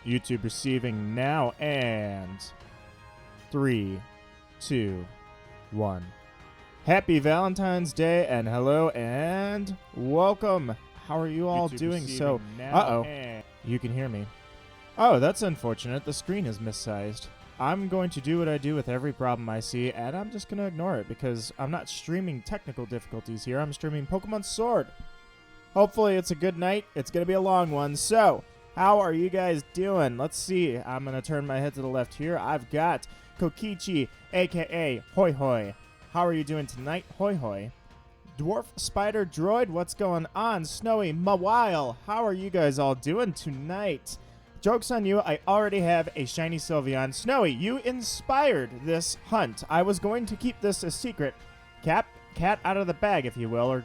YouTube receiving now, and 3, 2, 1. Happy Valentine's Day, and hello, and welcome. How are you all YouTube doing? So, now, you can hear me. Oh, that's unfortunate. The screen is missized. I'm going to do what I do with every problem I see, and I'm just going to ignore it because I'm not streaming technical difficulties here. I'm streaming Pokemon Sword. Hopefully it's a good night. It's going to be a long one. So, how are you guys doing? Let's see. I'm going to turn my head to the left here. I've got Kokichi, a.k.a. Hoi Hoi. How are you doing tonight, Hoi Hoi? Dwarf Spider Droid, what's going on? Snowy Mawile, how are you guys all doing tonight? Joke's on you, I already have a shiny Sylveon. Snowy, you inspired this hunt. I was going to keep this a secret. Cat out of the bag, if you will, or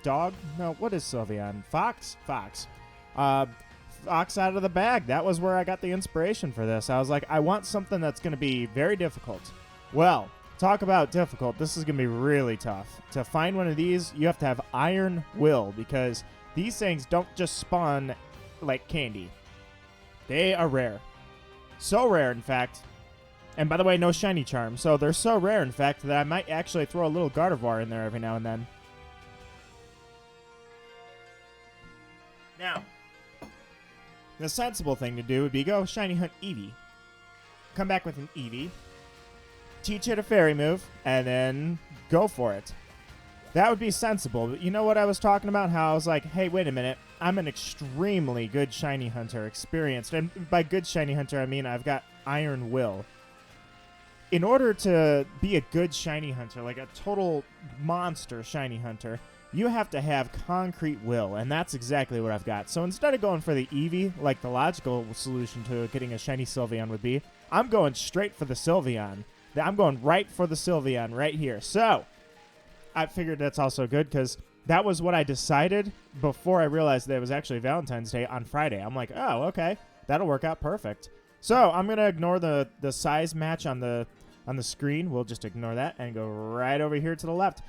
dog? No, what is Sylveon? Fox? Fox. Fox out of the bag. That was where I got the inspiration for this. I was like, I want something that's going to be very difficult. Well, talk about difficult. This is going to be really tough. To find one of these, you have to have iron will, because these things don't just spawn like candy. They are rare. So rare, in fact. And by the way, no shiny charm. So they're so rare, in fact, that I might actually throw a little Gardevoir in there every now and then. Now, the sensible thing to do would be go shiny hunt Eevee. Come back with an Eevee. Teach it a fairy move, and then go for it. That would be sensible. But you know what I was talking about? How I was like, hey, wait a minute. I'm an extremely good shiny hunter, experienced. And by good shiny hunter, I mean I've got iron will. In order to be a good shiny hunter, like a total monster shiny hunter, you have to have concrete will, and that's exactly what I've got. So instead of going for the Eevee, like the logical solution to getting a shiny Sylveon would be, I'm going straight for the Sylveon. I'm going right for the Sylveon right here. So I figured that's also good because that was what I decided before I realized that it was actually Valentine's Day on Friday. I'm like, oh, okay, that'll work out perfect. So I'm going to ignore the size match on the screen. We'll just ignore that and go right over here to the left.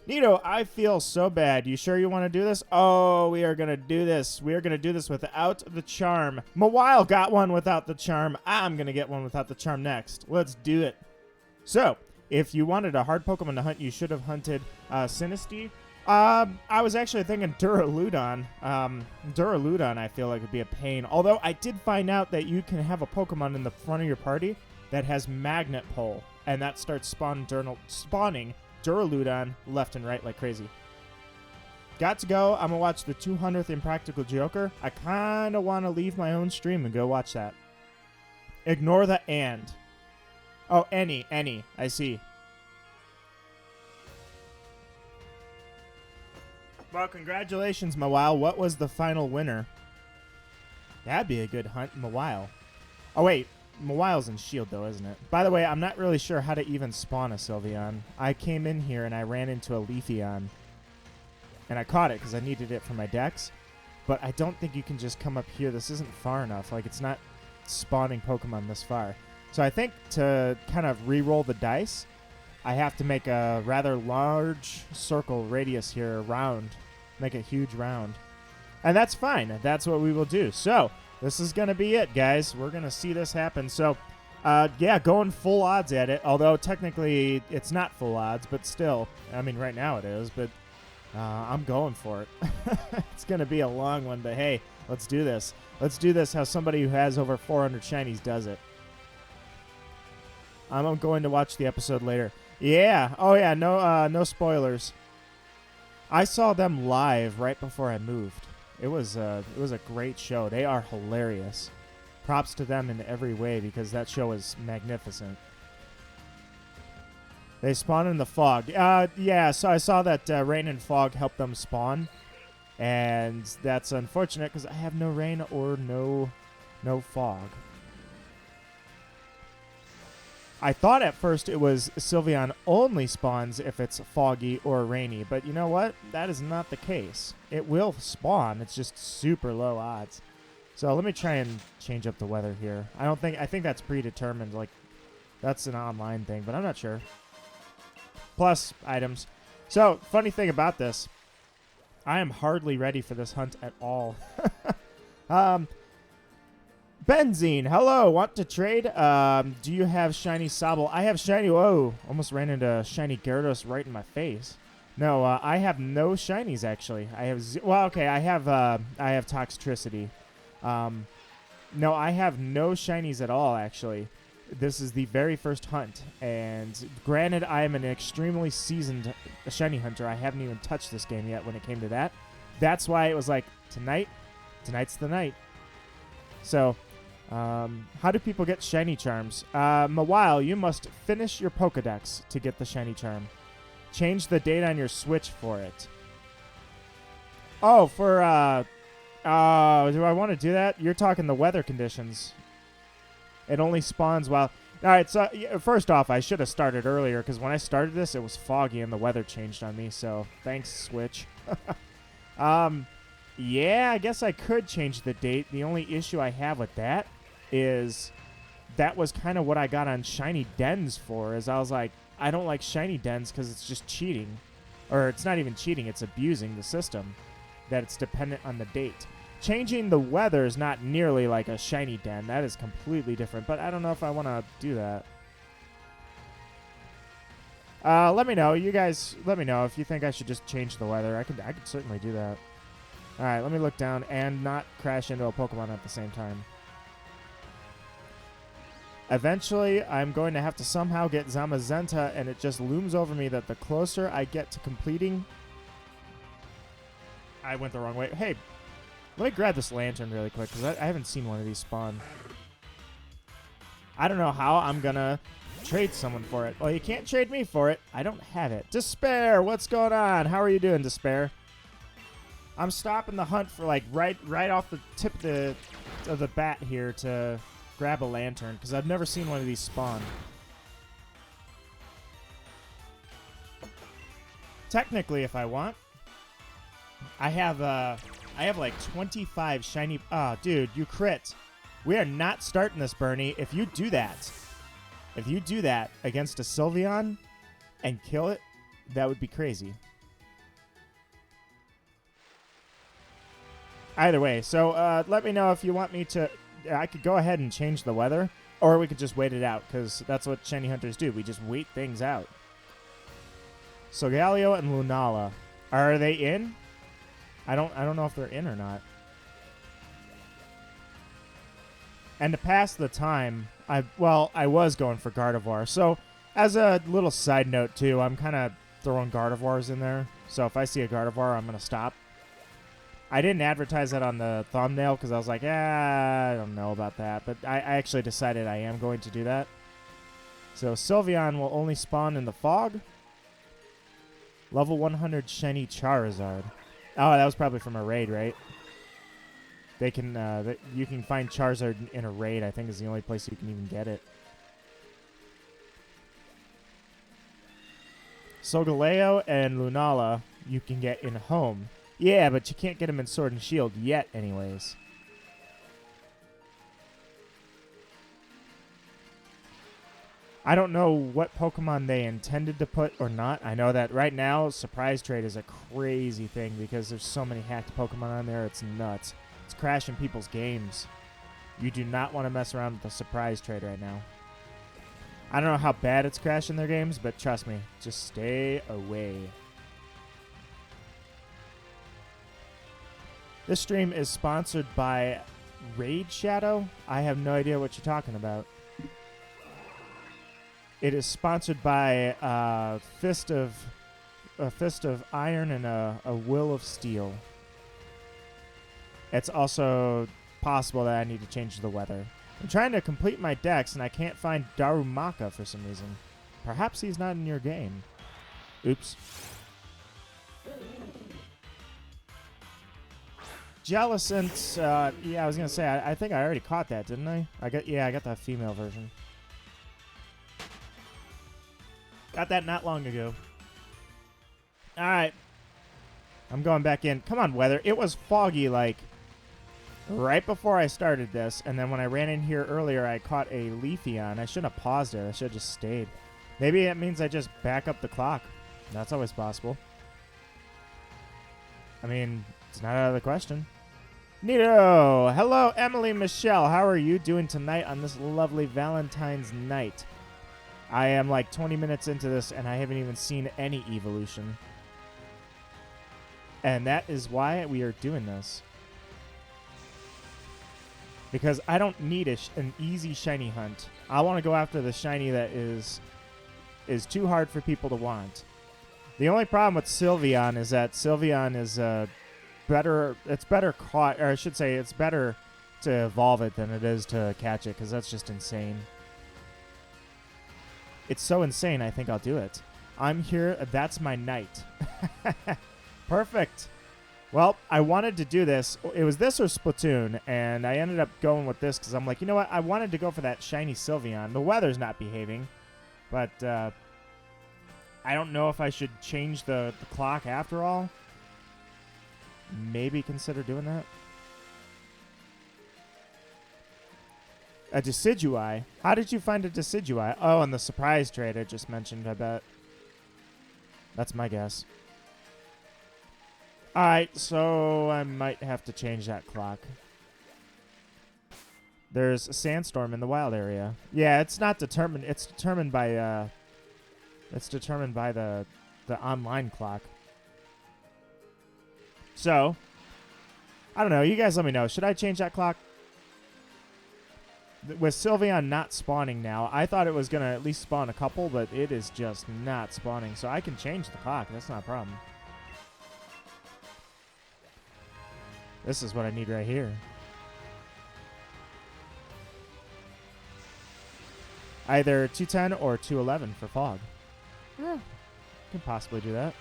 Nito, I feel so bad. You sure you want to do this? Oh, we are going to do this. We are going to do this without the charm. Mawile got one without the charm. I'm going to get one without the charm next. Let's do it. So, if you wanted a hard Pokemon to hunt, you should have hunted Sinistea. I was actually thinking Duraludon. Duraludon, I feel like, would be a pain. Although, I did find out that you can have a Pokemon in the front of your party that has Magnet Pole, and that starts spawning Duraludon left and right like crazy. Got to go. I'm going to watch the 200th Impractical Joker. I kind of want to leave my own stream and go watch that. Ignore the and. Oh, any. I see. Well, congratulations, Mawile. What was the final winner? That'd be a good hunt, Mawile. Oh, wait. Mawile's in Shield, though, isn't it? By the way, I'm not really sure how to even spawn a Sylveon. I came in here and I ran into a Leafeon. And I caught it because I needed it for my dex. But I don't think you can just come up here. This isn't far enough. Like, it's not spawning Pokemon this far. So I think to kind of re-roll the dice, I have to make a rather large circle radius here around. Make a huge round. And that's fine. That's what we will do. So this is going to be it, guys. We're going to see this happen. So, yeah, going full odds at it. Although technically it's not full odds, but still. I mean, right now it is, but I'm going for it. It's going to be a long one, but hey, let's do this. Let's do this how somebody who has over 400 shinies does it. I'm going to watch the episode later. Yeah. Oh, yeah. No spoilers. I saw them live right before I moved. It was a great show. They are hilarious. Props to them in every way because that show is magnificent. They spawn in the fog. Yeah. So I saw that rain and fog helped them spawn, and that's unfortunate because I have no rain or no fog. I thought at first it was Sylveon only spawns if it's foggy or rainy, but you know what? That is not the case. It will spawn. It's just super low odds. So let me try and change up the weather here. I think that's predetermined. Like, that's an online thing, but I'm not sure. Plus items. So, funny thing about this, I am hardly ready for this hunt at all. Benzene, hello. Want to trade? Do you have shiny Sobble? I have shiny. Whoa, almost ran into shiny Gyarados right in my face. No, I have no shinies actually. I have well, okay. I have Toxtricity. No, I have no shinies at all actually. This is the very first hunt, and granted, I am an extremely seasoned shiny hunter. I haven't even touched this game yet when it came to that. That's why it was like, tonight's the night. So, how do people get shiny charms? Mawile, you must finish your Pokedex to get the shiny charm. Change the date on your Switch for it. Oh, for, do I want to do that? You're talking the weather conditions. It only spawns while... All right, so first off, I should have started earlier, because when I started this, it was foggy and the weather changed on me, so thanks, Switch. Yeah, I guess I could change the date. The only issue I have with that is that was kind of what I got on Shiny Dens for, is I was like, I don't like Shiny Dens because it's just cheating. Or it's not even cheating, it's abusing the system, that it's dependent on the date. Changing the weather is not nearly like a shiny den. That is completely different, but I don't know if I want to do that. Let me know. You guys, let me know if you think I should just change the weather. I could certainly do that. All right, let me look down and not crash into a Pokemon at the same time. Eventually, I'm going to have to somehow get Zamazenta, and it just looms over me that the closer I get to completing... I went the wrong way. Hey, let me grab this lantern really quick, because I haven't seen one of these spawn. I don't know how I'm going to trade someone for it. Well, you can't trade me for it. I don't have it. Despair, what's going on? How are you doing, Despair? I'm stopping the hunt for, like, right off the tip of the bat here to grab a lantern, because I've never seen one of these spawn. Technically, if I want, I have like 25 shiny... Oh, dude, you crit. We are not starting this, Bernie. If you do that against a Sylveon and kill it, that would be crazy. Either way, so let me know if you want me to... I could go ahead and change the weather, or we could just wait it out, because that's what shiny hunters do. We just wait things out. So Galio and Lunala. Are they in? I don't know if they're in or not. And to pass the time, I was going for Gardevoir. So as a little side note too, I'm kind of throwing Gardevoirs in there. So if I see a Gardevoir, I'm going to stop. I didn't advertise that on the thumbnail because I was like, I don't know about that. But I actually decided I am going to do that. So Sylveon will only spawn in the fog. Level 100 shiny Charizard. Oh, that was probably from a raid, right? They can, you can find Charizard in a raid. I think is the only place you can even get it. Solgaleo and Lunala you can get in home. Yeah, but you can't get them in Sword and Shield yet, anyways. I don't know what Pokemon they intended to put or not. I know that right now, Surprise Trade is a crazy thing because there's so many hacked Pokemon on there. It's nuts. It's crashing people's games. You do not want to mess around with the Surprise Trade right now. I don't know how bad it's crashing their games, but trust me, just stay away. This stream is sponsored by Raid Shadow. I have no idea what you're talking about. It is sponsored by a fist of iron and a will of steel. It's also possible that I need to change the weather. I'm trying to complete my decks and I can't find Darumaka for some reason. Perhaps he's not in your game. Oops. Jellicent, yeah, I was gonna say I think I already caught that, didn't I? I got the female version. Got that not long ago. Alright. I'm going back in. Come on, weather. It was foggy, like, right before I started this. And then when I ran in here earlier, I caught a Leafeon. I shouldn't have paused it. I should have just stayed. Maybe that means I just back up the clock. That's always possible. I mean, it's not out of the question. Nito. Hello, Emily Michelle. How are you doing tonight on this lovely Valentine's night? I am like 20 minutes into this, and I haven't even seen any evolution. And that is why we are doing this. Because I don't need an easy shiny hunt. I want to go after the shiny that is too hard for people to want. The only problem with Sylveon is that Sylveon is better. It's better caught, or I should say, it's better to evolve it than it is to catch it, because that's just insane. It's so insane. I think I'll do it. I'm here. That's my night. Perfect. Well, I wanted to do this. It was this or Splatoon, and I ended up going with this because I'm like, you know what? I wanted to go for that shiny Sylveon. The weather's not behaving, but I don't know if I should change the clock after all. Maybe consider doing that. A Decidueye? How did you find a Decidueye? Oh, on the surprise trade I just mentioned, I bet. That's my guess. Alright, so I might have to change that clock. There's a sandstorm in the wild area. Yeah, it's not determined. It's determined by the online clock. So, I don't know. You guys let me know. Should I change that clock? With Sylveon not spawning now, I thought it was going to at least spawn a couple, but it is just not spawning. So I can change the clock. That's not a problem. This is what I need right here. Either 210 or 211 for fog. Yeah, can possibly do that.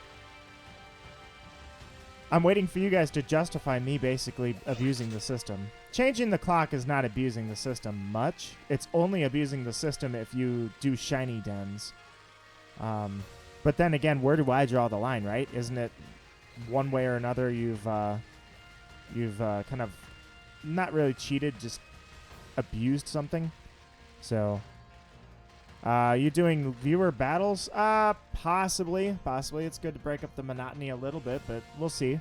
I'm waiting for you guys to justify me basically abusing the system. Changing the clock is not abusing the system much. It's only abusing the system if you do shiny dens. But then again, where do I draw the line, right? Isn't it one way or another you've kind of not really cheated, just abused something? So, you doing viewer battles? Possibly. It's good to break up the monotony a little bit, but we'll see.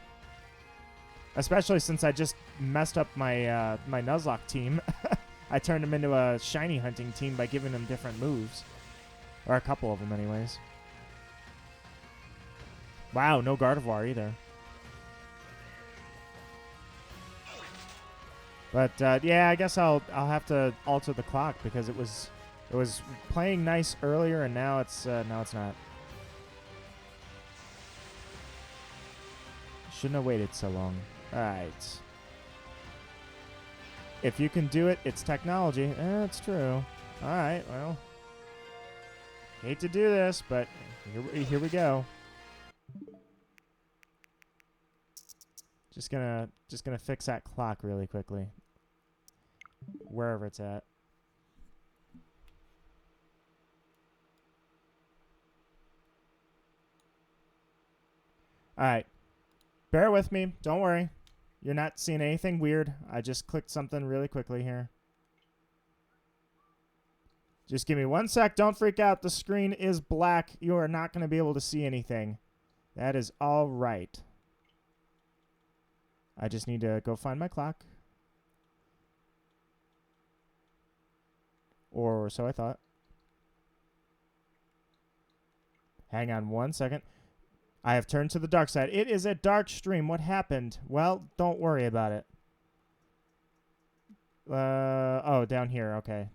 Especially since I just messed up my my Nuzlocke team. I turned him into a shiny hunting team by giving him different moves. Or a couple of them anyways. Wow, no Gardevoir either. But yeah, I guess I'll have to alter the clock because it was playing nice earlier and now it's not. Shouldn't have waited so long. All right. If you can do it, it's technology. It's true. All right. Well, hate to do this, but here we go. Just gonna fix that clock really quickly. Wherever it's at. All right. Bear with me. Don't worry. You're not seeing anything weird. I just clicked something really quickly here. Just give me 1 sec. Don't freak out. The screen is black. You are not going to be able to see anything. That is all right. I just need to go find my clock. Or so I thought. Hang on 1 second. I have turned to the dark side. It is a dark stream. What happened? Well, don't worry about it. Oh, down here. Okay.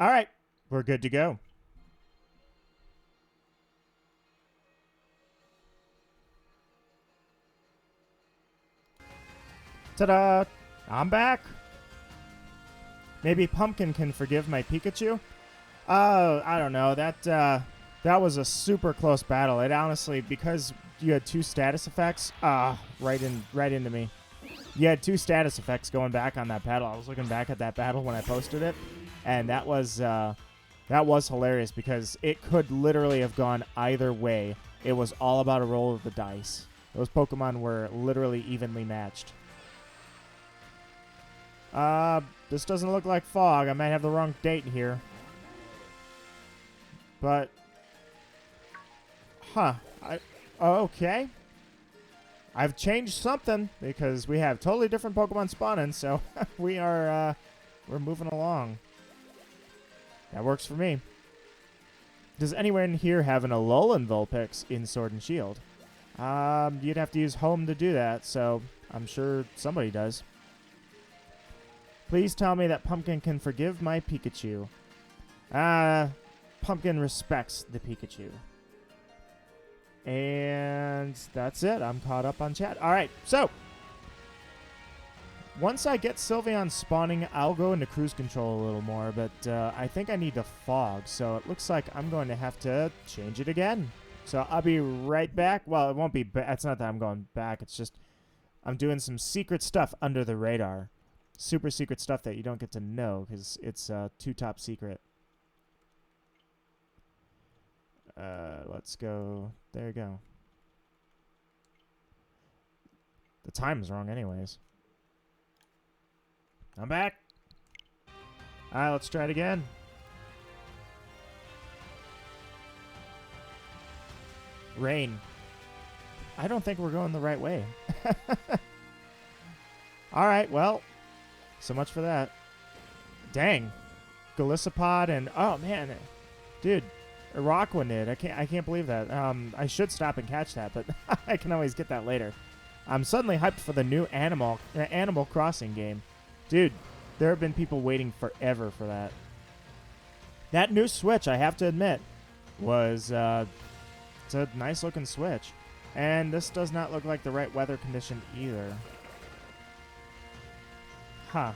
All right. We're good to go. Ta-da! I'm back. Maybe Pumpkin can forgive my Pikachu? I don't know. That was a super close battle. It honestly, because you had two status effects, right into me. You had two status effects going back on that battle. I was looking back at that battle when I posted it, and that was hilarious because it could literally have gone either way. It was all about a roll of the dice. Those Pokemon were literally evenly matched. This doesn't look like fog. I might have the wrong date here. But, okay. I've changed something because we have totally different Pokemon spawning, so we're moving along. That works for me. Does anyone in here have an Alolan Vulpix in Sword and Shield? You'd have to use home to do that, so I'm sure somebody does. Please tell me that Pumpkin can forgive my Pikachu. Pumpkin respects the Pikachu. And that's it. I'm caught up on chat. All right, so once I get Sylveon spawning, I'll go into cruise control a little more, but I think I need to fog, so it looks like I'm going to have to change it again. So I'll be right back. Well, it won't be back. It's not that I'm going back. It's just I'm doing some secret stuff under the radar. Super secret stuff that you don't get to know because it's too top secret. Let's go. There you go. The time's wrong anyways. I'm back. All right, let's try it again. Rain. I don't think we're going the right way. All right, well, so much for that. Dang. Golisopod and, oh man, dude, Araquanid. I can't believe that. I should stop and catch that, but I can always get that later. I'm suddenly hyped for the new Animal Crossing game. Dude, there have been people waiting forever for that. That new Switch, I have to admit, was it's a nice looking Switch. And this does not look like the right weather condition either. Huh.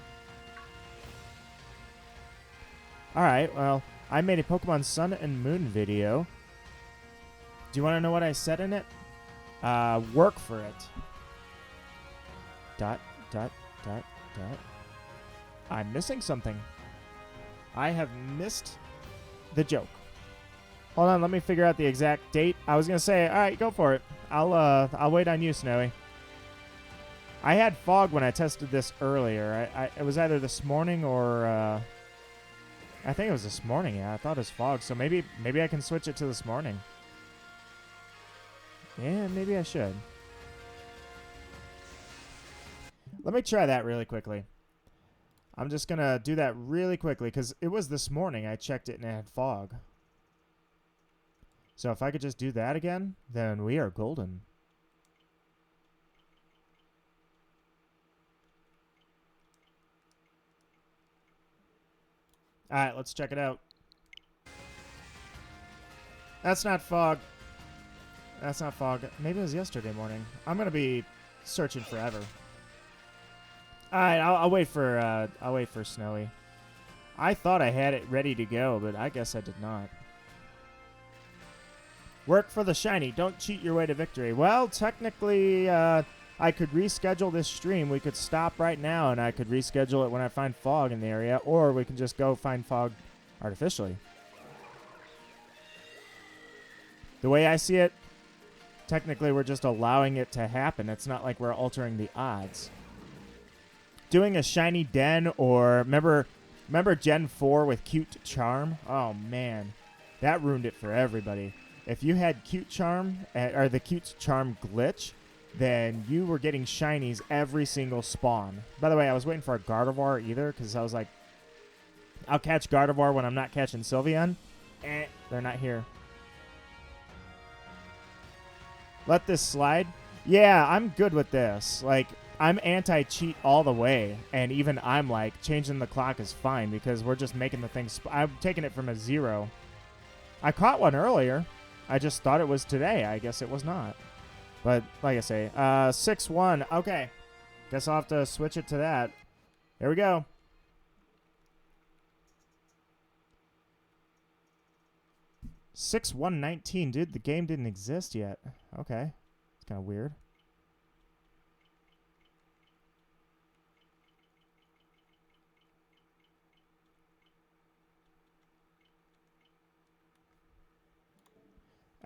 Alright, well, I made a Pokemon Sun and Moon video. Do you want to know what I said in it? Work for it. Dot, dot, dot, dot. I'm missing something. I have missed the joke. Hold on, let me figure out the exact date. I was gonna say, all right, go for it. I'll wait on you, Snowy. I had fog when I tested this earlier. It was either this morning or I think it was this morning. Yeah, I thought it was fog. So maybe I can switch it to this morning. Yeah, maybe I should. Let me try that really quickly. I'm just going to do that really quickly because it was this morning I checked it and it had fog. So if I could just do that again, then we are golden. All right, let's check it out. That's not fog. That's not fog. Maybe it was yesterday morning. I'm going to be searching forever. All right, I'll wait for Snowy. I thought I had it ready to go, but I guess I did not. Work for the shiny. Don't cheat your way to victory. Well, technically, I could reschedule this stream. We could stop right now, and I could reschedule it when I find fog in the area, or we can just go find fog artificially. The way I see it, technically, we're just allowing it to happen. It's not like we're altering the odds. Doing a shiny den, or remember Gen 4 with Cute Charm? Oh, man. That ruined it for everybody. If you had Cute Charm, or the Cute Charm glitch, then you were getting shinies every single spawn. By the way, I was waiting for a Gardevoir either, because I was like, I'll catch Gardevoir when I'm not catching Sylveon. They're not here. Let this slide. Yeah, I'm good with this. Like, I'm anti-cheat all the way, and even I'm like, changing the clock is fine, because we're just making the thing... I'm taking it from a 0. I caught one earlier. I just thought it was today. I guess it was not. But, like I say, 6-1. Okay. Guess I'll have to switch it to that. Here we go. 6-1-19. Dude, the game didn't exist yet. Okay. It's kind of weird.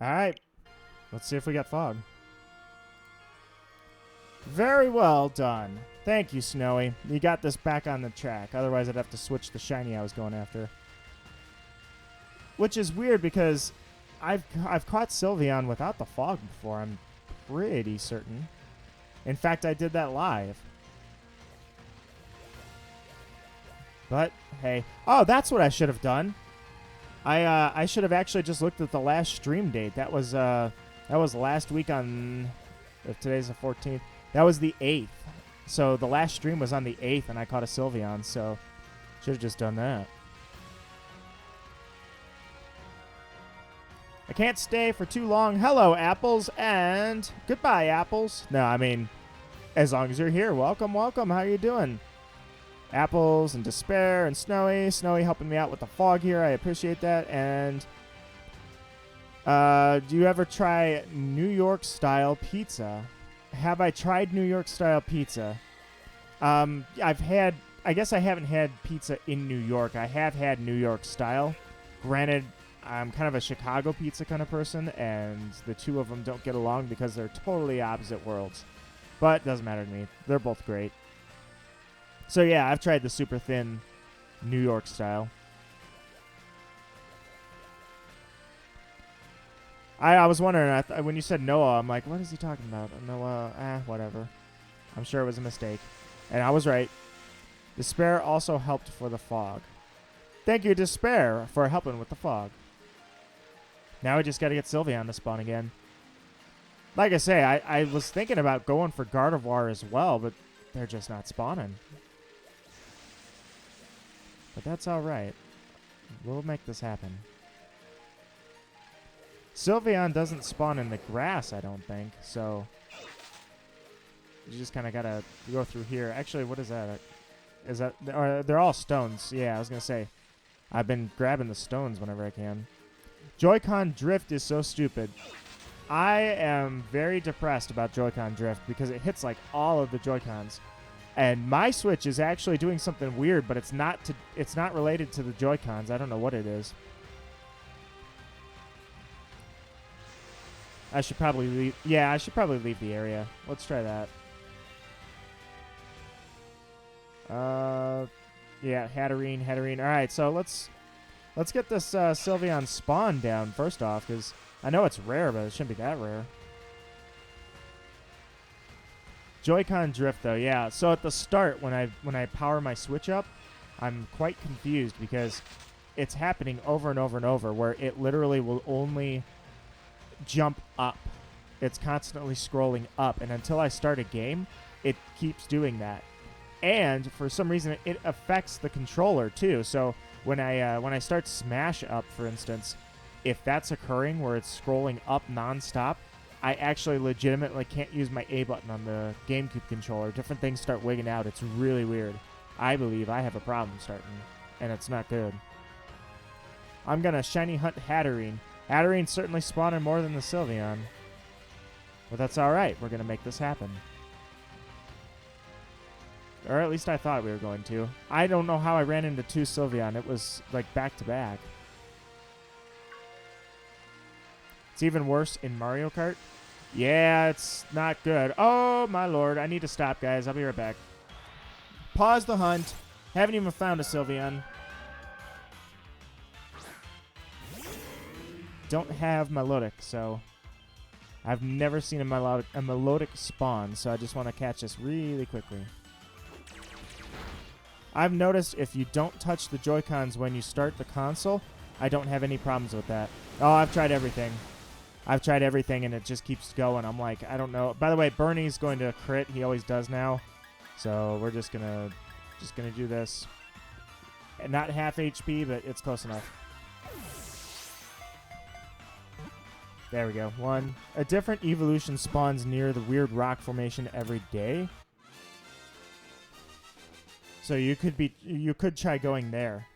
All right. Let's see if we got fog. Very well done. Thank you, Snowy. You got this back on the track. Otherwise, I'd have to switch the shiny I was going after. Which is weird because I've caught Sylveon without the fog before. I'm pretty certain. In fact, I did that live. But hey, oh, that's what I should have done. I should have actually just looked at the last stream date. That was last week on. If today's the 14th, that was the 8th. So the last stream was on the 8th, and I caught a Sylveon. So should have just done that. I can't stay for too long. Hello, apples, and goodbye, apples. No, I mean, as long as you're here, welcome, welcome. How you doing? Apples and Despair and Snowy. Snowy helping me out with the fog here. I appreciate that. And do you ever try New York style pizza? Have I tried New York style pizza? I've had. I guess I haven't had pizza in New York. I have had New York style. Granted, I'm kind of a Chicago pizza kind of person, and the two of them don't get along because they're totally opposite worlds. But it doesn't matter to me. They're both great. So yeah, I've tried the super thin New York style. I was wondering, when you said Noah, I'm like, what is he talking about? Noah, whatever. I'm sure it was a mistake. And I was right. Despair also helped for the fog. Thank you, Despair, for helping with the fog. Now we just got to get Sylveon to spawn again. Like I say, I was thinking about going for Gardevoir as well, but they're just not spawning. But that's all right. We'll make this happen. Sylveon doesn't spawn in the grass, I don't think, so you just kind of got to go through here. Actually, what is that? Is that... they're all stones. Yeah, I was going to say. I've been grabbing the stones whenever I can. Joy-Con drift is so stupid. I am very depressed about Joy-Con drift because it hits like all of the Joy-Cons. And my Switch is actually doing something weird, but it's not related to the Joy-Cons. I don't know what it is. I should probably leave. Yeah, I should probably leave the area. Let's try that. Yeah, Hatterene. All right, so let's get this Sylveon spawn down first off, because I know it's rare, but it shouldn't be that rare. Joy-Con drift, though, yeah. So at the start, when I power my Switch up, I'm quite confused because it's happening over and over and over, where it literally will only jump up. It's constantly scrolling up, and until I start a game, it keeps doing that. And for some reason, it affects the controller too. So when I start Smash Up, for instance, if that's occurring where it's scrolling up nonstop, I actually legitimately can't use my A button on the GameCube controller. Different things start wigging out. It's really weird. I believe I have a problem starting, and it's not good. I'm gonna shiny hunt Hatterene. Hatterene's certainly spawning more than the Sylveon. But that's alright. We're gonna make this happen. Or at least I thought we were going to. I don't know how I ran into two Sylveon. It was like back to back. It's even worse in Mario Kart. Yeah, it's not good. Oh, my lord. I need to stop, guys. I'll be right back. Pause the hunt. Haven't even found a Sylveon. Don't have Melodic, so I've never seen a Melodic spawn, so I just want to catch this really quickly. I've noticed if you don't touch the Joy-Cons when you start the console, I don't have any problems with that. Oh, I've tried everything. I've tried everything, and it just keeps going. I'm like, I don't know. By the way, Bernie's going to crit. He always does now. So we're just gonna do this. And not half HP, but it's close enough. There we go. One. A different evolution spawns near the weird rock formation every day. So you could try going there.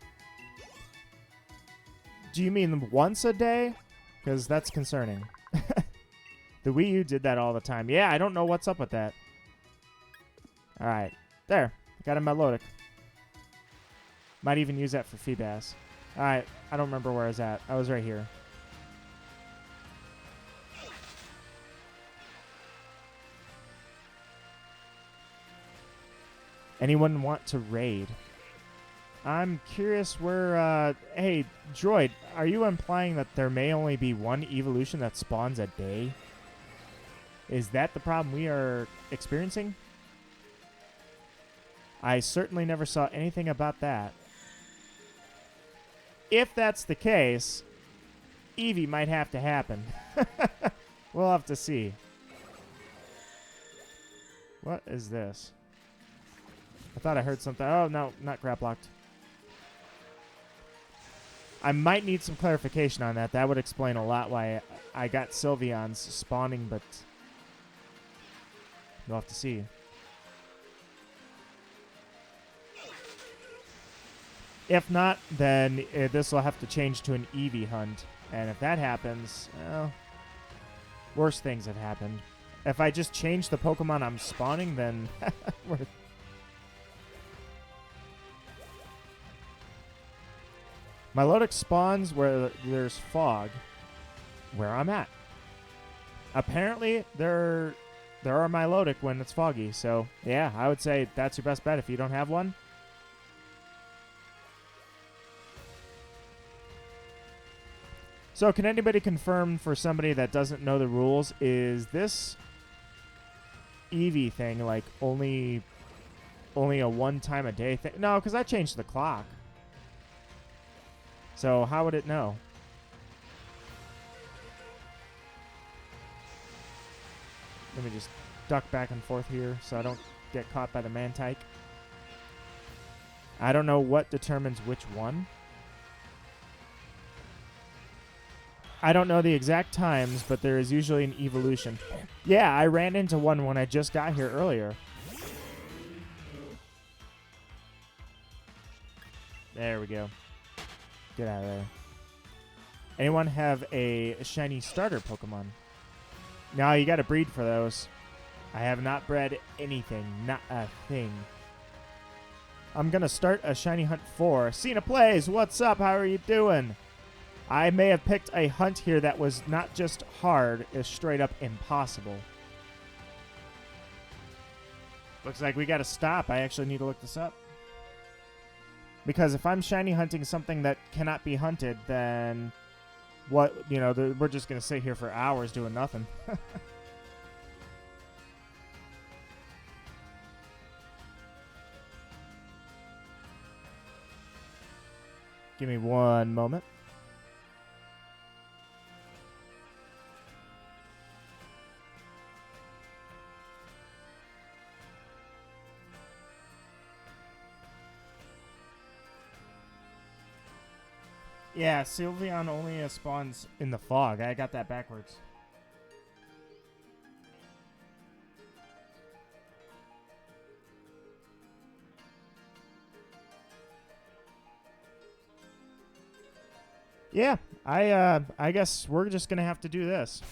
Do you mean once a day? Because that's concerning. The Wii U did that all the time. Yeah, I don't know what's up with that. All right. There. Got a Melodic. Might even use that for Feebas. All right. I don't remember where I was at. I was right here. Anyone want to raid? I'm curious where, hey, Droid, are you implying that there may only be one evolution that spawns a day? Is that the problem we are experiencing? I certainly never saw anything about that. If that's the case, Eevee might have to happen. We'll have to see. What is this? I thought I heard something. Oh, no, not grab locked. I might need some clarification on that. That would explain a lot why I got Sylveons spawning, but we'll have to see. If not, then this will have to change to an Eevee hunt. And if that happens, well, worse things have happened. If I just change the Pokemon I'm spawning, then we're... Milotic spawns where there's fog, where I'm at. Apparently, there are Milotic when it's foggy. So, yeah, I would say that's your best bet if you don't have one. So, can anybody confirm for somebody that doesn't know the rules, is this Eevee thing like only a one time a day thing? No, because I changed the clock. So how would it know? Let me just duck back and forth here so I don't get caught by the Mantike. I don't know what determines which one. I don't know the exact times, but there is usually an evolution. Yeah, I ran into one when I just got here earlier. There we go. Get out of there. Anyone have a shiny starter Pokemon? No, you got to breed for those. I have not bred anything. Not a thing. I'm going to start a shiny hunt for Cena Plays. What's up? How are you doing? I may have picked a hunt here that was not just hard, it's straight up impossible. Looks like we got to stop. I actually need to look this up. Because if I'm shiny hunting something that cannot be hunted, then what, you know, we're just going to sit here for hours doing nothing. Give me one moment. Yeah, Sylveon only spawns in the fog. I got that backwards. Yeah, I guess we're just gonna have to do this.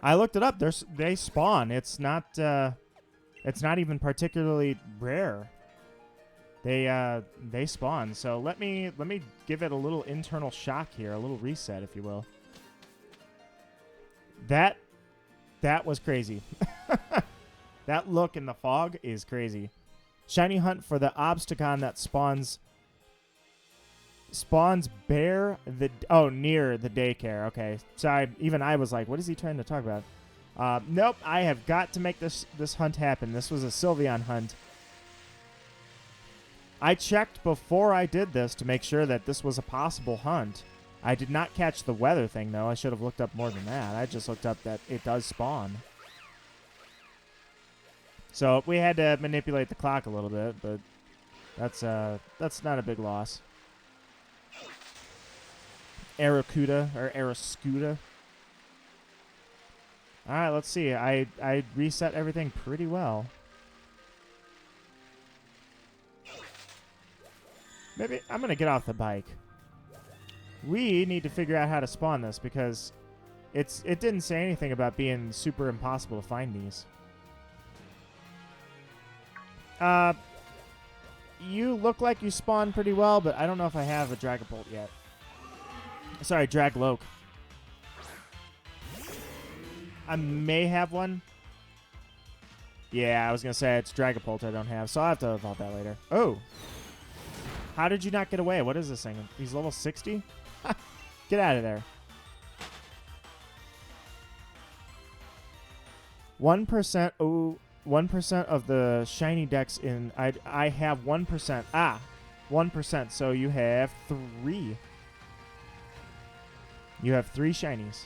I looked it up. They spawn. It's not even particularly rare. They spawn. So let me give it a little internal shock here, a little reset, if you will. That was crazy. That look in the fog is crazy. Shiny hunt for the Obstagon that spawns near the daycare. Okay, sorry. Even I was like, what is he trying to talk about? Nope. I have got to make this hunt happen. This was a Sylveon hunt. I checked before I did this to make sure that this was a possible hunt. I did not catch the weather thing, though. I should have looked up more than that. I just looked up that it does spawn. So we had to manipulate the clock a little bit, but that's not a big loss. Aracuda or Arascuda. All right, let's see. I reset everything pretty well. Maybe I'm going to get off the bike. We need to figure out how to spawn this because it didn't say anything about being super impossible to find these. You look like you spawn pretty well, but I don't know if I have a Dragapult yet. Sorry, Dragloak. I may have one. Yeah, I was going to say it's Dragapult I don't have, so I'll have to evolve that later. Oh. How did you not get away? What is this thing? He's level 60? Get out of there. 1%. Oh, 1% of the shiny decks in... I have 1%. 1%. So you have 3. You have 3 shinies.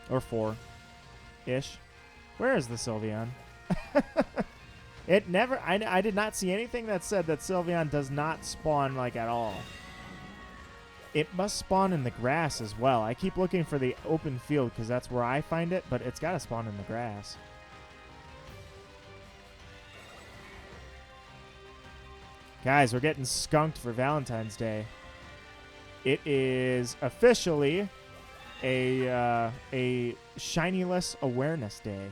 Or 4-ish. Where is the Sylveon? It never... I did not see anything that said that Sylveon does not spawn, like, at all. It must spawn in the grass as well. I keep looking for the open field because that's where I find it, but it's got to spawn in the grass. Guys, we're getting skunked for Valentine's Day. It is officially a Shinyless Awareness Day,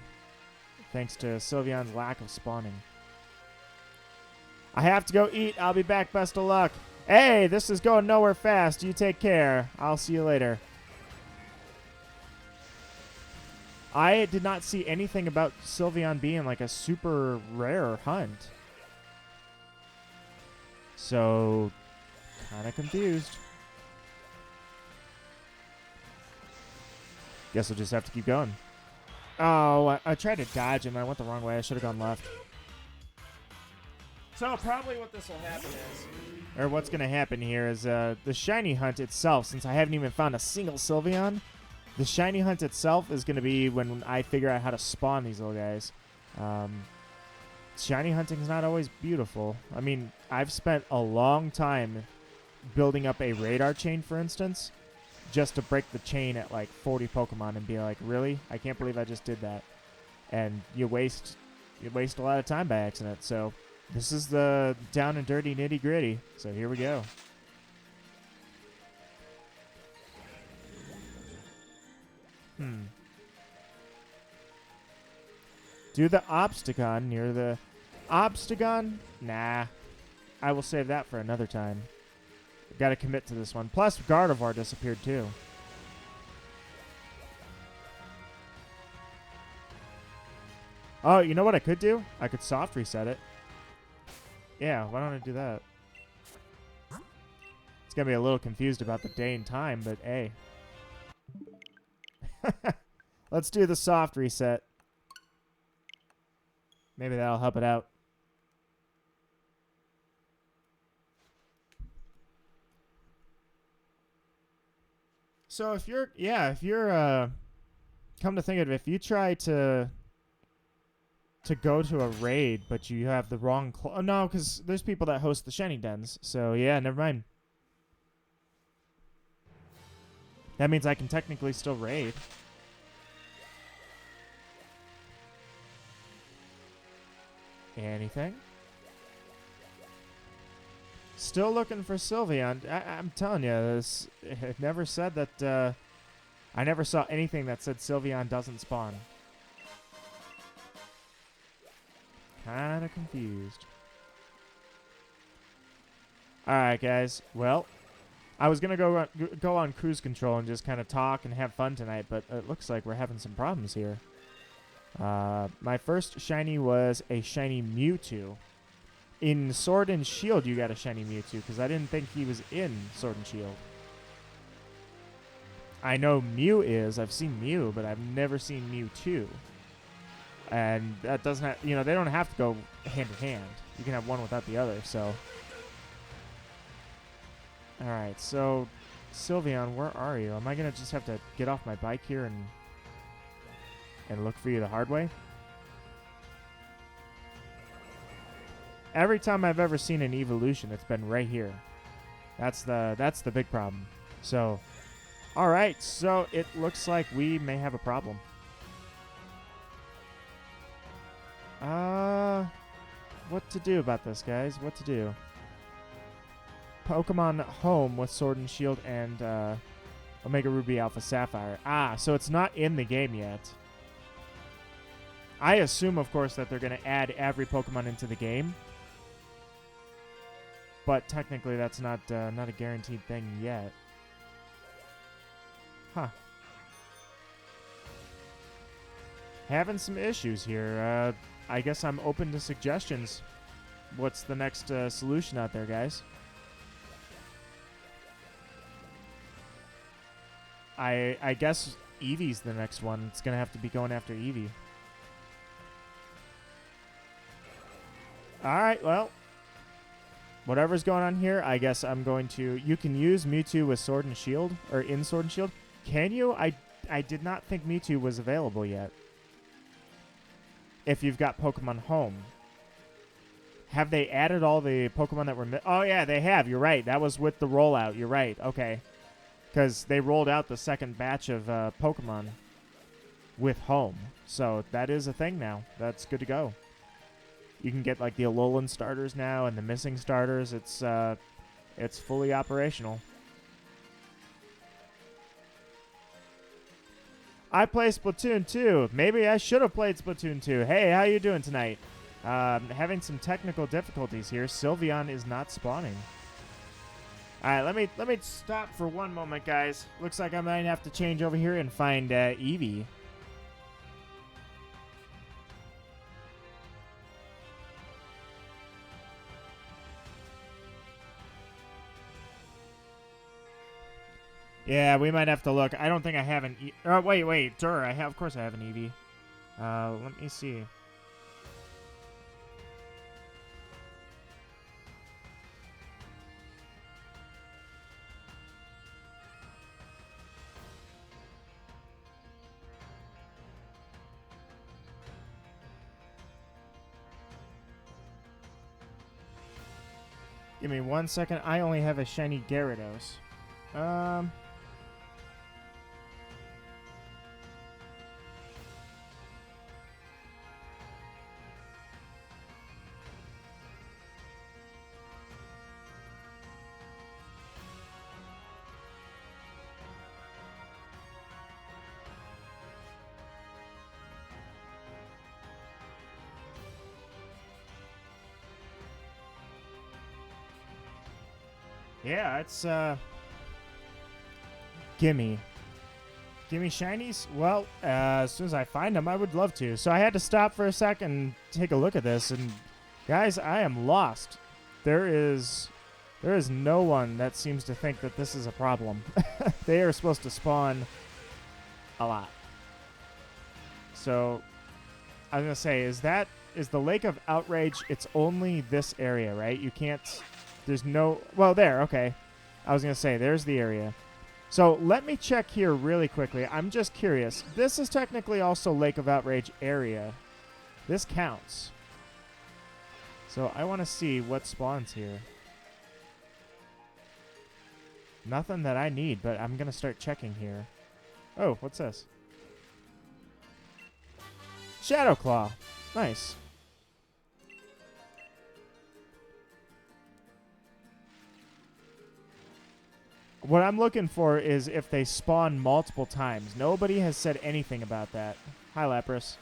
thanks to Sylveon's lack of spawning. I have to go eat. I'll be back. Best of luck. Hey, this is going nowhere fast. You take care. I'll see you later. I did not see anything about Sylveon being like a super rare hunt. So, kind of confused. Guess we'll just have to keep going. Oh, I tried to dodge him. I went the wrong way. I should have gone left. So probably what this will happen is, or what's going to happen here is the shiny hunt itself, since I haven't even found a single Sylveon, the shiny hunt itself is going to be when I figure out how to spawn these little guys. Shiny hunting is not always beautiful. I mean, I've spent a long time building up a radar chain, for instance, just to break the chain at like 40 Pokemon and be like, really? I can't believe I just did that. And you waste a lot of time by accident. So this is the down and dirty nitty gritty. So here we go. Do the Obstagon near the Obstagon? Nah. I will save that for another time. Got to commit to this one. Plus, Gardevoir disappeared too. Oh, you know what I could do? I could soft reset it. Yeah, why don't I do that? It's going to be a little confused about the day and time, but hey. Let's do the soft reset. Maybe that'll help it out. So if you're, come to think of it, if you try to go to a raid, but you have the wrong, oh no, because there's people that host the shiny dens. So yeah, never mind. That means I can technically still raid. Anything? Still looking for Sylveon. I'm telling you, it never said that. I never saw anything that said Sylveon doesn't spawn. Kind of confused. All right, guys. Well, I was gonna go on cruise control and just kind of talk and have fun tonight, but it looks like we're having some problems here. My first shiny was a shiny Mewtwo. In Sword and Shield, you got a shiny Mewtwo, because I didn't think he was in Sword and Shield. I know Mew is. I've seen Mew, but I've never seen Mewtwo. And that doesn't have, they don't have to go hand in hand. You can have one without the other, so. Alright, so, Sylveon, where are you? Am I going to just have to get off my bike here and look for you the hard way? Every time I've ever seen an evolution, it's been right here. That's the big problem. So, all right. So it looks like we may have a problem. What to do about this, guys? What to do? Pokemon Home with Sword and Shield and Omega Ruby Alpha Sapphire. So it's not in the game yet. I assume, of course, that they're going to add every Pokemon into the game. But technically, that's not a guaranteed thing yet. Huh. having some issues here. I guess I'm open to suggestions. What's the next solution out there, guys? I guess Eevee's the next one. It's going to have to be going after Eevee. Alright, well. Whatever's going on here, I guess I'm going to... You can use Mewtwo with Sword and Shield, or in Sword and Shield. Can you? I did not think Mewtwo was available yet. If you've got Pokemon Home. Have they added all the Pokemon that were... Oh, yeah, they have. You're right. That was with the rollout. You're right. Okay. Because they rolled out the second batch of Pokemon with Home. So that is a thing now. That's good to go. You can get like the Alolan starters now and the missing starters. It's fully operational. I play Splatoon 2. Maybe I should have played Splatoon 2. Hey, how you doing tonight? Having some technical difficulties here. Sylveon is not spawning. All right, let me stop for one moment, guys. Looks like I might have to change over here and find Eevee. Yeah, we might have to look. I don't think I have an oh, wait. Sure, I have. Of course I have an Eevee. Let me see. Give me 1 second. I only have a shiny Gyarados. Yeah, it's, Gimme shinies? Well, as soon as I find them, I would love to. So I had to stop for a second and take a look at this, and guys, I am lost. There is no one that seems to think that this is a problem. They are supposed to spawn a lot. So, I was going to say, is the Lake of Outrage, it's only this area, right? You can't... There's no... Well, there. Okay. I was going to say, there's the area. So, let me check here really quickly. I'm just curious. This is technically also Lake of Outrage area. This counts. So, I want to see what spawns here. Nothing that I need, but I'm going to start checking here. Oh, what's this? Shadow Claw. Nice. What I'm looking for is if they spawn multiple times. Nobody has said anything about that. Hi, Lapras.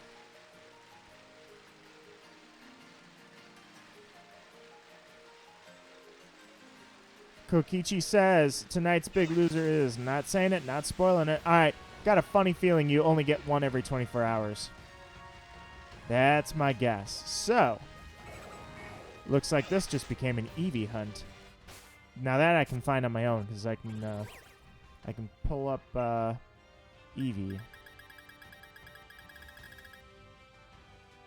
Kokichi says, tonight's big loser is not saying it, not spoiling it. All right, got a funny feeling you only get one every 24 hours. That's my guess. So, looks like this just became an Eevee hunt. Now that I can find on my own, because I can pull up Eevee.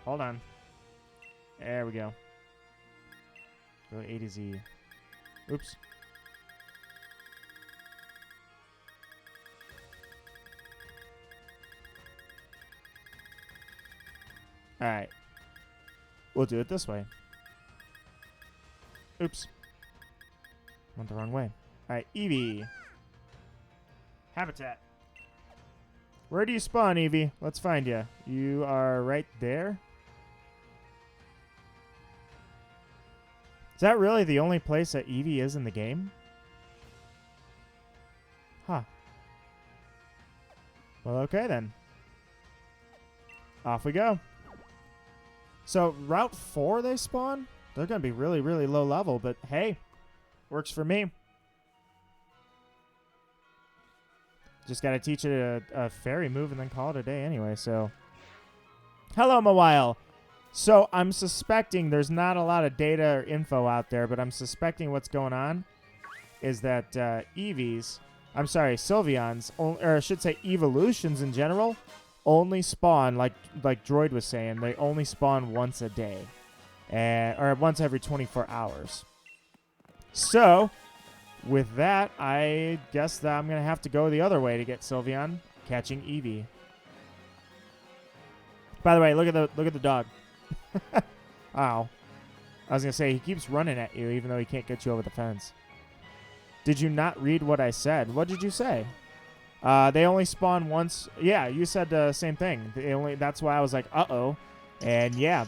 Hold on. There we go. Go A to Z. Oops. Alright. We'll do it this way. Oops. Went the wrong way. Alright, Eevee. Habitat. Where do you spawn, Eevee? Let's find you. You are right there. Is that really the only place that Eevee is in the game? Huh. Well, okay then. Off we go. So, Route 4 they spawn? They're going to be really, really low level, but hey, works for me. Just got to teach it a fairy move and then call it a day anyway, so Hello, Mawile. So I'm suspecting there's not a lot of data or info out there, but I'm suspecting what's going on is that Sylveons, or I should say evolutions in general, only spawn, like Droid was saying, they only spawn once a day, or once every 24 hours. So, with that, I guess that I'm going to have to go the other way to get Sylveon, catching Eevee. By the way, look at the dog. Ow. I was going to say, he keeps running at you even though he can't get you over the fence. Did you not read what I said? What did you say? They only spawn once. Yeah, you said the same thing. That's why I was like, uh-oh. And yeah,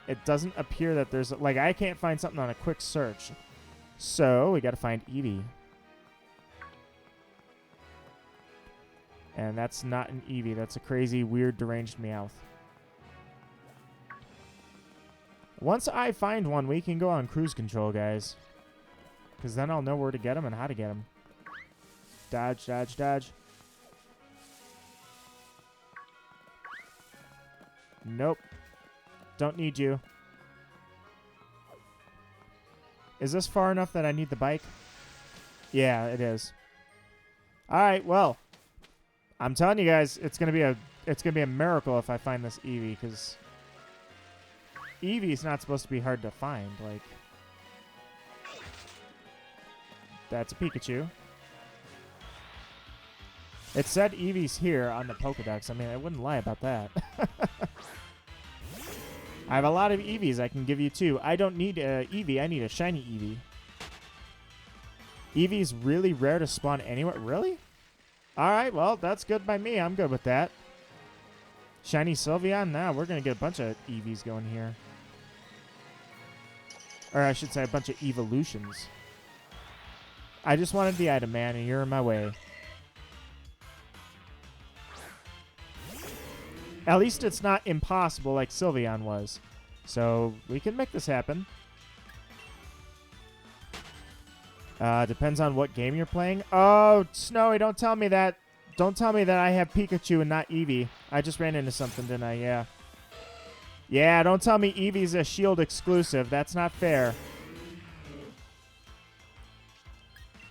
it doesn't appear that there's, like, I can't find something on a quick search. So we got to find Eevee. And that's not an Eevee. That's a crazy, weird, deranged Meowth. Once I find one, we can go on cruise control, guys. Because then I'll know where to get him and how to get him. Dodge, dodge, dodge. Nope. Don't need you. Is this far enough that I need the bike? Yeah, it is. All right, well, I'm telling you guys, it's gonna be a miracle if I find this Eevee, because Eevee's not supposed to be hard to find. Like, that's a Pikachu. It said Eevee's here on the Pokedex. I mean, I wouldn't lie about that. I have a lot of Eevees I can give you, too. I don't need a Eevee. I need a shiny Eevee. Eevee's really rare to spawn anywhere. Really? All right, well, that's good by me. I'm good with that. Shiny Sylveon? Now we're going to get a bunch of Eevees going here. Or I should say a bunch of evolutions. I just wanted the item, man, and you're in my way. At least it's not impossible like Sylveon was. So we can make this happen. Depends on what game you're playing. Oh, Snowy, don't tell me that. Don't tell me that I have Pikachu and not Eevee. I just ran into something, didn't I? Yeah. Yeah, don't tell me Eevee's a Shield exclusive. That's not fair.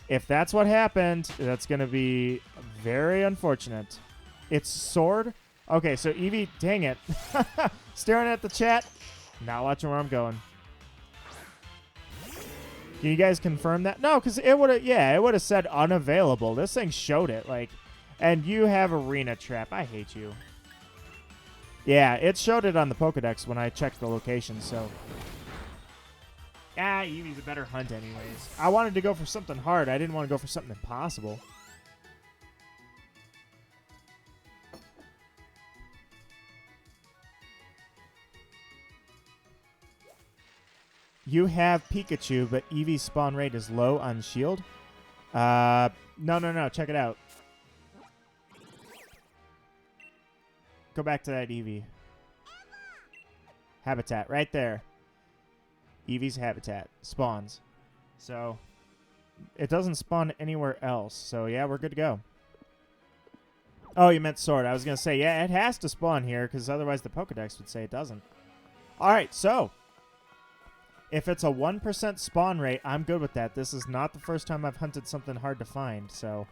If that's what happened, that's going to be very unfortunate. It's Sword? Okay, so Eevee, dang it. Staring at the chat. Not watching where I'm going. Can you guys confirm that? No, because it would have said unavailable. This thing showed it, like, and you have Arena Trap. I hate you. Yeah, it showed it on the Pokedex when I checked the location, so. Ah, Eevee's a better hunt anyways. I wanted to go for something hard. I didn't want to go for something impossible. You have Pikachu, but Eevee's spawn rate is low on Shield? No. Check it out. Go back to that Eevee. Habitat, right there. Eevee's habitat. Spawns. So, it doesn't spawn anywhere else. So, yeah, we're good to go. Oh, you meant Sword. I was going to say, yeah, it has to spawn here, because otherwise the Pokedex would say it doesn't. Alright, so if it's a 1% spawn rate, I'm good with that. This is not the first time I've hunted something hard to find, so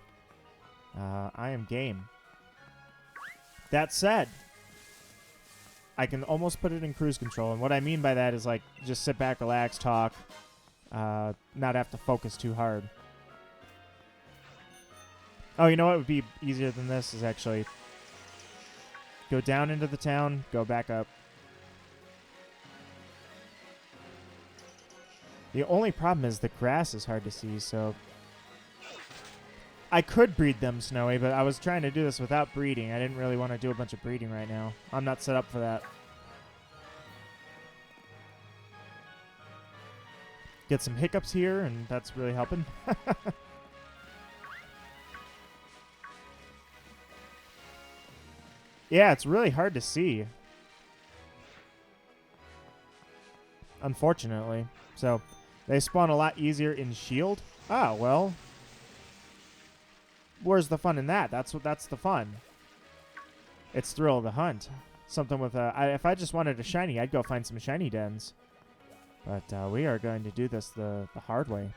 I am game. That said, I can almost put it in cruise control, and what I mean by that is, like, just sit back, relax, talk, not have to focus too hard. Oh, you know what would be easier than this is actually go down into the town, go back up. The only problem is the grass is hard to see, so I could breed them, Snowy, but I was trying to do this without breeding. I didn't really want to do a bunch of breeding right now. I'm not set up for that. Get some hiccups here, and that's really helping. Yeah, it's really hard to see, unfortunately. So they spawn a lot easier in Shield. Oh, well, where's the fun in that? That's the fun. It's thrill of the hunt. something with if I just wanted a shiny, I'd go find some shiny dens. But we are going to do this the hard way.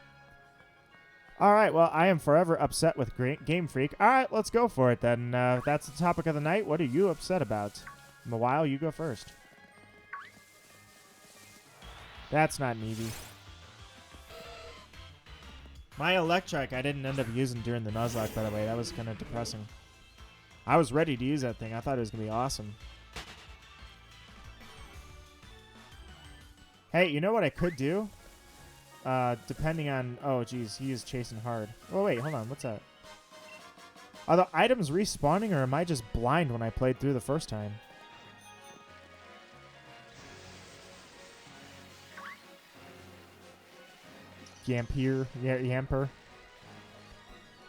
All right, well, I am forever upset with Game Freak. All right, let's go for it then. That's the topic of the night. What are you upset about? Mawile, you go first. That's not an Eevee. My Electrike I didn't end up using during the Nuzlocke, by the way. That was kind of depressing. I was ready to use that thing. I thought it was going to be awesome. Hey, you know what I could do? Depending on... Oh, geez. He is chasing hard. Oh, wait. Hold on. What's that? Are the items respawning, or am I just blind when I played through the first time? Yamper.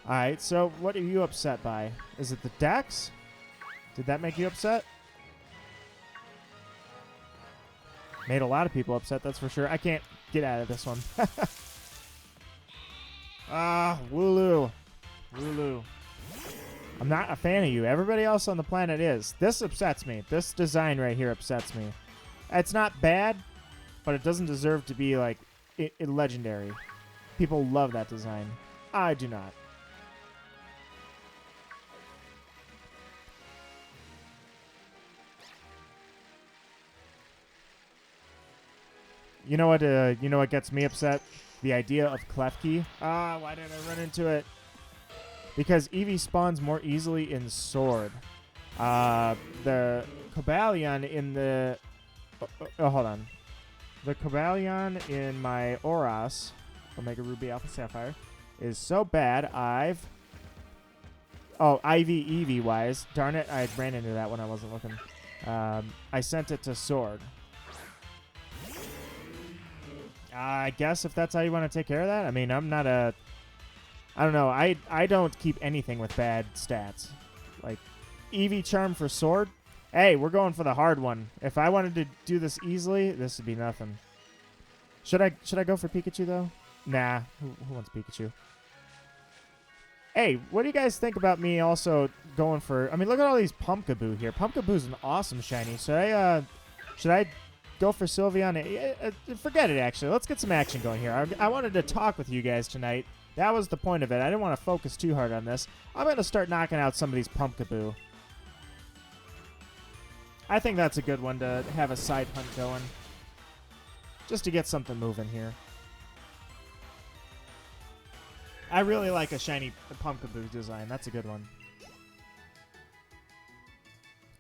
Alright, so what are you upset by? Is it the Dex? Did that make you upset? Made a lot of people upset, that's for sure. I can't get out of this one. Wooloo. Wooloo. I'm not a fan of you. Everybody else on the planet is. This upsets me. This design right here upsets me. It's not bad, but it doesn't deserve to be, like, legendary. People love that design. I do not. You know what? You know what gets me upset? The idea of Klefki. Why did I run into it? Because Eevee spawns more easily in Sword. The Cobalion in the... hold on. The Cobalion in my Oras, Omega Ruby Alpha Sapphire, is so bad I've... Oh, IV Eevee wise. Darn it, I ran into that when I wasn't looking. I sent it to Sword. I guess if that's how you want to take care of that. I mean, I'm not a... I don't know. I don't keep anything with bad stats. Like, Eevee Charm for Sword? Hey, we're going for the hard one. If I wanted to do this easily, this would be nothing. Should I go for Pikachu, though? Nah. Who wants Pikachu? Hey, what do you guys think about me also going for... I mean, look at all these Pumpkaboo here. Pumpkaboo's an awesome shiny. Should I go for Sylveon? Forget it, actually. Let's get some action going here. I wanted to talk with you guys tonight. That was the point of it. I didn't want to focus too hard on this. I'm going to start knocking out some of these Pumpkaboo. I think that's a good one to have a side hunt going. Just to get something moving here. I really like a shiny Pumpkaboo design. That's a good one.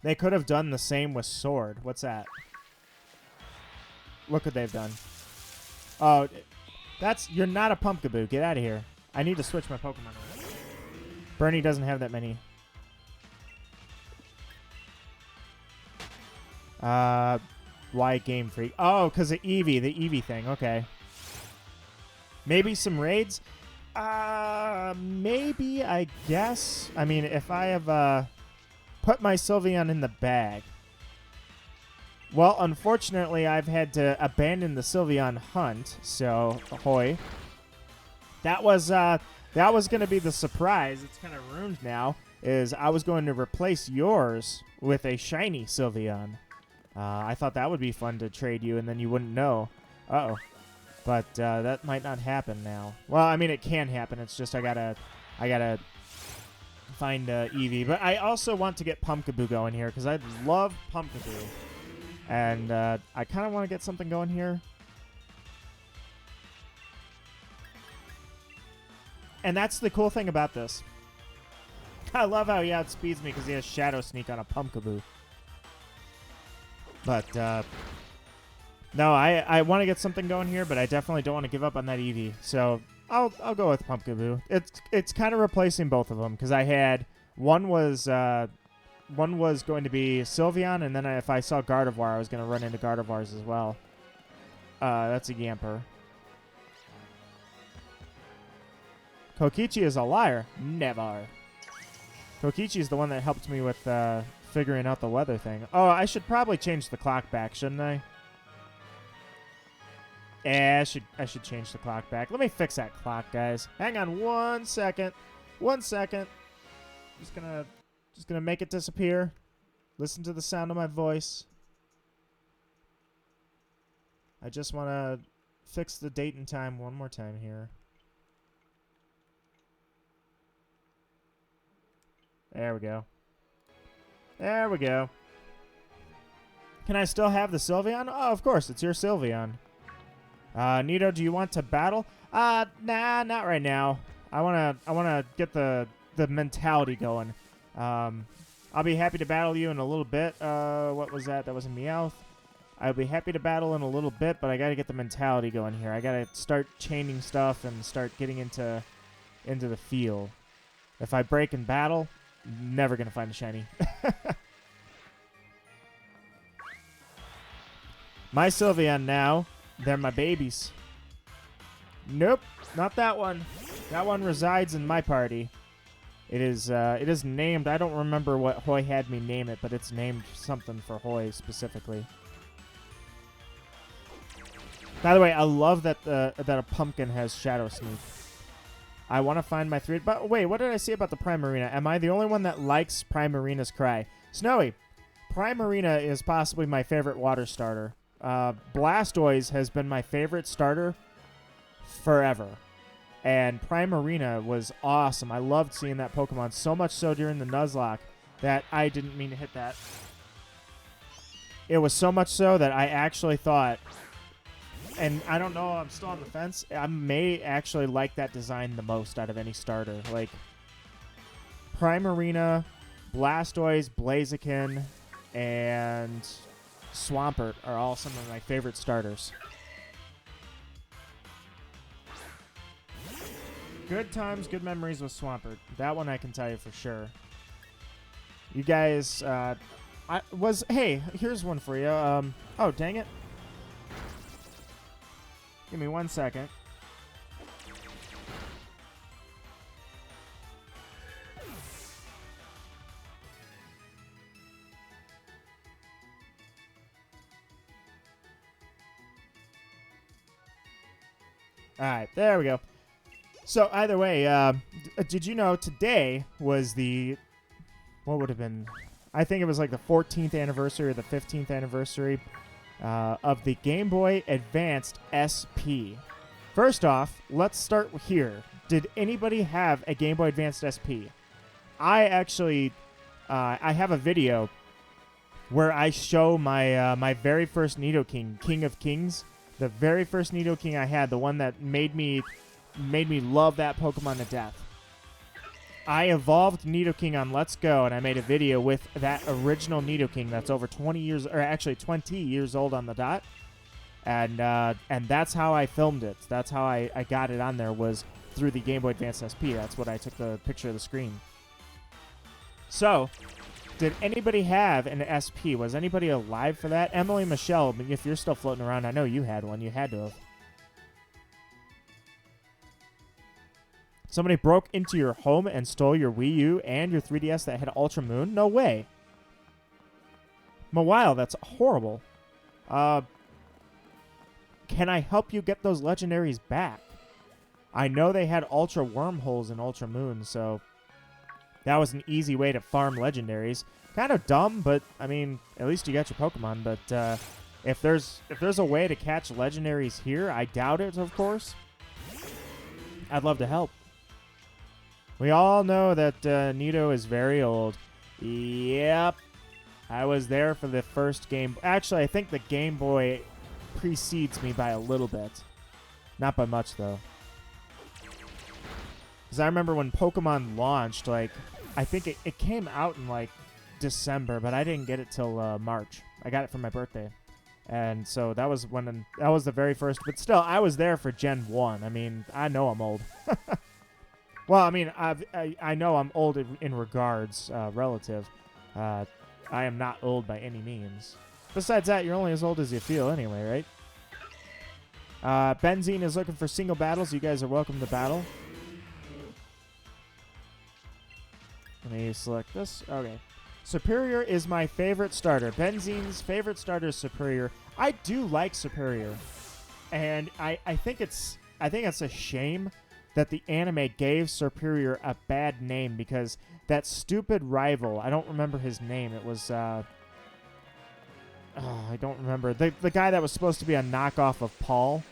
They could have done the same with Sword. What's that? Look what they've done. Oh, you're not a Pumpkaboo. Get out of here. I need to switch my Pokemon around. Bernie doesn't have that many. Why Game Freak? Oh, because of Eevee, the Eevee thing. Okay. Maybe some raids? Maybe, I guess. I mean, if I have put my Sylveon in the bag. Well, unfortunately, I've had to abandon the Sylveon hunt, so ahoy. That was going to be the surprise. It's kind of ruined now. Is I was going to replace yours with a shiny Sylveon. I thought that would be fun to trade you, and then you wouldn't know. Uh-oh. But that might not happen now. Well, I mean, it can happen. It's just I gotta find Eevee. But I also want to get Pumpkaboo going here, because I love Pumpkaboo. And I kind of want to get something going here. And that's the cool thing about this. I love how he outspeeds me because he has Shadow Sneak on a Pumpkaboo. But, no, I want to get something going here, but I definitely don't want to give up on that Eevee. So I'll go with Pumpkaboo. It's kind of replacing both of them because I had... One was going to be Sylveon, and then if I saw Gardevoir, I was going to run into Gardevoirs as well. That's a Yamper. Kokichi is a liar. Never. Kokichi is the one that helped me with figuring out the weather thing. Oh, I should probably change the clock back, shouldn't I? Yeah, I should change the clock back. Let me fix that clock, guys. Hang on 1 second. 1 second. Just gonna make it disappear. Listen to the sound of my voice. I just want to fix the date and time one more time here. There we go. There we go. Can I still have the Sylveon? Oh, of course. It's your Sylveon. Nito, do you want to battle? Nah, not right now. I wanna get the mentality going. I'll be happy to battle you in a little bit. What was that? That was a Meowth. I'll be happy to battle in a little bit, but I gotta get the mentality going here. I gotta start chaining stuff and start getting into the field. If I break in battle, never gonna find a shiny. My Sylveon now, they're my babies. Nope, not that one. That one resides in my party. It is named, I don't remember what Hoy had me name it, but it's named something for Hoy specifically. By the way, I love that that a pumpkin has Shadow Sneak. I want to find my 3. But wait, what did I say about the Primarina? Am I the only one that likes Primarina's cry? Snowy, Primarina is possibly my favorite water starter. Blastoise has been my favorite starter forever. And Primarina was awesome. I loved seeing that Pokemon, so much so during the Nuzlocke that I didn't mean to hit that. It was so much so that I actually thought, and I don't know, I'm still on the fence, I may actually like that design the most out of any starter. Like, Primarina, Blastoise, Blaziken, and Swampert are all some of my favorite starters. Good times, good memories with Swampert. That one I can tell you for sure. You guys, hey, here's one for you. Oh, dang it. Give me 1 second. All right, there we go. So either way, did you know today was the, what would have been, I think it was like the 14th anniversary or the 15th anniversary of the Game Boy Advanced SP. First off, let's start here. Did anybody have a Game Boy Advanced SP? I actually, I have a video where I show my my very first Nidoking, King of Kings. The very first Nidoking I had, the one that made me love that Pokemon to death. I evolved Nidoking on Let's Go, and I made a video with that original Nidoking that's over 20 years, or actually 20 years old on the dot. And that's how I filmed it. That's how I got it on there, was through the Game Boy Advance SP. That's what I took the picture of the screen. So, did anybody have an SP? Was anybody alive for that? Emily, Michelle, if you're still floating around, I know you had one. You had to have. Somebody broke into your home and stole your Wii U and your 3DS that had Ultra Moon? No way. Mawile, that's horrible. Can I help you get those legendaries back? I know they had Ultra Wormholes in Ultra Moon, so that was an easy way to farm legendaries. Kind of dumb, but I mean, at least you got your Pokemon. But if there's a way to catch legendaries here, I doubt it, of course. I'd love to help. We all know that Nito is very old. Yep. I was there for the first game. Actually, I think the Game Boy precedes me by a little bit. Not by much, though. Because I remember when Pokemon launched, like, I think it came out in, like, December, but I didn't get it till March. I got it for my birthday. And so that was that was the very first. But still, I was there for Gen 1. I mean, I know I'm old. Well, I mean, I know I'm old in regards relative. I am not old by any means. Besides that, you're only as old as you feel anyway, right? Benzene is looking for single battles. You guys are welcome to battle. Let me select this. Okay. Superior is my favorite starter. Benzene's favorite starter is Superior. I do like Superior. And I think it's a shame that the anime gave Superior a bad name, because that stupid rival. I don't remember his name. It was I don't remember. The guy that was supposed to be a knockoff of Paul.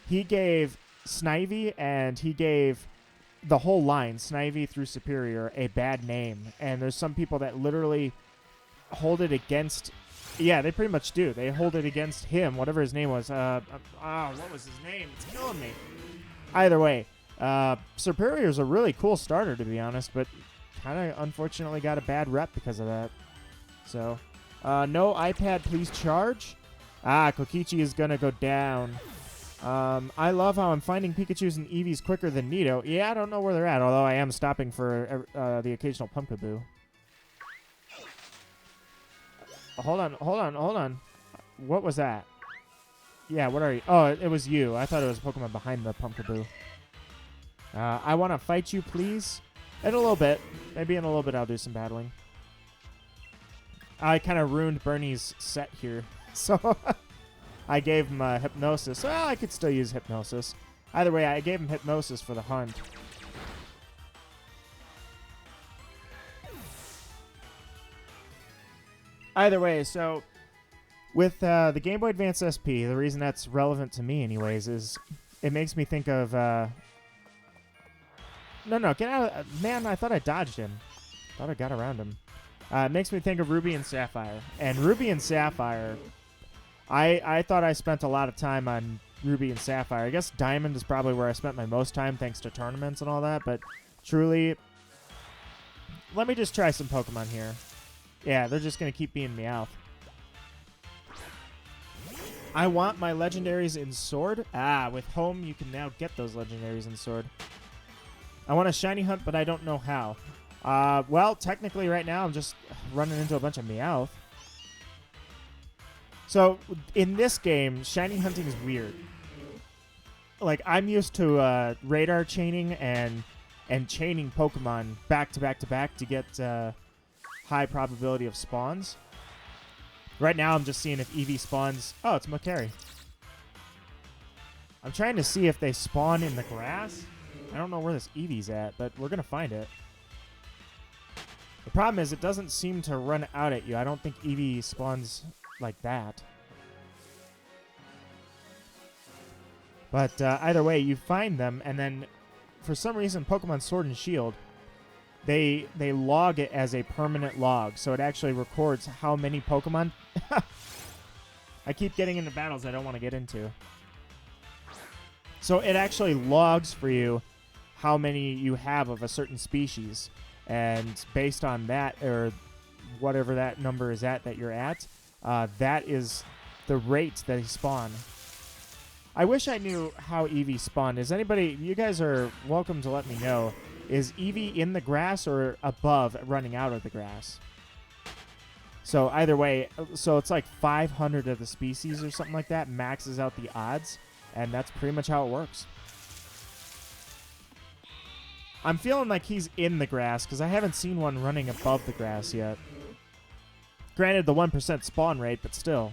He gave Snivy and he gave the whole line, Snivy through Superior, a bad name. And there's some people that literally hold it against... Yeah, they pretty much do. They hold it against him, whatever his name was. What was his name? It's killing me. Either way, Superior's a really cool starter, to be honest, but kind of unfortunately got a bad rep because of that. So, no iPad, please charge. Kokichi is going to go down. I love how I'm finding Pikachus and Eevees quicker than Nido. Yeah, I don't know where they're at, although I am stopping for the occasional Pumpkaboo. Hold on. What was that? Yeah, what are you? Oh, it was you. I thought it was a Pokemon behind the Pumpkaboo. I want to fight you, please. In a little bit. Maybe in a little bit I'll do some battling. I kind of ruined Bernie's set here. So I gave him Hypnosis. Well, I could still use Hypnosis. Either way, I gave him Hypnosis for the hunt. Either way, so with the Game Boy Advance SP, the reason that's relevant to me anyways is it makes me think of... No, get out of... Man, I thought I dodged him. Thought I got around him. It makes me think of Ruby and Sapphire. And Ruby and Sapphire, I thought I spent a lot of time on Ruby and Sapphire. I guess Diamond is probably where I spent my most time thanks to tournaments and all that, but truly... Let me just try some Pokemon here. Yeah, they're just going to keep being Meowth. I want my legendaries in Sword. With Home, you can now get those legendaries in Sword. I want a shiny hunt, but I don't know how. Well, technically right now I'm just running into a bunch of Meowth. So, in this game, shiny hunting is weird. Like, I'm used to radar chaining and chaining Pokemon back to back to back to get... high probability of spawns. Right now, I'm just seeing if Eevee spawns... Oh, it's Makari. I'm trying to see if they spawn in the grass. I don't know where this Eevee's at, but we're going to find it. The problem is it doesn't seem to run out at you. I don't think Eevee spawns like that. But either way, you find them, and then for some reason, Pokemon Sword and Shield... They log it as a permanent log, so it actually records how many Pokemon... I keep getting into battles I don't want to get into. So it actually logs for you how many you have of a certain species, and based on that, or whatever that number is at that you're at, that is the rate that they spawn. I wish I knew how Eevee spawned. Is anybody... You guys are welcome to let me know. Is Eevee in the grass or above running out of the grass? So either way, so it's like 500 of the species or something like that maxes out the odds, and that's pretty much how it works. I'm feeling like he's in the grass because I haven't seen one running above the grass yet. Granted, the 1% spawn rate, but still.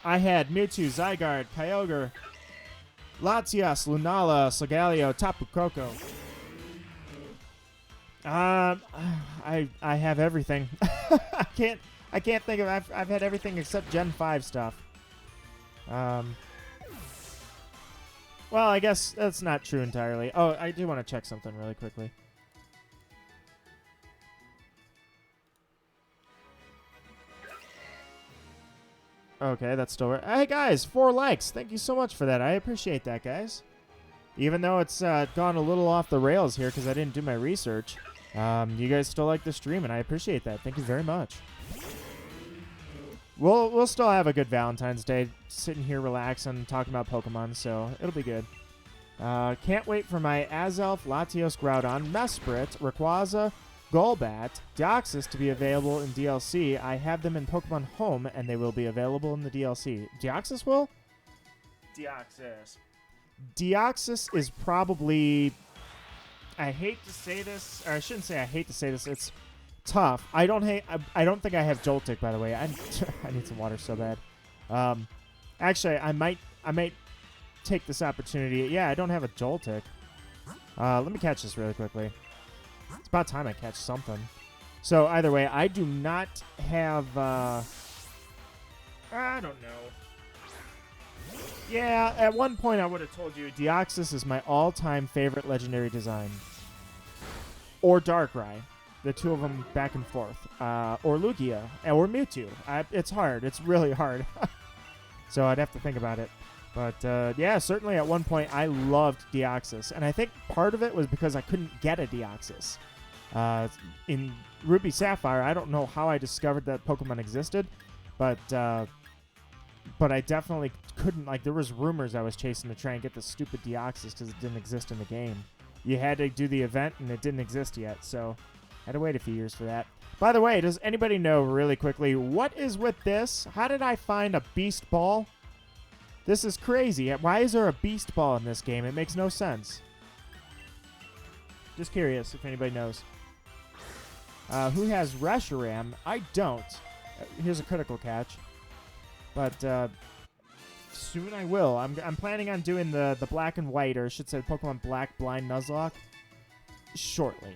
I had Mewtwo, Zygarde, Kyogre, Latias, Lunala, Solgaleo, Tapu Koko. I have everything. I can't think of... I've had everything except Gen 5 stuff. Well, I guess that's not true entirely. Oh, I do want to check something really quickly. Okay, that's still right. Hey, guys, 4 likes. Thank you so much for that. I appreciate that, guys. Even though it's gone a little off the rails here because I didn't do my research, you guys still like the stream, and I appreciate that. Thank you very much. We'll still have a good Valentine's Day, sitting here relaxing, talking about Pokemon, so it'll be good. Can't wait for my Azelf, Latios, Groudon, Mesprit, Rayquaza, Golbat, Deoxys to be available in DLC. I have them in Pokemon Home, and they will be available in the DLC. Deoxys will? Deoxys is probably... I hate to say this, or I shouldn't say I hate to say this. It's tough. I don't think I have Joltik, by the way. I need some water so bad. Actually, I might take this opportunity. Yeah, I don't have a Joltik. Let me catch this really quickly. It's about time I catch something. So either way, I do not have... I don't know. Yeah, at one point I would have told you Deoxys is my all-time favorite legendary design. Or Darkrai. The two of them back and forth. Or Lugia. Or Mewtwo. It's hard. It's really hard. So I'd have to think about it. But, yeah, certainly at one point I loved Deoxys. And I think part of it was because I couldn't get a Deoxys. In Ruby Sapphire, I don't know how I discovered that Pokemon existed. But I definitely couldn't. Like, there was rumors I was chasing to try and get the stupid Deoxys because it didn't exist in the game. You had to do the event, and it didn't exist yet. So I had to wait a few years for that. By the way, does anybody know really quickly what is with this? How did I find a Beast Ball? This is crazy. Why is there a Beast Ball in this game? It makes no sense. Just curious if anybody knows. Who has Reshiram? I don't. Here's a critical catch. But soon I will. I'm planning on doing the black and white, or I should say Pokemon Black Blind Nuzlocke, shortly.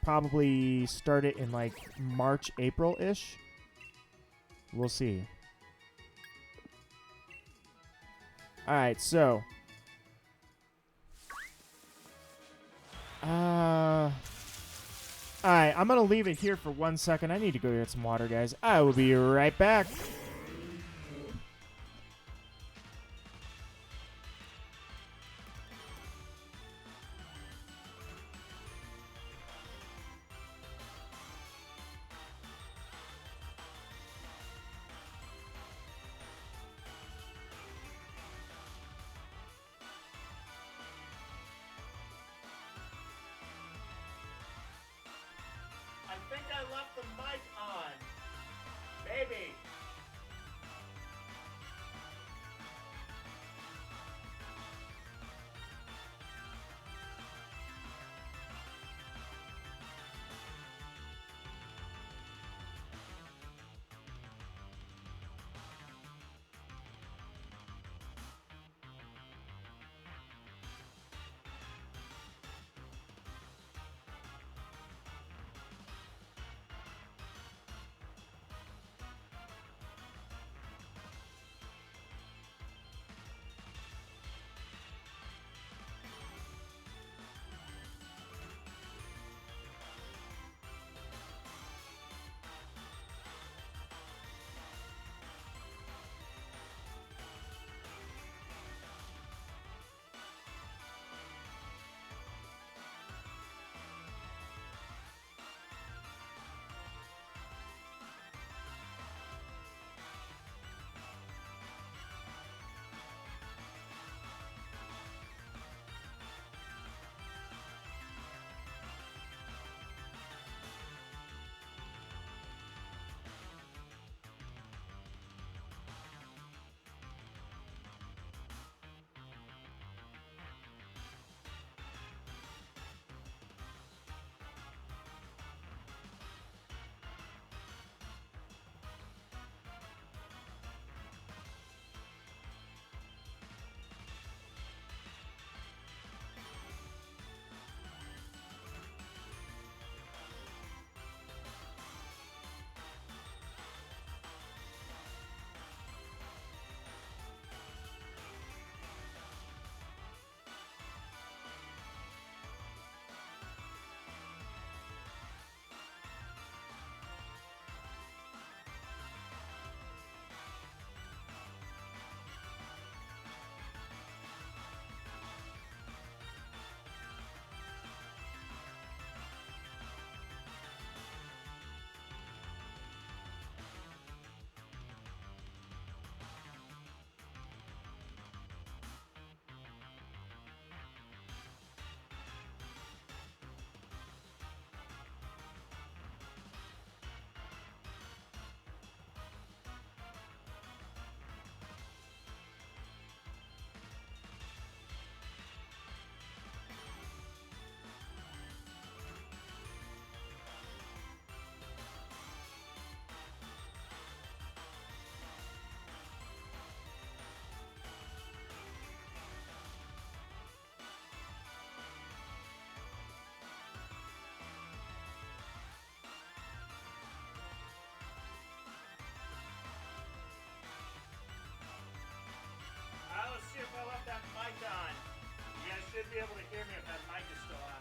Probably start it in like March, April-ish. We'll see. Alright, so. Alright, I'm going to leave it here for 1 second. I need to go get some water, guys. I will be right back. I think I left the mic on. Maybe. hear me if that mic is still on.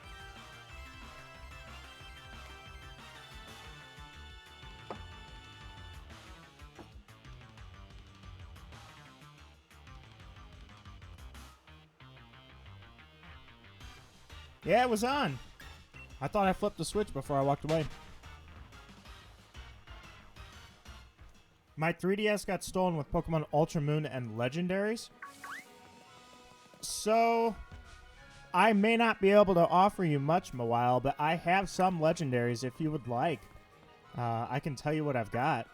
Yeah, it was on. I thought I flipped the switch before I walked away. My 3DS got stolen with Pokemon Ultra Moon and Legendaries. So, I may not be able to offer you much, Mawile, but I have some Legendaries if you would like. I can tell you what I've got.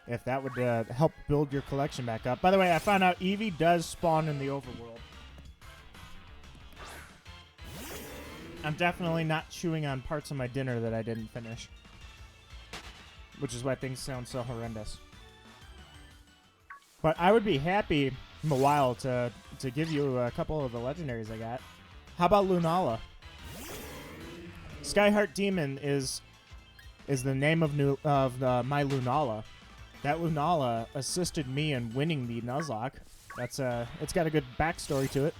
If that would help build your collection back up. By the way, I found out Eevee does spawn in the overworld. I'm definitely not chewing on parts of my dinner that I didn't finish. Which is why things sound so horrendous. But I would be happy, Mawile, to give you a couple of the legendaries I got. How about Lunala? Skyheart Demon is the name of my Lunala. That Lunala assisted me in winning the Nuzlocke. It's got a good backstory to it.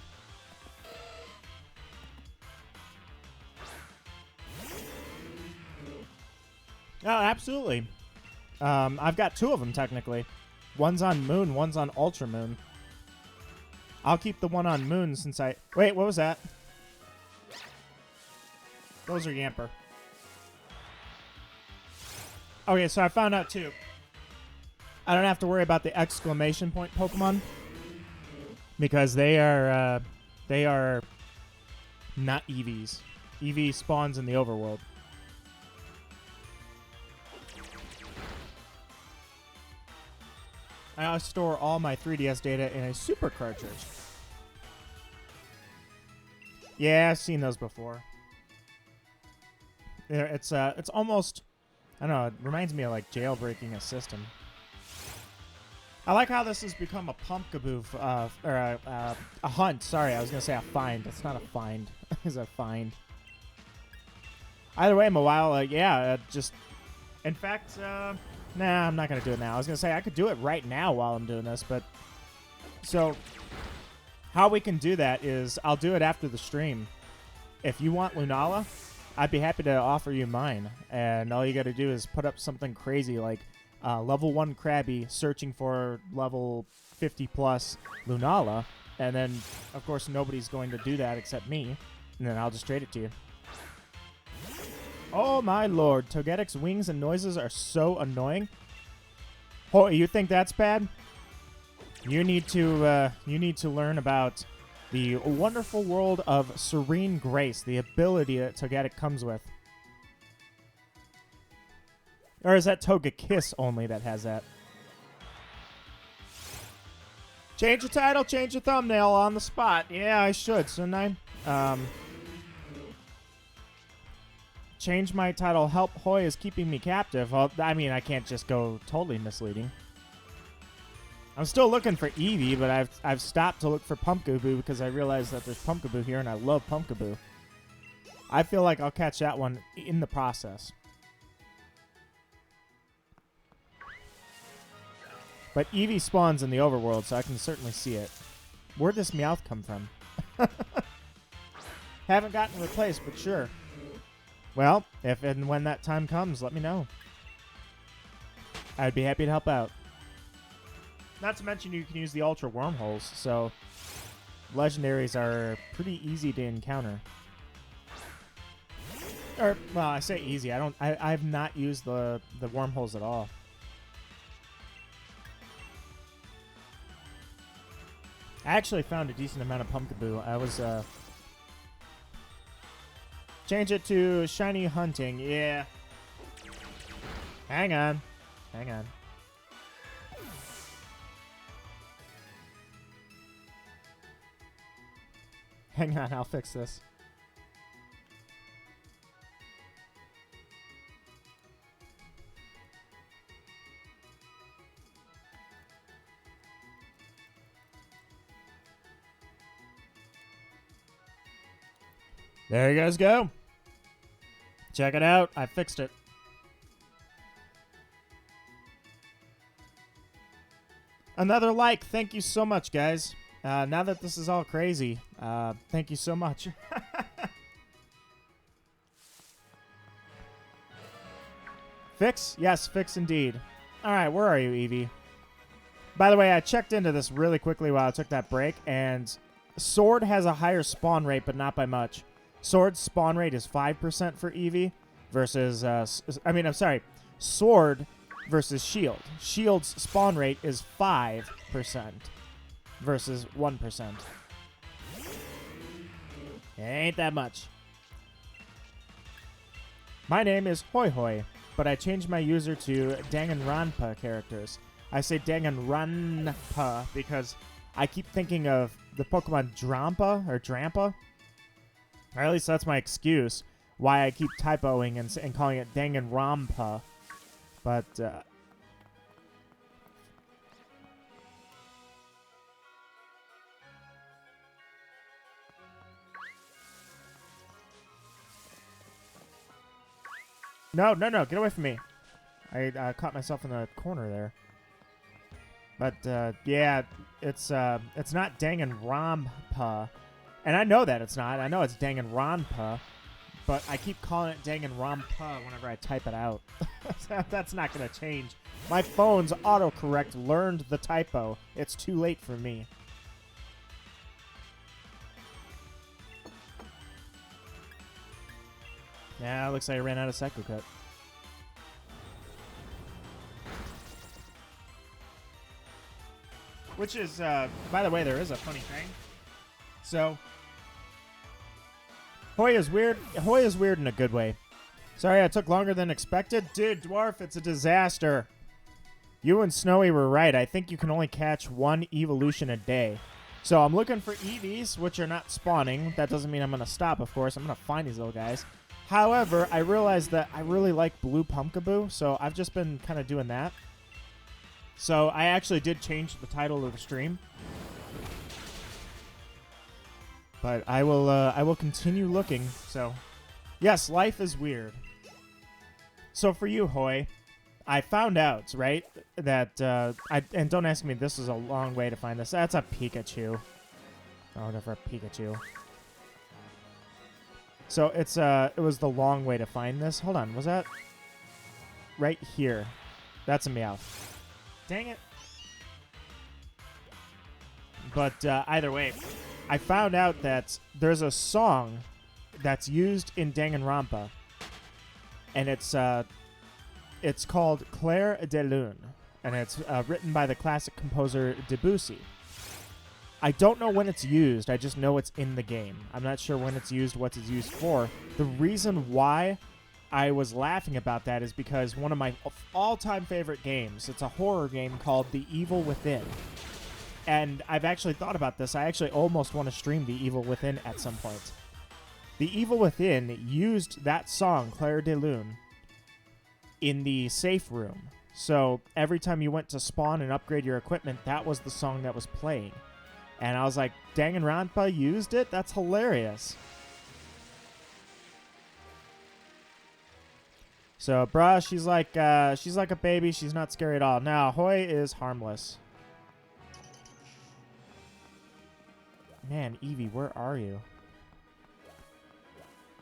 Oh, absolutely. I've got two of them, technically. One's on Moon, one's on Ultra Moon. I'll keep the one on Moon since I... Wait, what was that? Those are Yamper. Okay, so I found out, too. I don't have to worry about the exclamation point Pokemon. Because they are not Eevees. Eevee spawns in the overworld. I store all my 3DS data in a super cartridge. Yeah, I've seen those before. It's almost, I don't know, it reminds me of like jailbreaking a system. I like how this has become a pumpkaboo, or a hunt. Sorry, I was gonna say a find. It's not a find. It's a find. Either way, Mawile, yeah, just, in fact, nah, I'm not going to do it now. I was going to say I could do it right now while I'm doing this, but... So, how we can do that is I'll do it after the stream. If you want Lunala, I'd be happy to offer you mine. And all you got to do is put up something crazy like level 1 Krabby searching for level 50-plus Lunala. And then, of course, nobody's going to do that except me. And then I'll just trade it to you. Oh my lord, Togetic's wings and noises are so annoying. Oh, you think that's bad? You need to learn about the wonderful world of Serene Grace, the ability that Togetic comes with. Or is that Togekiss only that has that? Change your title, change your thumbnail on the spot. Yeah, I should, shouldn't I? Change my title, Help Hoy is Keeping Me Captive. Well, I mean, I can't just go totally misleading. I'm still looking for Eevee, but I've stopped to look for Pumpkaboo because I realized that there's Pumpkaboo here, and I love Pumpkaboo. I feel like I'll catch that one in the process. But Eevee spawns in the overworld, so I can certainly see it. Where'd this Meowth come from? Haven't gotten replaced, but sure. Well, if and when that time comes, let me know. I'd be happy to help out. Not to mention you can use the Ultra Wormholes, so legendaries are pretty easy to encounter. Or, well, I say easy. I've not used the wormholes at all. I actually found a decent amount of Pumpkaboo. I was, change it to Shiny Hunting. Yeah. Hang on. Hang on. Hang on, I'll fix this. There you guys go. Check it out. I fixed it. Another like. Thank you so much, guys. Now that this is all crazy, thank you so much. Fix? Yes, fix indeed. All right, where are you, Eevee? By the way, I checked into this really quickly while I took that break, and Sword has a higher spawn rate, but not by much. Sword's spawn rate is 5% for Eevee versus, Sword versus Shield. Shield's spawn rate is 5% versus 1%. It ain't that much. My name is Hoi Hoi, but I changed my user to Danganronpa characters. I say Danganronpa because I keep thinking of the Pokemon Drampa or Drampa. Or at least that's my excuse why I keep typoing and calling it Danganronpa. But, No, get away from me. I caught myself in the corner there. But, yeah, it's not Danganronpa. And I know that it's not. I know it's Danganronpa. But I keep calling it Danganronpa whenever I type it out. That's not going to change. My phone's autocorrect learned the typo. It's too late for me. Yeah, looks like I ran out of Psycho Cut. Which is, by the way, there is a funny thing. So, Hoi is weird. Hoi is weird in a good way. Sorry I took longer than expected. Dude, Dwarf, it's a disaster. You and Snowy were right. I think you can only catch one evolution a day. So I'm looking for EVs, which are not spawning. That doesn't mean I'm going to stop, of course. I'm going to find these little guys. However, I realized that I really like Blue Pumpkaboo, so I've just been kind of doing that. So I actually did change the title of the stream. But I will continue looking. So, yes, life is weird. So for you, Hoi, I found out, right, that and don't ask me. This is a long way to find this. That's a Pikachu. Oh, no, for a Pikachu. So it was the long way to find this. Hold on, was that right here? That's a Meowth. Dang it. But either way, I found out that there's a song that's used in Danganronpa, and it's called Clair de Lune, and it's written by the classic composer Debussy. I don't know when it's used. I just know it's in the game. I'm not sure when it's used, what it's used for. The reason why I was laughing about that is because one of my all-time favorite games, it's a horror game called The Evil Within. And I've actually thought about this. I actually almost want to stream The Evil Within at some point. The Evil Within used that song, Clair de Lune, in the safe room. So every time you went to spawn and upgrade your equipment, that was the song that was playing. And I was like, Danganronpa used it? That's hilarious. So, bruh, she's like a baby. She's not scary at all. Now, Hoi is harmless. Man, Eevee, where are you?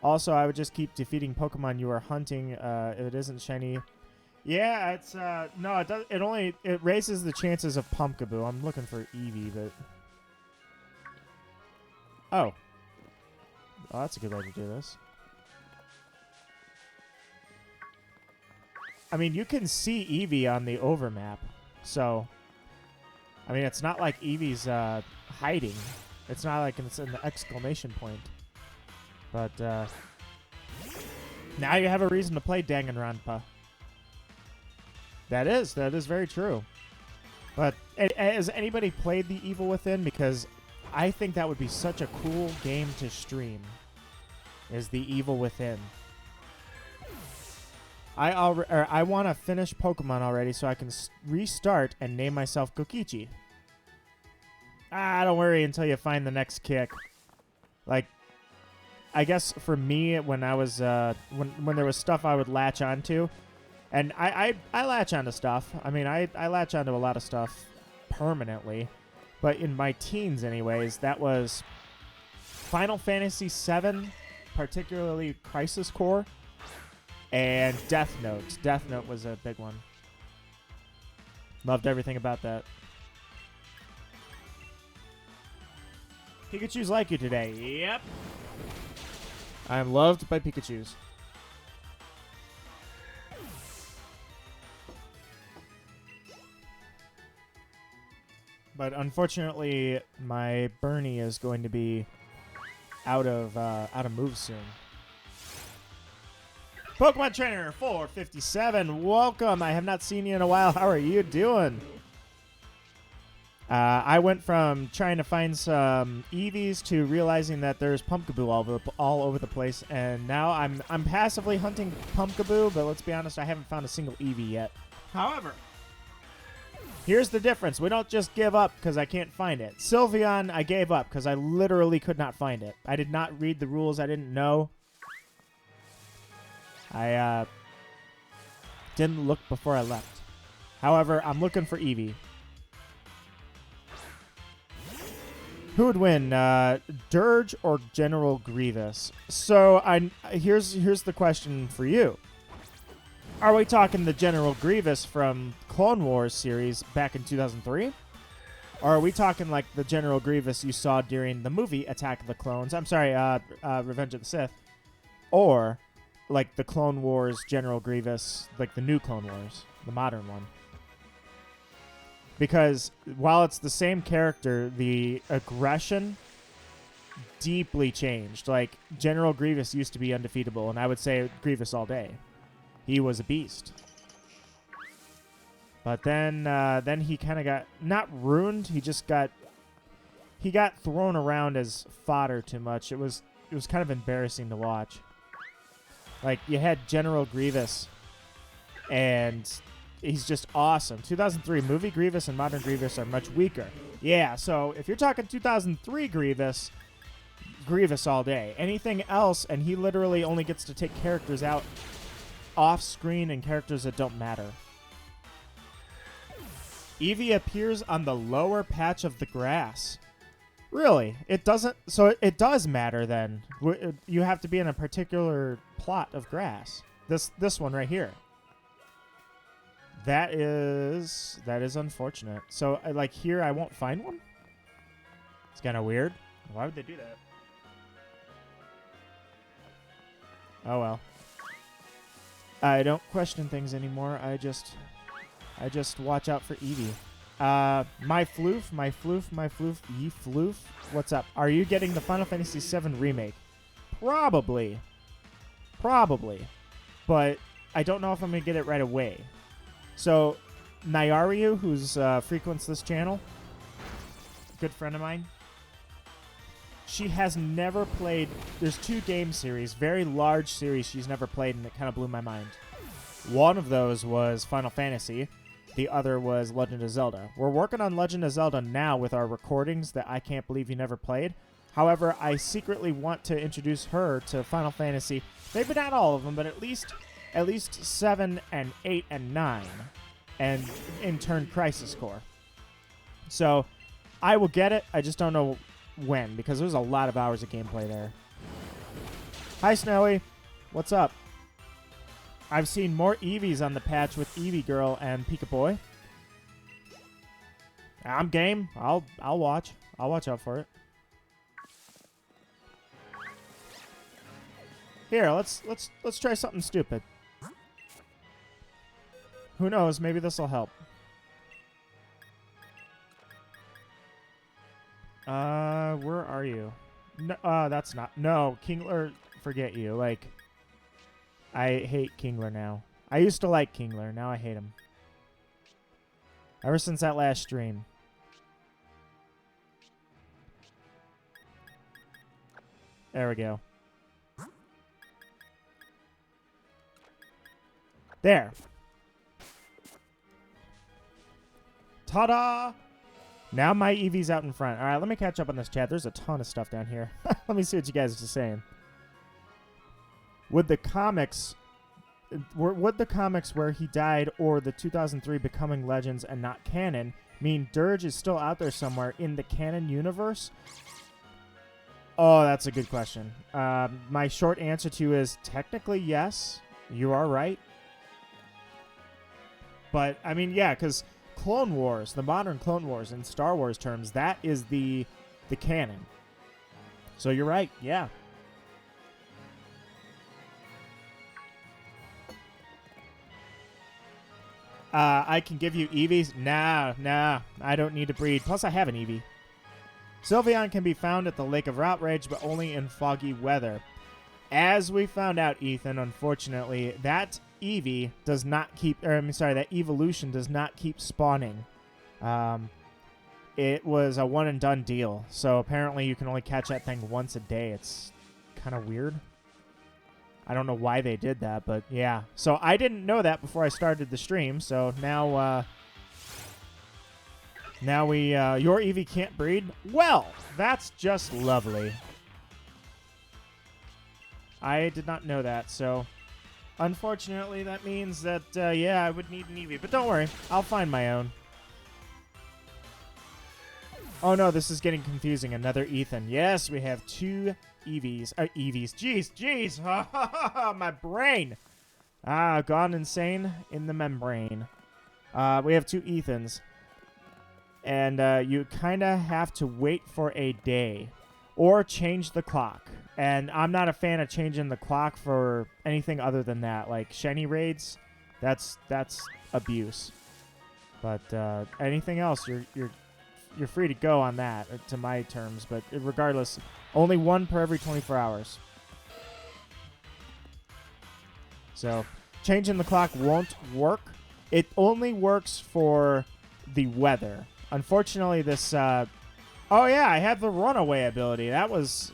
Also, I would just keep defeating Pokemon you are hunting if it isn't shiny. Yeah, it's no, it does. It raises the chances of Pumpkaboo. I'm looking for Eevee, but oh, that's a good way to do this. I mean, you can see Eevee on the overmap, so I mean, it's not like Eevee's hiding. It's not like it's in the exclamation point. But now you have a reason to play Danganronpa. That is very true. But has anybody played The Evil Within? Because I think that would be such a cool game to stream. Is The Evil Within. I want to finish Pokemon already so I can restart and name myself Kokichi. Don't worry until you find the next kick. Like, I guess for me, when I was when there was stuff I would latch onto, and I latch onto stuff. I mean, I latch onto a lot of stuff permanently, But in my teens, anyways, that was Final Fantasy VII, particularly Crisis Core, and Death Note. Death Note was a big one. Loved everything about that. Pikachu's like you today. Yep. I am loved by Pikachus. But unfortunately, my Bernie is going to be out of moves soon. Pokemon Trainer 457, welcome. I have not seen you in a while. How are you doing? I went from trying to find some Eevees to realizing that there's Pumpkaboo all over the place, and now I'm passively hunting Pumpkaboo, but let's be honest, I haven't found a single Eevee yet. However, here's the difference. We don't just give up because I can't find it. Sylveon, I gave up because I literally could not find it. I did not read the rules. I didn't know. I didn't look before I left. However, I'm looking for Eevee. Who would win, Dirge or General Grievous? So here's the question for you. Are we talking the General Grievous from Clone Wars series back in 2003? Or are we talking like the General Grievous you saw during the movie Attack of the Clones? I'm sorry, Revenge of the Sith. Or like the Clone Wars General Grievous, like the new Clone Wars, the modern one. Because while it's the same character, the aggression deeply changed. Like, General Grievous used to be undefeatable, and I would say Grievous all day. He was a beast. But then he kind of got, not ruined, he got thrown around as fodder too much. It was kind of embarrassing to watch. Like, you had General Grievous, and he's just awesome. 2003 movie Grievous and modern Grievous are much weaker. Yeah, so if you're talking 2003 Grievous, Grievous all day. Anything else, and he literally only gets to take characters out off screen and characters that don't matter. Eevee appears on the lower patch of the grass. Really? It doesn't... So it does matter then. You have to be in a particular plot of grass. This one right here. That is unfortunate. So, like, here I won't find one? It's kind of weird. Why would they do that? Oh, well. I don't question things anymore. I just watch out for Eevee. My floof, ye floof. What's up? Are you getting the Final Fantasy VII Remake? Probably. But I don't know if I'm going to get it right away. So, Nyariu, who's frequents this channel, good friend of mine, she has never played... There's 2 game series, very large series she's never played, and it kind of blew my mind. One of those was Final Fantasy. The other was Legend of Zelda. We're working on Legend of Zelda now with our recordings that I can't believe you never played. However, I secretly want to introduce her to Final Fantasy. Maybe not all of them, but at least 7 and 8 and 9. And in turn, Crisis Core. So, I will get it. I just don't know when, because there's a lot of hours of gameplay there. Hi, Snowy. What's up? I've seen more Eevees on the patch with Eevee Girl and Pika Boy. I'm game. I'll watch. I'll watch out for it. Here, let's try something stupid. Who knows? Maybe this will help. Where are you? No, that's not. No, Kingler, forget you. Like, I hate Kingler now. I used to like Kingler. Now I hate him. Ever since that last stream. There we go. There. Ta-da! Now my Eevee's out in front. All right, let me catch up on this chat. There's a ton of stuff down here. Let me see what you guys are saying. Would the comics where he died or the 2003 Becoming Legends and not canon mean Dirge is still out there somewhere in the canon universe? Oh, that's a good question. My short answer to you is technically yes. You are right. But, I mean, yeah, because Clone Wars, the modern Clone Wars in Star Wars terms, that is the canon. So you're right, yeah. I can give you Eevees? Nah, I don't need to breed. Plus, I have an Eevee. Sylveon can be found at the Lake of Outrage, but only in foggy weather. As we found out, Ethan, unfortunately, that Eevee does not keep, that evolution does not keep spawning. It was a one and done deal. So apparently you can only catch that thing once a day. It's kind of weird. I don't know why they did that, but yeah. So I didn't know that before I started the stream. So now, your Eevee can't breed? Well, that's just lovely. I did not know that, so unfortunately that means that, yeah, I would need an Eevee. But don't worry, I'll find my own. Oh no, this is getting confusing. Another Ethan. Yes, we have 2 Eevees. Eevees. Jeez. My brain. Gone insane in the membrane. We have 2 Ethans. And you kind of have to wait for a day or change the clock. And I'm not a fan of changing the clock for anything other than that. Like shiny raids, that's abuse. But anything else, you're free to go on that, to my terms. But regardless, only 1 per every 24 hours. So changing the clock won't work. It only works for the weather. Unfortunately, this... oh, yeah, I have the runaway ability. I was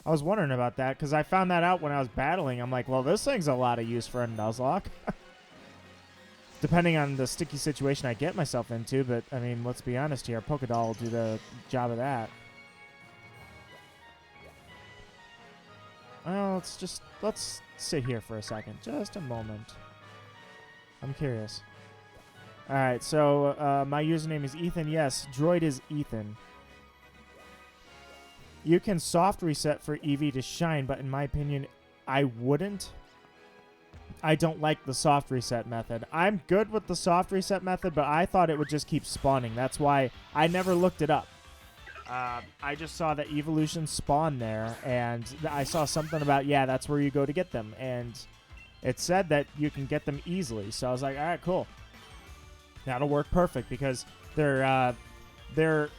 wondering about that, because I found that out when I was battling. I'm like, well, this thing's a lot of use for a Nuzlocke. Depending on the sticky situation I get myself into, but, I mean, let's be honest here. Pokédoll will do the job of that. Well, let's sit here for a second. Just a moment. I'm curious. Alright, so my username is Ethan. Yes, Droid is Ethan. You can soft reset for Eevee to shine, but in my opinion, I wouldn't. I don't like the soft reset method. I'm good with the soft reset method, but I thought it would just keep spawning. That's why I never looked it up. I just saw that evolutions spawn there, and I saw something about, yeah, that's where you go to get them. And it said that you can get them easily. So I was like, all right, cool. That'll work perfect because they're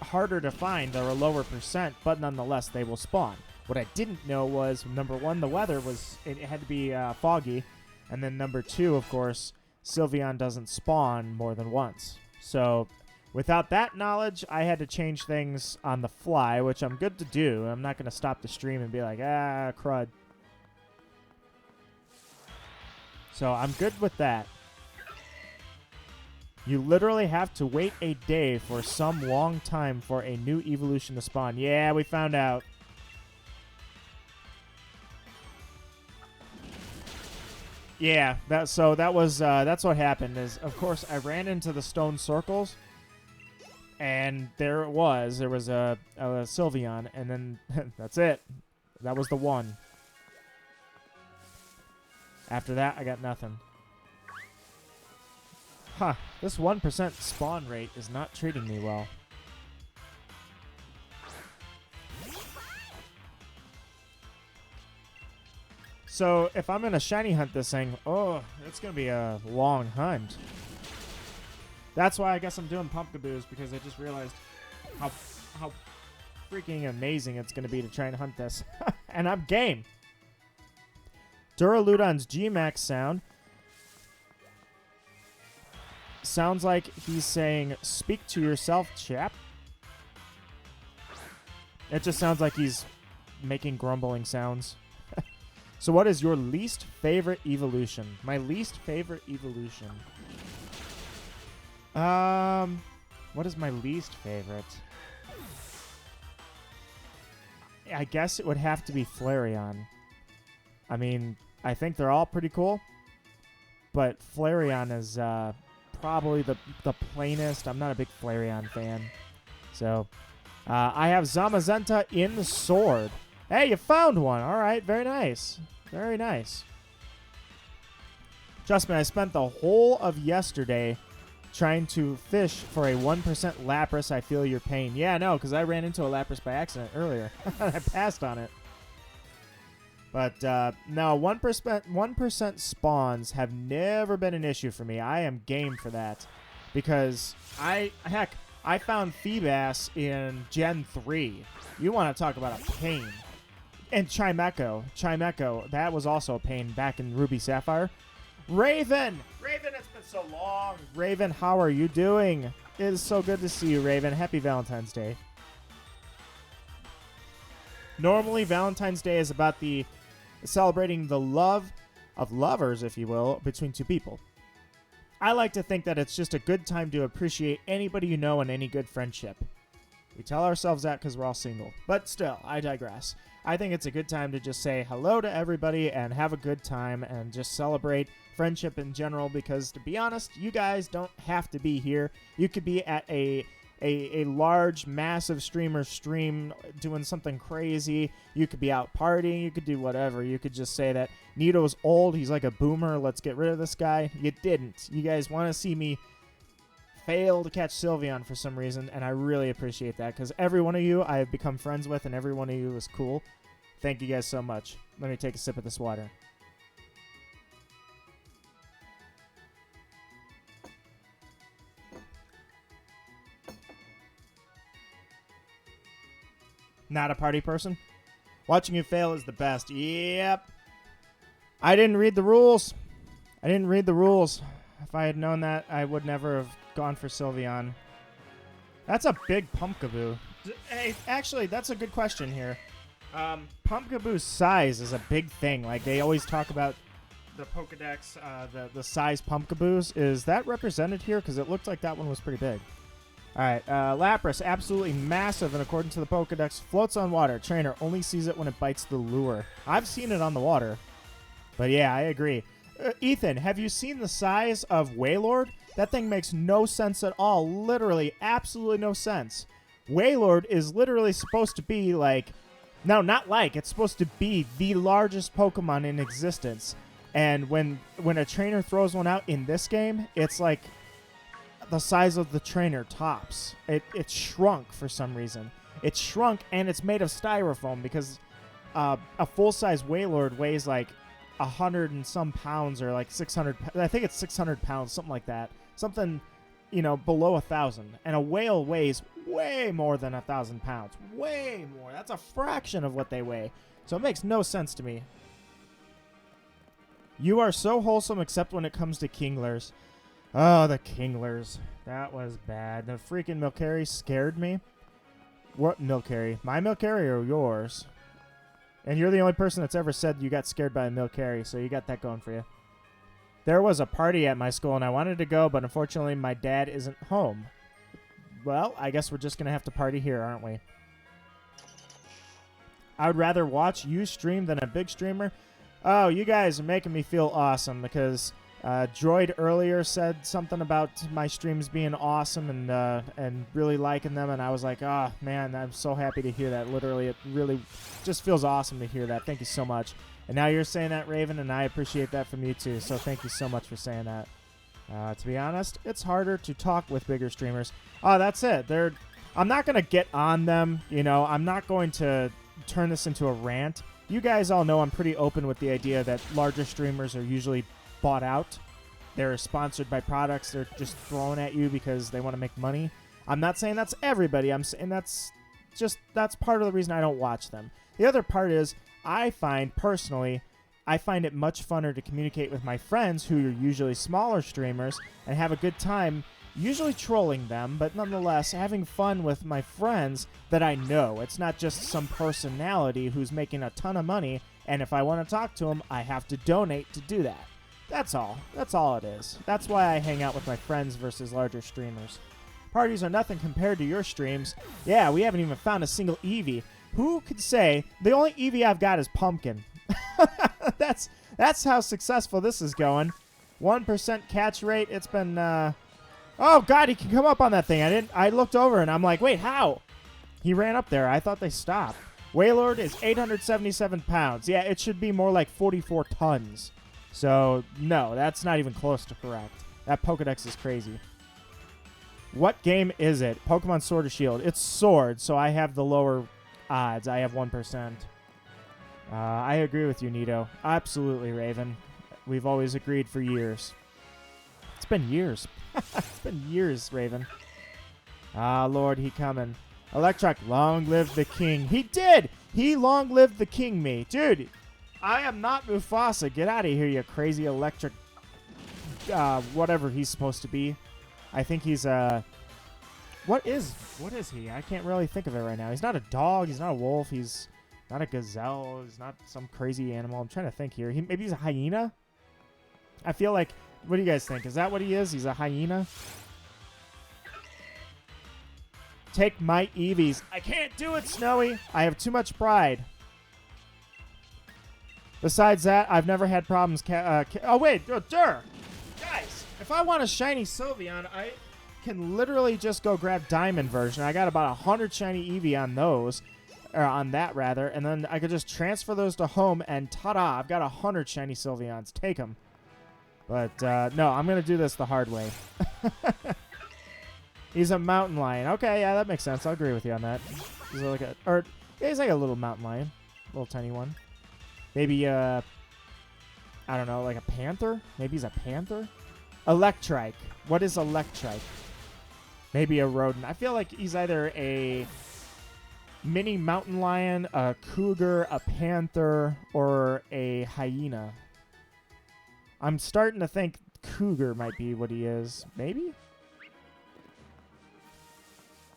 harder to find. They're a lower percent, but nonetheless, they will spawn. What I didn't know was, number 1, the weather it had to be foggy. And then number 2, of course, Sylveon doesn't spawn more than once. So without that knowledge, I had to change things on the fly, which I'm good to do. I'm not going to stop the stream and be like, crud. So I'm good with that. You literally have to wait a day for some long time for a new evolution to spawn. Yeah, we found out. Yeah, that's what happened. Is of course I ran into the stone circles, and there it was. There was a Sylveon, and then that's it. That was the one. After that, I got nothing. Huh, this 1% spawn rate is not treating me well. So, if I'm going to shiny hunt this thing, it's going to be a long hunt. That's why I guess I'm doing Pumpkaboos, because I just realized how freaking amazing it's going to be to try and hunt this. And I'm game. Duraludon's G-Max sound sounds like he's saying, "Speak to yourself, chap." It just sounds like he's making grumbling sounds. So what is your least favorite evolution? My least favorite evolution. What is my least favorite? I guess it would have to be Flareon. I mean, I think they're all pretty cool, but Flareon is probably the plainest. I'm not a big Flareon fan. So, I have Zamazenta in the sword. Hey, you found one. All right, very nice. Very nice. Trust me, I spent the whole of yesterday trying to fish for a 1% Lapras. I feel your pain. Yeah, no, because I ran into a Lapras by accident earlier. I passed on it. But no, 1% spawns have never been an issue for me. I am game for that because I found Feebas in Gen 3. You want to talk about a pain. And Chimecho, that was also a pain back in Ruby Sapphire. Raven, it's been so long. Raven, how are you doing? It is so good to see you, Raven. Happy Valentine's Day. Normally, Valentine's Day is about celebrating the love of lovers, if you will, between two people. I like to think that it's just a good time to appreciate anybody you know and any good friendship. We tell ourselves that because we're all single. But still, I digress. I think it's a good time to just say hello to everybody and have a good time and just celebrate friendship in general because, to be honest, you guys don't have to be here. You could be at a large, massive streamer stream doing something crazy. You could be out partying. You could do whatever. You could just say that Nito's old. He's like a boomer. Let's get rid of this guy. You didn't. You guys want to see me fail to catch Sylveon for some reason, and I really appreciate that because every one of you I have become friends with, and every one of you is cool. Thank you guys so much. Let me take a sip of this water. Not a party person? Watching you fail is the best. Yep. I didn't read the rules. If I had known that, I would never have gone for Sylveon. That's a big Pumpkaboo. Hey, actually, that's a good question here. Pumpkaboo's size is a big thing. Like, they always talk about the Pokedex, the size Pumpkaboos. Is that represented here? Because it looked like that one was pretty big. All right, Lapras, absolutely massive, and according to the Pokedex, floats on water. Trainer only sees it when it bites the lure. I've seen it on the water. But yeah, I agree. Ethan, have you seen the size of Wailord? That thing makes no sense at all. Literally, absolutely no sense. Wailord is literally supposed to be like... No, not like. It's supposed to be the largest Pokemon in existence. And when a trainer throws one out in this game, it's like the size of the trainer tops. It shrunk for some reason. It's shrunk, and it's made of styrofoam because a full-size Wailord weighs like 100 and some pounds, or like 600. I think it's 600 pounds, something like that. Something, below 1,000. And a whale weighs way more than 1,000 pounds. Way more. That's a fraction of what they weigh. So it makes no sense to me. You are so wholesome except when it comes to Kinglers. Oh, the Kinglers. That was bad. The freaking Milcery scared me. What Milcery? My Milcery or yours? And you're the only person that's ever said you got scared by a Milcery, so you got that going for you. There was a party at my school, and I wanted to go, but unfortunately my dad isn't home. Well, I guess we're just going to have to party here, aren't we? I would rather watch you stream than a big streamer. Oh, you guys are making me feel awesome because Droid earlier said something about my streams being awesome and really liking them, and I was like, oh, man, I'm so happy to hear that. Literally, it really just feels awesome to hear that. Thank you so much. And now you're saying that, Raven, and I appreciate that from you too, so thank you so much for saying that. To be honest, it's harder to talk with bigger streamers. Oh, that's it. I'm not going to get on them. I'm not going to turn this into a rant. You guys all know I'm pretty open with the idea that larger streamers are usually bought out. They're sponsored by products they're just throwing at you because they want to make money. I'm not saying that's everybody. I'm saying that's part of the reason I don't watch them. The other part is I find it much funner to communicate with my friends who are usually smaller streamers and have a good time, usually trolling them, but nonetheless having fun with my friends that I know. It's not just some personality who's making a ton of money, and if I want to talk to them, I have to donate to do that. That's all. That's all it is. That's why I hang out with my friends versus larger streamers. Parties are nothing compared to your streams. Yeah, we haven't even found a single Eevee. Who could say the only Eevee I've got is Pumpkin? That's how successful this is going. 1% catch rate. It's been Oh, God, he can come up on that thing. I looked over, and I'm like, wait, how? He ran up there. I thought they stopped. Wailord is 877 pounds. Yeah, it should be more like 44 tons. So, no, that's not even close to correct. That Pokedex is crazy. What game is it? Pokemon Sword or Shield. It's Sword, so I have the lower odds. I have 1%. I agree with you, Nito. Absolutely, Raven. We've always agreed for years. It's been years. It's been years, Raven. Ah, Lord, he coming. Electrike, long live the king. He did! He long lived the king me. Dude, I am not Mufasa. Get out of here, you crazy electric... whatever he's supposed to be. I think he's, What is he? I can't really think of it right now. He's not a dog. He's not a wolf. He's not a gazelle. He's not some crazy animal. I'm trying to think here. Maybe he's a hyena? I feel like... What do you guys think? Is that what he is? He's a hyena? Take my Eevees. I can't do it, Snowy. I have too much pride. Besides that, I've never had problems. Oh, wait. Guys, if I want a shiny Sylveon, I can literally just go grab Diamond version. I got about 100 shiny Eevee on those. Or on that, rather. And then I could just transfer those to home, and ta-da, I've got 100 shiny Sylveons. Take them. But, no, I'm going to do this the hard way. He's a mountain lion. Okay, yeah, that makes sense. I'll agree with you on that. He's like he's like a little mountain lion. Little tiny one. Maybe, I don't know, like a panther? Maybe he's a panther? Electrike. What is Electrike? Maybe a rodent. I feel like he's either a mini mountain lion, a cougar, a panther, or a hyena. I'm starting to think cougar might be what he is. Maybe?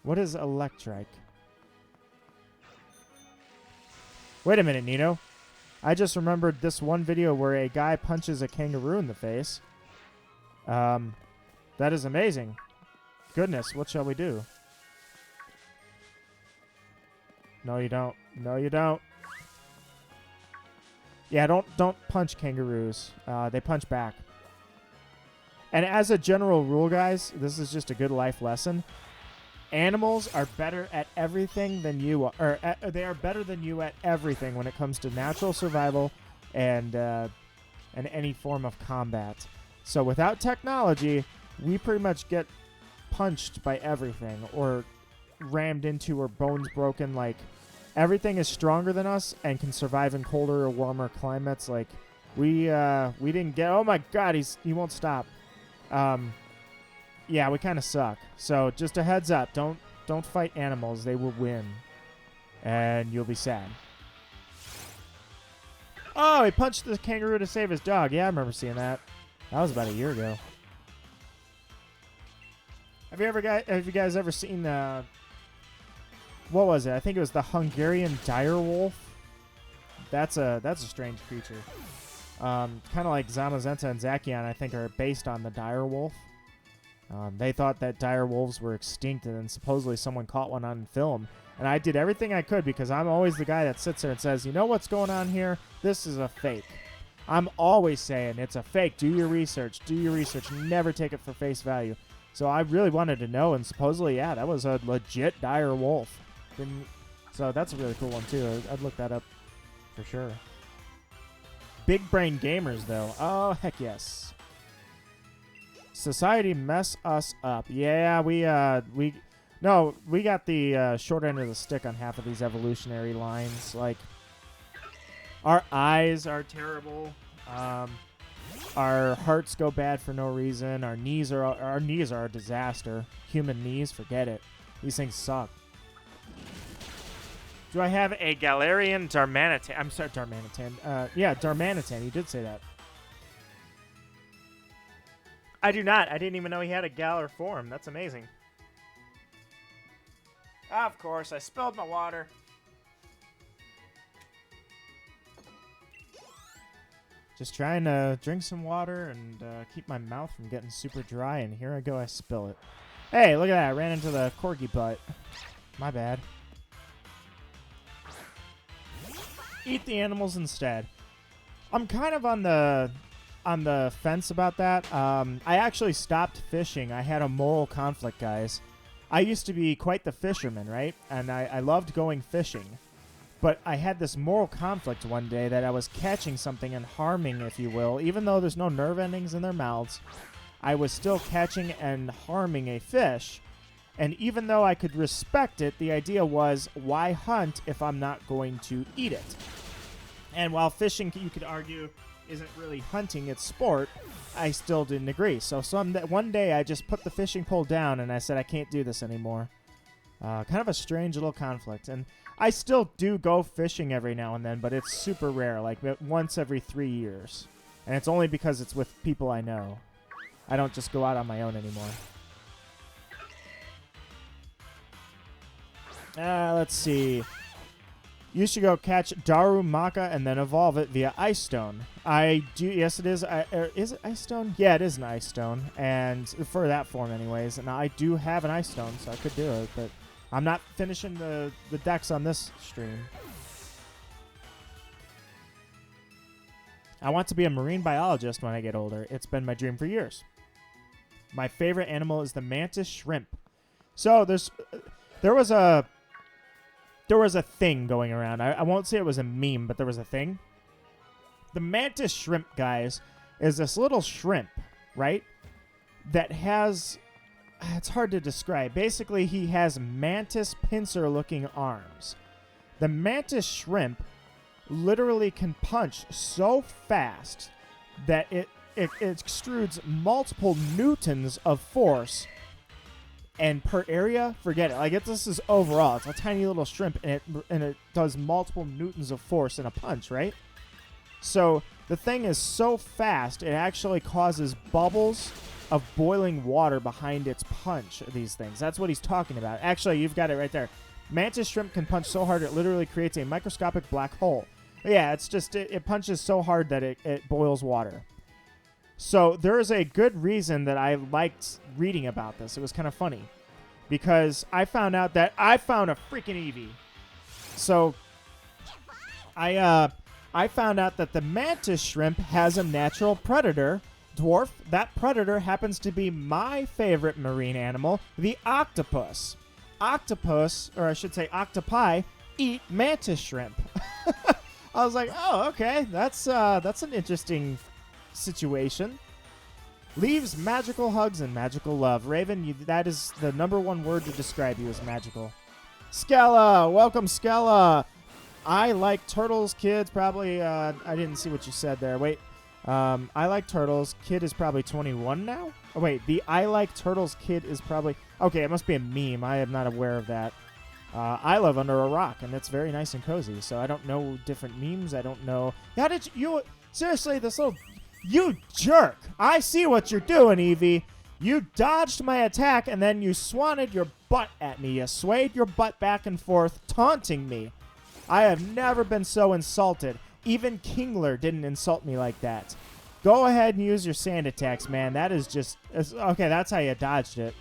What is Electrike? Wait a minute, Nino. I just remembered this one video where a guy punches a kangaroo in the face. That is amazing. Goodness, what shall we do? No, you don't. No, you don't. Yeah, don't punch kangaroos. They punch back. And as a general rule, guys, this is just a good life lesson. Animals are better at everything than you are. Or they are better than you at everything when it comes to natural survival and any form of combat. So without technology, we pretty much get punched by everything or rammed into or bones broken. Like, everything is stronger than us and can survive in colder or warmer climates. Like, we didn't get... Oh, my God, he won't stop. Yeah, we kind of suck. So just a heads up. Don't fight animals. They will win. And you'll be sad. Oh, he punched the kangaroo to save his dog. Yeah, I remember seeing that. That was about a year ago. Have you guys ever seen what was it? I think it was the Hungarian direwolf. That's a strange creature. Kind of like Zamazenta and Zacian, I think, are based on the direwolf. They thought that dire wolves were extinct, and then supposedly someone caught one on film. And I did everything I could because I'm always the guy that sits there and says, you know what's going on here? This is a fake. I'm always saying it's a fake. Do your research. Do your research. Never take it for face value. So I really wanted to know, and supposedly, yeah, that was a legit dire wolf. So that's a really cool one, too. I'd look that up for sure. Big brain gamers, though. Oh, heck yes. Society mess us up. Yeah, we got the short end of the stick on half of these evolutionary lines. Like, our eyes are terrible. Our hearts go bad for no reason. Our knees are a disaster. Human knees, forget it. These things suck. Do I have a Galarian Darmanitan? I'm sorry, Darmanitan. Yeah, Darmanitan. You did say that. I do not. I didn't even know he had a Galar form. That's amazing. Of course, I spilled my water. Just trying to drink some water and keep my mouth from getting super dry, and here I go, I spill it. Hey, look at that. I ran into the corgi butt. My bad. Eat the animals instead. I'm kind of on the on the fence about that. I actually stopped fishing. I had a moral conflict, guys. I used to be quite the fisherman, right? And I loved going fishing. But I had this moral conflict one day that I was catching something and harming, if you will. Even though there's no nerve endings in their mouths, I was still catching and harming a fish. And even though I could respect it, the idea was, why hunt if I'm not going to eat it? And while fishing, you could argue, isn't really hunting, it's sport, I still didn't agree. So one day I just put the fishing pole down and I said, I can't do this anymore. Kind of a strange little conflict. And I still do go fishing every now and then, but it's super rare, like once every 3 years. And it's only because it's with people I know. I don't just go out on my own anymore. Let's see. You should go catch Darumaka and then evolve it via Ice Stone. I do. Yes, it is. Is it Ice Stone? Yeah, it is an Ice Stone, and for that form, anyways. And I do have an Ice Stone, so I could do it, but I'm not finishing the decks on this stream. I want to be a marine biologist when I get older. It's been my dream for years. My favorite animal is the mantis shrimp. So there was a thing going around. I won't say it was a meme, but there was a thing. The mantis shrimp, guys, is this little shrimp, right? That has... It's hard to describe. Basically, he has mantis pincer-looking arms. The mantis shrimp literally can punch so fast that it extrudes multiple newtons of force. And per area, forget it. Like, this is overall. It's a tiny little shrimp, and it does multiple newtons of force in a punch, right? So the thing is so fast, it actually causes bubbles of boiling water behind its punch, these things. That's what he's talking about. Actually, you've got it right there. Mantis shrimp can punch so hard it literally creates a microscopic black hole. Yeah, it's just, it punches so hard that it boils water. So there is a good reason that I liked reading about this. It was kind of funny because I found out that I found a freaking Eevee. So I found out that the mantis shrimp has a natural predator, dwarf. That predator happens to be my favorite marine animal, the octopus. Octopus, or I should say octopi, eat mantis shrimp. I was like, oh, okay, that's an interesting situation. Leaves magical hugs and magical love. Raven, that is the #1 word to describe you as magical. Skella, welcome, Skella. I like turtles, kids. Probably, I didn't see what you said there. Wait, I like turtles. Kid is probably 21 now. Oh wait, the I like turtles kid is probably okay. It must be a meme. I am not aware of that. I live under a rock, and it's very nice and cozy. So I don't know different memes. I don't know. How did you seriously? This little. You jerk! I see what you're doing, Eevee. You dodged my attack, and then you swanted your butt at me. You swayed your butt back and forth, taunting me. I have never been so insulted. Even Kingler didn't insult me like that. Go ahead and use your sand attacks, man. That is just... Okay, that's how you dodged it.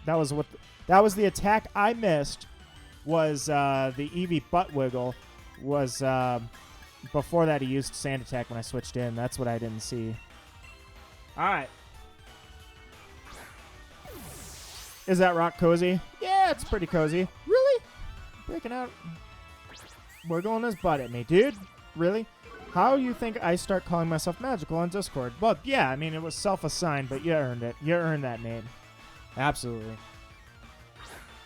That was the attack I missed, was the Eevee butt wiggle, was... Before that, he used sand attack when I switched in. That's what I didn't see. All right. Is that rock cozy? Yeah, it's pretty cozy. Really? Breaking out. Wiggling his butt at me, dude. Really? How you think I start calling myself magical on Discord? Well, yeah, I mean, it was self-assigned, but you earned it. You earned that name. Absolutely.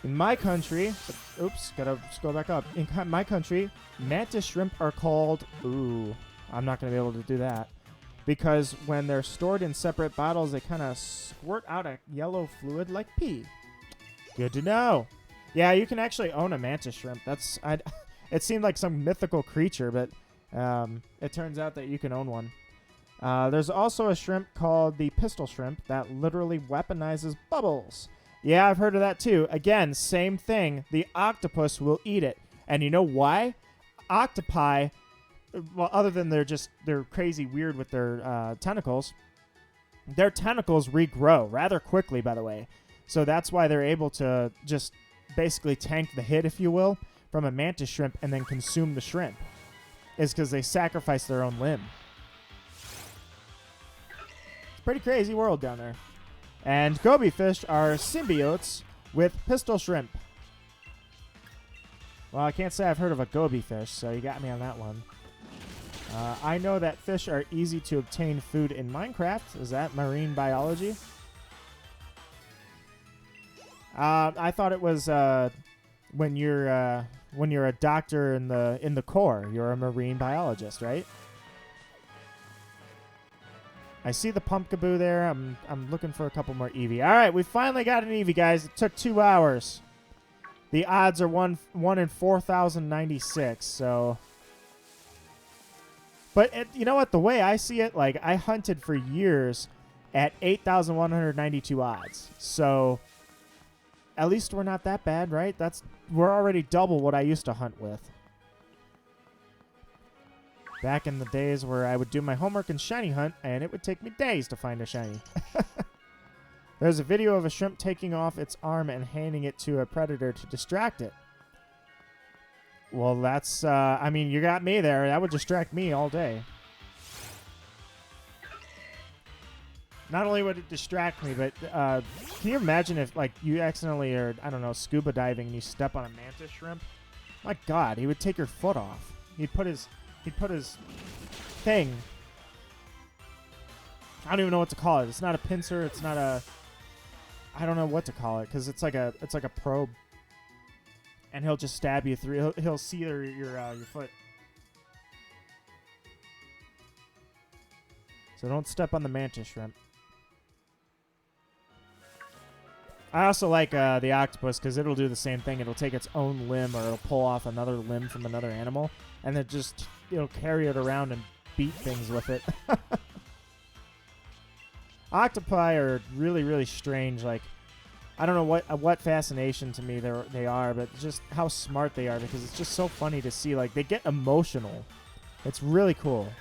In my country, oops, gotta scroll back up. In my country, mantis shrimp are called, ooh, I'm not gonna be able to do that. Because when they're stored in separate bottles, they kind of squirt out a yellow fluid like pee. Good to know. Yeah, you can actually own a mantis shrimp. It seemed like some mythical creature, but it turns out that you can own one. There's also a shrimp called the pistol shrimp that literally weaponizes bubbles. Yeah, I've heard of that too. Again, same thing. The octopus will eat it. And you know why? Octopi, well, other than they're crazy weird with their tentacles regrow rather quickly, by the way. So that's why they're able to just basically tank the hit, if you will, from a mantis shrimp and then consume the shrimp. Is because they sacrifice their own limb. Pretty crazy world down there. And goby fish are symbiotes with pistol shrimp. Well, I can't say I've heard of a goby fish, so you got me on that one. I know that fish are easy to obtain food in Minecraft. Is that marine biology? I thought it was when you're a doctor in the Corps, you're a marine biologist, right? I see the pumpkaboo there. I'm looking for a couple more Eevee. All right, we finally got an Eevee, guys. It took 2 hours. The odds are 1 in 4,096. So, but you know what? The way I see it, like I hunted for years at 8,192 odds. So, at least we're not that bad, right? We're already double what I used to hunt with. Back in the days where I would do my homework and shiny hunt, and it would take me days to find a shiny. There's a video of a shrimp taking off its arm and handing it to a predator to distract it. Well, that's, I mean, you got me there. That would distract me all day. Not only would it distract me, but can you imagine if, like, you accidentally are, I don't know, scuba diving and you step on a mantis shrimp? My God, he would take your foot off. He'd put his thing. I don't even know what to call it. It's not a pincer. It's not a. I don't know what to call it because it's like a probe, and he'll just stab you through. He'll see your foot. So don't step on the mantis shrimp. I also like the octopus because it'll do the same thing. It'll take its own limb or it'll pull off another limb from another animal, and then just it'll carry it around and beat things with it. Octopi are really, really strange. Like, I don't know what fascination to me they are, but just how smart they are because it's just so funny to see. Like, they get emotional. It's really cool.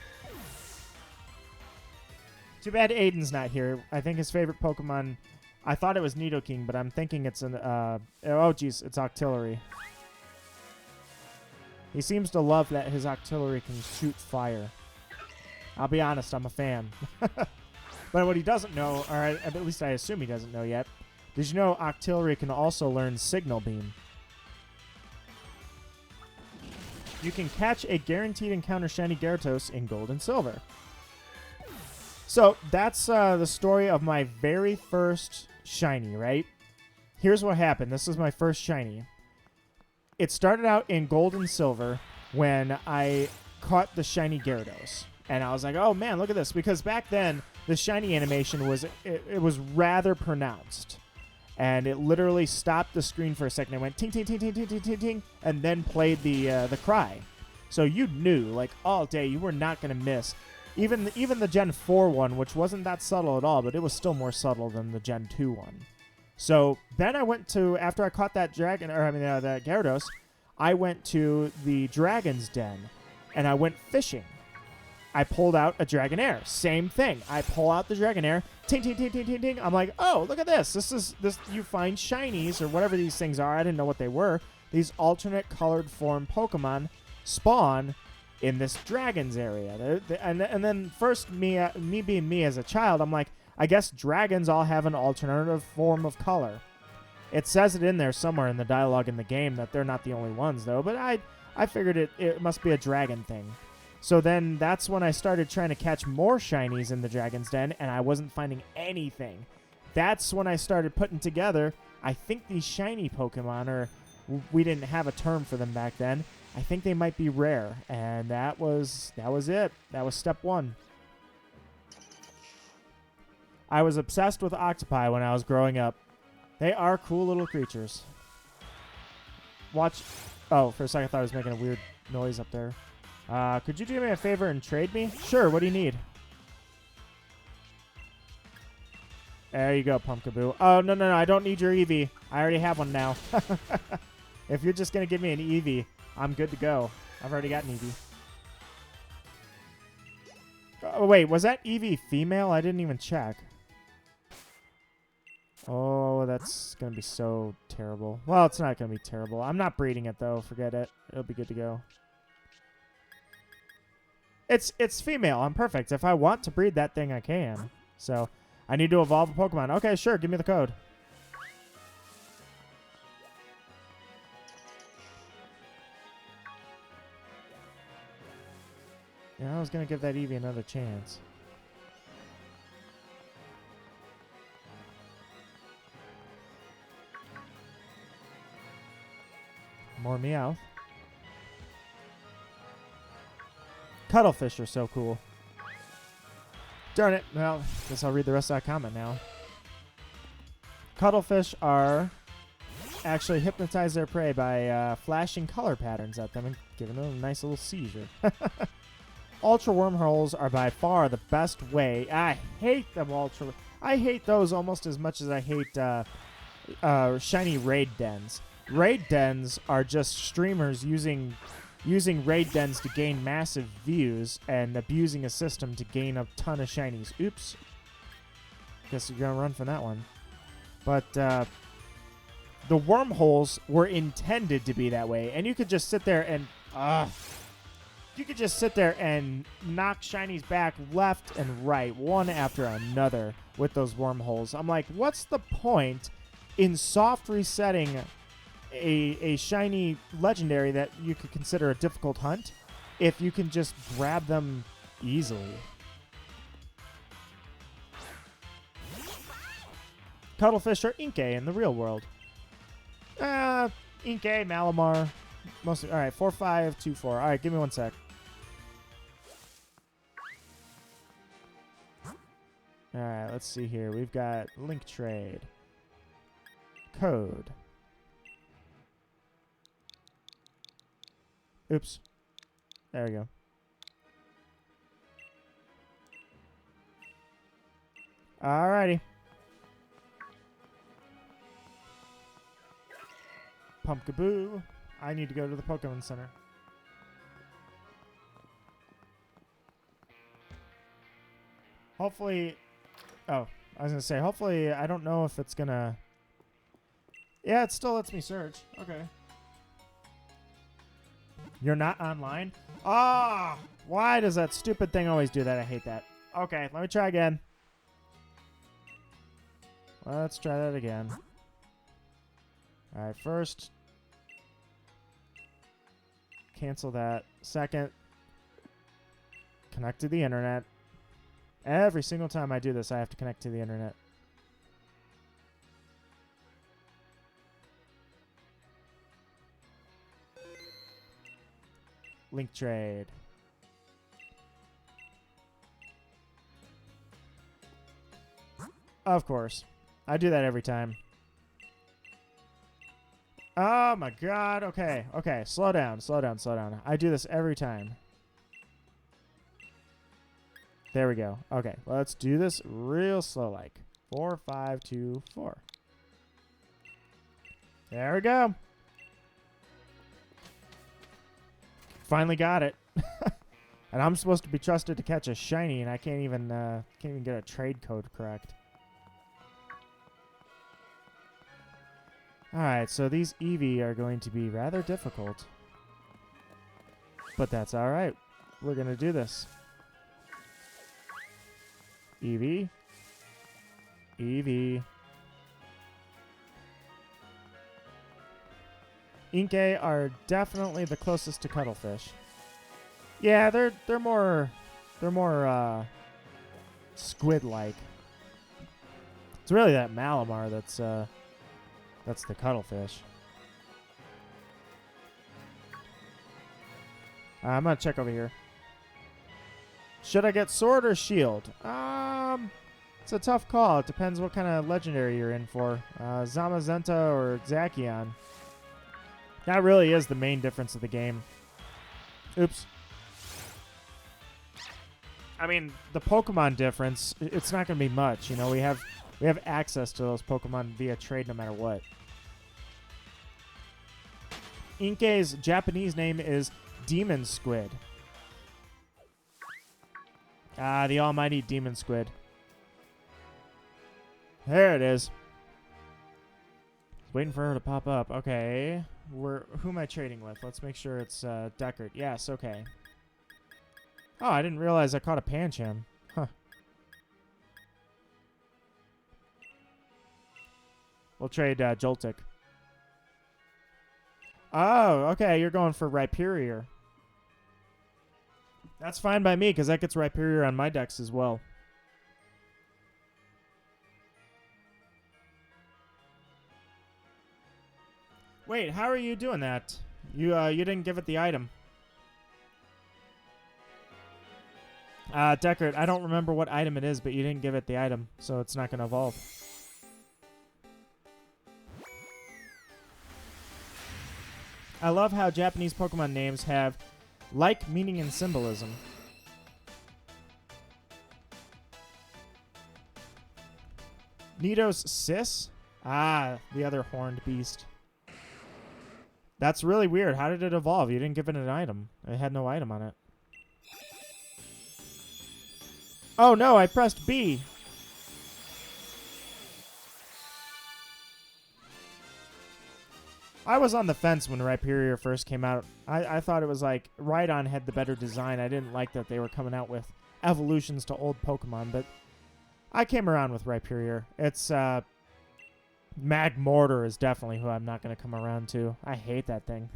Too bad Aiden's not here. I think his favorite Pokemon. I thought it was Nidoking, but I'm thinking it's an oh geez, it's Octillery. He seems to love that his Octillery can shoot fire. I'll be honest, I'm a fan. But what he doesn't know, or at least I assume he doesn't know yet, did you know Octillery can also learn Signal Beam? You can catch a guaranteed encounter shiny Gyarados in Gold and Silver. So that's the story of my very first shiny, right? Here's what happened. This is my first shiny. It started out in Gold and Silver when I caught the shiny Gyarados. And I was like, oh man, look at this. Because back then, the shiny animation was it was rather pronounced. And it literally stopped the screen for a second. It went ting, ting, ting, ting, ting, ting, ting, ting, and then played the cry. So you knew, like, all day, you were not going to miss. Even the Gen 4 one, which wasn't that subtle at all, but it was still more subtle than the Gen 2 one. So then I went to, after I caught that that Gyarados, I went to the Dragon's Den, and I went fishing. I pulled out a Dragonair. Same thing. I pull out the Dragonair. Ting, ting, ting, ting, ting, ting. I'm like, oh, look at this. This. You find shinies or whatever these things are. I didn't know what they were. These alternate colored form Pokemon spawn in this Dragons area. And then first, me being me as a child, I'm like, I guess dragons all have an alternative form of color. It says it in there somewhere in the dialogue in the game that they're not the only ones, though. But I figured it must be a dragon thing. So then that's when I started trying to catch more shinies in the Dragon's Den, and I wasn't finding anything. That's when I started putting together, I think these shiny Pokemon, or we didn't have a term for them back then. I think they might be rare, and that was it. That was step one. I was obsessed with octopi when I was growing up. They are cool little creatures. Watch. Oh, for a second I thought I was making a weird noise up there. Could you do me a favor and trade me? Sure, what do you need? There you go, Pumpkaboo. Oh, no, I don't need your Eevee. I already have one now. If you're just going to give me an Eevee, I'm good to go. I've already got an Eevee. Oh, wait, was that Eevee female? I didn't even check. Oh, that's going to be so terrible. Well, it's not going to be terrible. I'm not breeding it, though. Forget it. It'll be good to go. It's female. I'm perfect. If I want to breed that thing, I can. So I need to evolve a Pokemon. Okay, sure. Give me the code. Yeah, I was going to give that Eevee another chance. More Meowth. Cuttlefish are so cool. Darn it. Well, guess I'll read the rest of that comment now. Cuttlefish are actually hypnotize their prey by flashing color patterns at them and giving them a nice little seizure. Ultra wormholes are by far the best way. I hate them ultra. I hate those almost as much as I hate shiny raid dens. Raid dens are just streamers using raid dens to gain massive views and abusing a system to gain a ton of shinies. Oops. Guess you're gonna run from that one. But the wormholes were intended to be that way, and you could just sit there and knock shinies back left and right, one after another, with those wormholes. I'm like, what's the point in soft resetting a shiny legendary that you could consider a difficult hunt if you can just grab them easily? Cuttlefish are Inkay in the real world. Inkay, Malamar. Mostly. All right, 4524. All right, give me 1 sec. All right, let's see here. We've got link trade. Code. Oops. There we go. Alrighty. Pumpkaboo. I need to go to the Pokemon Center. Hopefully... Oh, I was going to say, hopefully, I don't know if it's going to... Yeah, it still lets me search. Okay. You're not online? Ah! Why does that stupid thing always do that? I hate that. Okay, let me try again. Let's try that again. Alright, first... Cancel that. Second... Connect to the internet. Every single time I do this, I have to connect to the internet. Link trade. Of course. I do that every time. Oh my god. Okay. Okay. Slow down. Slow down. Slow down. I do this every time. There we go. Okay. Let's do this real slow like. 4, 5, 2, 4. There we go. Finally got it. And I'm supposed to be trusted to catch a shiny, and I can't even get a trade code correct. Alright, so these Eevee are going to be rather difficult. But that's alright. We're going to do this. Eevee. Eevee. Inkay are definitely the closest to Cuttlefish. Yeah, they're more squid-like. It's really that Malamar that's the Cuttlefish. I'm gonna check over here. Should I get Sword or Shield? It's a tough call. It depends what kind of legendary you're in for. Zamazenta or Zacian. That really is the main difference of the game. Oops. I mean, the Pokemon difference, it's not going to be much. You know, we have access to those Pokemon via trade no matter what. Inkay's Japanese name is Demon Squid. Ah, the almighty Demon Squid. There it is. Waiting for her to pop up. Okay. Who am I trading with? Let's make sure it's Deckard. Yes, okay. Oh, I didn't realize I caught a Pancham. Huh. We'll trade Joltik. Oh, okay. You're going for Rhyperior. That's fine by me, because that gets Rhyperior on my decks as well. Wait, how are you doing that? You didn't give it the item. Deckard, I don't remember what item it is, but you didn't give it the item, so it's not going to evolve. I love how Japanese Pokemon names have like meaning and symbolism. Nido's Sis? Ah, the other horned beast. That's really weird. How did it evolve? You didn't give it an item. It had no item on it. Oh no, I pressed B. I was on the fence when Rhyperior first came out. I thought it was like Rhydon had the better design. I didn't like that they were coming out with evolutions to old Pokemon, but I came around with Rhyperior. It's Magmortar is definitely who I'm not going to come around to. I hate that thing.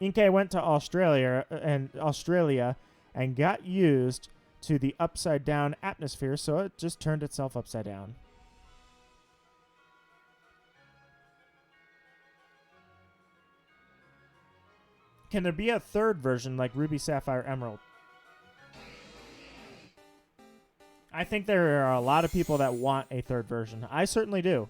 Inkay went to Australia and got used to the upside down atmosphere, so it just turned itself upside down. Can there be a third version like Ruby, Sapphire, Emerald? I think there are a lot of people that want a third version. I certainly do.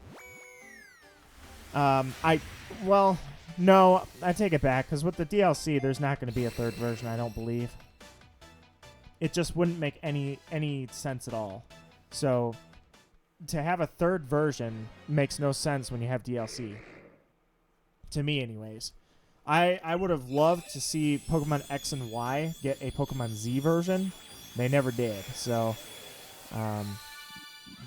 No, I take it back, because with the DLC, there's not going to be a third version, I don't believe. It just wouldn't make any sense at all. So, to have a third version makes no sense when you have DLC. To me, anyways. I would have loved to see Pokemon X and Y get a Pokemon Z version. They never did, so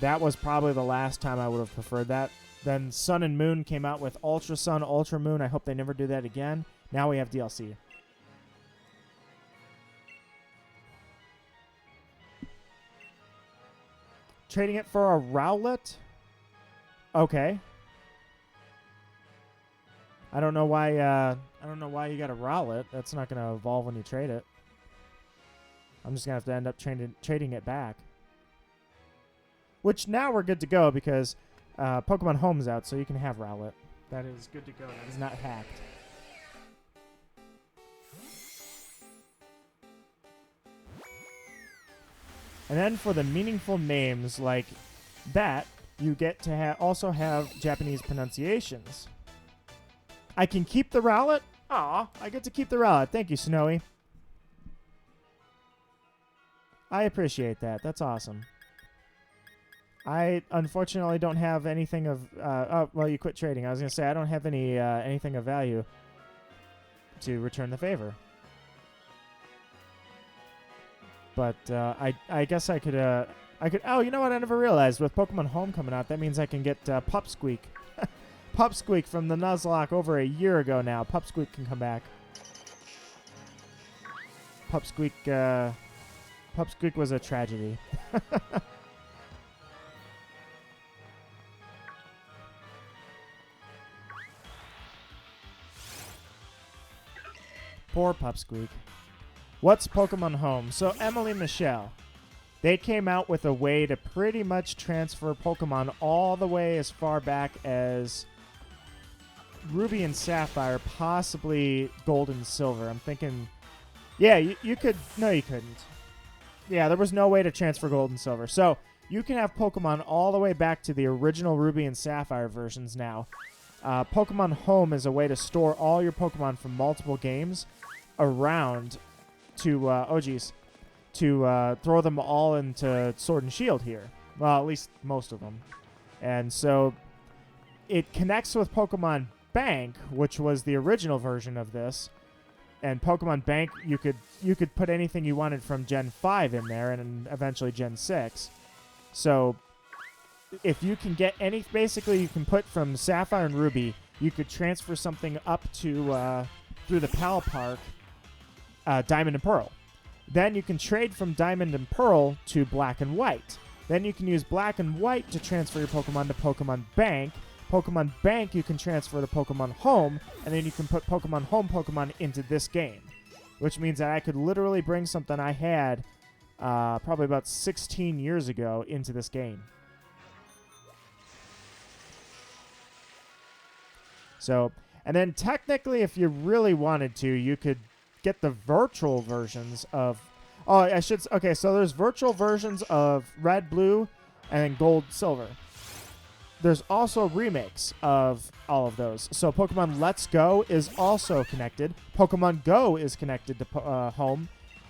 that was probably the last time I would have preferred that. Then Sun and Moon came out with Ultra Sun, Ultra Moon. I hope they never do that again. Now we have DLC. Trading it for a Rowlet? Okay. I don't know why you got a Rowlet. That's not going to evolve when you trade it. I'm just going to have to end up trading it back. Which now we're good to go because Pokemon Home's out, so you can have Rowlet. That is good to go. That is not hacked. And then for the meaningful names like that, you get to also have Japanese pronunciations. I can keep the Rowlet? Aw, I get to keep the Rowlet. Thank you, Snowy. I appreciate that. That's awesome. I unfortunately don't have anything of... oh, well, you quit trading. I was going to say, I don't have anything of value to return the favor. But I guess I could... Oh, you know what? I never realized. With Pokemon Home coming out, that means I can get Pupsqueak. Pupsqueak from the Nuzlocke over a year ago now. Pupsqueak can come back. Pupsqueak was a tragedy. Poor Pupsqueak. What's Pokemon Home? So Emily Michelle, they came out with a way to pretty much transfer Pokemon all the way as far back as Ruby and Sapphire, possibly Gold and Silver. I'm thinking, yeah, you could. No, you couldn't. Yeah, there was no way to transfer Gold and Silver. So you can have Pokemon all the way back to the original Ruby and Sapphire versions now. Pokemon Home is a way to store all your Pokemon from multiple games around to, throw them all into Sword and Shield here. Well, at least most of them. And so it connects with Pokemon Bank, which was the original version of this. And Pokemon Bank, you could put anything you wanted from Gen 5 in there and eventually Gen 6. So if you can get basically you can put from Sapphire and Ruby, you could transfer something up to through the PAL Park, Diamond and Pearl. Then you can trade from Diamond and Pearl to Black and White. Then you can use Black and White to transfer your Pokemon to Pokemon Bank. Pokemon Bank you can transfer to Pokemon Home, and then you can put Pokemon Home Pokemon into this game. Which means that I could literally bring something I had probably about 16 years ago into this game. So, and then technically if you really wanted to, you could get the virtual versions of... Oh, okay, so there's virtual versions of Red, Blue, and then Gold, Silver. There's also remakes of all of those. So Pokemon Let's Go is also connected. Pokemon Go is connected to Home.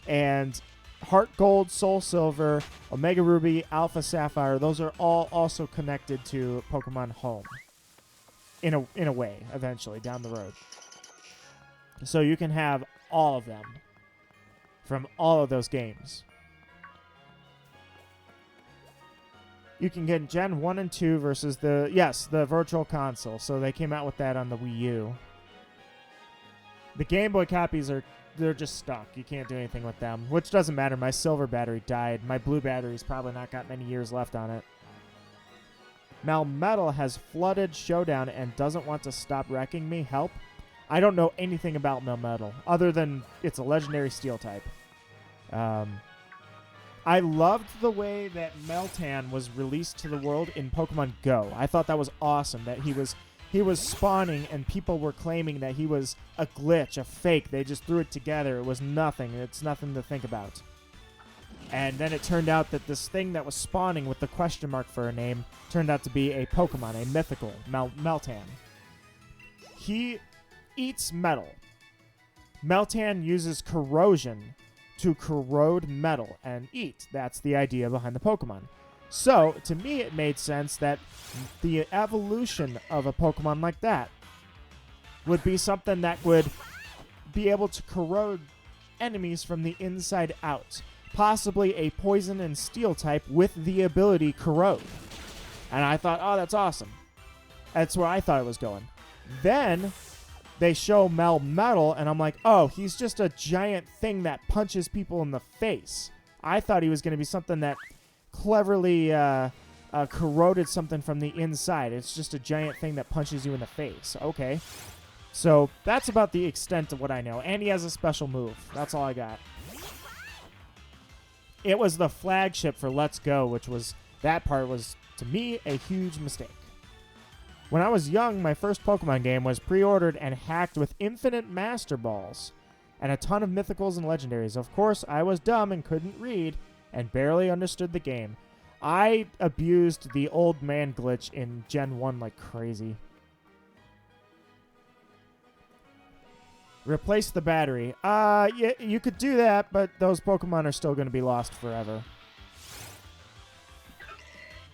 And Heart Gold, Soul Silver, Omega Ruby, Alpha Sapphire, those are all also connected to Pokemon Home. In a way, eventually, down the road. So you can have all of them from all of those games. You can get Gen 1 and 2 versus the Virtual Console. So they came out with that on the Wii U. The Game Boy copies they're just stuck. You can't do anything with them, which doesn't matter. My silver battery died. My blue battery's probably not got many years left on it. Melmetal has flooded Showdown and doesn't want to stop wrecking me. Help. I don't know anything about Melmetal other than it's a legendary steel type. I loved the way that Meltan was released to the world in Pokemon Go. I thought that was awesome, that he was spawning and people were claiming that he was a glitch, a fake. They just threw it together. It was nothing. It's nothing to think about. And then it turned out that this thing that was spawning with the question mark for a name turned out to be a Pokemon, a mythical Meltan. He eats metal. Meltan uses corrosion to corrode metal and eat. That's the idea behind the Pokemon. So, to me, it made sense that the evolution of a Pokemon like that would be something that would be able to corrode enemies from the inside out. Possibly a poison and steel type with the ability corrode. And I thought, oh, that's awesome. That's where I thought it was going. Then they show Melmetal, and I'm like, oh, he's just a giant thing that punches people in the face. I thought he was going to be something that cleverly corroded something from the inside. It's just a giant thing that punches you in the face. Okay. So that's about the extent of what I know. And he has a special move. That's all I got. It was the flagship for Let's Go, that part was, to me, a huge mistake. When I was young, my first Pokemon game was pre-ordered and hacked with infinite Master Balls and a ton of mythicals and legendaries. Of course, I was dumb and couldn't read and barely understood the game. I abused the old man glitch in Gen 1 like crazy. Replace the battery. Yeah, you could do that, but those Pokemon are still going to be lost forever.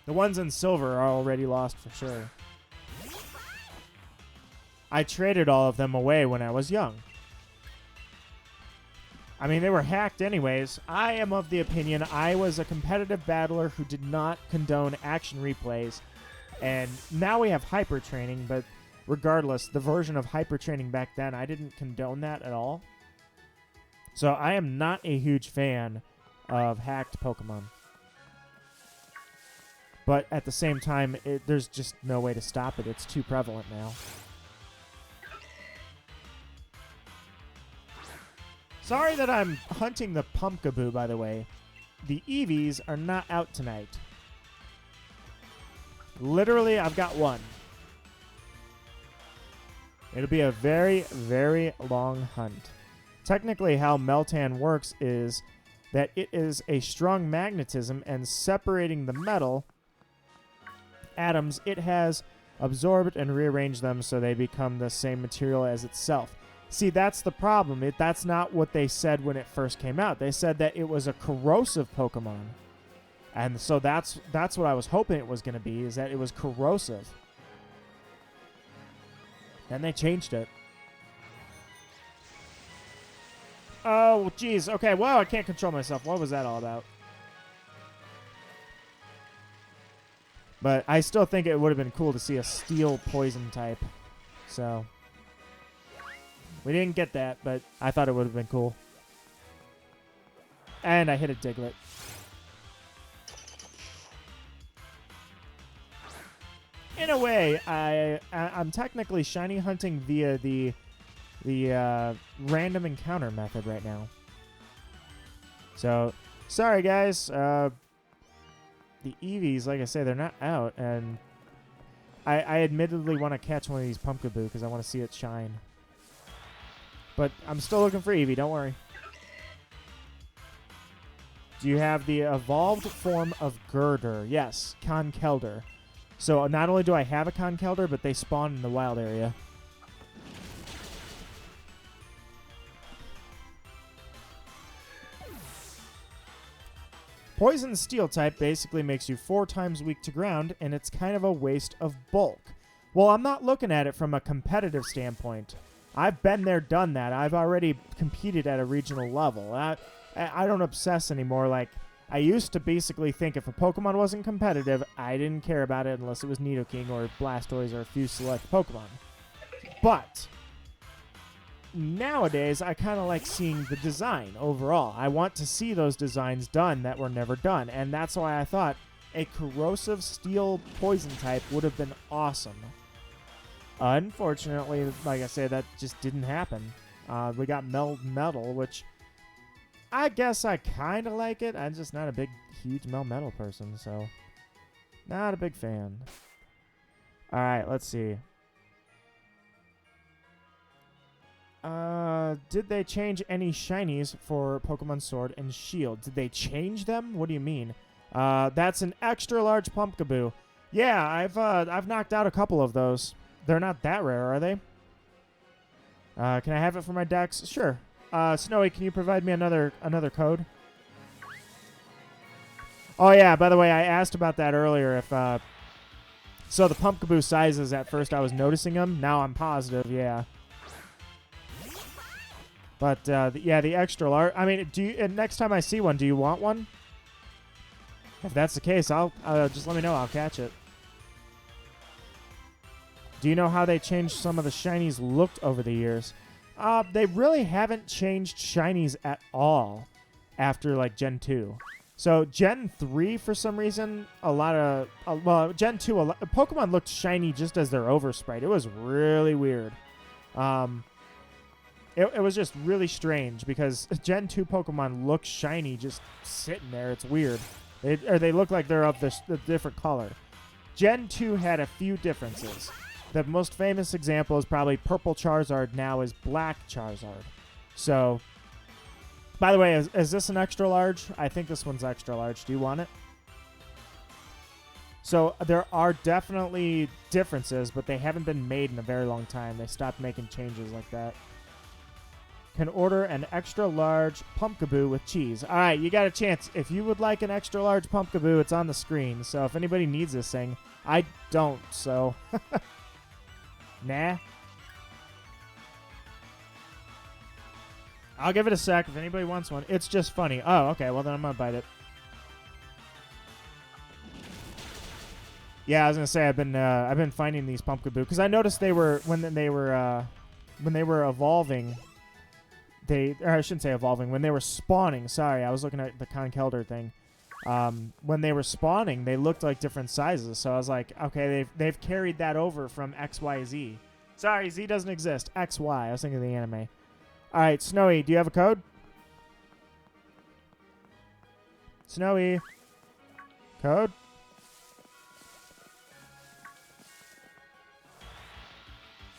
The ones in silver are already lost for sure. I traded all of them away when I was young. I mean, they were hacked anyways. I am of the opinion I was a competitive battler who did not condone action replays. And now we have hyper training, but regardless, the version of hyper training back then, I didn't condone that at all. So I am not a huge fan of hacked Pokemon. But at the same time, there's just no way to stop it. It's too prevalent now. Sorry that I'm hunting the Pumpkaboo, by the way. The Eevees are not out tonight. Literally, I've got one. It'll be a very, very long hunt. Technically, how Meltan works is that it is a strong magnetism, and separating the metal atoms, it has absorbed and rearranged them so they become the same material as itself. See, that's the problem. That's not what they said when it first came out. They said that it was a corrosive Pokemon. And so that's what I was hoping it was going to be, is that it was corrosive. Then they changed it. Oh, jeez. Okay, wow, I can't control myself. What was that all about? But I still think it would have been cool to see a steel poison type. So we didn't get that, but I thought it would have been cool. And I hit a Diglett. In a way, I'm technically shiny hunting via the random encounter method right now. So, sorry guys. The Eevees, like I say, they're not out, and I admittedly want to catch one of these Pumpkaboo because I want to see it shine. But I'm still looking for Eevee, don't worry. Do you have the evolved form of Girder? Yes, Conkeldurr. So not only do I have a Conkeldurr, but they spawn in the wild area. Poison Steel type basically makes you 4 times weak to ground, and it's kind of a waste of bulk. Well, I'm not looking at it from a competitive standpoint. I've been there, done that. I've already competed at a regional level. I don't obsess anymore. Like, I used to basically think if a Pokemon wasn't competitive, I didn't care about it unless it was Nidoking or Blastoise or a few select Pokemon. But nowadays, I kind of like seeing the design overall. I want to see those designs done that were never done, and that's why I thought a corrosive steel poison type would have been awesome. Unfortunately, like I said, that just didn't happen. We got Metal, which I guess I kind of like it. I'm just not a big, huge Melmetal person, so not a big fan. All right, let's see. Did they change any shinies for Pokemon Sword and Shield? Did they change them? What do you mean? That's an extra large Pumpkaboo. Yeah, I've knocked out a couple of those. They're not that rare, are they? Can I have it for my decks? Sure. Snowy, can you provide me another code? Oh yeah, by the way, I asked about that earlier. If so, the Pumpkaboo sizes at first I was noticing them. Now I'm positive. Yeah. But yeah, the extra large. I mean, next time I see one, do you want one? If that's the case, I'll just let me know. I'll catch it. Do you know how they changed some of the shinies looked over the years? They really haven't changed shinies at all after like Gen 2. So Gen 3, for some reason, well, Gen 2, Pokemon looked shiny just as their oversprite. It was really weird. It was just really strange because Gen 2 Pokemon look shiny just sitting there. It's weird. They look like they're of a different color. Gen 2 had a few differences. The most famous example is probably Purple Charizard now is Black Charizard. So, by the way, is this an extra large? I think this one's extra large. Do you want it? So, there are definitely differences, but they haven't been made in a very long time. They stopped making changes like that. Can order an extra large Pumpkaboo with cheese. All right, you got a chance. If you would like an extra large Pumpkaboo, it's on the screen. So, if anybody needs this thing, I don't, so... Nah. I'll give it a sec if anybody wants one. It's just funny. Oh, okay. Well, then I'm going to bite it. Yeah, I was going to say I've been finding these Pumpkaboo because I noticed they were when they were evolving. Or I shouldn't say evolving. When they were spawning. Sorry, I was looking at the Conkeldurr thing. When they were spawning, they looked like different sizes. So I was like, okay, they've carried that over from X, Y, Z. Sorry, Z doesn't exist. X, Y. I was thinking of the anime. All right, Snowy, do you have a code? Snowy. Code?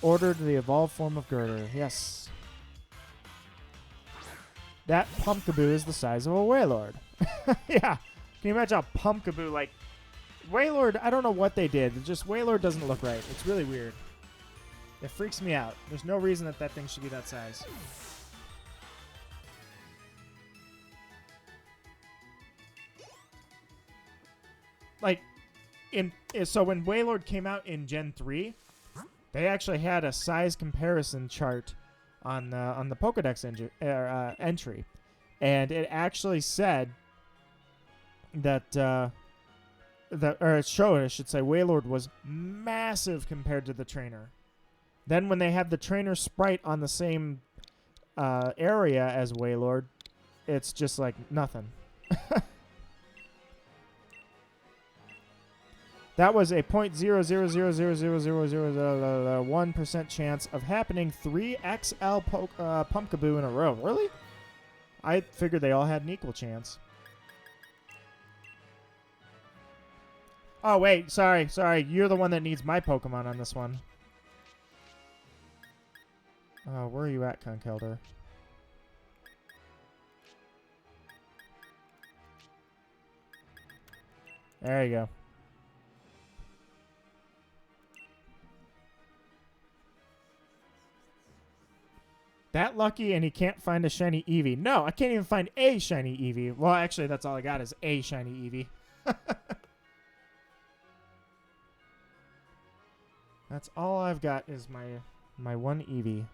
Ordered the evolved form of Girder. Yes. That Pumpkaboo is the size of a Wailord. Yeah. Can you imagine a Pumpkaboo like Wailord? I don't know what they did. It's just Wailord doesn't look right. It's really weird. It freaks me out. There's no reason that thing should be that size. Like, so when Wailord came out in Gen 3, they actually had a size comparison chart on the Pokedex entry, and it actually said that or it showed, I should say, Wailord was massive compared to the trainer. Then when they had the trainer sprite on the same area as Wailord, it's just like nothing. That was a 0.0000001% chance of happening 3 XL Pumpkaboo in a row. Really? I figured they all had an equal chance. Oh, wait. Sorry. You're the one that needs my Pokemon on this one. Oh, where are you at, Conkeldurr? There you go. That lucky and he can't find a shiny Eevee. No, I can't even find a shiny Eevee. Well, actually, that's all I got is a shiny Eevee. That's all I've got is my one Eevee.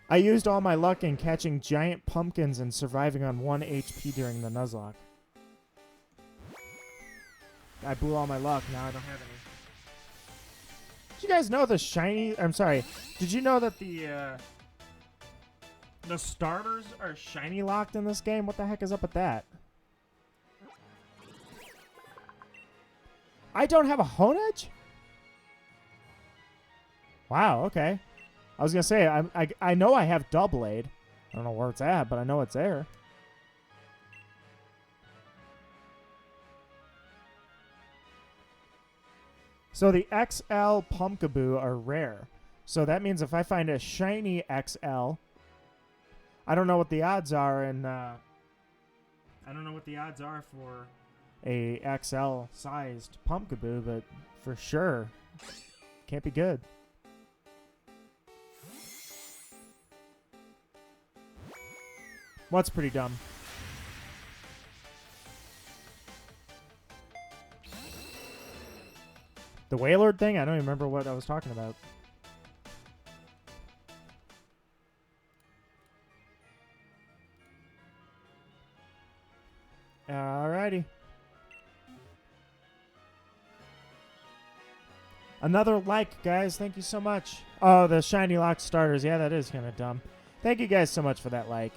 I used all my luck in catching giant pumpkins and surviving on 1 HP during the Nuzlocke. I blew all my luck. Now I don't have any. Did you guys know the shiny... I'm sorry. Did you know that the starters are shiny locked in this game? What the heck is up with that? I don't have a Honedge? Wow, okay. I was going to say, I know I have Doublade. I don't know where it's at, but I know it's there. So the XL Pumpkaboo are rare. So that means if I find a shiny XL, I don't know what the odds are, and I don't know what the odds are for a XL sized Pumpkaboo, but for sure, can't be good. What's pretty dumb? The Wailord thing? I don't even remember what I was talking about. Alrighty. Another like, guys. Thank you so much. Oh, the shiny lock starters. Yeah, that is kind of dumb. Thank you guys so much for that like.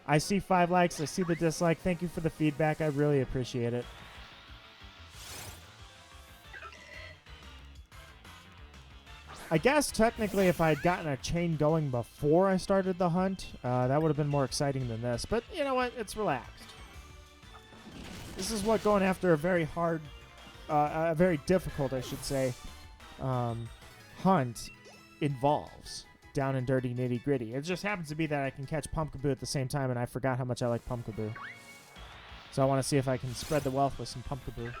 I see 5 likes. I see the dislike. Thank you for the feedback. I really appreciate it. I guess technically if I had gotten a chain going before I started the hunt, that would have been more exciting than this. But you know what? It's relaxed. This is what going after a very hard, a very difficult, I should say, hunt involves. Down and dirty, nitty gritty. It just happens to be that I can catch Pumpkaboo at the same time, and I forgot how much I like Pumpkaboo. So I want to see if I can spread the wealth with some Pumpkaboo.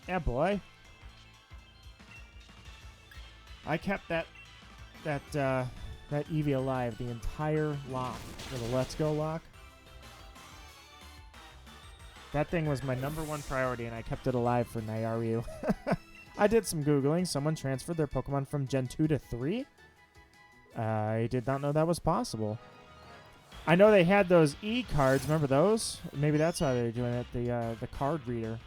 Yeah, boy. I kept that Eevee alive the entire lock, for the Let's Go lock. That thing was my #1 priority, and I kept it alive for Nayaryu. I did some Googling. Someone transferred their Pokemon from Gen 2 to 3? I did not know that was possible. I know they had those E-cards. Remember those? Maybe that's how they're doing it, the card reader.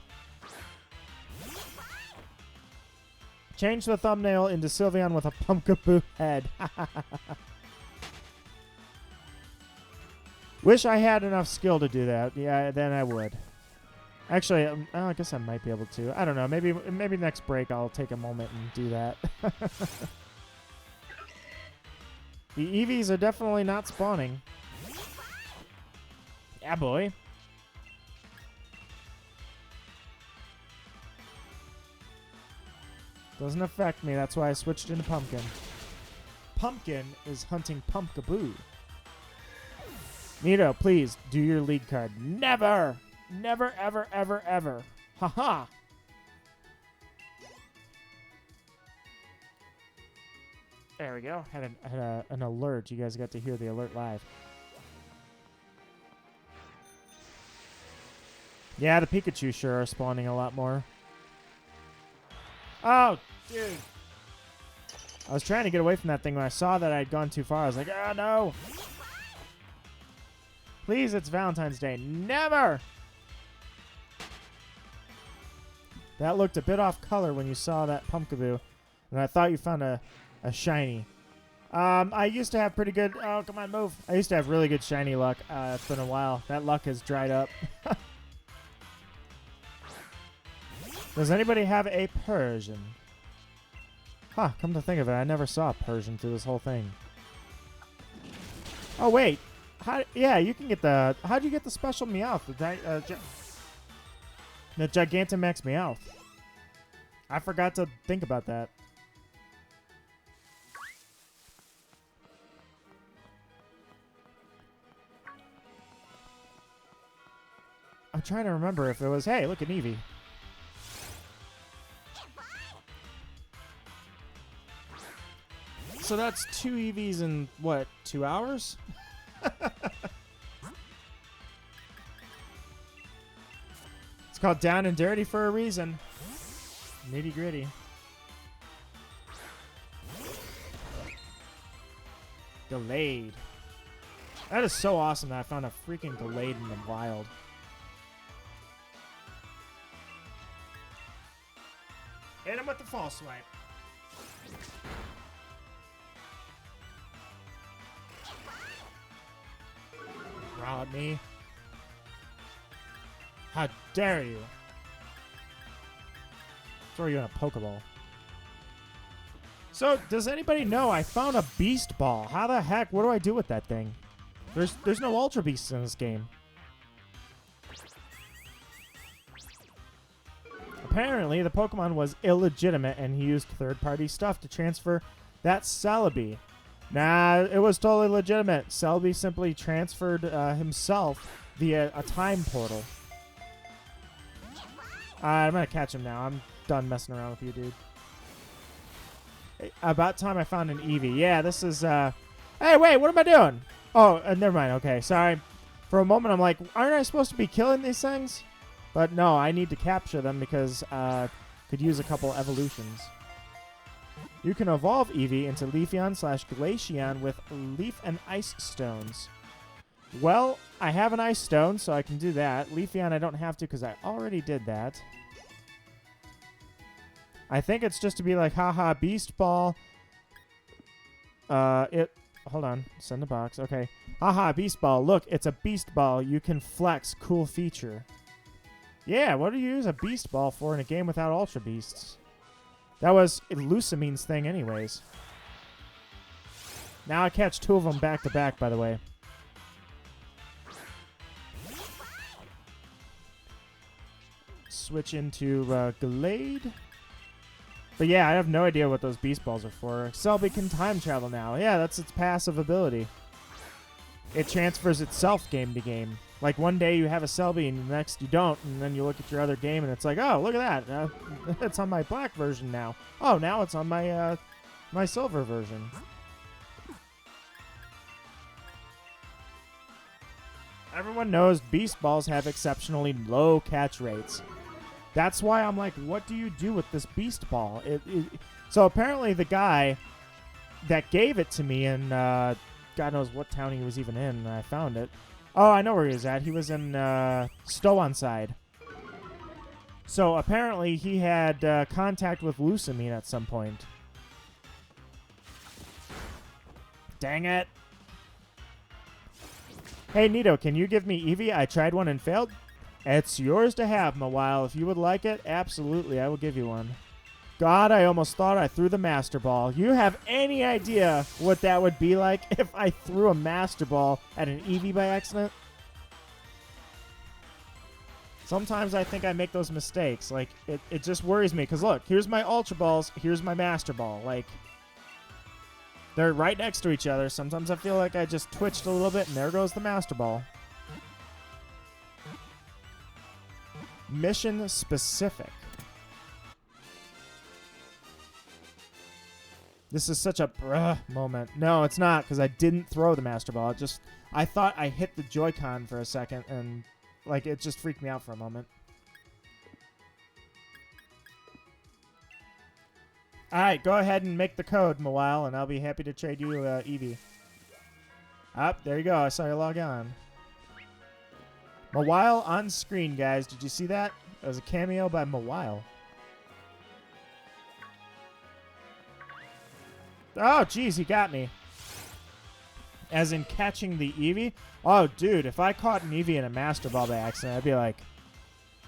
Change the thumbnail into Sylveon with a Pumpkaboo head. Wish I had enough skill to do that. Yeah, then I would. Actually, I guess I might be able to. I don't know. Maybe next break I'll take a moment and do that. The Eevees are definitely not spawning. Yeah, boy. Doesn't affect me. That's why I switched into Pumpkin. Pumpkin is hunting Pumpkaboo. Nito, please do your lead card. Never! Never, ever, ever, ever. Haha! There we go. Had an alert. You guys got to hear the alert live. Yeah, the Pikachu sure are spawning a lot more. Oh, dude. I was trying to get away from that thing when I saw that I'd gone too far. I was like, oh, no. Please, it's Valentine's Day. Never! That looked a bit off color when you saw that Pumpkaboo. And I thought you found a shiny. I used to have pretty good... Oh, come on, move. I used to have really good shiny luck. It's been a while. That luck has dried up. Does anybody have a Persian? Huh, come to think of it, I never saw a Persian through this whole thing. Oh, wait. Yeah, you can get the... How'd you get the special Meowth? The Gigantamax Meowth. I forgot to think about that. I'm trying to remember if it was, hey, look at Eevee. So that's 2 EVs in, what, 2 hours? It's called Down and Dirty for a reason. Nitty gritty. Delayed. That is so awesome that I found a freaking Delayed in the wild. Hit him with the false swipe. Growl at me. How dare you? Throw you in a Pokeball. So, does anybody know I found a Beast Ball? How the heck? What do I do with that thing? There's no Ultra Beasts in this game. Apparently, the Pokemon was illegitimate, and he used third-party stuff to transfer that Celebi. Nah, it was totally legitimate. Celebi simply transferred himself via a time portal. I'm gonna catch him now. I'm done messing around with you, dude. About time I found an Eevee. Yeah, this is... Hey, wait, what am I doing? Oh, never mind. Okay, sorry. For a moment, I'm like, aren't I supposed to be killing these things? But no, I need to capture them because could use a couple evolutions. You can evolve Eevee into Leafeon/Glaceon with Leaf and Ice Stones. Well, I have an Ice Stone, so I can do that. Leafeon I don't have to because I already did that. I think it's just to be like, haha, Beast Ball. Hold on. Send a box. Okay. Haha, Beast Ball. Look, it's a Beast Ball. You can flex. Cool feature. Yeah, what do you use a Beast Ball for in a game without Ultra Beasts? That was Lucamine's thing anyways. Now I catch 2 of them back to back, by the way. Switch into Glade. But yeah, I have no idea what those Beast Balls are for. Celebi can time travel now. Yeah, that's its passive ability. It transfers itself game to game. Like one day you have a Celebi and the next you don't, and then you look at your other game and it's like, oh, look at that. It's on my black version now. Oh, now it's on my my silver version. Everyone knows Beast Balls have exceptionally low catch rates. That's why I'm like, what do you do with this Beast Ball? So apparently the guy that gave it to me in God knows what town he was even in, and I found it. Oh, I know where he was at. He was in Stowonside. So apparently he had contact with Lucamine at some point. Dang it. Hey, Nito, can you give me Eevee? I tried one and failed. It's yours to have, Mawile. If you would like it, absolutely, I will give you one. God, I almost thought I threw the Master Ball. You have any idea what that would be like if I threw a Master Ball at an Eevee by accident? Sometimes I think I make those mistakes. Like, it just worries me. Because, look, here's my Ultra Balls. Here's my Master Ball. Like, they're right next to each other. Sometimes I feel like I just twitched a little bit, and there goes the Master Ball. Mission specific. This is such a moment. No, it's not, because I didn't throw the Master Ball. I thought I hit the Joy-Con for a second, and like it just freaked me out for a moment. All right, go ahead and make the code, Mawile, and I'll be happy to trade you Eevee. There you go. I saw you log on. Mawile on screen, guys. Did you see that? It was a cameo by Mawile. Oh, geez, he got me. As in catching the Eevee? Oh, dude, if I caught an Eevee in a Master Ball by accident, I'd be like,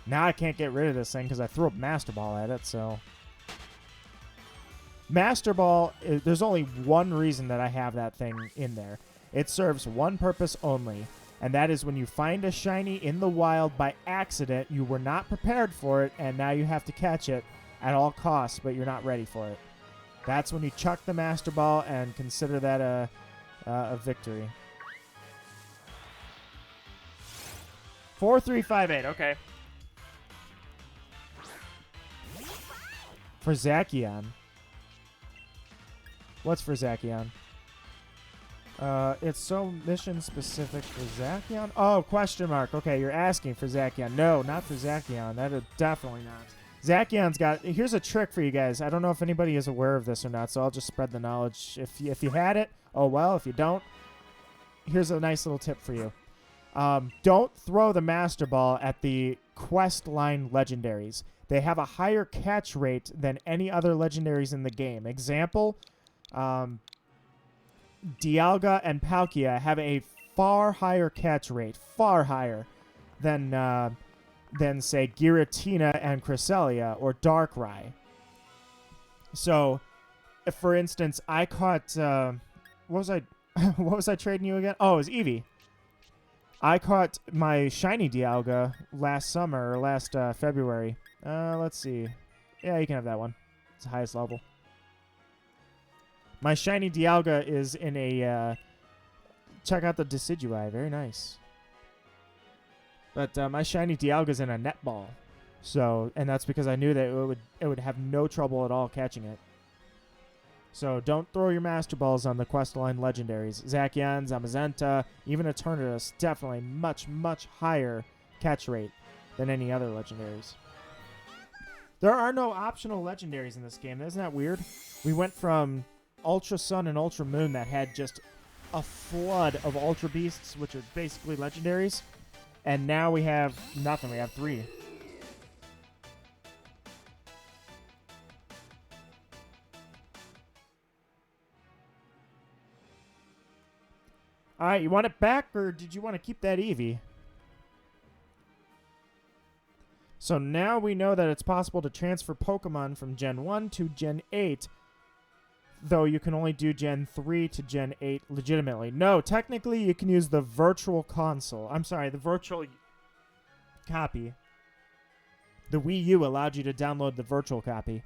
now I can't get rid of this thing because I threw a Master Ball at it, so... Master Ball, there's only one reason that I have that thing in there. It serves one purpose only, and that is when you find a shiny in the wild by accident, you were not prepared for it, and now you have to catch it at all costs, but you're not ready for it. That's when you chuck the Master Ball and consider that a victory. 4358, okay. For Zacian. What's for Zacian? It's so mission specific for Zacian. Oh, question mark. Okay, you're asking for Zacian. No, not for Zacian. That is definitely not. Zacian's got... Here's a trick for you guys. I don't know if anybody is aware of this or not, so I'll just spread the knowledge. If you had it, oh well. If you don't, here's a nice little tip for you. Don't throw the Master Ball at the quest line legendaries. They have a higher catch rate than any other legendaries in the game. Example... Dialga and Palkia have a far higher catch rate, far higher than say Giratina and Cresselia or Darkrai. So, if, for instance, I caught what was I trading you again? Oh, it was Eevee. I caught my shiny Dialga last summer or last February. Let's see. Yeah, you can have that one. It's the highest level. My shiny Dialga is in a... check out the Decidueye. Very nice. But my shiny Dialga is in a netball. So, and that's because I knew that it would have no trouble at all catching it. So don't throw your Master Balls on the quest line legendaries. Zacian, Zamazenta, even Eternatus, definitely much, much higher catch rate than any other legendaries. There are no optional legendaries in this game. Isn't that weird? We went from Ultra Sun and Ultra Moon that had just a flood of Ultra Beasts, which are basically legendaries, and now we have nothing. We have 3. All right, you want it back, or did you want to keep that Eevee? So now we know that it's possible to transfer Pokemon from Gen 1 to Gen 8, though you can only do Gen 3 to Gen 8 legitimately. No, technically you can use the virtual console. I'm sorry, the virtual copy. The Wii U allowed you to download the virtual copy.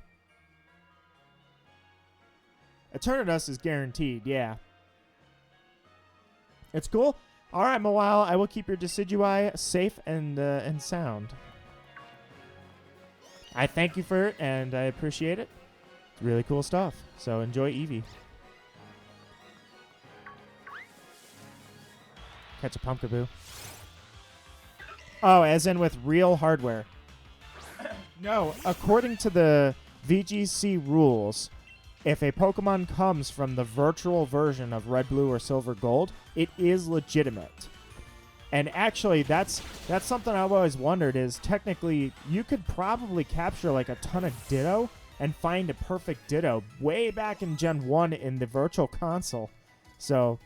Eternatus is guaranteed, yeah. It's cool. All right, Mawile, I will keep your Decidueye safe and sound. I thank you for it, and I appreciate it. It's really cool stuff. So enjoy Eevee. Catch a Pumpkaboo. Oh, as in with real hardware. No, according to the VGC rules, if a Pokemon comes from the virtual version of Red, Blue, or Silver, Gold, it is legitimate. And actually, that's something I've always wondered is technically you could probably capture like a ton of Ditto and find a perfect Ditto way back in Gen 1 in the virtual console. So,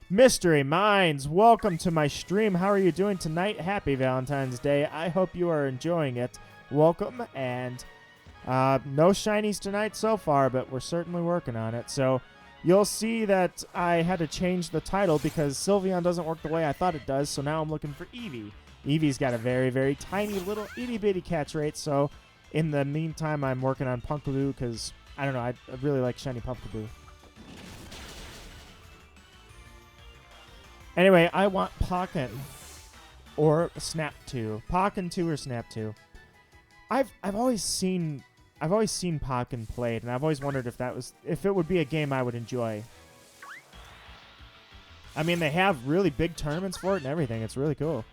Mystery Minds, welcome to my stream. How are you doing tonight? Happy Valentine's Day. I hope you are enjoying it. Welcome, and no shinies tonight so far, but we're certainly working on it. So you'll see that I had to change the title because Sylveon doesn't work the way I thought it does, so now I'm looking for Eevee. Eevee's got a very, very tiny little itty-bitty catch rate, so in the meantime, I'm working on Pumpkaboo because, I don't know, I really like shiny Pumpkaboo. Anyway, I want Pokken or Snap 2. Pokken 2 or Snap 2. I've always seen Pokken played, and I've always wondered if it would be a game I would enjoy. I mean, they have really big tournaments for it and everything. It's really cool.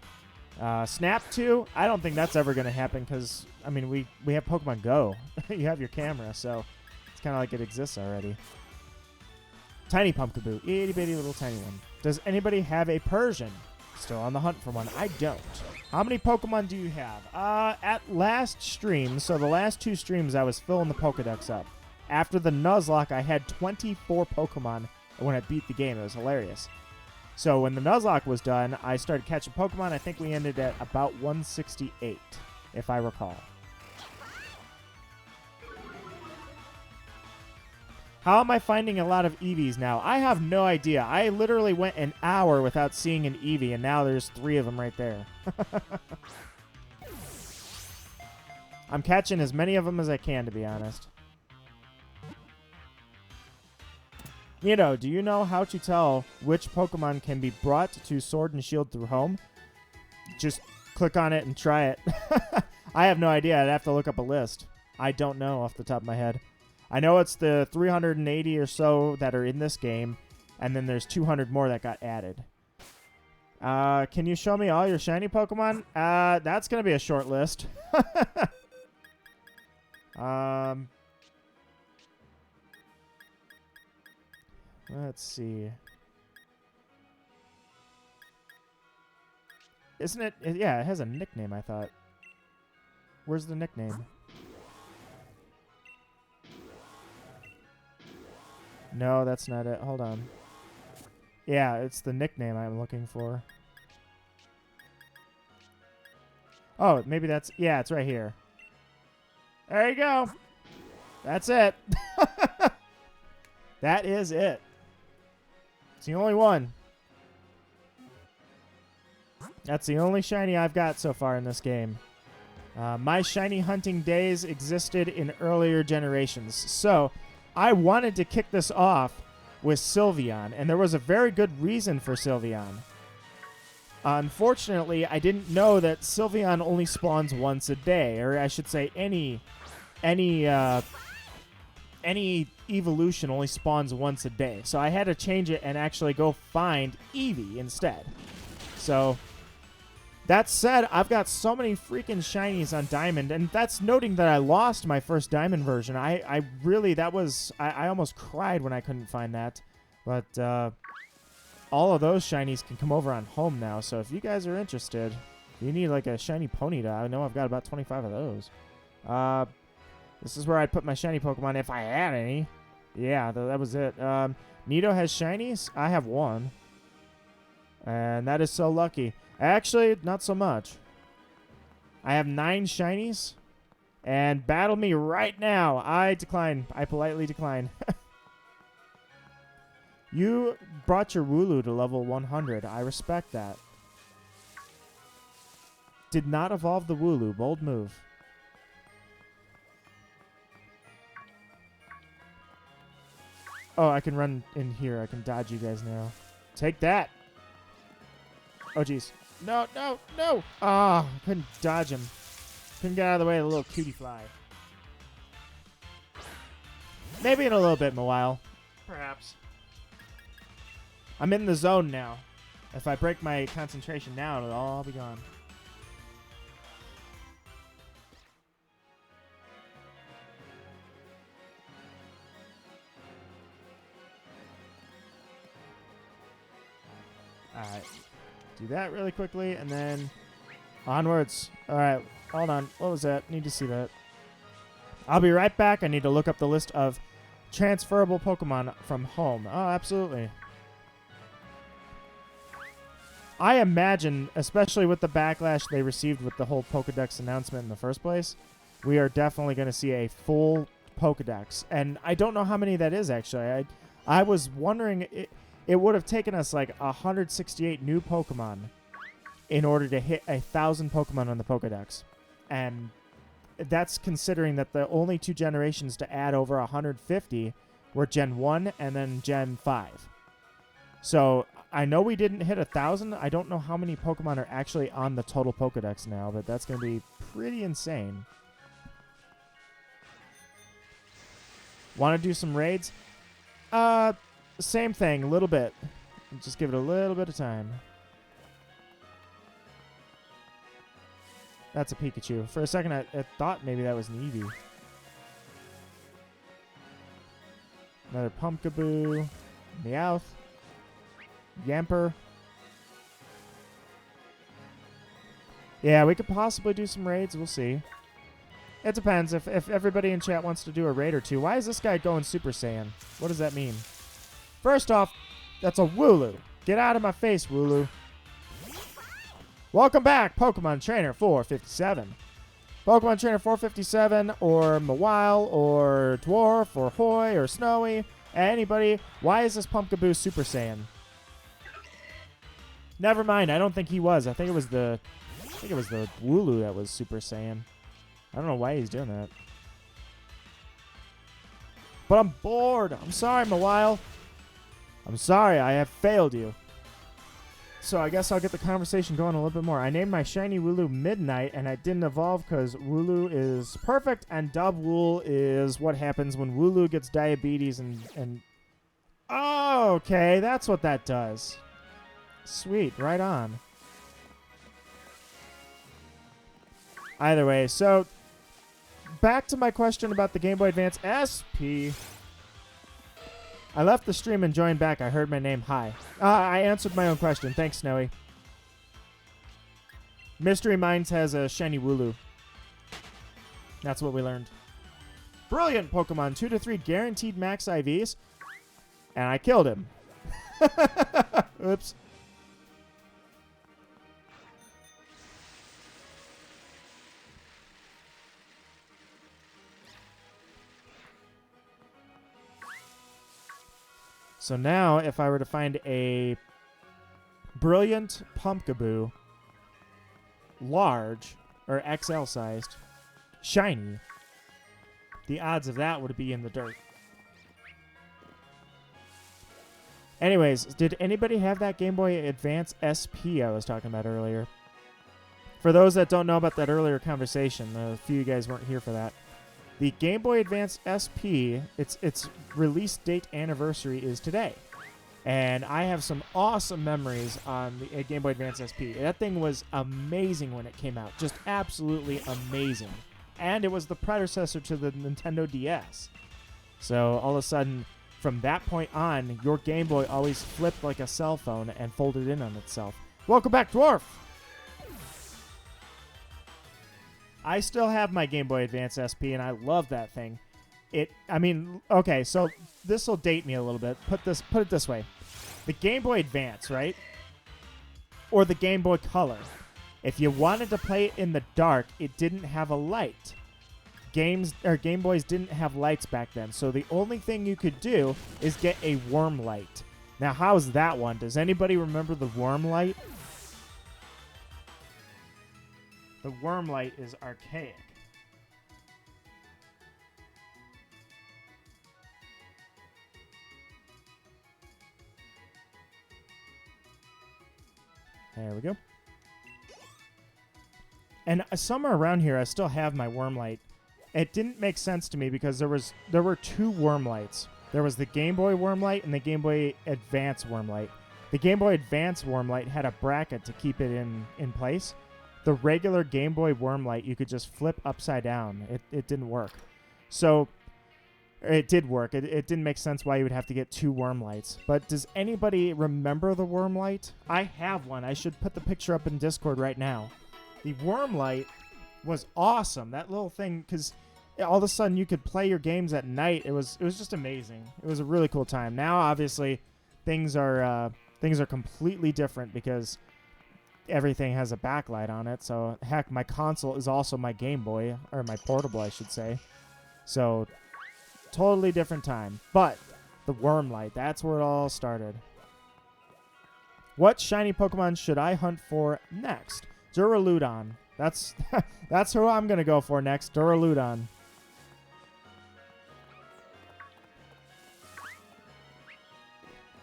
Snap 2, I don't think that's ever going to happen because, I mean, we have Pokemon Go. You have your camera, so it's kind of like it exists already. Tiny Pumpkaboo. Itty-bitty little tiny one. Does anybody have a Persian? Still on the hunt for one. I don't. How many Pokemon do you have? At last stream, so the last 2 streams, I was filling the Pokedex up. After the Nuzlocke, I had 24 Pokemon when I beat the game. It was hilarious. So when the Nuzlocke was done, I started catching Pokemon. I think we ended at about 168, if I recall. How am I finding a lot of Eevees now? I have no idea. I literally went an hour without seeing an Eevee, and now there's 3 of them right there. I'm catching as many of them as I can, to be honest. Nito, do you know how to tell which Pokemon can be brought to Sword and Shield through home? Just click on it and try it. I have no idea. I'd have to look up a list. I don't know off the top of my head. I know it's the 380 or so that are in this game, and then there's 200 more that got added. Can you show me all your shiny Pokemon? That's going to be a short list. Let's see. Isn't it? Yeah, it has a nickname, I thought. Where's the nickname? No, that's not it. Hold on. Yeah, it's the nickname I'm looking for. Oh, maybe that's... Yeah, it's right here. There you go. That's it. That is it. It's the only one. That's the only shiny I've got so far in this game. My shiny hunting days existed in earlier generations. So, I wanted to kick this off with Sylveon, and there was a very good reason for Sylveon. Unfortunately, I didn't know that Sylveon only spawns once a day, or I should say any evolution only spawns once a day. So I had to change it and actually go find Eevee instead. So that said, I've got so many freaking shinies on Diamond, and that's noting that I lost my first Diamond version. I almost cried when I couldn't find that. But all of those shinies can come over on home now. So if you guys are interested, you need like a shiny Ponyta. I know I've got about 25 of those. This is where I'd put my shiny Pokemon if I had any. Yeah, that was it. Nito has shinies. I have one. And that is so lucky. Actually, not so much. I have 9 shinies. And battle me right now. I decline. I politely decline. You brought your Wooloo to level 100. I respect that. Did not evolve the Wooloo. Bold move. Oh, I can run in here. I can dodge you guys now. Take that. Oh, jeez. No, no, no. Ah, I couldn't dodge him. Couldn't get out of the way of the little cutie fly. Maybe in a little bit in a while. Perhaps. I'm in the zone now. If I break my concentration now, it'll all be gone. Alright. Do that really quickly, and then onwards. Alright, hold on. What was that? Need to see that. I'll be right back. I need to look up the list of transferable Pokemon from home. Oh, absolutely. I imagine, especially with the backlash they received with the whole Pokedex announcement in the first place, we are definitely going to see a full Pokedex. And I don't know how many that is, actually. I was wondering... It would have taken us like 168 new Pokemon in order to hit 1,000 Pokemon on the Pokedex. And that's considering that the only 2 generations to add over 150 were Gen 1 and then Gen 5. So I know we didn't hit 1,000. I don't know how many Pokemon are actually on the total Pokedex now, but that's going to be pretty insane. Want to do some raids? Same thing, a little bit. Just give it a little bit of time. That's a Pikachu. For a second, I thought maybe that was an Eevee. Another Pumpkaboo. Meowth. Yamper. Yeah, we could possibly do some raids. We'll see. It depends. If everybody in chat wants to do a raid or two, why is this guy going Super Saiyan? What does that mean? First off, that's a Wooloo. Get out of my face, Wooloo. Welcome back, Pokemon Trainer 457. Pokemon Trainer 457 or Mawile or Dwarf or Hoy or Snowy. Anybody, why is this Pumpkaboo Super Saiyan? Never mind, I don't think he was. I think it was the Wooloo that was Super Saiyan. I don't know why he's doing that. But I'm bored. I'm sorry, Mawile. I'm sorry, I have failed you. So I guess I'll get the conversation going a little bit more. I named my shiny Wooloo Midnight, and I didn't evolve because Wooloo is perfect, and Dubwool is what happens when Wooloo gets diabetes and... Oh, okay, that's what that does. Sweet, right on. Either way, so... Back to my question about the Game Boy Advance SP. I left the stream and joined back. I heard my name. Hi. I answered my own question. Thanks, Snowy. Mystery Minds has a shiny Wooloo. That's what we learned. Brilliant Pokemon. 2 to 3 guaranteed max IVs. And I killed him. Oops. So now, if I were to find a brilliant Pumpkaboo, large, or XL sized, shiny, the odds of that would be in the dirt. Anyways, did anybody have that Game Boy Advance SP I was talking about earlier? For those that don't know about that earlier conversation, a few of you guys weren't here for that. The Game Boy Advance SP, its release date anniversary is today. And I have some awesome memories on the Game Boy Advance SP. That thing was amazing when it came out. Just absolutely amazing. And it was the predecessor to the Nintendo DS. So all of a sudden, from that point on, your Game Boy always flipped like a cell phone and folded in on itself. Welcome back, Dwarf! I still have my Game Boy Advance SP, and I love that thing. Okay, so this will date me a little bit. Put it this way. The Game Boy Advance, right? Or the Game Boy Color. If you wanted to play it in the dark, it didn't have a light. Game Boys didn't have lights back then, so the only thing you could do is get a worm light. Now, how's that one? Does anybody remember the worm light? The worm light is archaic. There we go. And somewhere around here, I still have my worm light. It didn't make sense to me because there were two worm lights. There was the Game Boy worm light and the Game Boy Advance worm light. The Game Boy Advance worm light had a bracket to keep it in place. The regular Game Boy worm light, you could just flip upside down. It didn't work. So, it did work. It didn't make sense why you would have to get two worm lights. But does anybody remember the worm light? I have one. I should put the picture up in Discord right now. The worm light was awesome. That little thing, because all of a sudden you could play your games at night. It was just amazing. It was a really cool time. Now, obviously, things are completely different because everything has a backlight on it. So, heck, my console is also my Game Boy, or my portable, I should say. So, totally different time. But the worm light, that's where it all started. What shiny Pokemon should I hunt for next? Duraludon. That's who I'm going to go for next. Duraludon.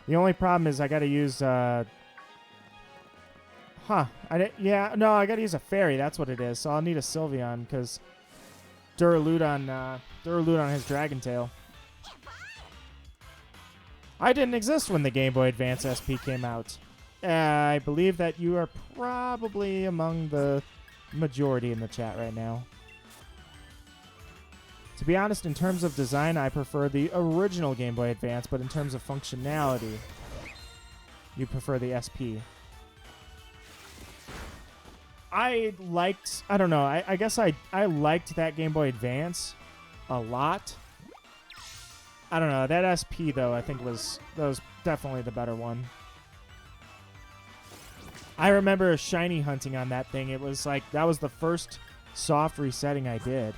The only problem is I got to use I got to use a fairy. That's what it is. So I'll need a Sylveon because Duraludon has Dragon Tail. I didn't exist when the Game Boy Advance SP came out. I believe that you are probably among the majority in the chat right now. To be honest, in terms of design, I prefer the original Game Boy Advance, but in terms of functionality, you prefer the SP. I don't know, I guess I liked that Game Boy Advance a lot. I don't know, that SP though, I think was definitely the better one. I remember shiny hunting on that thing. It was like, that was the first soft resetting I did.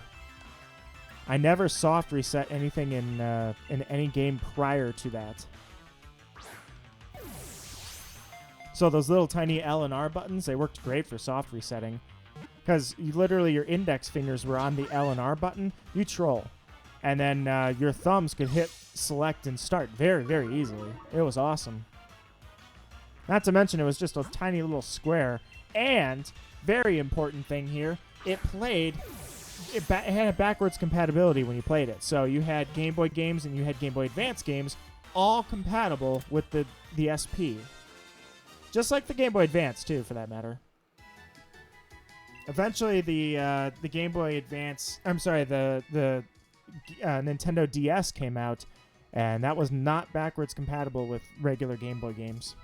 I never soft reset anything in any game prior to that. So those little tiny L and R buttons, they worked great for soft resetting. Because literally your index fingers were on the L and R button, you troll. And then your thumbs could hit select and start very, very easily. It was awesome. Not to mention it was just a tiny little square. And, very important thing here, it had a backwards compatibility when you played it. So you had Game Boy games and you had Game Boy Advance games all compatible with the SP. Just like the Game Boy Advance, too, for that matter. Eventually, the Game Boy Advance... I'm sorry, the Nintendo DS came out, and that was not backwards compatible with regular Game Boy games.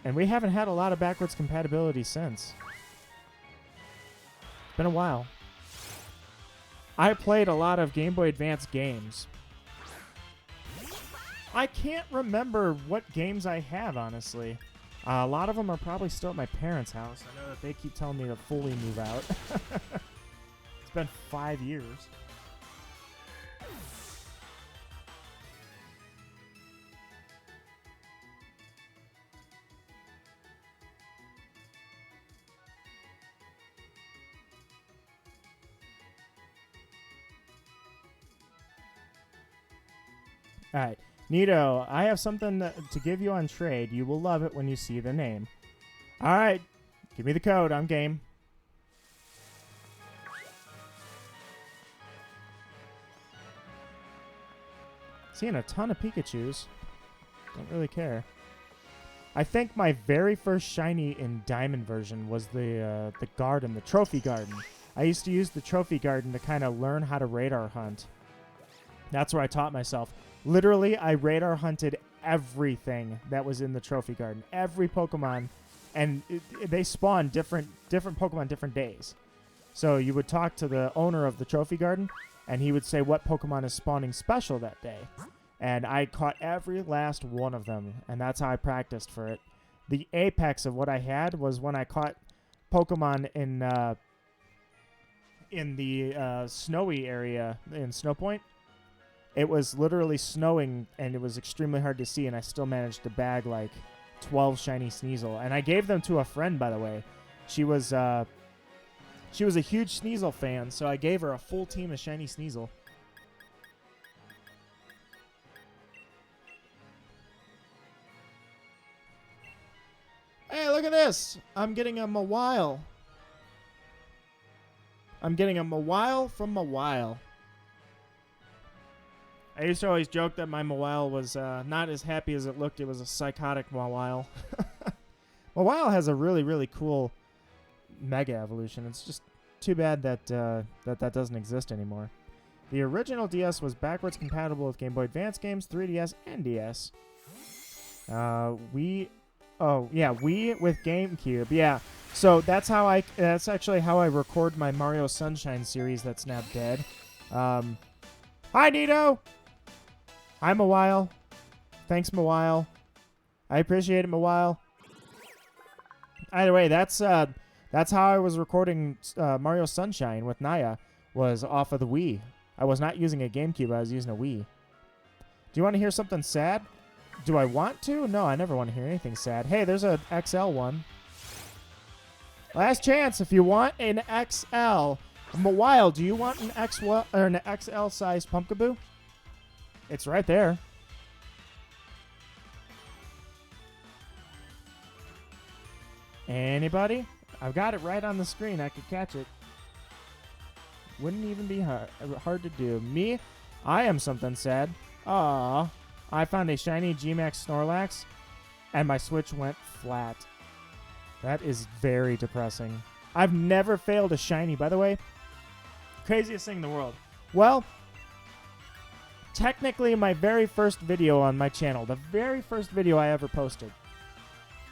And we haven't had a lot of backwards compatibility since. It's been a while. I played a lot of Game Boy Advance games. I can't remember what games I have, honestly. A lot of them are probably still at my parents' house. I know that they keep telling me to fully move out. It's been 5 years. All right. Nito, I have something to give you on trade. You will love it when you see the name. All right. Give me the code. I'm game. Seeing a ton of Pikachus. Don't really care. I think my very first shiny in Diamond version was the garden, the trophy garden. I used to use the trophy garden to kind of learn how to radar hunt. That's where I taught myself. Literally, I radar hunted everything that was in the trophy garden. Every Pokemon. And they spawn different Pokemon different days. So you would talk to the owner of the trophy garden, and he would say what Pokemon is spawning special that day. And I caught every last one of them, and that's how I practiced for it. The apex of what I had was when I caught Pokemon in the snowy area in Snowpoint. It was literally snowing, and it was extremely hard to see, and I still managed to bag, like, 12 shiny Sneasel. And I gave them to a friend, by the way. She was a huge Sneasel fan, so I gave her a full team of shiny Sneasel. Hey, look at this! I'm getting a Mawile. I'm getting a Mawile from Mawile. I used to always joke that my Mawile was not as happy as it looked. It was a psychotic Mawile. Mawile has a really, really cool Mega Evolution. It's just too bad that that doesn't exist anymore. The original DS was backwards compatible with Game Boy Advance games, 3DS, and DS. Wii with GameCube. Yeah. So that's actually how I record my Mario Sunshine series that's now dead. Hi, Nito! Hi, Mawile. Thanks, Mawile. I appreciate it, Mawile. Either way, that's how I was recording Mario Sunshine with Naya, was off of the Wii. I was not using a GameCube, I was using a Wii. Do you want to hear something sad? Do I want to? No, I never want to hear anything sad. Hey, there's an XL one. Last chance if you want an XL. Mawile, do you want an XL sized Pumpkaboo? It's right there. Anybody? I've got it right on the screen. I could catch it. Wouldn't even be hard to do. Me? I am something sad. Aww. I found a shiny G-Max Snorlax, and my Switch went flat. That is very depressing. I've never failed a shiny, by the way. Craziest thing in the world. Well, technically my very first video on my channel, the very first video I ever posted,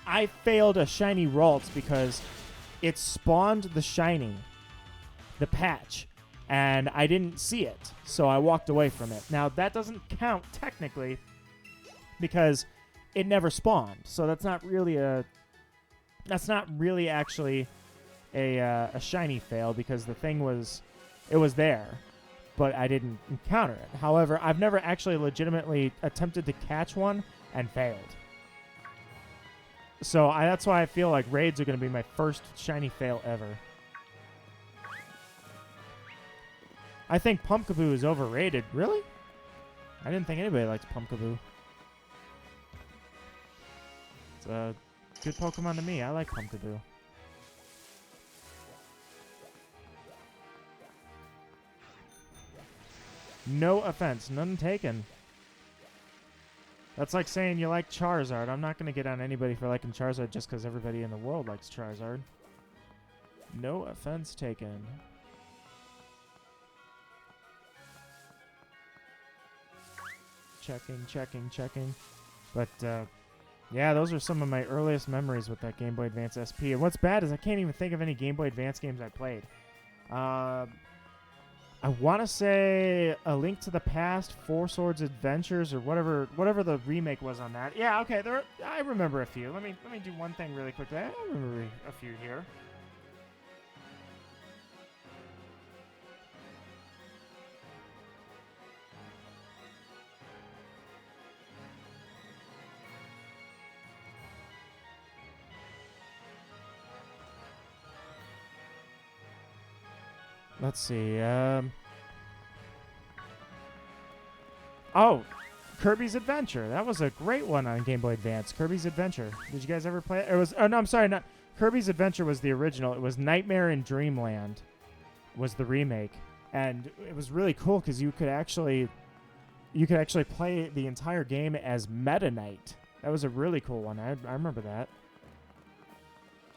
I failed a shiny Ralts because it spawned the shiny, the patch, and I didn't see it, so I walked away from it. Now, that doesn't count technically because it never spawned, so that's not really actually a shiny fail because the thing was there, but I didn't encounter it. However, I've never actually legitimately attempted to catch one and failed. So that's why I feel like raids are going to be my first shiny fail ever. I think Pumpkaboo is overrated. Really? I didn't think anybody likes Pumpkaboo. It's a good Pokemon to me. I like Pumpkaboo. No offense. None taken. That's like saying you like Charizard. I'm not going to get on anybody for liking Charizard just because everybody in the world likes Charizard. No offense taken. Checking. But, yeah, those are some of my earliest memories with that Game Boy Advance SP. And what's bad is I can't even think of any Game Boy Advance games I played. I want to say A Link to the Past, Four Swords Adventures, or whatever the remake was on that. Yeah, okay, I remember a few. Let me do one thing really quickly. I remember a few here. Let's see. Oh, Kirby's Adventure. That was a great one on Game Boy Advance. Kirby's Adventure. Did you guys ever play it? It was. Oh no, I'm sorry. Not Kirby's Adventure was the original. It was Nightmare in Dreamland. Was the remake, and it was really cool because you could actually play the entire game as Meta Knight. That was a really cool one. I remember that.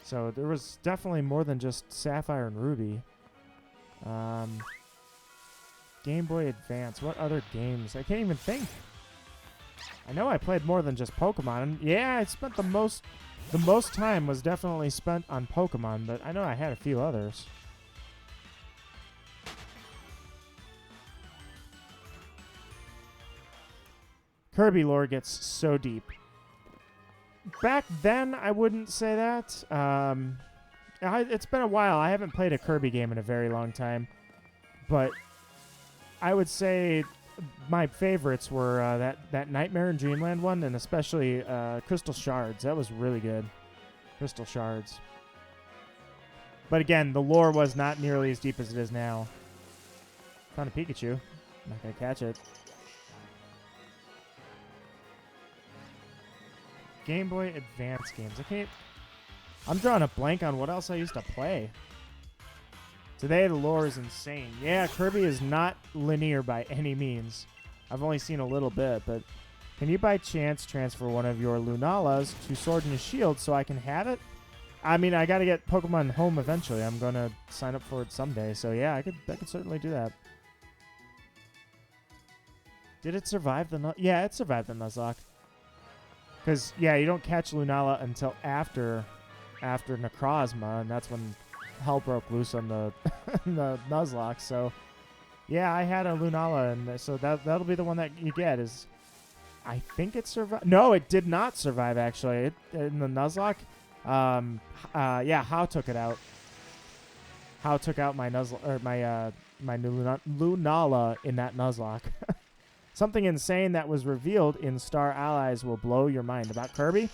So there was definitely more than just Sapphire and Ruby. Game Boy Advance. What other games? I can't even think. I know I played more than just Pokemon. Yeah, I spent the most time was definitely spent on Pokemon, but I know I had a few others. Kirby lore gets so deep. Back then, I wouldn't say that. It's been a while. I haven't played a Kirby game in a very long time. But I would say my favorites were that Nightmare in Dreamland one, and especially Crystal Shards. That was really good. Crystal Shards. But again, the lore was not nearly as deep as it is now. Found a Pikachu. I'm not going to catch it. Game Boy Advance games. I'm drawing a blank on what else I used to play. Today, the lore is insane. Yeah, Kirby is not linear by any means. I've only seen a little bit, but can you by chance transfer one of your Lunalas to Sword and Shield so I can have it? I mean, I got to get Pokemon Home eventually. I'm going to sign up for it someday. So yeah, I could certainly do that. Did it survive the Yeah, it survived the Nuzlocke. Because, yeah, you don't catch Lunala until after Necrozma, and that's when hell broke loose on the the Nuzlocke. So, yeah, I had a Lunala, and so that'll be the one that you get. I think it survived. No, it did not survive, actually. In the Nuzlocke, yeah, How took it out. How took out my my Lunala in that Nuzlocke. Something insane that was revealed in Star Allies will blow your mind. About Kirby?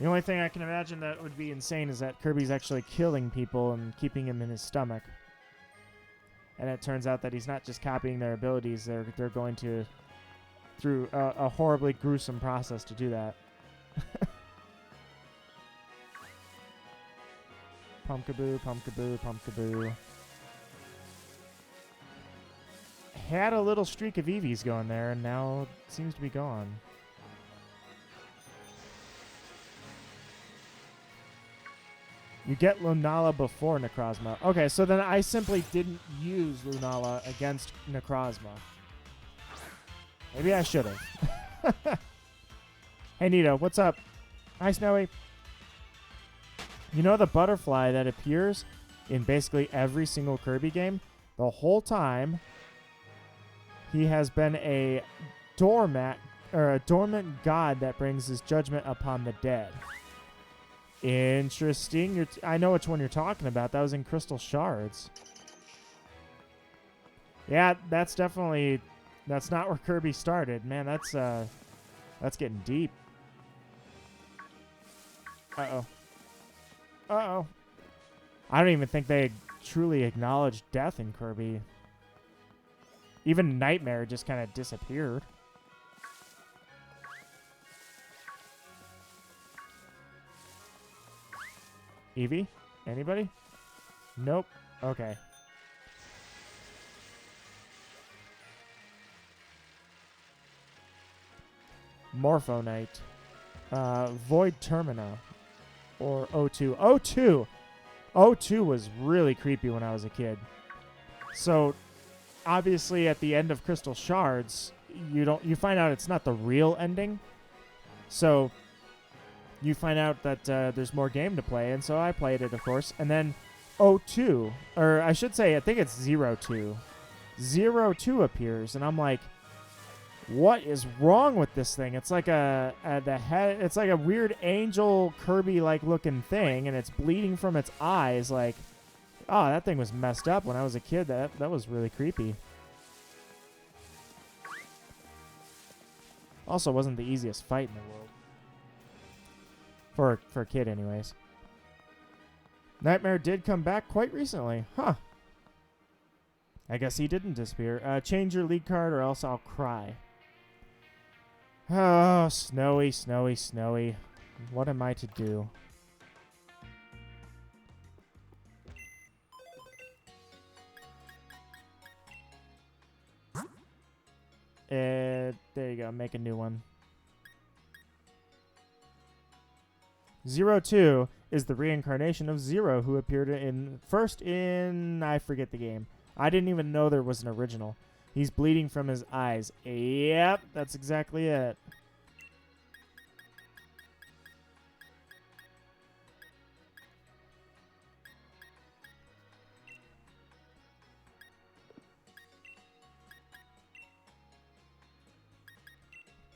The only thing I can imagine that would be insane is that Kirby's actually killing people and keeping him in his stomach. And it turns out that he's not just copying their abilities, they're going to, through a horribly gruesome process to do that. Pumpkaboo, Pumpkaboo, Pumpkaboo. Had a little streak of Eevees going there, and now it seems to be gone. You get Lunala before Necrozma. Okay, so then I simply didn't use Lunala against Necrozma. Maybe I should have. Hey, Nito, what's up? Hi, Snowy. You know the butterfly that appears in basically every single Kirby game? The whole time, he has been a doormat or a dormant god that brings his judgment upon the dead. Interesting. I know which one you're talking about. That was in Crystal Shards. Yeah, that's definitely... That's not where Kirby started. Man, that's getting deep. Uh-oh. Uh-oh. I don't even think they truly acknowledged death in Kirby. Even Nightmare just kind of disappeared. Eevee? Anybody? Nope. Okay. Morphonite. Void Termina. Or O2. O2! O2 was really creepy when I was a kid. So, obviously at the end of Crystal Shards, you find out it's not the real ending. So, you find out that there's more game to play, and so I played it, of course. And then O2, or I should say, I think it's 02. 02 appears, and I'm like, what is wrong with this thing? It's like the head. It's like a weird angel Kirby-like looking thing, and it's bleeding from its eyes. Like, oh, that thing was messed up when I was a kid. That was really creepy. Also, wasn't the easiest fight in the world. For a kid, anyways. Nightmare did come back quite recently. Huh. I guess he didn't disappear. Change your lead card or else I'll cry. Oh, Snowy, Snowy, Snowy. What am I to do? There you go. Make a new one. 02 is the reincarnation of Zero, who appeared first in... I forget the game. I didn't even know there was an original. He's bleeding from his eyes. Yep, that's exactly it.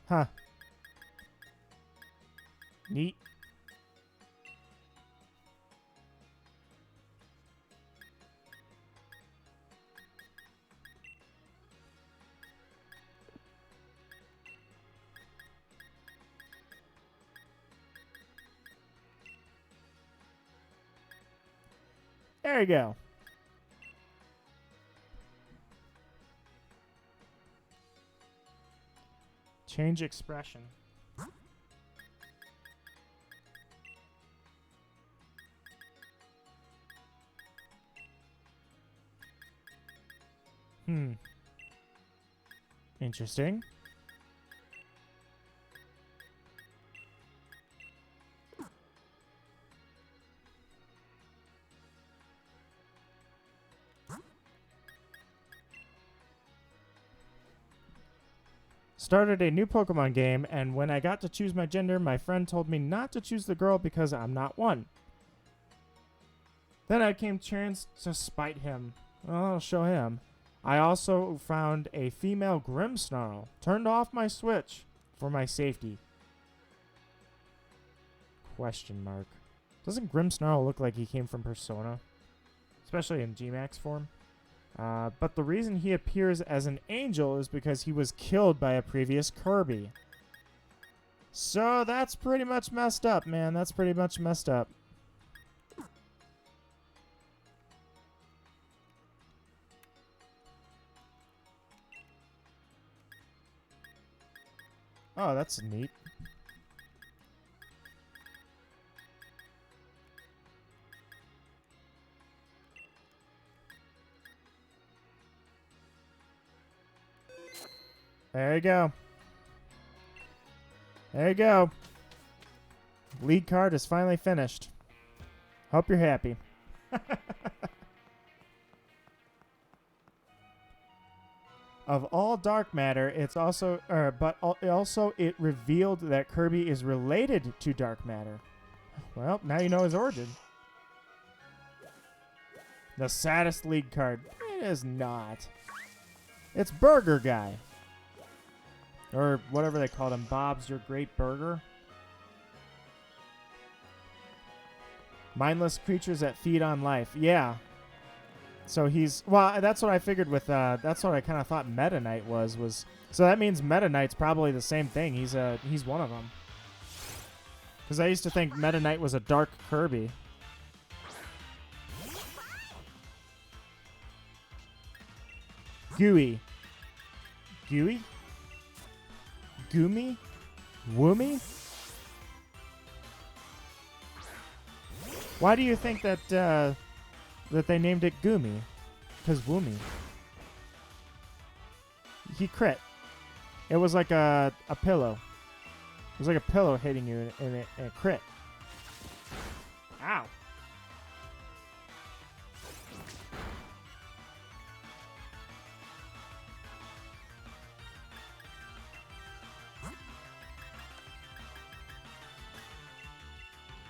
Huh. Neat. There you go. Change expression. Interesting. Started a new Pokemon game, and when I got to choose my gender, my friend told me not to choose the girl because I'm not one. Then I came chance to spite him. Well, I'll show him. I also found a female Grimmsnarl. Turned off my Switch for my safety. Question mark. Doesn't Grimmsnarl look like he came from Persona? Especially in G-Max form. But the reason he appears as an angel is because he was killed by a previous Kirby. So that's pretty much messed up, man. That's pretty much messed up. Oh, that's neat. There you go. There you go. Lead card is finally finished. Hope you're happy. Of all dark matter, it's also, also it revealed that Kirby is related to dark matter. Well, now you know his origin. The saddest league card. It is not. It's Burger Guy. Or whatever they called him. Bob's Your Great Burger. Mindless creatures that feed on life. Yeah. So he's... Well, that's what I figured with... that's what I kind of thought Meta Knight was... So that means Meta Knight's probably the same thing. He's one of them. Because I used to think Meta Knight was a dark Kirby. Gooey. Gooey? Goomy? Woomy? Why do you think that that they named it Goomy? Because Woomy. He crit. It was like a pillow. It was like a pillow hitting you in a crit. Ow.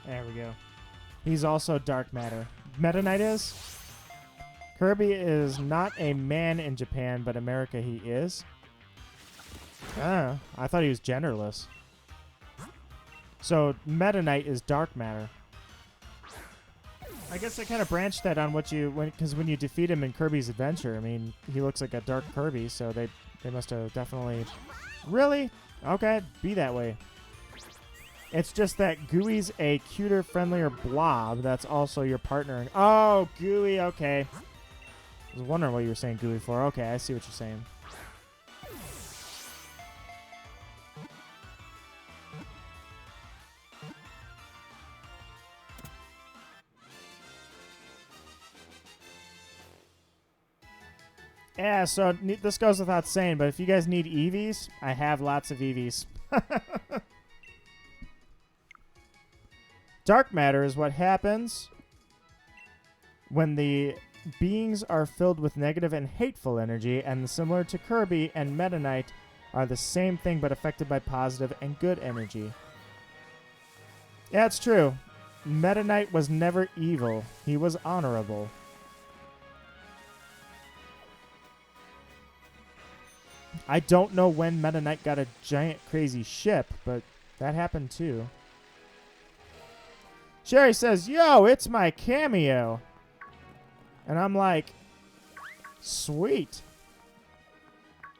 There we go. He's also dark matter. Meta Knight is? Kirby is not a man in Japan, but America he is. I thought he was genderless. So Meta Knight is dark matter. I guess they kind of branched that on what you... Because when you defeat him in Kirby's Adventure, I mean, he looks like a dark Kirby, so they must have definitely... Really? Okay, be that way. It's just that Gooey's a cuter, friendlier blob that's also your partner. Oh, Gooey, okay. I was wondering what you were saying Gooey for. Okay, I see what you're saying. Yeah, so this goes without saying, but if you guys need EVs, I have lots of EVs. Dark matter is what happens when the beings are filled with negative and hateful energy, and similar to Kirby and Meta Knight are the same thing but affected by positive and good energy. Yeah, it's true. Meta Knight was never evil. He was honorable. I don't know when Meta Knight got a giant crazy ship, but that happened too. Sherry says, yo, it's my cameo. And I'm like, sweet.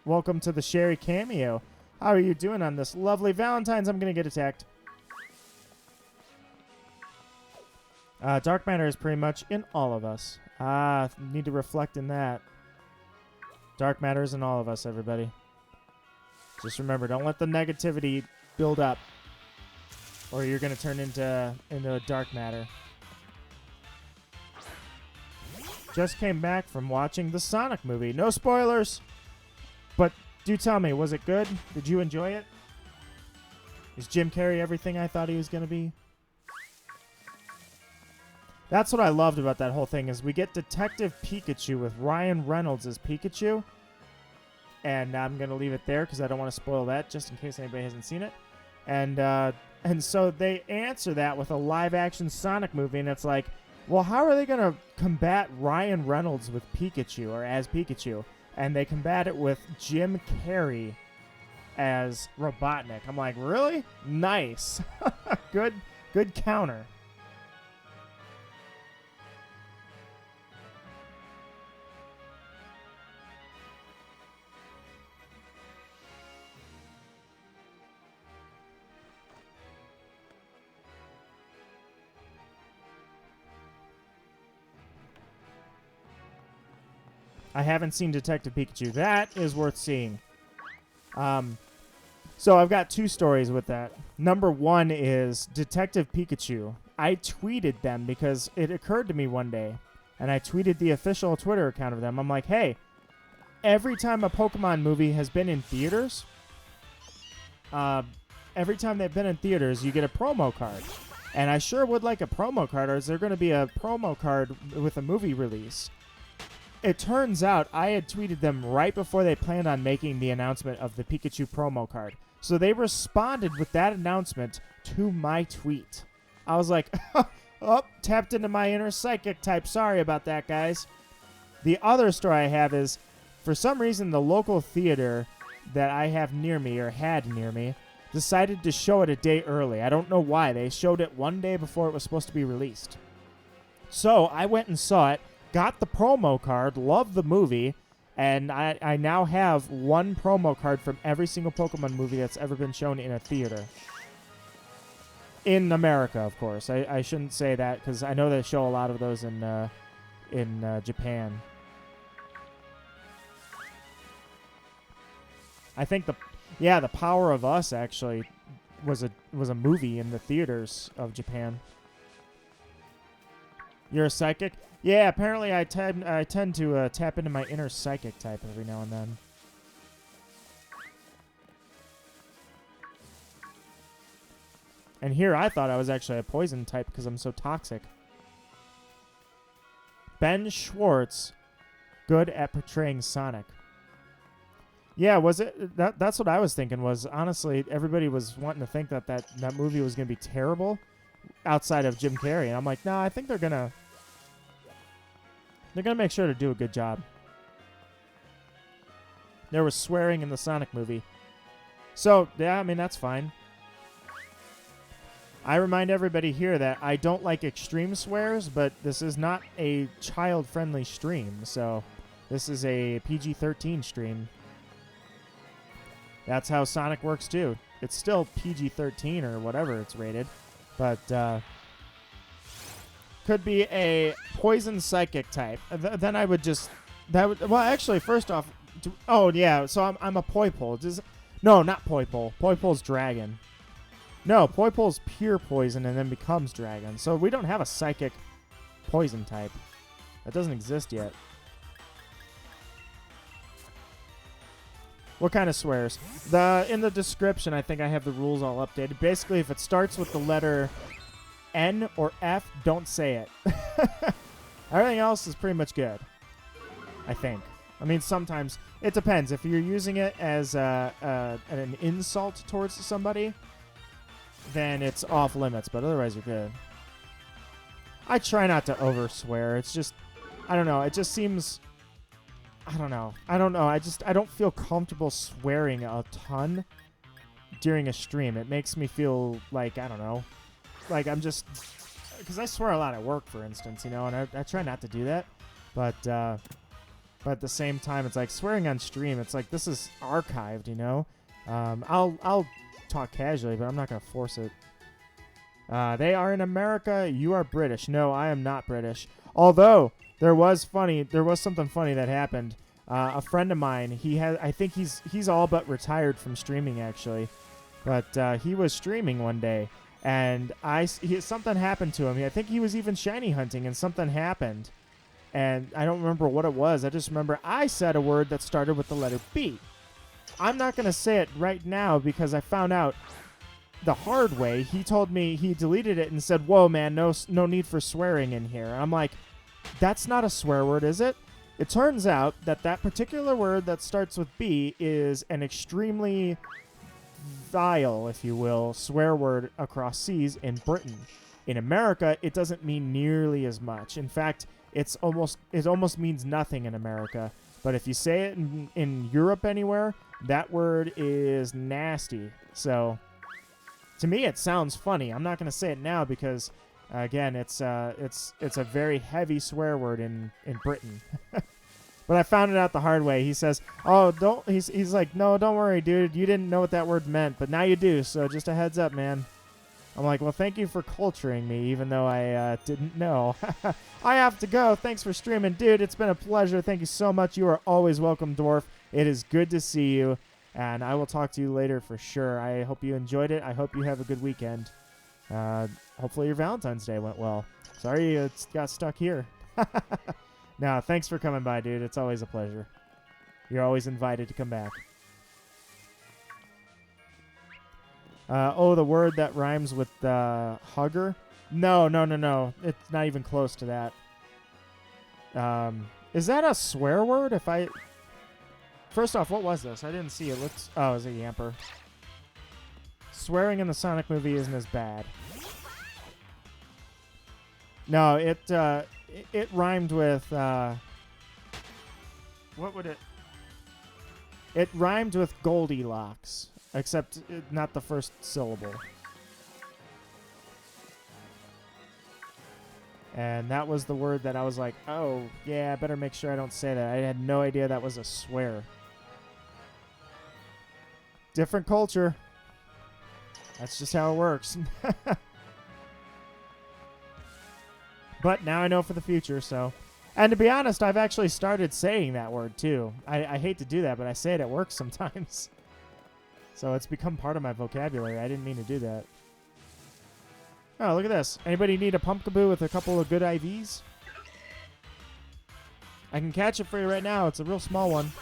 Welcome to the Sherry cameo. How are you doing on this lovely Valentine's? I'm going to get attacked. Dark matter is pretty much in all of us. Need to reflect in that. Dark matter is in all of us, everybody. Just remember, don't let the negativity build up, or you're going to turn into a dark matter. Just came back from watching the Sonic movie. No spoilers, but do tell me, was it good? Did you enjoy it? Is Jim Carrey everything I thought he was going to be? That's what I loved about that whole thing, is we get Detective Pikachu with Ryan Reynolds as Pikachu. And I'm going to leave it there because I don't want to spoil that, just in case anybody hasn't seen it. And so they answer that with a live-action Sonic movie, and it's like, well, how are they going to combat Ryan Reynolds with Pikachu, or as Pikachu? And they combat it with Jim Carrey as Robotnik. I'm like, really? Nice. Good counter. I haven't seen Detective Pikachu. That is worth seeing. So I've got two stories with that. Number one is Detective Pikachu. I tweeted them because it occurred to me one day, and I tweeted the official Twitter account of them. I'm like, hey, every time a Pokemon movie has been in theaters, every time they've been in theaters, you get a promo card. And I sure would like a promo card, or is there going to be a promo card with a movie release? it turns out I had tweeted them right before they planned on making the announcement of the Pikachu promo card. So they responded with that announcement to my tweet. I was like, oh, tapped into my inner psychic type. Sorry about that, guys. The other story I have is, for some reason, the local theater that I have near me, or had near me, decided to show it a day early. I don't know why. They showed it one day before it was supposed to be released. So I went and saw it, got the promo card, loved the movie, and I now have one promo card from every single Pokemon movie that's ever been shown in a theater. In America, of course. I shouldn't say that because I know they show a lot of those in Japan. I think the Power of Us actually was a movie in the theaters of Japan. You're a psychic? Yeah, apparently I tend to tap into my inner psychic type every now and then. And here I thought I was actually a poison type because I'm so toxic. Ben Schwartz, good at portraying Sonic. Yeah, was it? That's what I was thinking. Was honestly, everybody was wanting to think that movie was going to be terrible, outside of Jim Carrey, and I'm like, nah, I think they're gonna make sure to do a good job. There was swearing in the Sonic movie, so yeah, I mean that's fine. I remind everybody here that I don't like extreme swears, but this is not a child-friendly stream, so this is a PG-13 stream. That's how Sonic works, too. It's still PG-13 or whatever it's rated, but could be a poison psychic type. Then I would just... well, actually, first off... oh, yeah, so I'm a Poipole. No, not Poipole. Poipole's dragon. No, Poipole's pure poison and then becomes dragon. So we don't have a psychic poison type. That doesn't exist yet. What kind of swears? In the description, I think I have the rules all updated. Basically, if it starts with the letter N or F, don't say it. Everything else is pretty much good, I think. I mean, sometimes it depends. If you're using it as an insult towards somebody, then it's off limits, but otherwise you're good. I try not to over swear. It's just, I don't know. It just seems... I don't know. I don't feel comfortable swearing a ton during a stream. It makes me feel like, I don't know, like I'm just, because I swear a lot at work, for instance, you know, and I try not to do that, but at the same time, it's like swearing on stream. It's like, this is archived, you know. I'll talk casually, but I'm not gonna force it. They are in America. You are British. No, I am not British. Although there was something funny that happened. A friend of mine, I think he's all but retired from streaming actually, but he was streaming one day, and something happened to him. I think he was even shiny hunting, and something happened, and I don't remember what it was. I just remember I said a word that started with the letter B. I'm not gonna say it right now because I found out the hard way. He told me he deleted it and said, "Whoa, man, no need for swearing in here." I'm like, that's not a swear word, is it? It turns out that particular word that starts with B is an extremely vile, if you will, swear word across seas in Britain. In America, it doesn't mean nearly as much. In fact, it almost means nothing in America. But if you say it in Europe anywhere, that word is nasty. So, to me, it sounds funny. I'm not going to say it now because... again, it's a very heavy swear word in Britain. But I found it out the hard way. He says, "Oh, don't." He's like, "No, don't worry, dude. You didn't know what that word meant, but now you do. So just a heads up, man." I'm like, "Well, thank you for culturing me, even though I didn't know." I have to go. Thanks for streaming, dude. It's been a pleasure. Thank you so much. You are always welcome, Dwarf. It is good to see you, and I will talk to you later for sure. I hope you enjoyed it. I hope you have a good weekend. Hopefully your Valentine's Day went well. Sorry you got stuck here. No, thanks for coming by, dude. It's always a pleasure. You're always invited to come back. Oh, the word that rhymes with hugger? No. It's not even close to that. Is that a swear word? If I... First off, what was this? I didn't see it. Looks... Oh, it was a yamper. Swearing in the Sonic movie isn't as bad. No, it rhymed with... what would it... It rhymed with Goldilocks, except not the first syllable. And that was the word that I was like, oh, yeah, I better make sure I don't say that. I had no idea that was a swear. Different culture. That's just how it works. But now I know for the future, so... And to be honest, I've actually started saying that word, too. I hate to do that, but I say it at work sometimes. So it's become part of my vocabulary. I didn't mean to do that. Oh, look at this. Anybody need a Pumpkaboo with a couple of good IVs? I can catch it for you right now. It's a real small one.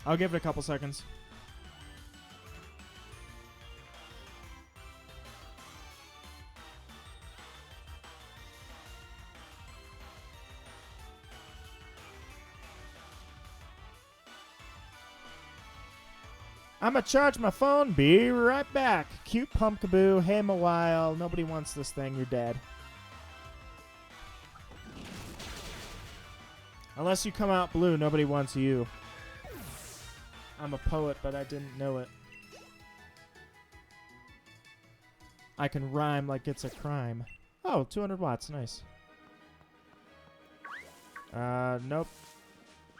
I'll give it a couple seconds. I'm gonna charge my phone. Be right back. Cute Pumpkaboo. Hey, a while. Nobody wants this thing. You're dead. Unless you come out blue, nobody wants you. I'm a poet, but I didn't know it. I can rhyme like it's a crime. Oh, 200 watts. Nice. Nope.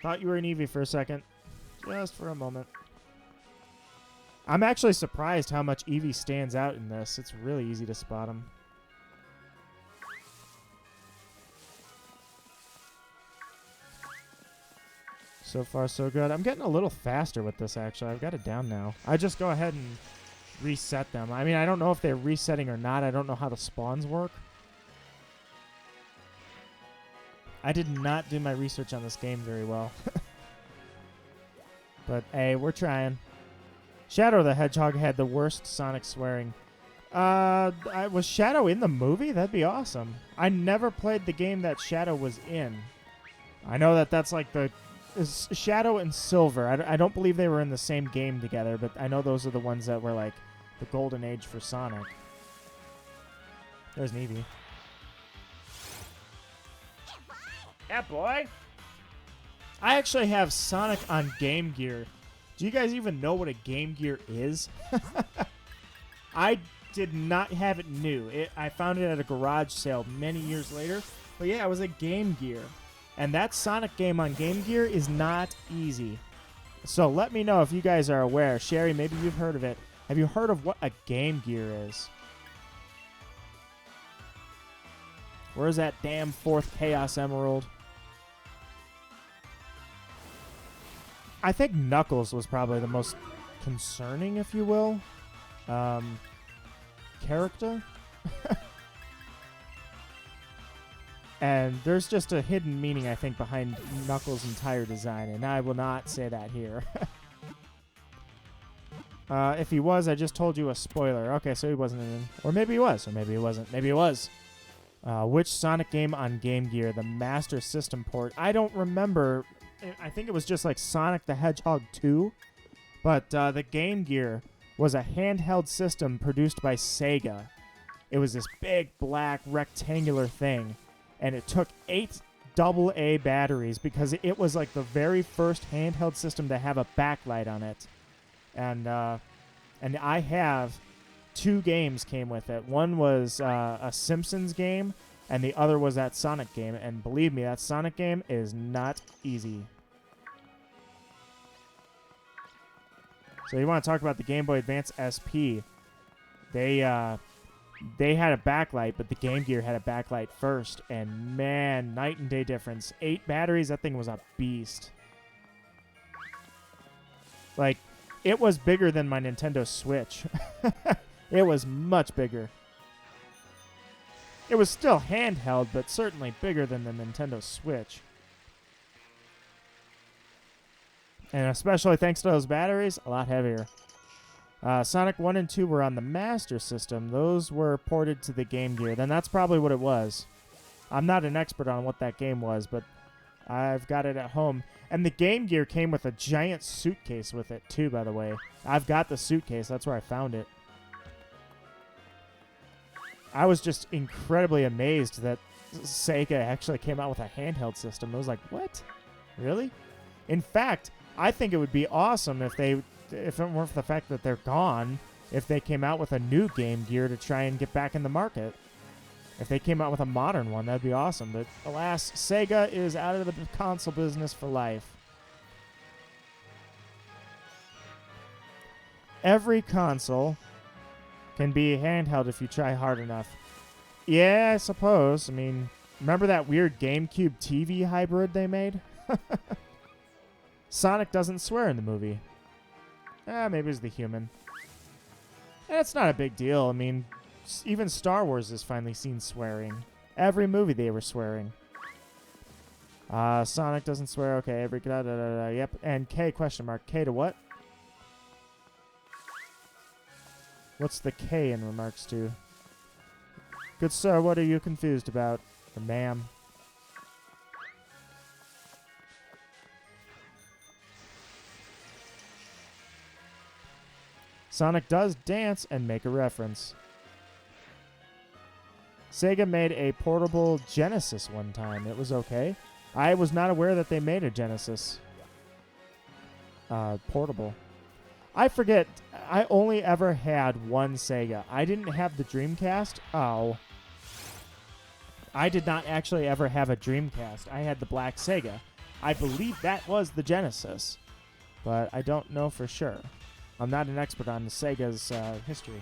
Thought you were an Eevee for a second. Just for a moment. I'm actually surprised how much Eevee stands out in this. It's really easy to spot him. So far, so good. I'm getting a little faster with this, actually. I've got it down now. I just go ahead and reset them. I mean, I don't know if they're resetting or not. I don't know how the spawns work. I did not do my research on this game very well. But, hey, we're trying. Shadow the Hedgehog had the worst Sonic swearing. Was Shadow in the movie? That'd be awesome. I never played the game that Shadow was in. I know that that's like the... Shadow and Silver. I don't believe they were in the same game together, but I know those are the ones that were like the golden age for Sonic. There's an Eevee. Yeah, boy! I actually have Sonic on Game Gear. Do you guys even know what a Game Gear is? I did not have it new. I found it at a garage sale many years later. But yeah, it was a Game Gear. And that Sonic game on Game Gear is not easy. So let me know if you guys are aware. Sherry, maybe you've heard of it. Have you heard of what a Game Gear is? Where's that damn fourth Chaos Emerald? I think Knuckles was probably the most concerning, if you will, character. And there's just a hidden meaning, I think, behind Knuckles' entire design, and I will not say that here. If he was, I just told you a spoiler. Okay, so he wasn't in. Or maybe he was, or maybe he wasn't. Maybe he was. Which Sonic game on Game Gear? The Master System port. I don't remember. I think it was just like Sonic the Hedgehog 2. But the Game Gear was a handheld system produced by Sega. It was this big, black, rectangular thing. And it took 8 AA batteries because it was like the very first handheld system to have a backlight on it. And I have 2 games came with it. One was a Simpsons game, and the other was that Sonic game. And believe me, that Sonic game is not easy. So you want to talk about the Game Boy Advance SP. They had a backlight, but the Game Gear had a backlight first. And man, night and day difference. 8 batteries, that thing was a beast. Like, it was bigger than my Nintendo Switch. It was much bigger. It was still handheld, but certainly bigger than the Nintendo Switch. And especially thanks to those batteries, a lot heavier. Sonic 1 and 2 were on the Master System. Those were ported to the Game Gear. Then that's probably what it was. I'm not an expert on what that game was, but I've got it at home. And the Game Gear came with a giant suitcase with it, too, by the way. I've got the suitcase. That's where I found it. I was just incredibly amazed that Sega actually came out with a handheld system. I was like, what? Really? In fact, I think it would be awesome if it weren't for the fact that they're gone, if they came out with a new Game Gear to try and get back in the market. If they came out with a modern one, that'd be awesome. But alas, Sega is out of the console business for life. Every console can be handheld if you try hard enough. Yeah, I suppose. I mean, remember that weird GameCube TV hybrid they made? Sonic doesn't swear in the movie. Maybe it's the human. It's not a big deal. I mean, even Star Wars has finally seen swearing. Every movie they were swearing. Sonic doesn't swear. Okay, every yep. And K question mark. K to what? What's the K in remarks to? Good sir, what are you confused about? Or ma'am? Sonic does dance and make a reference. Sega made a portable Genesis one time. It was okay. I was not aware that they made a Genesis portable. I forget. I only ever had one Sega. I didn't have the Dreamcast. Oh. I did not actually ever have a Dreamcast. I had the black Sega. I believe that was the Genesis, but I don't know for sure. I'm not an expert on the Sega's history.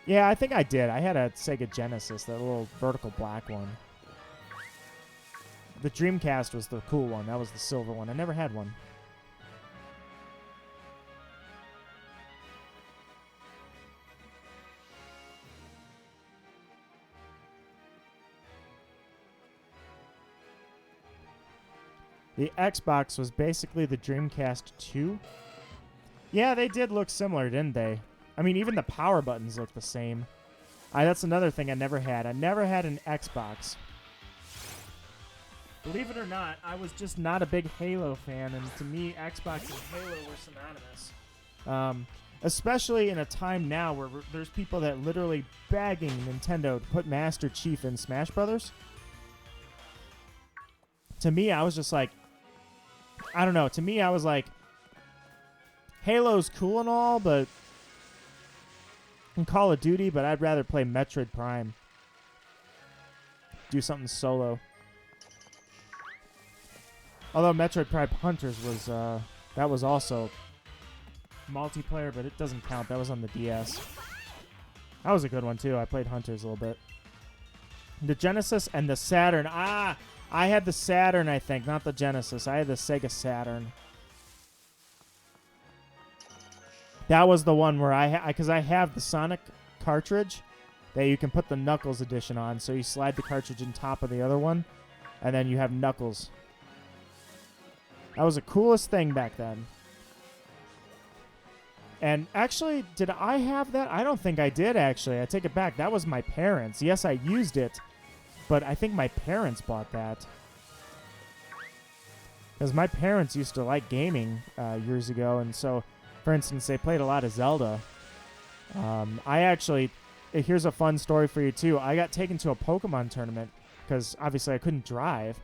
Yeah, I think I did. I had a Sega Genesis, that little vertical black one. The Dreamcast was the cool one. That was the silver one. I never had one. The Xbox was basically the Dreamcast 2. Yeah, they did look similar, didn't they? I mean, even the power buttons look the same. That's another thing I never had. I never had an Xbox. Believe it or not, I was just not a big Halo fan, and to me, Xbox and Halo were synonymous. Especially in a time now where there's people that literally begging Nintendo to put Master Chief in Smash Brothers. To me, I was just like, I don't know. To me, I was like, Halo's cool and all, but and Call of Duty, but I'd rather play Metroid Prime. Do something solo. Although Metroid Prime Hunters was, that was also multiplayer, but it doesn't count. That was on the DS. That was a good one, too. I played Hunters a little bit. The Genesis and the Saturn. I had the Saturn, I think, not the Genesis. I had the Sega Saturn. That was the one where because I have the Sonic cartridge that you can put the Knuckles edition on. So you slide the cartridge on top of the other one, and then you have Knuckles. That was the coolest thing back then. And actually, did I have that? I don't think I did, actually. I take it back. That was my parents'. Yes, I used it, but I think my parents bought that. Because my parents used to like gaming years ago, and so, for instance, they played a lot of Zelda. Here's a fun story for you, too. I got taken to a Pokemon tournament, because obviously I couldn't drive.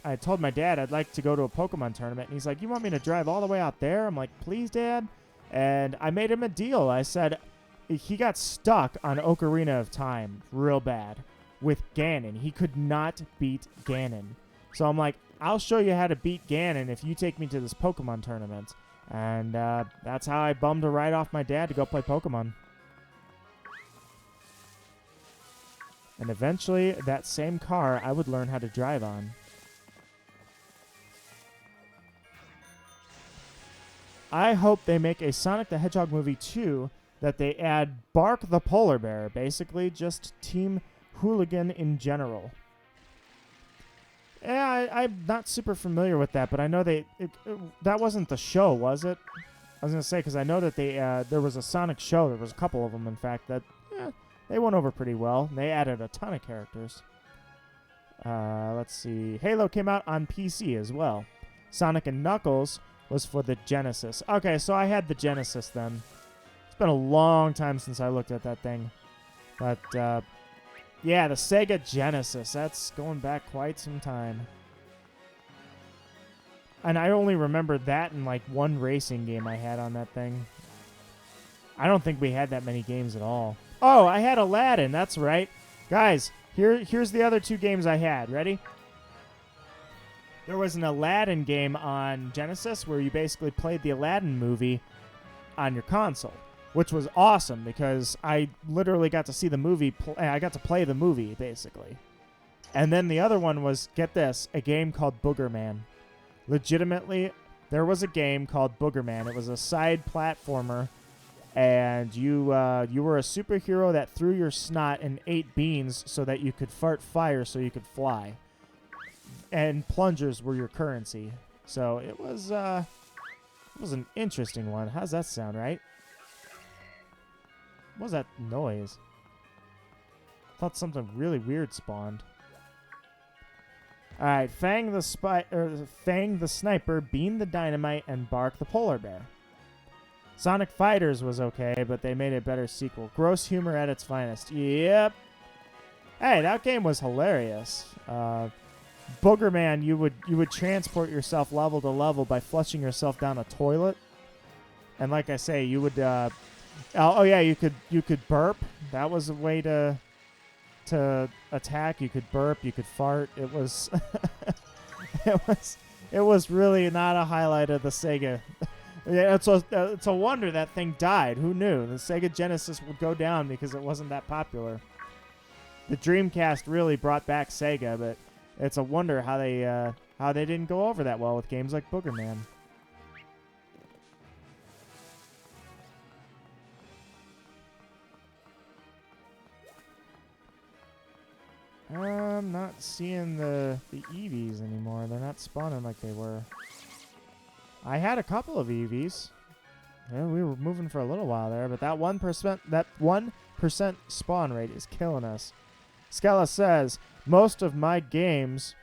I told my dad I'd like to go to a Pokemon tournament, and he's like, you want me to drive all the way out there? I'm like, please, Dad. And I made him a deal. I said he got stuck on Ocarina of Time real bad with Ganon. He could not beat Ganon. So I'm like, I'll show you how to beat Ganon if you take me to this Pokemon tournament. And that's how I bummed a ride off my dad to go play Pokemon. And eventually, that same car I would learn how to drive on. I hope they make a Sonic the Hedgehog movie 2 that they add Bark the Polar Bear, basically just Team Hooligan in general. Yeah, I'm not super familiar with that, but I know that wasn't the show, was it? I was gonna say because I know that there was a Sonic show. There was a couple of them, in fact, that they went over pretty well. And they added a ton of characters. Let's see. Halo came out on PC as well. Sonic and Knuckles was for the Genesis. Okay, so I had the Genesis then. It's been a long time since I looked at that thing, but. Yeah, the Sega Genesis. That's going back quite some time. And I only remember that in like one racing game I had on that thing. I don't think we had that many games at all. Oh, I had Aladdin. That's right. Guys, here's the other 2 games I had. Ready? There was an Aladdin game on Genesis where you basically played the Aladdin movie on your console, which was awesome because I literally got to see the movie. I got to play the movie, basically. And then the other one was, get this, a game called Booger Man. Legitimately, there was a game called Booger Man. It was a side platformer, and you were a superhero that threw your snot and ate beans so that you could fart fire so you could fly. And plungers were your currency. So it was an interesting one. How's that sound, right? What was that noise? I thought something really weird spawned. Alright, Fang the Sniper, Bean the Dynamite, and Bark the Polar Bear. Sonic Fighters was okay, but they made a better sequel. Gross humor at its finest. Yep. Hey, that game was hilarious. Booger Man, you would transport yourself level to level by flushing yourself down a toilet. And like I say, you would oh yeah, you could burp. That was a way to attack. You could burp, you could fart. It was it was really not a highlight of the Sega. Yeah, it's a wonder that thing died. Who knew? The Sega Genesis would go down because it wasn't that popular. The Dreamcast really brought back Sega, but it's a wonder how they didn't go over that well with games like Booger Man. I'm not seeing the Eevees anymore. They're not spawning like they were. I had a couple of Eevees. Yeah, we were moving for a little while there, but that 1% spawn rate is killing us. Skella says, most of my games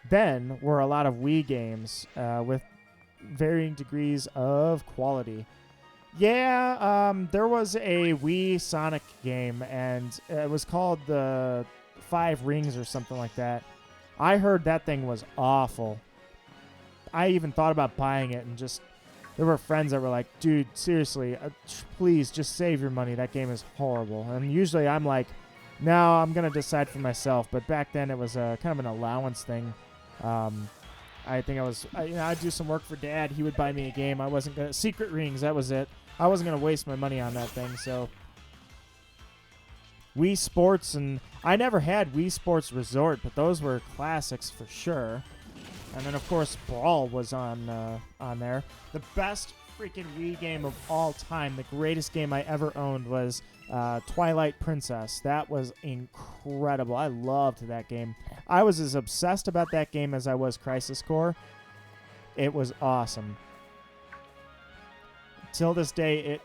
then were a lot of Wii games with varying degrees of quality. Yeah, there was a Wii Sonic game, and it was called the 5 Rings or something like that. I heard that thing was awful. I even thought about buying it, and just there were friends that were like, dude, seriously, please just save your money. That game is horrible. And usually I'm like, no, I'm going to decide for myself. But back then it was kind of an allowance thing. I think I'd do some work for Dad. He would buy me a game. I wasn't going to... Secret Rings, that was it. I wasn't going to waste my money on that thing, so... Wii Sports, and I never had Wii Sports Resort, but those were classics for sure. And then, of course, Brawl was on there. The best freaking Wii game of all time, the greatest game I ever owned was Twilight Princess. That was incredible. I loved that game. I was as obsessed about that game as I was Crisis Core. It was awesome. Till this day,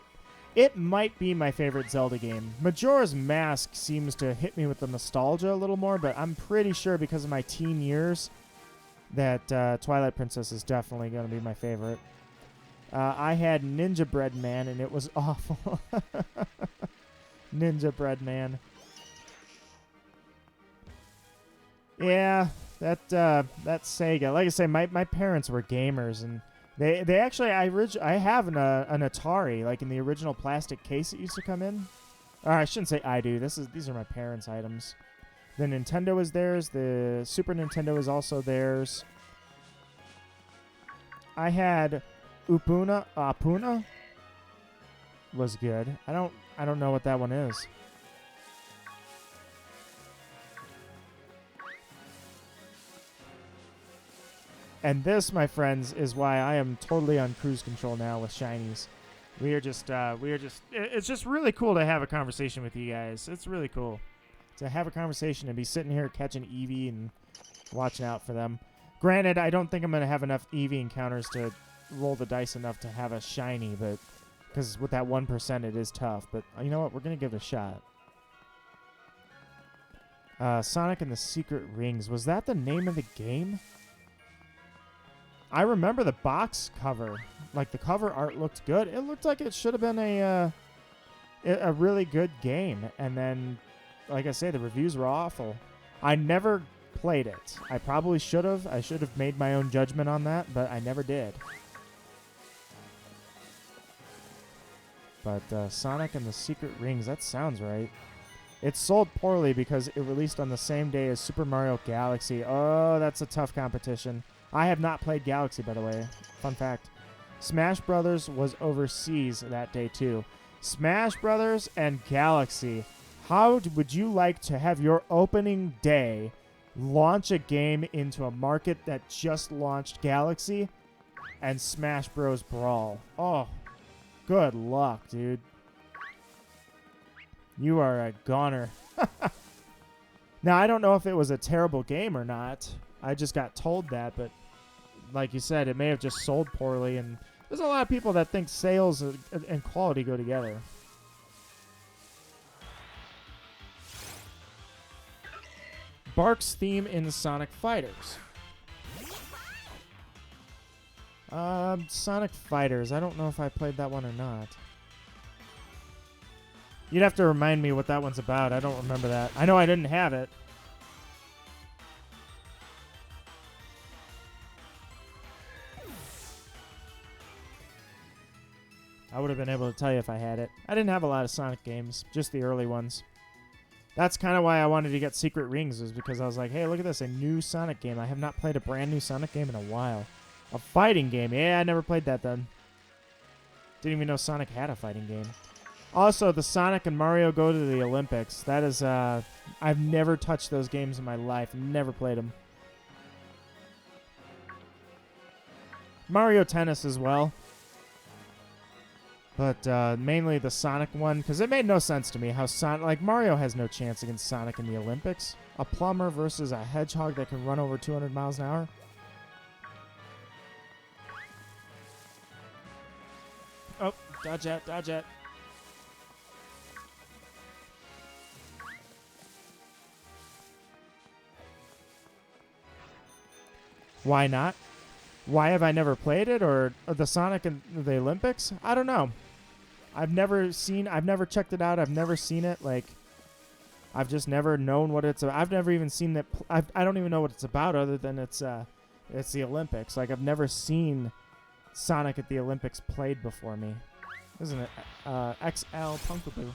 it might be my favorite Zelda game. Majora's Mask seems to hit me with the nostalgia a little more, but I'm pretty sure because of my teen years that Twilight Princess is definitely going to be my favorite. I had Ninja Bread Man, and it was awful. Ninja Bread Man. Yeah, that's Sega. Like I say, my parents were gamers, and they actually I have an Atari, like in the original plastic case it used to come in. Or I shouldn't say I do. These are my parents' items. The Nintendo is theirs. The Super Nintendo is also theirs. I had Apuna was good. I don't know what that one is. And this, my friends, is why I am totally on cruise control now with shinies. It's just really cool to have a conversation with you guys. It's really cool to have a conversation and be sitting here catching Eevee and watching out for them. Granted, I don't think I'm going to have enough Eevee encounters to roll the dice enough to have a shiny, but because with that 1%, it is tough. But you know what? We're going to give it a shot. Sonic and the Secret Rings. Was that the name of the game? I remember the box cover. Like, the cover art looked good. It looked like it should have been a really good game. And then, like I say, the reviews were awful. I never played it. I probably should have. I should have made my own judgment on that, but I never did. But Sonic and the Secret Rings, that sounds right. It sold poorly because it released on the same day as Super Mario Galaxy. Oh, that's a tough competition. I have not played Galaxy, by the way. Fun fact. Smash Brothers was overseas that day, too. Smash Brothers and Galaxy. How would you like to have your opening day launch a game into a market that just launched Galaxy and Smash Bros. Brawl? Oh, good luck, dude. You are a goner. Now, I don't know if it was a terrible game or not. I just got told that, but like you said, it may have just sold poorly, and there's a lot of people that think sales and quality go together. Bark's theme in Sonic Fighters. Sonic Fighters. I don't know if I played that one or not. You'd have to remind me what that one's about. I don't remember that. I know I didn't have it. I would have been able to tell you if I had it. I didn't have a lot of Sonic games, just the early ones. That's kind of why I wanted to get Secret Rings, is because I was like, hey, look at this, a new Sonic game. I have not played a brand new Sonic game in a while. A fighting game. Yeah, I never played that then. Didn't even know Sonic had a fighting game. Also, the Sonic and Mario Go to the Olympics. That is, I've never touched those games in my life. Never played them. Mario Tennis as well. But mainly the Sonic one, because it made no sense to me how Mario has no chance against Sonic in the Olympics. A plumber versus a hedgehog that can run over 200 miles an hour. Oh, dodge it, dodge it. Why not? Why have I never played it, or the Sonic and the Olympics? I don't know. I've never checked it out. I've never seen it. Like, I've just never known what it's about. I've never even seen it. I don't even know what it's about other than it's the Olympics. Like, I've never seen Sonic at the Olympics played before me. Isn't it? XL Punkaboo.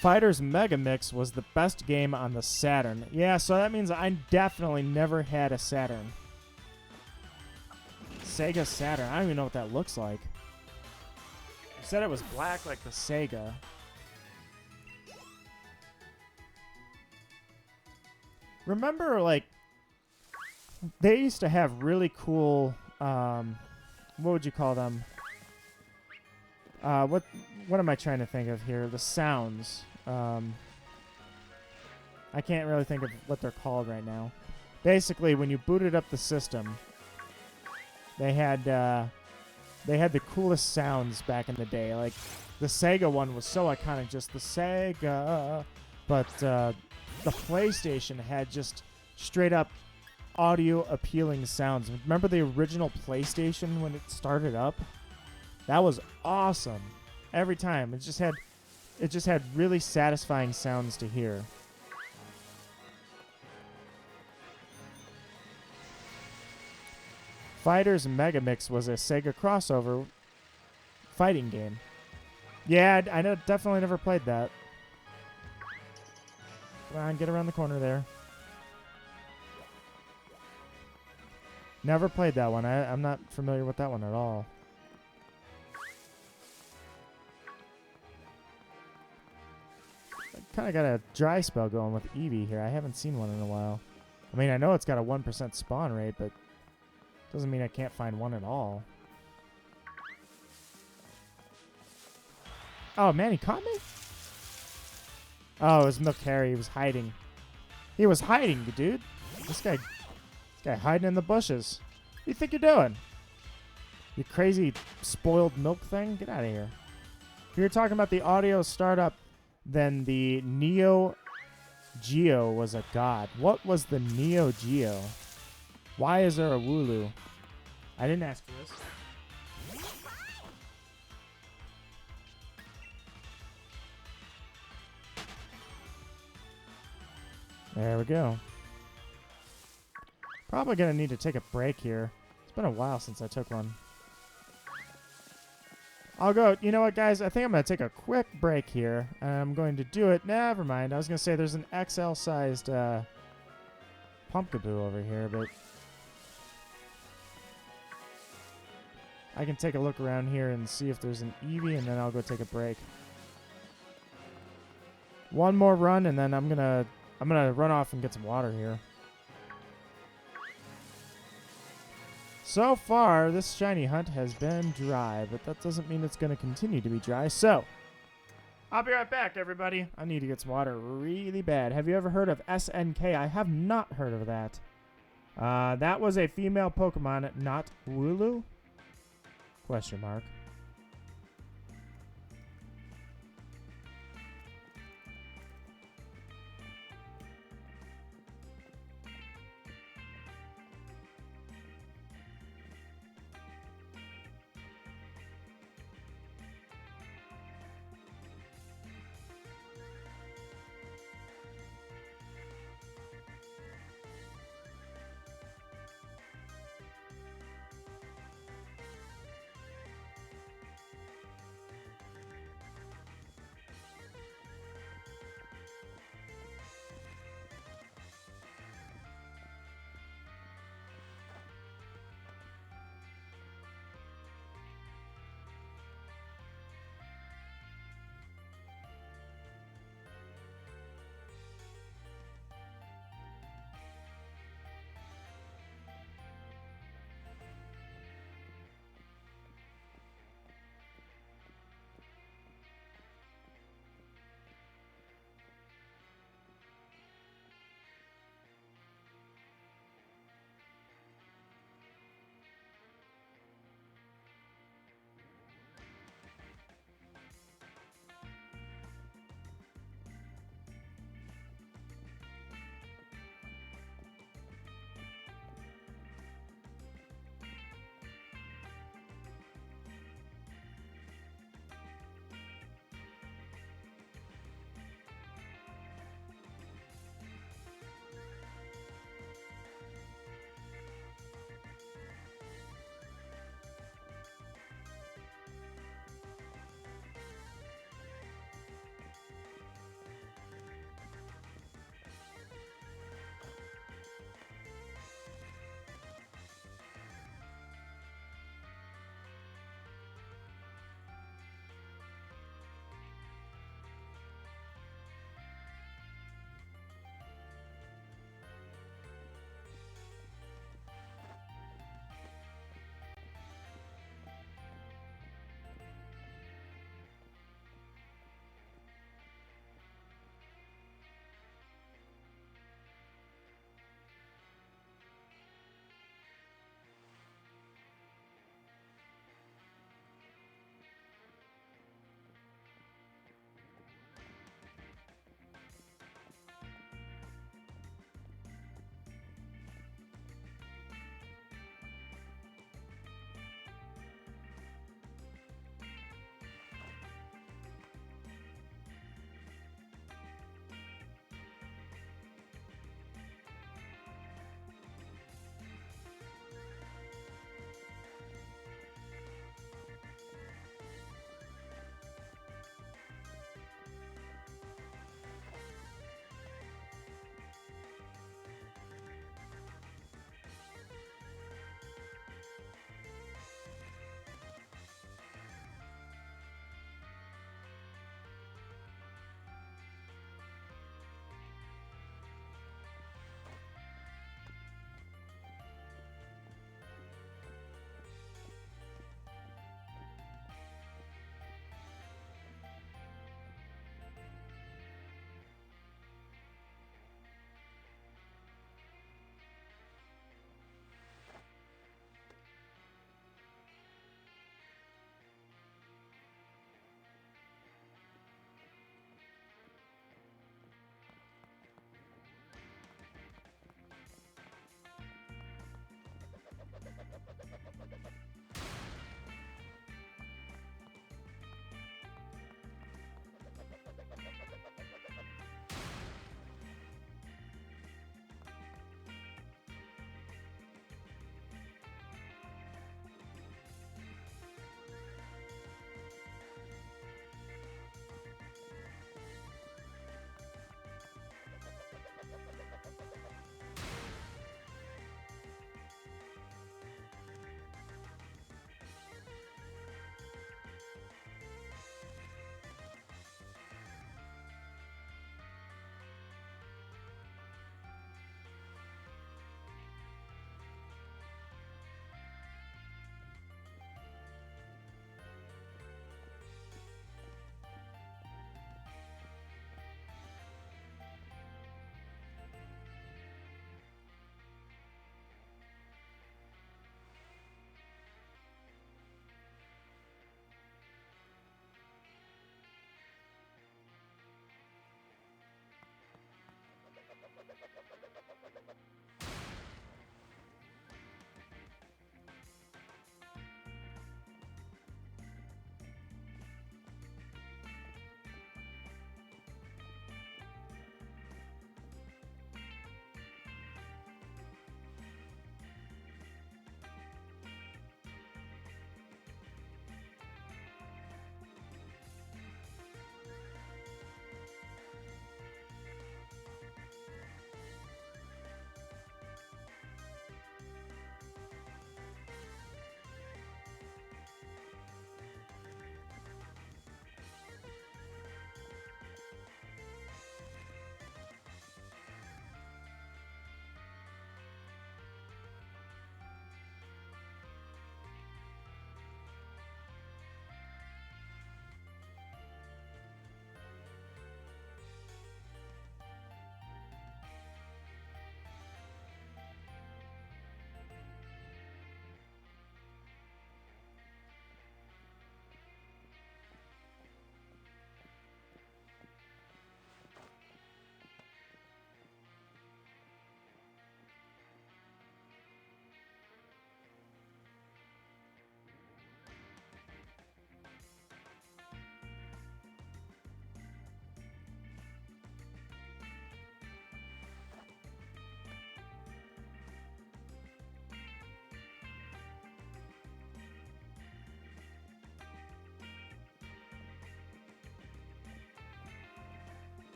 Fighters Mega Mix was the best game on the Saturn. Yeah, so that means I definitely never had a Saturn. Sega Saturn. I don't even know what that looks like. You said it was black like the Sega. Remember, like, they used to have really cool, what would you call them? What am I trying to think of here? The sounds. I can't really think of what they're called right now. Basically, when you booted up the system, they had the coolest sounds back in the day. Like, the Sega one was so iconic, just the Sega. But the PlayStation had just straight up audio appealing sounds. Remember the original PlayStation when it started up? That was awesome. Every time. It just had really satisfying sounds to hear. Fighters Mega Mix was a Sega crossover fighting game. Yeah, I definitely never played that. Come on, get around the corner there. Never played that one. I'm not familiar with that one at all. Kind of got a dry spell going with Eevee here. I haven't seen one in a while. I mean, I know it's got a 1% spawn rate, but doesn't mean I can't find one at all. Oh, man, he caught me? Oh, it was Milk Harry. He was hiding. He was hiding, dude. This guy hiding in the bushes. What do you think you're doing? You crazy spoiled milk thing? Get out of here. If you're talking about the audio startup, then the Neo Geo was a god. What was the Neo Geo? Why is there a Wooloo? I didn't ask for this. There we go. Probably gonna need to take a break here. It's been a while since I took one. I'll go. You know what, guys? I think I'm going to take a quick break here. I'm going to do it. Never mind. I was going to say there's an XL-sized Pumpkaboo over here, but I can take a look around here and see if there's an Eevee, and then I'll go take a break. One more run, and then I'm gonna run off and get some water here. So far, this shiny hunt has been dry, but that doesn't mean it's going to continue to be dry. So, I'll be right back, everybody. I need to get some water really bad. Have you ever heard of SNK? I have not heard of that. That was a female Pokemon, not Wooloo? Question mark.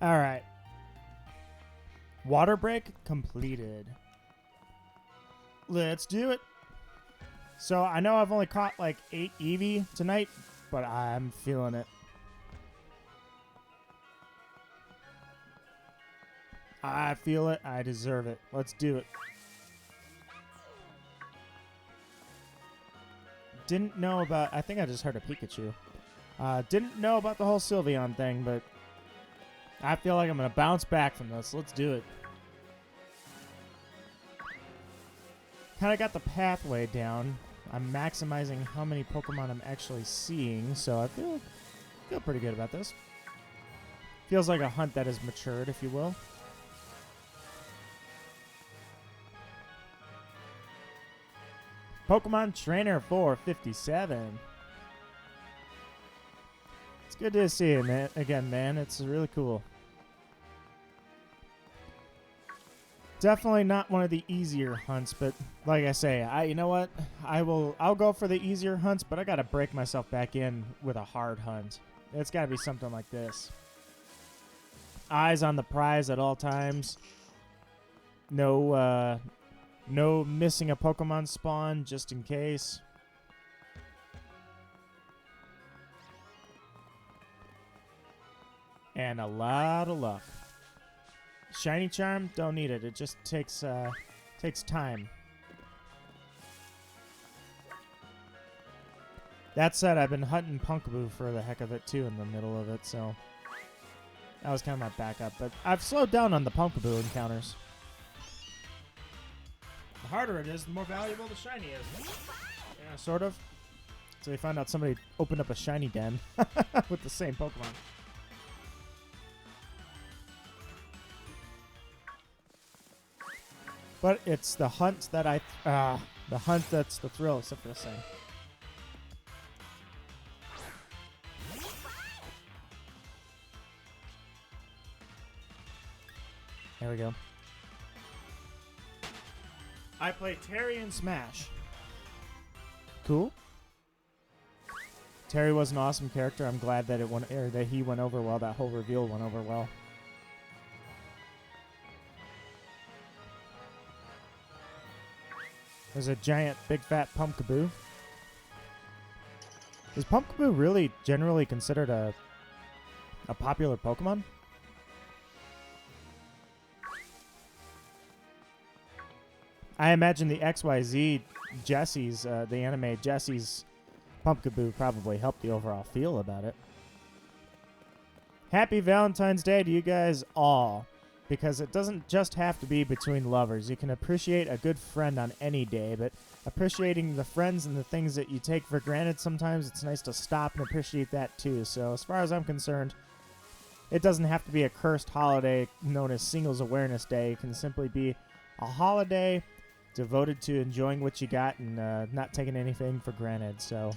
All right. Water break completed. Let's do it. So I know I've only caught like 8 Eevee tonight, but I'm feeling it. I feel it. I deserve it. Let's do it. Didn't know about... I think I just heard a Pikachu. Didn't know about the whole Sylveon thing, but I feel like I'm going to bounce back from this. Let's do it. Kind of got the pathway down. I'm maximizing how many Pokemon I'm actually seeing, so I feel pretty good about this. Feels like a hunt that has matured, if you will. Pokemon Trainer 457. It's good to see it, man. Again, man. It's really cool. Definitely not one of the easier hunts, but like I say, you know what? I'll go for the easier hunts, but I gotta break myself back in with a hard hunt. It's gotta be something like this. Eyes on the prize at all times. No missing a Pokemon spawn just in case. And a lot of luck. Shiny Charm, don't need it. It just takes time. That said, I've been hunting Pumpkaboo for the heck of it too in the middle of it, so that was kind of my backup. But I've slowed down on the Pumpkaboo encounters. The harder it is, the more valuable the shiny is. Yeah, sort of. So we found out somebody opened up a shiny den with the same Pokemon. But it's the hunt that the hunt that's the thrill, except for this thing. There we go. I play Terry in Smash. Cool. Terry was an awesome character. I'm glad that that he went over well. That whole reveal went over well. There's a giant, big, fat Pumpkaboo. Is Pumpkaboo really generally considered a popular Pokemon? I imagine the XYZ Jesse's, the anime Jesse's Pumpkaboo probably helped the overall feel about it. Happy Valentine's Day to you guys all. Because it doesn't just have to be between lovers. You can appreciate a good friend on any day, but appreciating the friends and the things that you take for granted sometimes, it's nice to stop and appreciate that too. So as far as I'm concerned, it doesn't have to be a cursed holiday known as Singles Awareness Day. It can simply be a holiday devoted to enjoying what you got and not taking anything for granted. So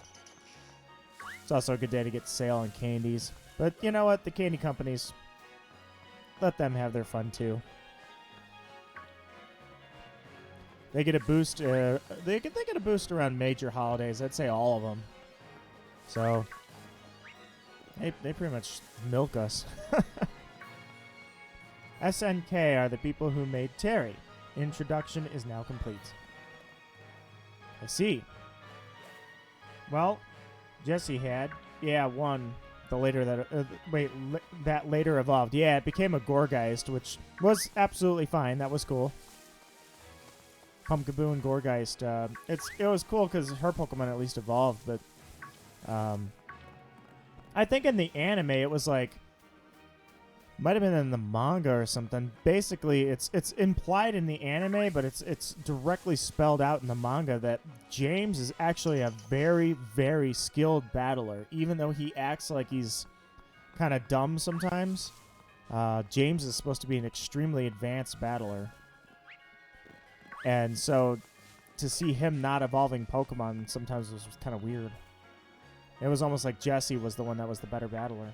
it's also a good day to get sale on candies. But you know what? The candy companies... let them have their fun too. They get a boost. They get a boost around major holidays. I'd say all of them. So they pretty much milk us. SNK are the people who made Terry. Introduction is now complete. I see. Well, Jesse had one. The later that later evolved. Yeah, it became a Gorgeist, which was absolutely fine. That was cool. Pumpkaboo and Gorgeist. It was cool because her Pokemon at least evolved, but I think in the anime it was like might have been in the manga or something. Basically, it's implied in the anime, but it's directly spelled out in the manga that James is actually a very, very skilled battler. Even though he acts like he's kind of dumb sometimes, James is supposed to be an extremely advanced battler. And so to see him not evolving Pokemon sometimes was kind of weird. It was almost like Jesse was the one that was the better battler.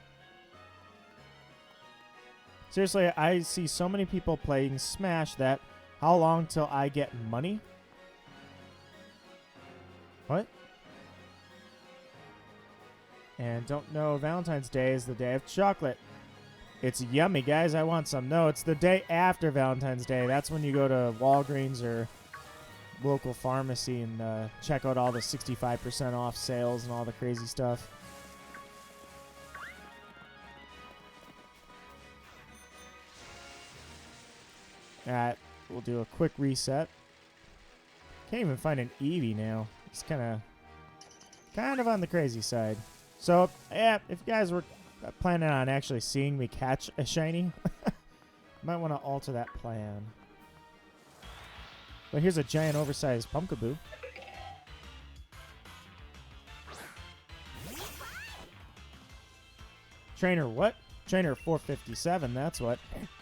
Seriously, I see so many people playing Smash that how long till I get money? What? And don't know Valentine's Day is the day of chocolate. It's yummy, guys. I want some. No, it's the day after Valentine's Day. That's when you go to Walgreens or local pharmacy and check out all the 65% off sales and all the crazy stuff. Alright, we'll do a quick reset. Can't even find an Eevee now. It's kind of on the crazy side. So, yeah, if you guys were planning on actually seeing me catch a shiny, might want to alter that plan. But here's a giant oversized Pumpkaboo. Trainer what? Trainer 457, that's what.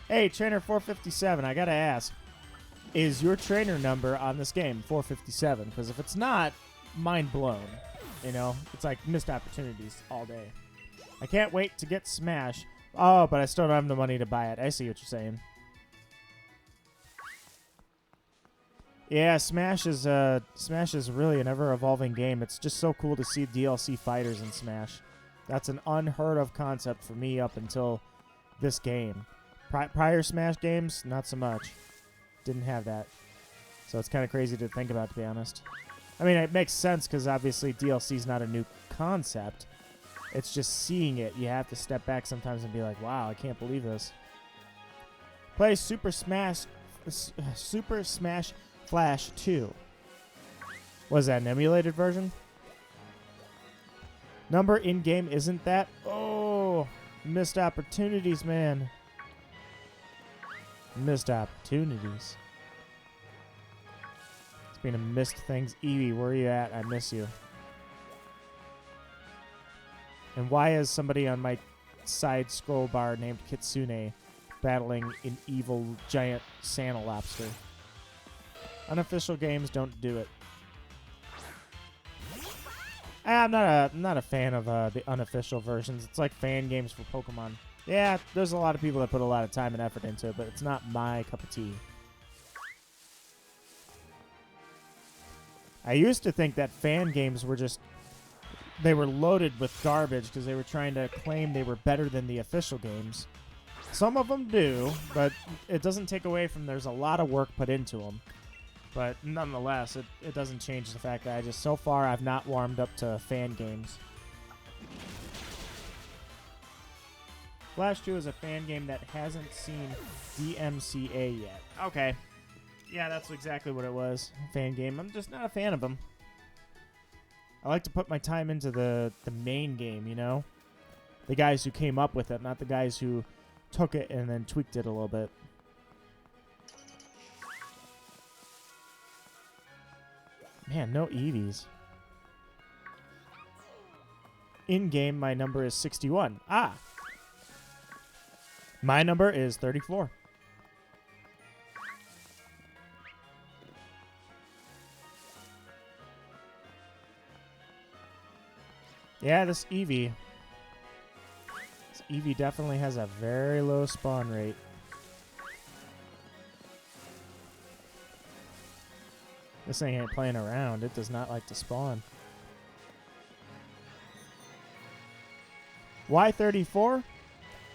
Hey, Trainer 457, I gotta ask. Is your trainer number on this game 457? Because if it's not, mind blown. You know, it's like missed opportunities all day. I can't wait to get Smash. Oh, but I still don't have the money to buy it. I see what you're saying. Yeah, Smash is really an ever-evolving game. It's just so cool to see DLC fighters in Smash. That's an unheard of concept for me up until this game. Prior Smash games, not so much. Didn't have that. So it's kind of crazy to think about, to be honest. I mean, it makes sense because obviously DLC is not a new concept. It's just seeing it. You have to step back sometimes and be like, wow, I can't believe this. Play Super Smash Flash 2. Was that an emulated version? Number in-game isn't that? Oh, missed opportunities, man. Missed opportunities. Speaking of missed things, Eevee, where are you at? I miss you. And why is somebody on my side scroll bar named Kitsune battling an evil giant Santa lobster? Unofficial games don't do it. I'm not a fan of the unofficial versions. It's like fan games for Pokemon. Yeah, there's a lot of people that put a lot of time and effort into it, but it's not my cup of tea. I used to think that fan games were just... They were loaded with garbage because they were trying to claim they were better than the official games. Some of them do, but it doesn't take away from there's a lot of work put into them. But nonetheless, it doesn't change the fact that so far I've not warmed up to fan games. Flash 2 is a fan game that hasn't seen DMCA yet. Okay. Yeah, that's exactly what it was. Fan game. I'm just not a fan of them. I like to put my time into the main game, you know? The guys who came up with it, not the guys who took it and then tweaked it a little bit. Man, no Eevees. In-game, my number is 61. Ah! My number is 34. Yeah, this Eevee definitely has a very low spawn rate. This thing ain't playing around. It does not like to spawn. Why 34?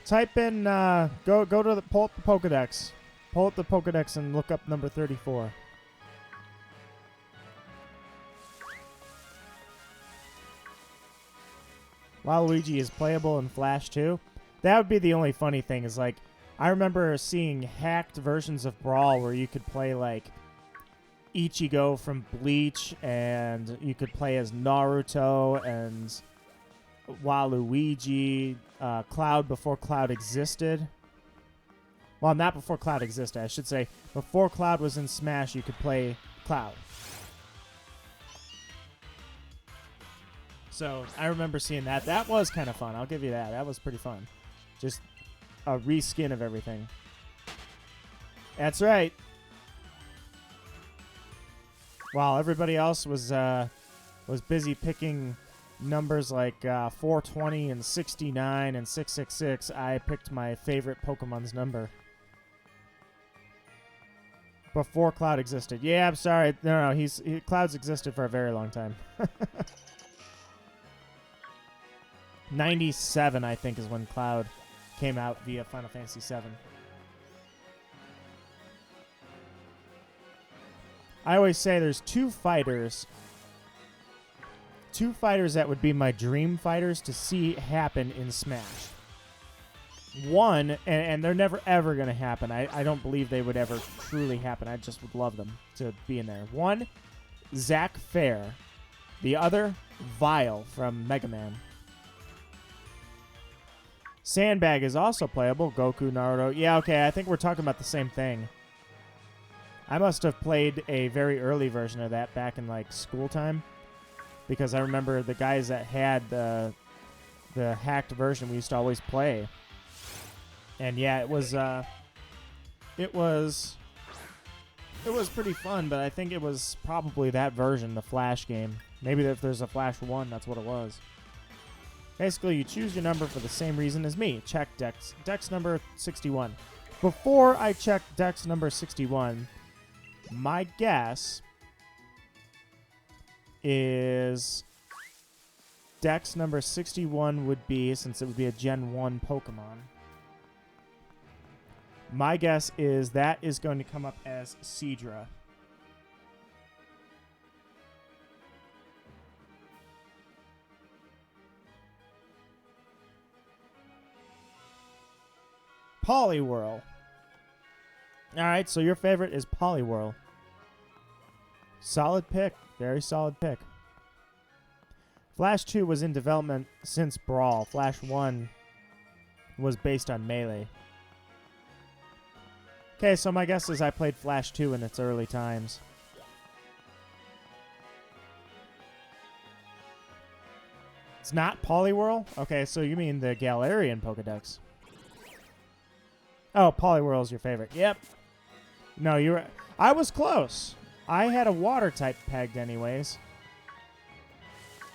Type in, go to the, pull up the Pokedex. Pull up the Pokedex and look up number 34. Waluigi is playable in Flash 2. That would be the only funny thing is, like, I remember seeing hacked versions of Brawl where you could play, like, Ichigo from Bleach, and you could play as Naruto and Waluigi, Cloud before Cloud existed. Well, not before Cloud existed, I should say. Before Cloud was in Smash, you could play Cloud. So I remember seeing that. That was kind of fun. I'll give you that. That was pretty fun. Just a reskin of everything. That's right. While everybody else was busy picking numbers like 420 and 69 and 666, I picked my favorite Pokemon's number. Before Cloud existed. Yeah, I'm sorry. No, Cloud's existed for a very long time. 97, I think, is when Cloud came out via Final Fantasy VII. I always say there's two fighters that would be my dream fighters to see happen in Smash. One, and they're never ever going to happen. I don't believe they would ever truly happen. I just would love them to be in there. One, Zack Fair. The other, Vile from Mega Man. Sandbag is also playable. Goku, Naruto. Yeah, okay, I think we're talking about the same thing. I must have played a very early version of that back in, like, school time. Because I remember the guys that had the hacked version we used to always play. And yeah, it was pretty fun, but I think it was probably that version, the Flash game. Maybe if there's a Flash 1, that's what it was. Basically, you choose your number for the same reason as me. Check Dex number 61. Before I check Dex number 61, my guess is Dex number 61 would be, since it would be a Gen 1 Pokemon, my guess is that is going to come up as Seadra. Poliwhirl. Alright, so your favorite is Poliwhirl. Solid pick. Very solid pick. Flash 2 was in development since Brawl. Flash 1 was based on Melee. Okay, so my guess is I played Flash 2 in its early times. It's not Poliwhirl? Okay, so you mean the Galarian Pokedex. Oh, Poliwhirl is your favorite. Yep. No, you were... I was close. I had a water type pegged anyways.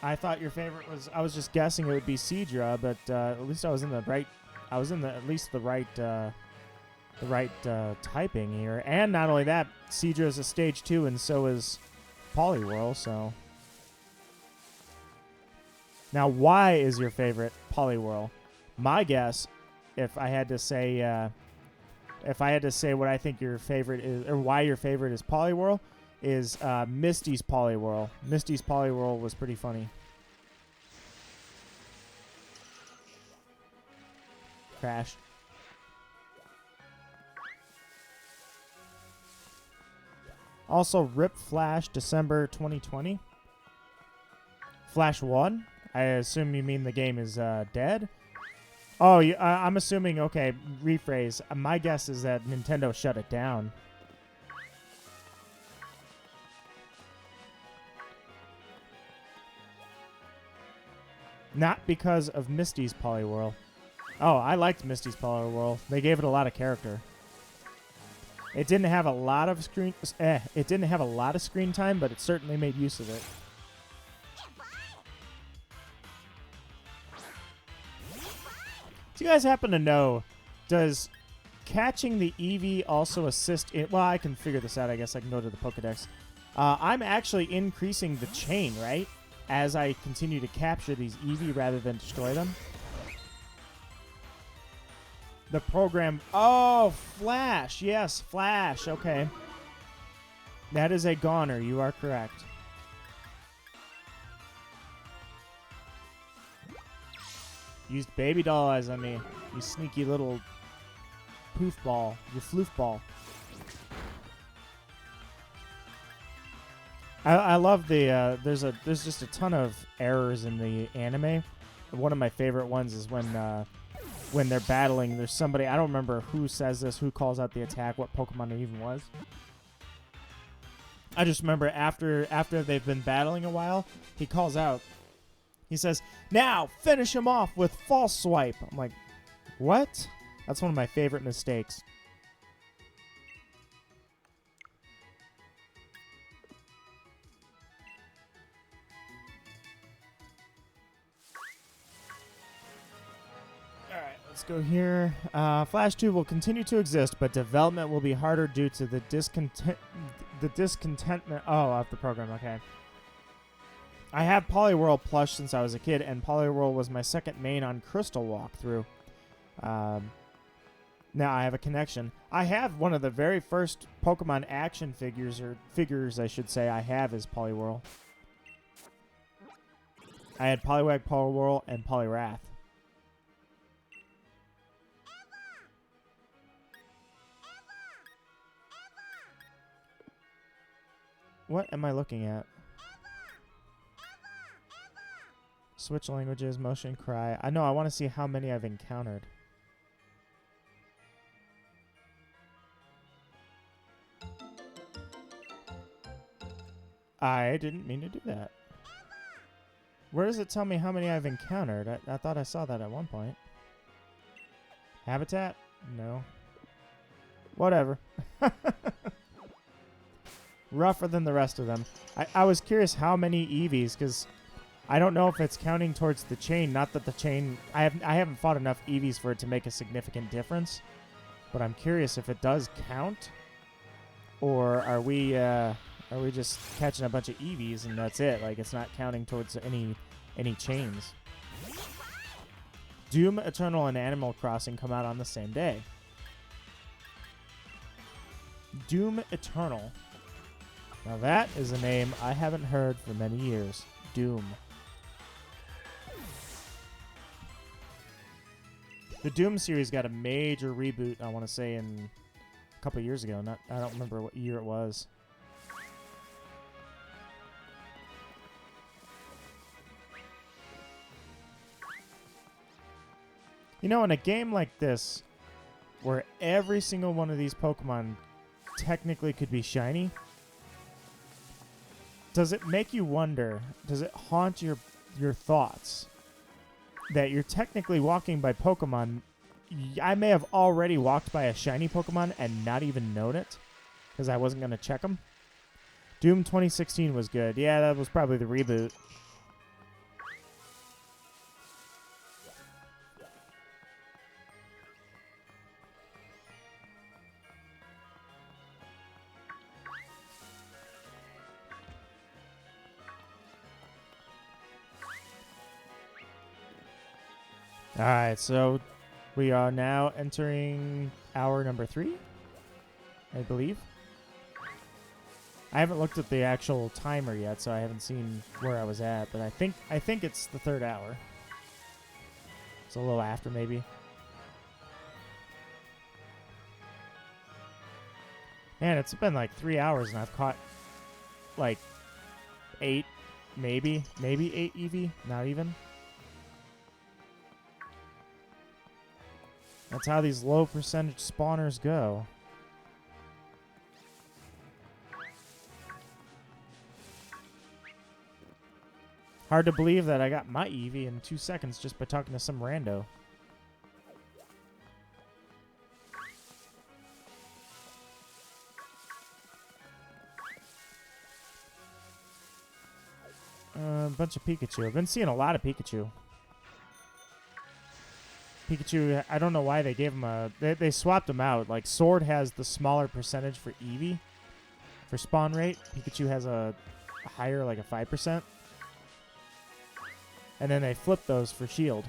I thought your favorite was... I was just guessing it would be Seadra, but at least I was in the right... I was in the at least the right typing here. And not only that, Seadra is a stage 2, and so is Poliwhirl, so... Now, why is your favorite Poliwhirl? My guess, if I had to say what I think your favorite is, or why your favorite is Poliwhirl, is Misty's Poliwhirl. Misty's Poliwhirl was pretty funny. Crashed. Also, RIP Flash December 2020. Flash 1? I assume you mean the game is dead? Oh, I'm assuming, okay, rephrase. My guess is that Nintendo shut it down. Not because of Misty's Poliwhirl. Oh, I liked Misty's Poliwhirl. They gave it a lot of character. It didn't have a lot of screen time, but it certainly made use of it. Do you guys happen to know, does catching the Eevee also assist in... Well, I can figure this out. I guess I can go to the Pokedex. I'm actually increasing the chain, right? As I continue to capture these Eevee rather than destroy them. The program... Oh, Flash. Yes, Flash. Okay. That is a goner. You are correct. Used baby doll eyes on me. You sneaky little poof ball. You floof ball. I love the there's just a ton of errors in the anime. One of my favorite ones is when they're battling, there's somebody, I don't remember who says this, who calls out the attack, what Pokemon it even was. I just remember after they've been battling a while, he calls out. He says, "Now, finish him off with False Swipe." I'm like, what? That's one of my favorite mistakes. Alright, let's go here. Flash 2 will continue to exist, but development will be harder due to the discontentment of the program. Okay. I have Poliwhirl plush since I was a kid, and Poliwhirl was my second main on Crystal Walkthrough. Now I have a connection. I have one of the very first Pokemon action figures, or figures I should say, I have is Poliwhirl. I had Poliwag, Poliwhirl, and Poliwrath. What am I looking at? Switch languages, motion, cry. I know, I want to see how many I've encountered. I didn't mean to do that. Where does it tell me how many I've encountered? I thought I saw that at one point. Habitat? No. Whatever. Rougher than the rest of them. I was curious how many EVs, because I don't know if it's counting towards the chain. Not that the chain... I haven't fought enough EVs for it to make a significant difference. But I'm curious if it does count. Or are we just catching a bunch of EVs and that's it? Like, it's not counting towards any chains. Doom Eternal and Animal Crossing come out on the same day. Doom Eternal. Now that is a name I haven't heard for many years. Doom. The Doom series got a major reboot, I want to say, in a couple years ago. I don't remember what year it was. You know, in a game like this, where every single one of these Pokemon technically could be shiny, does it make you wonder, does it haunt your thoughts that you're technically walking by Pokemon? I may have already walked by a shiny Pokemon and not even known it because I wasn't going to check them. Doom 2016 was good. Yeah, that was probably the reboot. Alright, so we are now entering hour number 3, I believe. I haven't looked at the actual timer yet, so I haven't seen where I was at, but I think it's the 3rd hour. It's a little after, maybe. Man, it's been like 3 hours, and I've caught like 8, maybe 8 EV, not even. That's how these low percentage spawners go. Hard to believe that I got my Eevee in 2 seconds just by talking to some rando. A bunch of Pikachu. I've been seeing a lot of Pikachu. Pikachu, I don't know why they gave him a... They swapped him out. Like, Sword has the smaller percentage for Eevee, for spawn rate. Pikachu has a higher, like a 5%. And then they flipped those for Shield.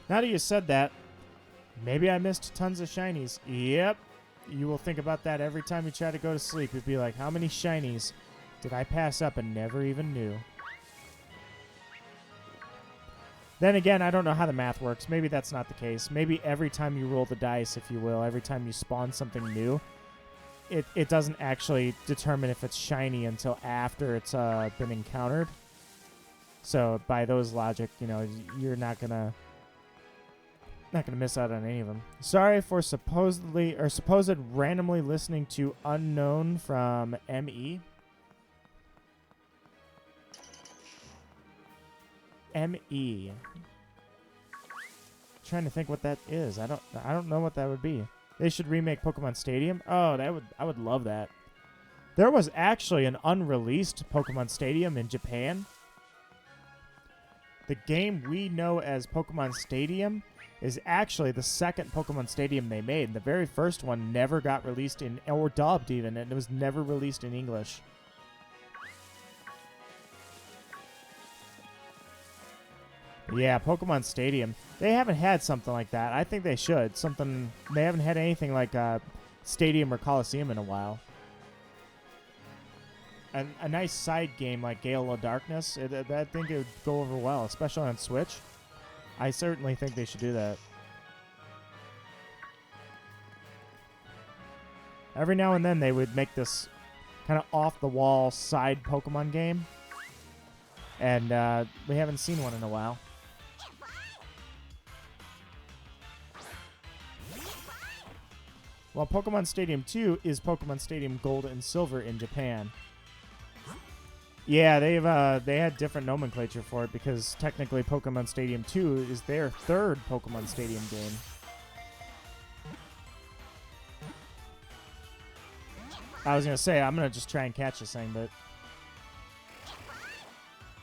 Now that you said that, maybe I missed tons of shinies. Yep. You will think about that every time you try to go to sleep. You'd be like, how many shinies did I pass up and never even knew? Then again, I don't know how the math works. Maybe that's not the case. Maybe every time you roll the dice, if you will, every time you spawn something new, it doesn't actually determine if it's shiny until after it's been encountered. So by those logic, you know, you're not gonna miss out on any of them. Sorry for supposed randomly listening to Unknown from ME. ME. Trying to think what that is. I don't know what that would be. They should remake Pokemon Stadium. Oh, I would love that. There was actually an unreleased Pokemon Stadium in Japan. The game we know as Pokemon Stadium is actually the second Pokemon Stadium they made. And the very first one never got released in, or dubbed even, and it was never released in English. Yeah, Pokemon Stadium. They haven't had something like that. I think they should. They haven't had anything like Stadium or Coliseum in a while. And a nice side game like Gale of Darkness, I think it would go over well, especially on Switch. I certainly think they should do that. Every now and then they would make this kind of off-the-wall side Pokemon game. And we haven't seen one in a while. Well, Pokemon Stadium 2 is Pokemon Stadium Gold and Silver in Japan. Yeah, they had different nomenclature for it because technically Pokemon Stadium 2 is their third Pokemon Stadium game. I was going to say, I'm going to just try and catch this thing, but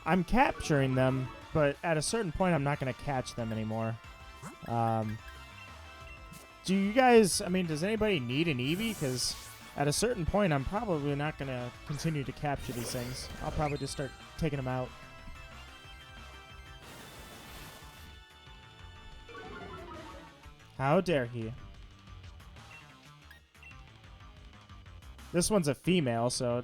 I'm capturing them, but at a certain point I'm not going to catch them anymore. Do you guys, does anybody need an Eevee? Because at a certain point, I'm probably not going to continue to capture these things. I'll probably just start taking them out. How dare he? This one's a female, so,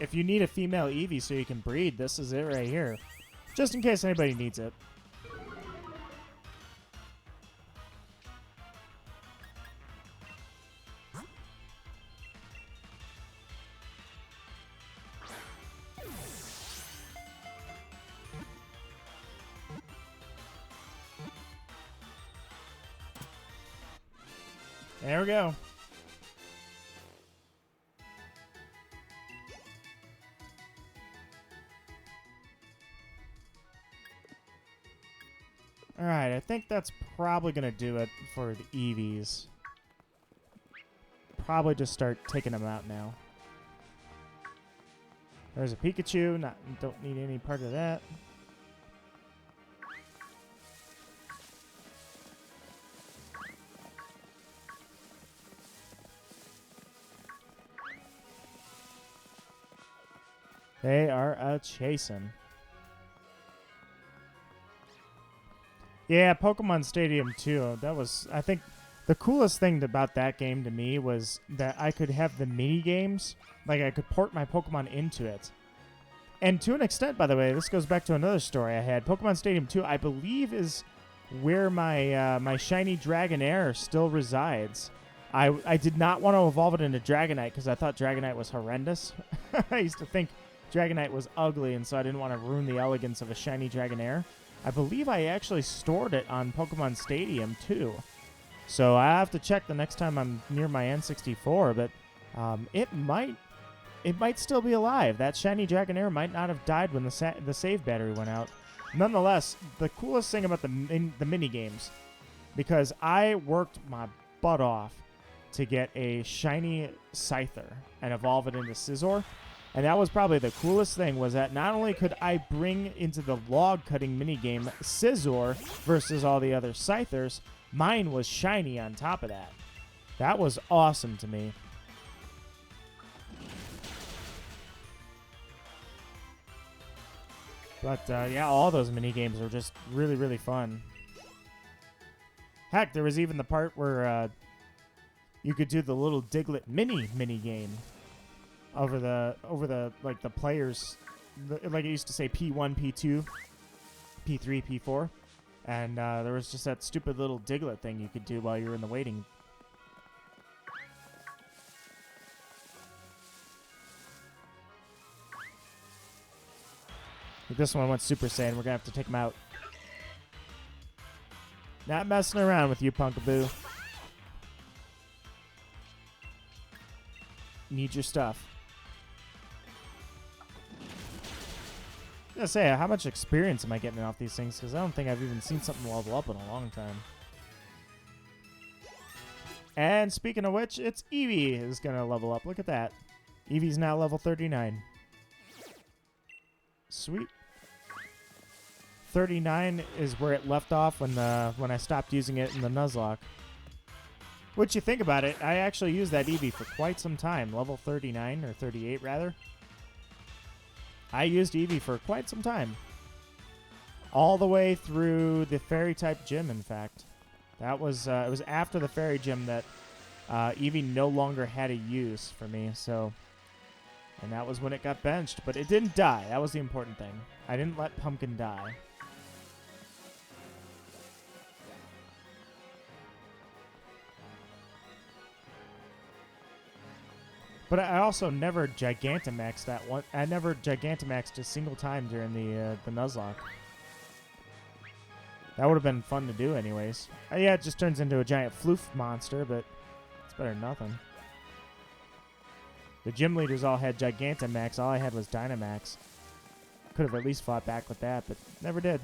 if you need a female Eevee so you can breed, this is it right here. Just in case anybody needs it. There we go. Alright, I think that's probably going to do it for the Eevees. Probably just start taking them out now. There's a Pikachu. Don't need any part of that. They are a-chasing. Yeah, Pokemon Stadium 2. That was, I think, the coolest thing about that game to me was that I could have the mini games. Like, I could port my Pokemon into it. And to an extent, by the way, this goes back to another story I had. Pokemon Stadium 2, I believe, is where my my shiny Dragonair still resides. I did not want to evolve it into Dragonite because I thought Dragonite was horrendous. I used to think Dragonite was ugly, and so I didn't want to ruin the elegance of a shiny Dragonair. I believe I actually stored it on Pokemon Stadium, too. So I have to check the next time I'm near my N64, but it might still be alive. That shiny Dragonair might not have died when the save battery went out. Nonetheless, the coolest thing about the mini games, because I worked my butt off to get a shiny Scyther and evolve it into Scizor. And that was probably the coolest thing, was that not only could I bring into the log-cutting minigame Scizor versus all the other Scythers, mine was shiny on top of that. That was awesome to me. But, yeah, all those minigames were just really, really fun. Heck, there was even the part where you could do the little Diglett mini game. Over the like the players, like it used to say P1, P2, P3, P4, and there was just that stupid little Diglett thing you could do while you were in the waiting. But this one went Super Saiyan. We're gonna have to take him out. Not messing around with you, Punkaboo. Need your stuff. I was gonna say, how much experience am I getting off these things? Because I don't think I've even seen something level up in a long time. And speaking of which, it's Eevee is going to level up. Look at that. Eevee's now level 39. Sweet. 39 is where it left off when I stopped using it in the Nuzlocke. Which, you think about it, I actually used that Eevee for quite some time. Level 39, or 38 rather. I used Eevee for quite some time. all the way through the fairy type gym. In fact, that was it was after the fairy gym that Eevee no longer had a use for me. So, and that was when it got benched, but it didn't die. That was the important thing. I didn't let Pumpkin die. But I also never Gigantamaxed that one. I never Gigantamaxed a single time during the Nuzlocke. That would have been fun to do anyways. Yeah, it just turns into a giant floof monster, but it's better than nothing. The gym leaders all had Gigantamax. All I had was Dynamax. Could have at least fought back with that, but never did.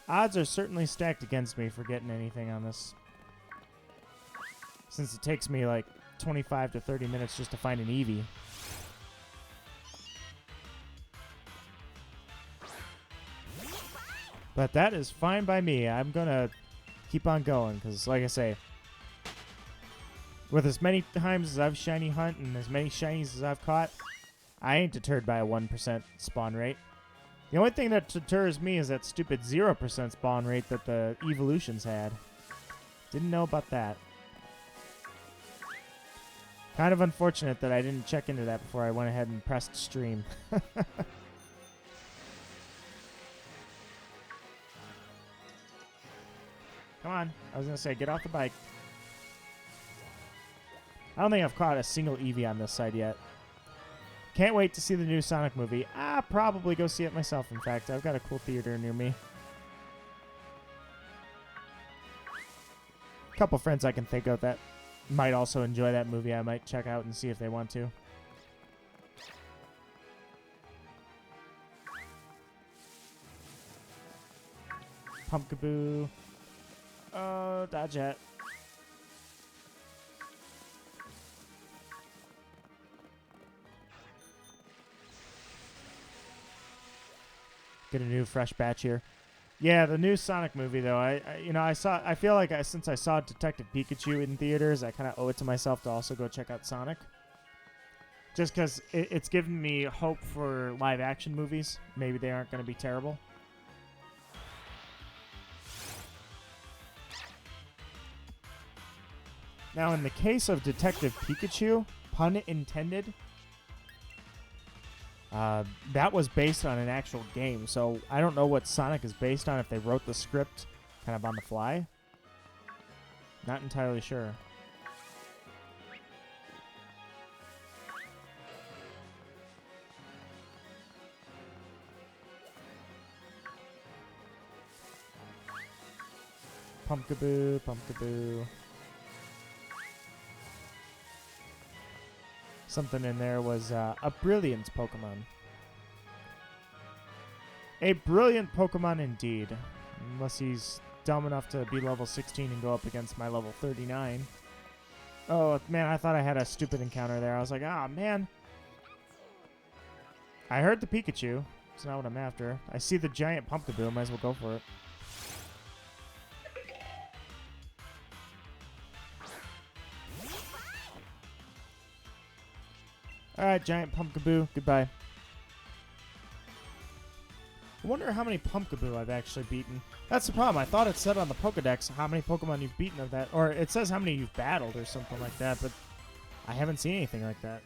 Odds are certainly stacked against me for getting anything on this, since it takes me like 25 to 30 minutes just to find an Eevee. But that is fine by me. I'm gonna keep on going, because like I say, with as many times as I've shiny hunt and as many shinies as I've caught, I ain't deterred by a 1% spawn rate. The only thing that deters me is that stupid 0% spawn rate that the evolutions had. Didn't know about that. Kind of unfortunate that I didn't check into that before I went ahead and pressed stream. Come on. I was going to say, get off the bike. I don't think I've caught a single Eevee on this side yet. Can't wait to see the new Sonic movie. I'll probably go see it myself, in fact. I've got a cool theater near me. A couple friends I can think of that might also enjoy that movie. I might check out and see if they want to. Pumpkaboo. Oh, dodge it. Get a new fresh batch here. Yeah, the new Sonic movie though. I feel like since I saw Detective Pikachu in theaters, I kind of owe it to myself to also go check out Sonic. Just because it's given me hope for live action movies. Maybe they aren't going to be terrible. Now, in the case of Detective Pikachu, pun intended, that was based on an actual game, so I don't know what Sonic is based on, if they wrote the script kind of on the fly. Not entirely sure. Pumpkaboo, Pumpkaboo. Something in there was a brilliant Pokemon. A brilliant Pokemon indeed. Unless he's dumb enough to be level 16 and go up against my level 39. Oh, man, I thought I had a stupid encounter there. I was like, ah, man. I heard the Pikachu. It's not what I'm after. I see the giant Pumpkaboo. Might as well go for it. Alright, giant Pumpkaboo. Goodbye. I wonder how many Pumpkaboo I've actually beaten. That's the problem. I thought it said on the Pokedex how many Pokemon you've beaten of that. Or it says how many you've battled or something like that, but I haven't seen anything like that.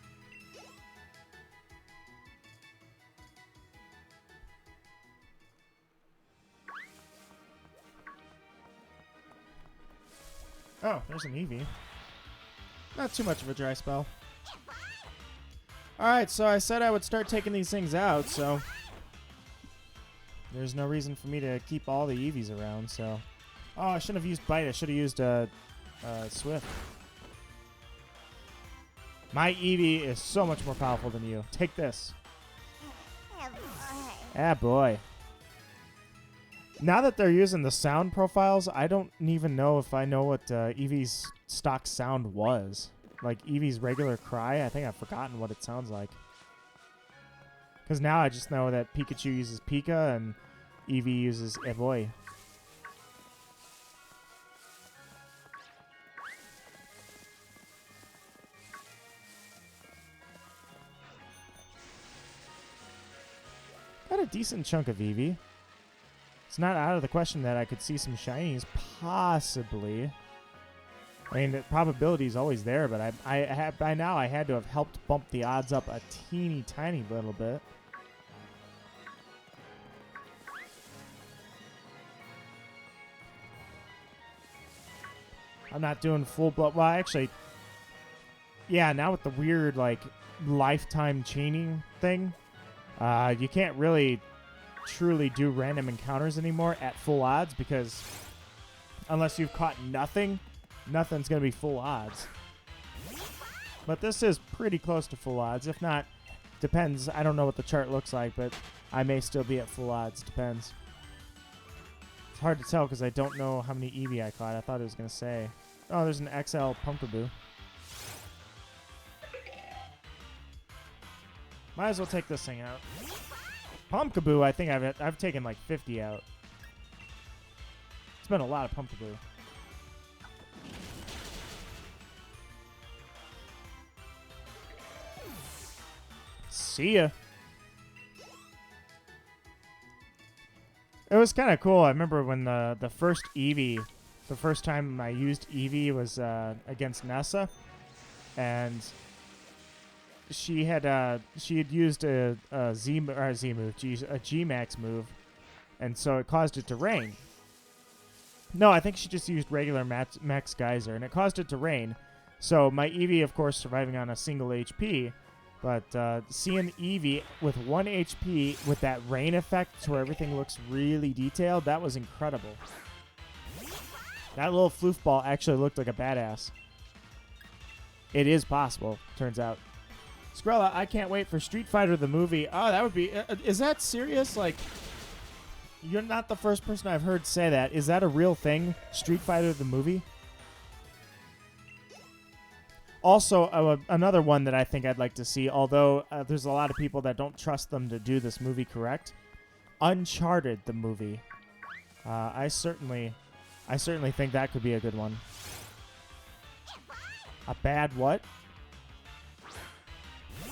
Oh, there's an Eevee. Not too much of a dry spell. Alright, so I said I would start taking these things out, so there's no reason for me to keep all the Eevees around, so... Oh, I shouldn't have used Bite. I should have used Swift. My Eevee is so much more powerful than you. Take this. Ah, boy. Now that they're using the sound profiles, I don't even know if I know what Eevee's stock sound was. Like Eevee's regular cry, I think I've forgotten what it sounds like. Because now I just know that Pikachu uses Pika and Eevee uses Evoy. Got a decent chunk of Eevee. It's not out of the question that I could see some shinies, possibly. I mean, the probability is always there, but by now I had to have helped bump the odds up a teeny tiny little bit. I'm not doing full blood. Well, actually, yeah, now with the weird, like, lifetime chaining thing, you can't really truly do random encounters anymore at full odds because unless you've caught nothing's going to be full odds. But this is pretty close to full odds. If not, depends. I don't know what the chart looks like, but I may still be at full odds. Depends. It's hard to tell because I don't know how many Eevee I caught. I thought it was going to say. Oh, there's an XL Pumpkaboo. Might as well take this thing out. Pumpkaboo, I think I've taken like 50 out. It's been a lot of Pumpkaboo. See ya. It was kind of cool. I remember when the first Eevee, the first time I used Eevee was against Nessa, and she had used a G Max move, and so it caused it to rain. No, I think she just used regular Max Geyser, and it caused it to rain. So my Eevee, of course, surviving on a single HP. But seeing Eevee with 1 HP with that rain effect to where everything looks really detailed, that was incredible. That little floof ball actually looked like a badass. It is possible, turns out. Scrella, I can't wait for Street Fighter the movie. Oh, that would be... is that serious? Like, you're not the first person I've heard say that. Is that a real thing? Street Fighter the movie? Also, another one that I think I'd like to see, although there's a lot of people that don't trust them to do this movie correct. Uncharted, the movie. I certainly think that could be a good one. A bad what?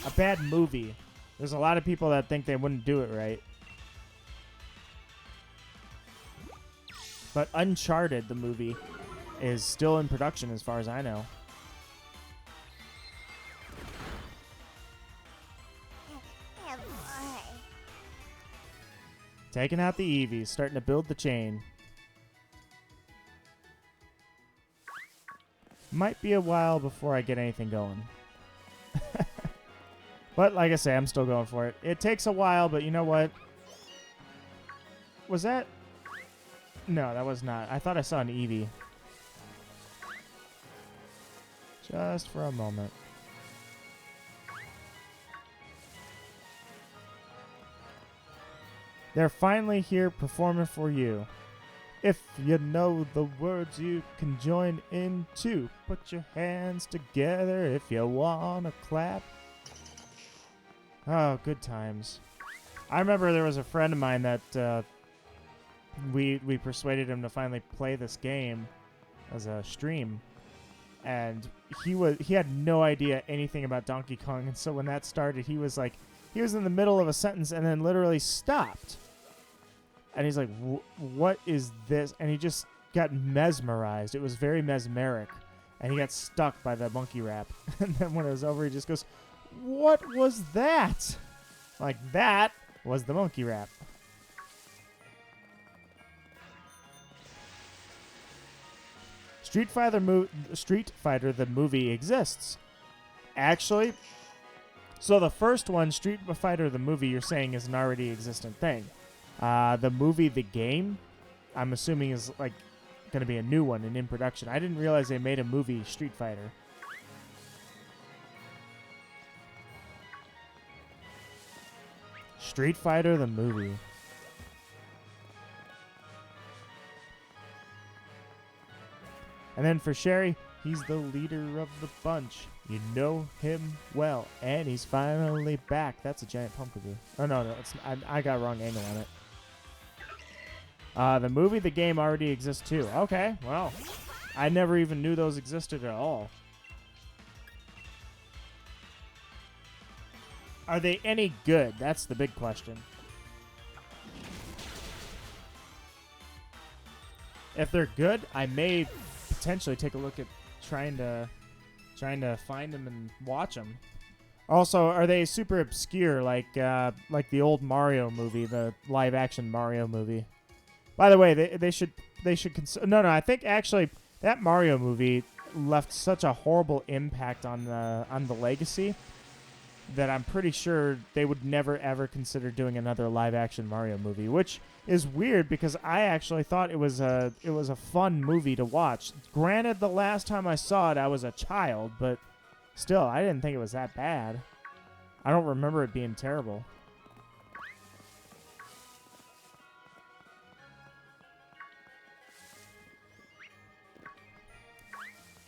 A bad movie. There's a lot of people that think they wouldn't do it right. But Uncharted, the movie, is still in production as far as I know. Taking out the Eevees, starting to build the chain. Might be a while before I get anything going. But like I say, I'm still going for it. It takes a while, but you know what? Was that? No, that was not. I thought I saw an Eevee. Just for a moment. They're finally here performing for you. If you know the words, you can join in too. Put your hands together if you wanna clap. Oh, good times. I remember there was a friend of mine that we persuaded him to finally play this game as a stream, and he had no idea anything about Donkey Kong, and so when that started, he was in the middle of a sentence and then literally stopped. And he's like, what is this? And he just got mesmerized. It was very mesmeric. And he got stuck by the monkey rap. And then when it was over, he just goes, what was that? Like, that was the monkey rap. Street Fighter the movie exists. Actually, so the first one, Street Fighter the movie, you're saying is an already existent thing. The movie, the game, I'm assuming is like going to be a new one and in production. I didn't realize they made a movie, Street Fighter. Street Fighter the movie. And then for Sherry, He's the leader of the bunch. You know him well, and he's finally back. That's a giant pumpkin bee. Oh, no, it's, I got a wrong angle on it. The movie, the game already exists too. Okay, well, I never even knew those existed at all. Are they any good? That's the big question. If they're good, I may potentially take a look at trying to find them and watch them. Also, are they super obscure like the old Mario movie, the live action Mario movie? By the way, they should no, I think actually that Mario movie left such a horrible impact on the legacy that I'm pretty sure they would never ever consider doing another live action Mario movie, which is weird because I actually thought it was a fun movie to watch. Granted, the last time I saw it, I was a child, but still, I didn't think it was that bad. I don't remember it being terrible.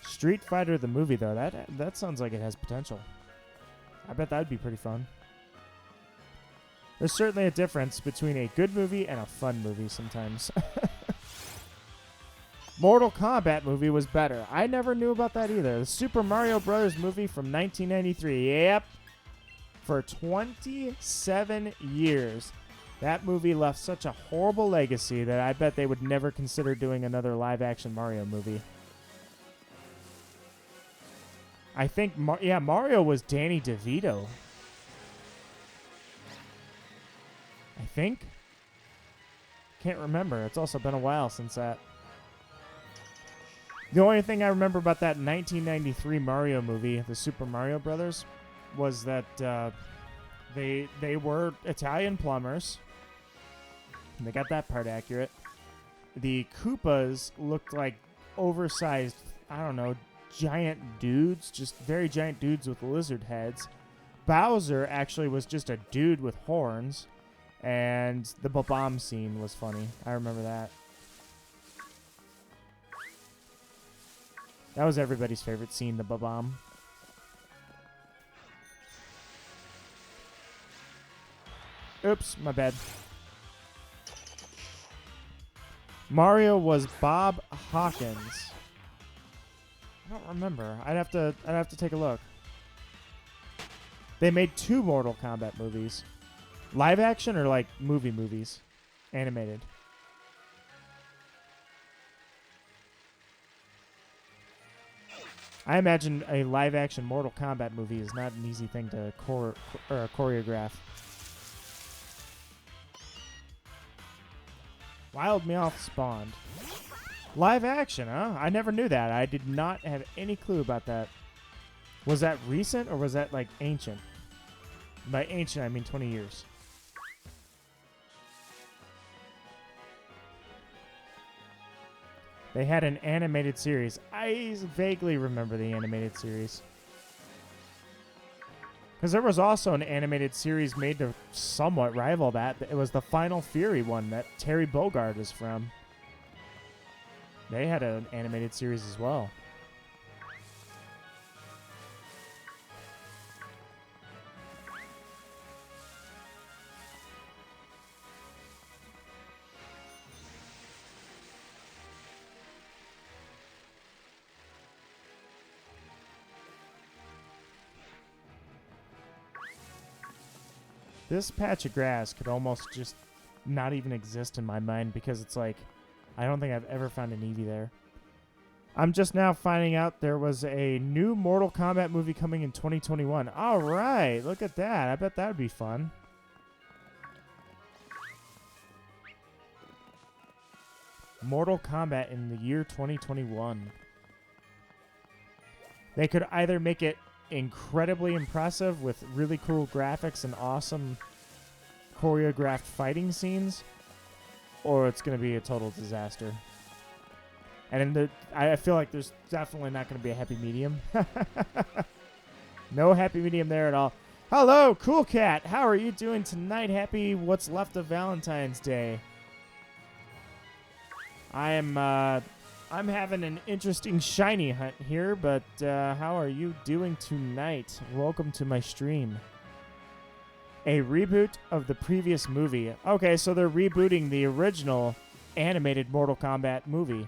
Street Fighter the movie, though, that sounds like it has potential. I bet that would be pretty fun. There's certainly a difference between a good movie and a fun movie sometimes. Mortal Kombat movie was better. I never knew about that either. The Super Mario Bros. Movie from 1993. Yep. For 27 years. That movie left such a horrible legacy that I bet they would never consider doing another live-action Mario movie. I think, Mario was Danny DeVito. I think. Can't remember. It's also been a while since that. The only thing I remember about that 1993 Mario movie, the Super Mario Brothers, was that they were Italian plumbers. They got that part accurate. The Koopas looked like oversized, I don't know, giant dudes, just very giant dudes with lizard heads. Bowser actually was just a dude with horns, and the bomb scene was funny. I remember that. That was everybody's favorite scene, the bomb. Oops, my bad. Mario was Bob Hawkins. I don't remember. I'd have to take a look. They made 2 Mortal Kombat movies. Live action or like movies? Animated. I imagine a live action Mortal Kombat movie is not an easy thing to choreograph. Wild Meowth spawned. Live action, huh? I never knew that. I did not have any clue about that. Was that recent or was that like ancient? By ancient, I mean 20 years. They had an animated series. I vaguely remember the animated series. Because there was also an animated series made to somewhat rival that. It was the Final Fury one that Terry Bogard is from. They had an animated series as well. This patch of grass could almost just not even exist in my mind because it's like, I don't think I've ever found an Eevee there. I'm just now finding out there was a new Mortal Kombat movie coming in 2021. All right, look at that. I bet that would be fun. Mortal Kombat in the year 2021. They could either make it incredibly impressive with really cool graphics and awesome choreographed fighting scenes, or it's going to be a total disaster. And I feel like there's definitely not going to be a happy medium. No happy medium there at all. Hello, Cool Cat. How are you doing tonight? Happy what's left of Valentine's Day. I am I'm having an interesting shiny hunt here, but how are you doing tonight? Welcome to my stream. A reboot of the previous movie. Okay, so they're rebooting the original animated Mortal Kombat movie.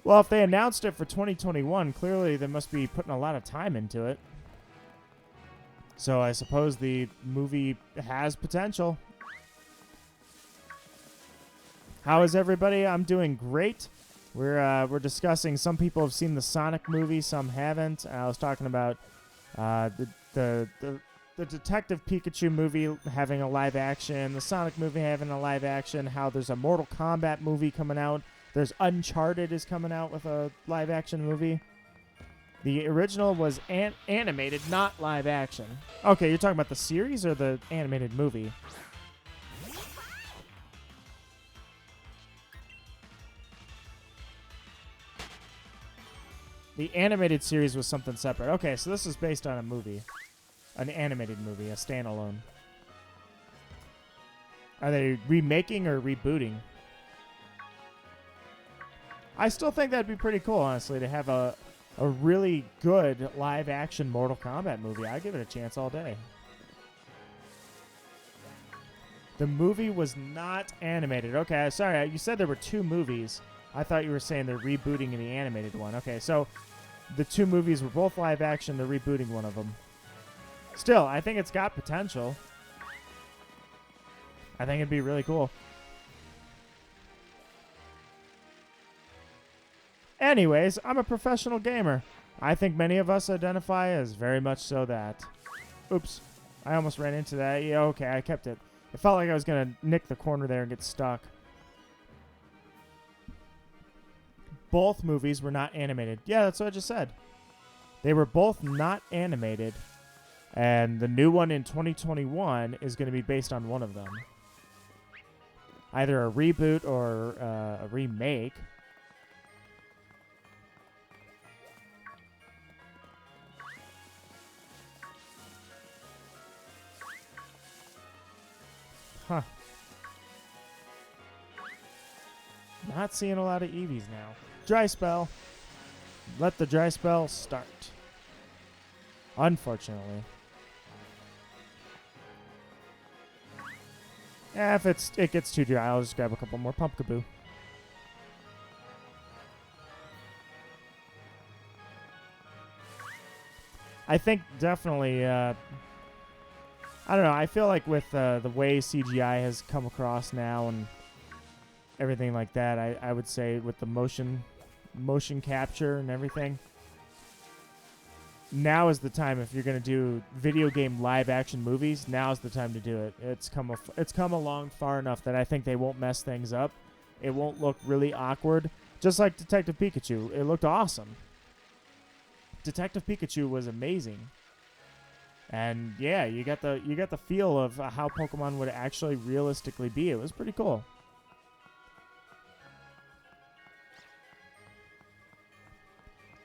Well, if they announced it for 2021, clearly they must be putting a lot of time into it. So I suppose the movie has potential. How is everybody? I'm doing great. We're discussing. Some people have seen the Sonic movie, some haven't. I was talking about the Detective Pikachu movie having a live action, the Sonic movie having a live action. How there's a Mortal Kombat movie coming out. There's Uncharted is coming out with a live action movie. The original was animated, not live action. Okay, you're talking about the series or the animated movie? The animated series was something separate. Okay, so this is based on a movie. An animated movie, a standalone. Are they remaking or rebooting? I still think that'd be pretty cool, honestly, to have a really good live-action Mortal Kombat movie. I'd give it a chance all day. The movie was not animated. Okay, sorry, you said there were two movies. I thought you were saying they're rebooting the animated one. Okay, so the two movies were both live action. They're rebooting one of them. Still, I think it's got potential. I think it'd be really cool. Anyways, I'm a professional gamer. I think many of us identify as very much so that. Oops. I almost ran into that. Yeah, okay, I kept it. It felt like I was going to nick the corner there and get stuck. Both movies were not animated. Yeah, that's what I just said. They were both not animated. And the new one in 2021 is going to be based on one of them. Either a reboot or a remake. Huh. Not seeing a lot of Eevees now. Dry spell. Let the dry spell start. Unfortunately. If it gets too dry, I'll just grab a couple more Pumpkaboo. I think definitely, I don't know, I feel like with the way CGI has come across now and everything like that, I would say with the motion capture and everything, now is the time. If you're going to do video game live action movies, now is the time to do it. It's come along far enough that I think they won't mess things up. It won't look really awkward. Just like Detective Pikachu, it looked awesome. Detective Pikachu was amazing. And yeah, you got the feel of how Pokemon would actually realistically be. It was pretty cool.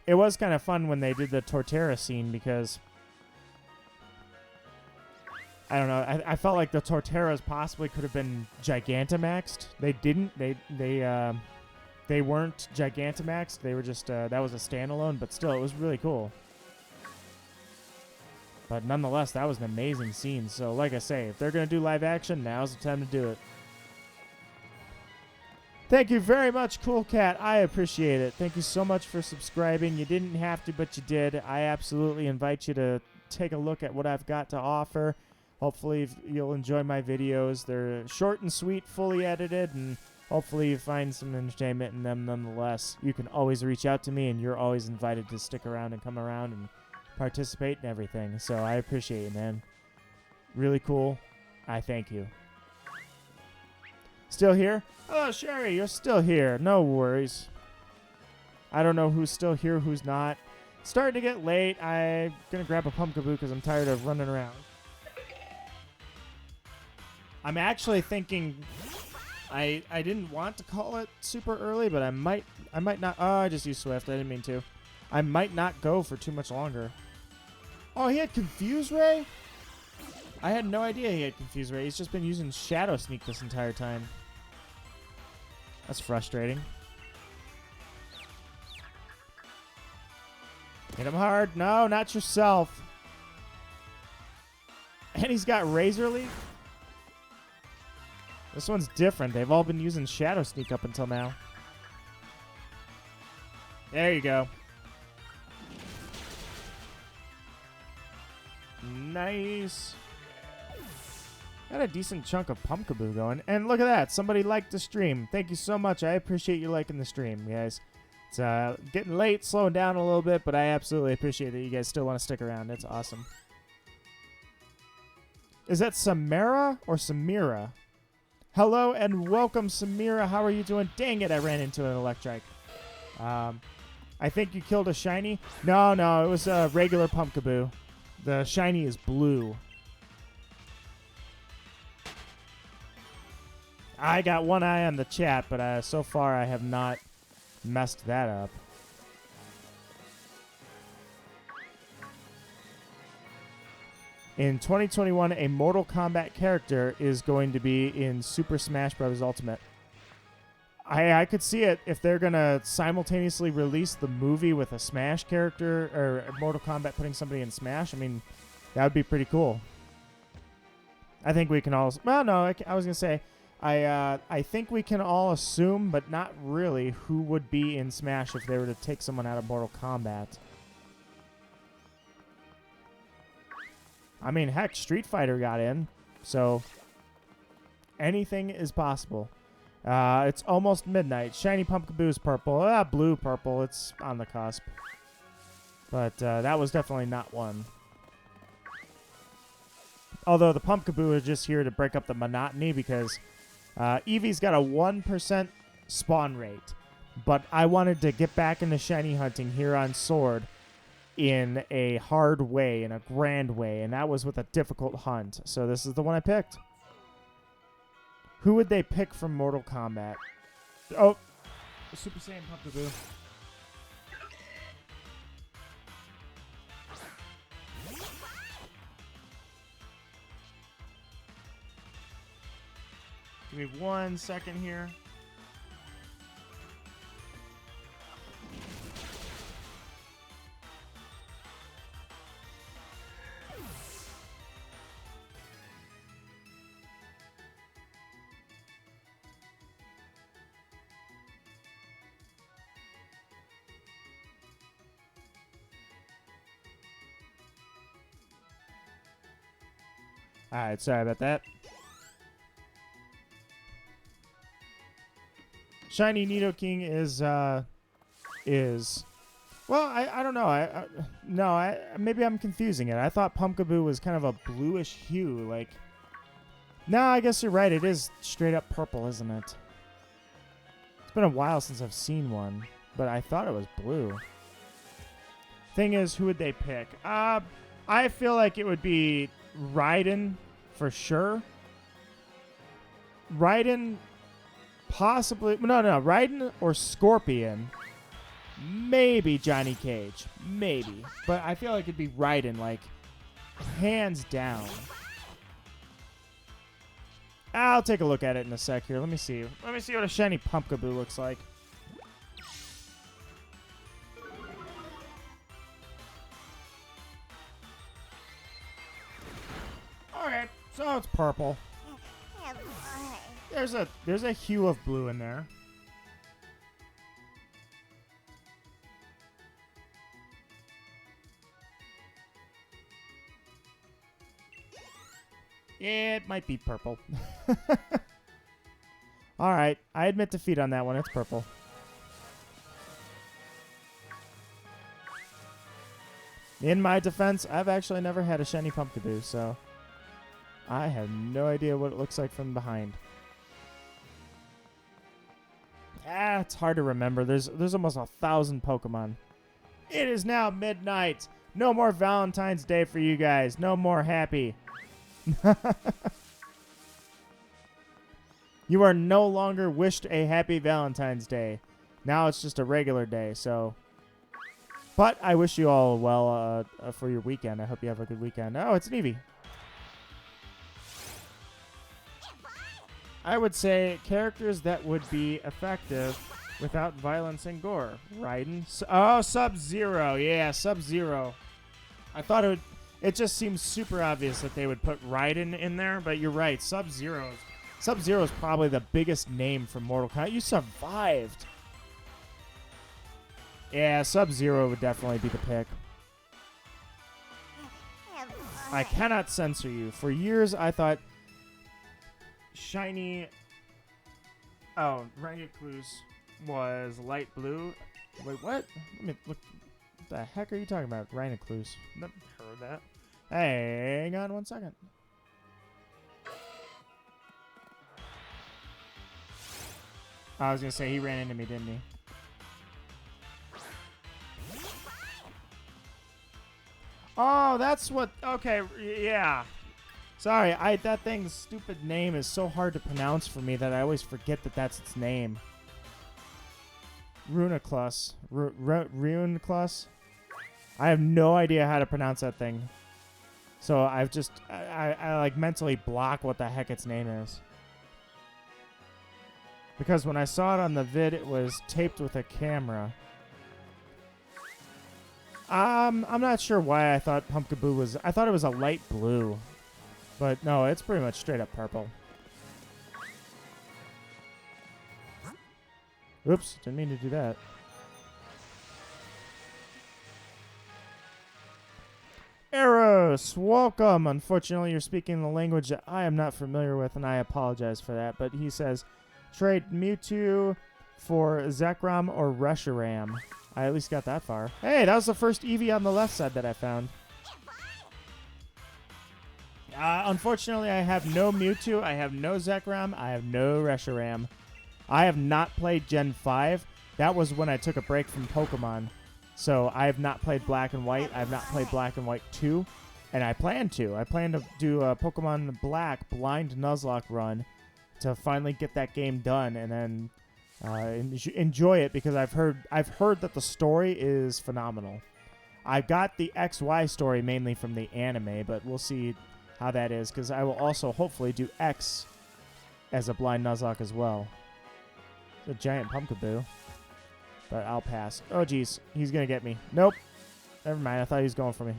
It was kind of fun when they did the Torterra scene because I don't know. I felt like the Torterras possibly could have been Gigantamaxed. They didn't. They weren't Gigantamaxed. They were just that was a standalone, but still, it was really cool. But nonetheless, that was an amazing scene. So, like I say, if they're gonna do live action, now's the time to do it. Thank you very much, Cool Cat. I appreciate it. Thank you so much for subscribing. You didn't have to, but you did. I absolutely invite you to take a look at what I've got to offer. Hopefully, you'll enjoy my videos. They're short and sweet, fully edited, and hopefully you find some entertainment in them nonetheless. You can always reach out to me, and you're always invited to stick around and come around and participate in everything. So I appreciate it, man. Really cool. I thank you. Still here? Hello, Sherry. You're still here. No worries. I don't know who's still here, who's not. It's starting to get late. I'm going to grab a Pumpkaboo because I'm tired of running around. I'm actually thinking I didn't want to call it super early, but I might not. Oh, I just used Swift. I didn't mean to. I might not go for too much longer. Oh, he had Confuse Ray? I had no idea he had Confuse Ray. He's just been using Shadow Sneak this entire time. That's frustrating. Hit him hard. No, not yourself. And he's got Razor Leaf. This one's different. They've all been using Shadow Sneak up until now. There you go. Nice. Got a decent chunk of Pumpkaboo going. And look at that. Somebody liked the stream. Thank you so much. I appreciate you liking the stream, guys. It's getting late, slowing down a little bit, but I absolutely appreciate that you guys still want to stick around. It's awesome. Is that Samara or Samira? Hello and welcome, Samira. How are you doing? Dang it, I ran into an Electrike. I think you killed a shiny. No, it was a regular Pumpkaboo. The shiny is blue. I got one eye on the chat, but so far I have not messed that up. In 2021, a Mortal Kombat character is going to be in Super Smash Bros. Ultimate. I could see it if they're going to simultaneously release the movie with a Smash character, or Mortal Kombat putting somebody in Smash. I mean, that would be pretty cool. I think we can all... Well, no, I was going to say... I think we can all assume, but not really, who would be in Smash if they were to take someone out of Mortal Kombat. I mean, heck, Street Fighter got in, so anything is possible. It's almost midnight. Shiny Pumpkaboo is purple. Blue, purple. It's on the cusp. But that was definitely not one. Although the Pumpkaboo is just here to break up the monotony because... Eevee's got a 1% spawn rate, but I wanted to get back into shiny hunting here on Sword in a hard way, in a grand way, and that was with a difficult hunt. So this is the one I picked. Who would they pick from Mortal Kombat? Oh, Super Saiyan Pumpkaboo. Give me 1 second here. All right, sorry about that. Shiny Nidoking is well, I don't know. Maybe I'm confusing it. I thought Pumpkaboo was kind of a bluish hue. Like, no, I guess you're right. It is straight up purple, isn't it? It's been a while since I've seen one, but I thought it was blue. Thing is, who would they pick? I feel like it would be Raiden for sure. Raiden. Possibly, no, Raiden or Scorpion. Maybe Johnny Cage. Maybe. But I feel like it'd be Raiden, like, hands down. I'll take a look at it in a sec here. Let me see. Let me see what a shiny Pumpkaboo looks like. Okay, so it's purple. There's a hue of blue in there. It might be purple. All right, I admit defeat on that one. It's purple. In my defense, I've actually never had a shiny Pumpkaboo, so I have no idea what it looks like from behind. It's hard to remember. There's almost 1,000 Pokemon. It is now midnight. No more Valentine's Day for you guys. No more happy. You are no longer wished a happy Valentine's Day. Now it's just a regular day, so. But I wish you all well for your weekend. I hope you have a good weekend. Oh, it's an Eevee. I would say characters that would be effective Without violence and gore. Raiden. Oh, Sub-Zero. Yeah, Sub-Zero. I thought it just seems super obvious that they would put Raiden in there, but you're right. Sub-Zero is probably the biggest name from Mortal Kombat. You survived. Yeah, Sub-Zero would definitely be the pick. I cannot censor you. For years, I thought shiny... Oh, Ranticlus was light blue. Wait, what? Let me look. What the heck are you talking about? Ranticlus. Never heard that. Hang on 1 second. I was going to say, he ran into me, didn't he? Oh, that's what... Okay, yeah. Sorry, that thing's stupid name is so hard to pronounce for me that I always forget that that's its name. Runaclus. Runaclus? I have no idea how to pronounce that thing. So I've just... I like mentally block what the heck its name is. Because when I saw it on the vid, it was taped with a camera. I'm not sure why I thought Pumpkaboo was... I thought it was a light blue. But no, it's pretty much straight up purple. Oops, didn't mean to do that. Eros, welcome. Unfortunately, you're speaking the language that I am not familiar with, and I apologize for that. But he says, trade Mewtwo for Zekrom or Reshiram. I at least got that far. Hey, that was the first Eevee on the left side that I found. Unfortunately, I have no Mewtwo, I have no Zekrom, I have no Reshiram. I have not played Gen 5. That was when I took a break from Pokemon. So I have not played Black and White. I have not played Black and White 2. And I plan to. I plan to do a Pokemon Black blind Nuzlocke run to finally get that game done and then enjoy it, because I've heard that the story is phenomenal. I got the XY story mainly from the anime, but we'll see how that is, because I will also hopefully do X as a blind Nuzlocke as well. It's a giant Pumpkaboo, but I'll pass. Oh geez, he's gonna get me. Nope, never mind. I thought he was going for me.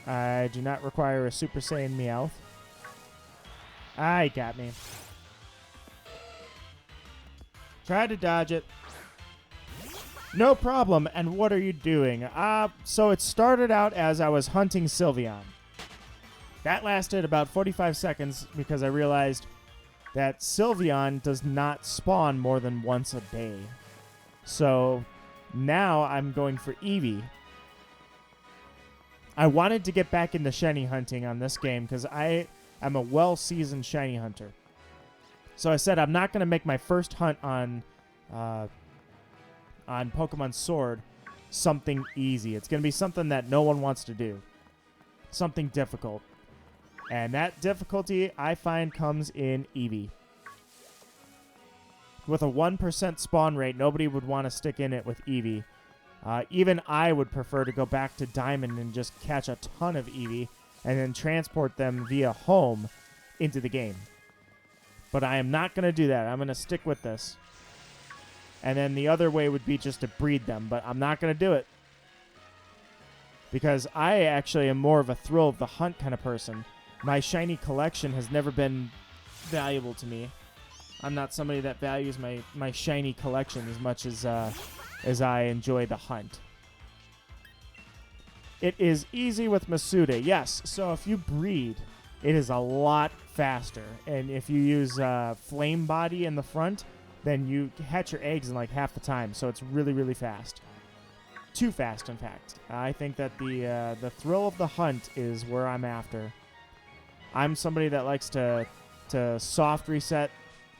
I do not require a Super Saiyan Meowth. Ah, he got me. Try to dodge it. No problem. And what are you doing? So it started out as I was hunting Sylveon. That lasted about 45 seconds because I realized that Sylveon does not spawn more than once a day. So now I'm going for Eevee. I wanted to get back into shiny hunting on this game because I am a well-seasoned shiny hunter. So I said I'm not going to make my first hunt on Pokemon Sword something easy. It's going to be something that no one wants to do. Something difficult. And that difficulty, I find, comes in Eevee. With a 1% spawn rate, nobody would want to stick in it with Eevee. Even I would prefer to go back to Diamond and just catch a ton of Eevee and then transport them via home into the game. But I am not going to do that. I'm going to stick with this. And then the other way would be just to breed them, but I'm not going to do it. Because I actually am more of a thrill of the hunt kind of person. My shiny collection has never been valuable to me. I'm not somebody that values my shiny collection as much as I enjoy the hunt. It is easy with Masuda, yes. So if you breed, it is a lot faster. And if you use Flame Body in the front, then you hatch your eggs in like half the time. So it's really, really fast. Too fast, in fact. I think that the thrill of the hunt is where I'm after. I'm somebody that likes to soft reset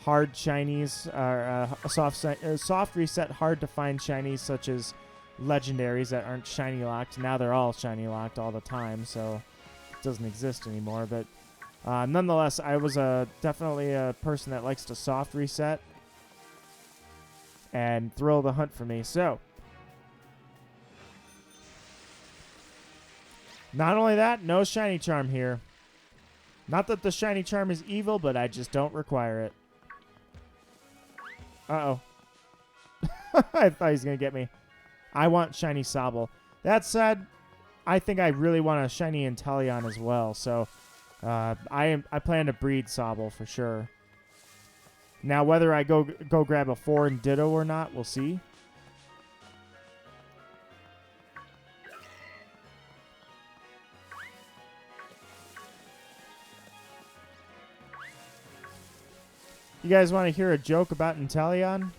hard shinies, or soft reset hard to find shinies such as legendaries that aren't shiny locked. Now they're all shiny locked all the time, so it doesn't exist anymore. But nonetheless, I was definitely a person that likes to soft reset and thrill the hunt for me. So not only that, no shiny charm here. Not that the shiny charm is evil, but I just don't require it. Uh-oh. I thought he was going to get me. I want shiny Sobble. That said, I think I really want a shiny Inteleon as well, so I plan to breed Sobble for sure. Now, whether I go grab a foreign Ditto or not, we'll see. You guys want to hear a joke about Inteleon?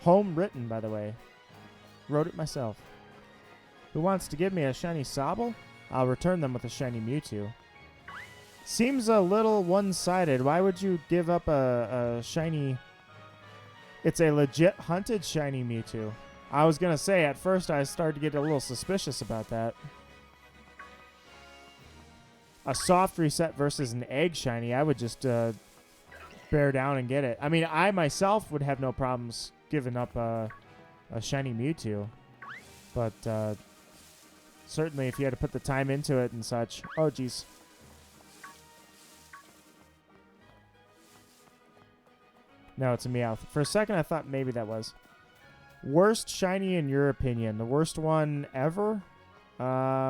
Home written, by the way. Wrote it myself. Who wants to give me a shiny Sobble? I'll return them with a shiny Mewtwo. Seems a little one-sided. Why would you give up a shiny... It's a legit hunted shiny Mewtwo. I was going to say, at first I started to get a little suspicious about that. A soft reset versus an egg shiny, I would just bear down and get it. I mean, I myself would have no problems giving up a shiny Mewtwo. But certainly if you had to put the time into it and such. Oh, geez. No, it's a Meowth. For a second, I thought maybe that was. Worst shiny in your opinion? The worst one ever? For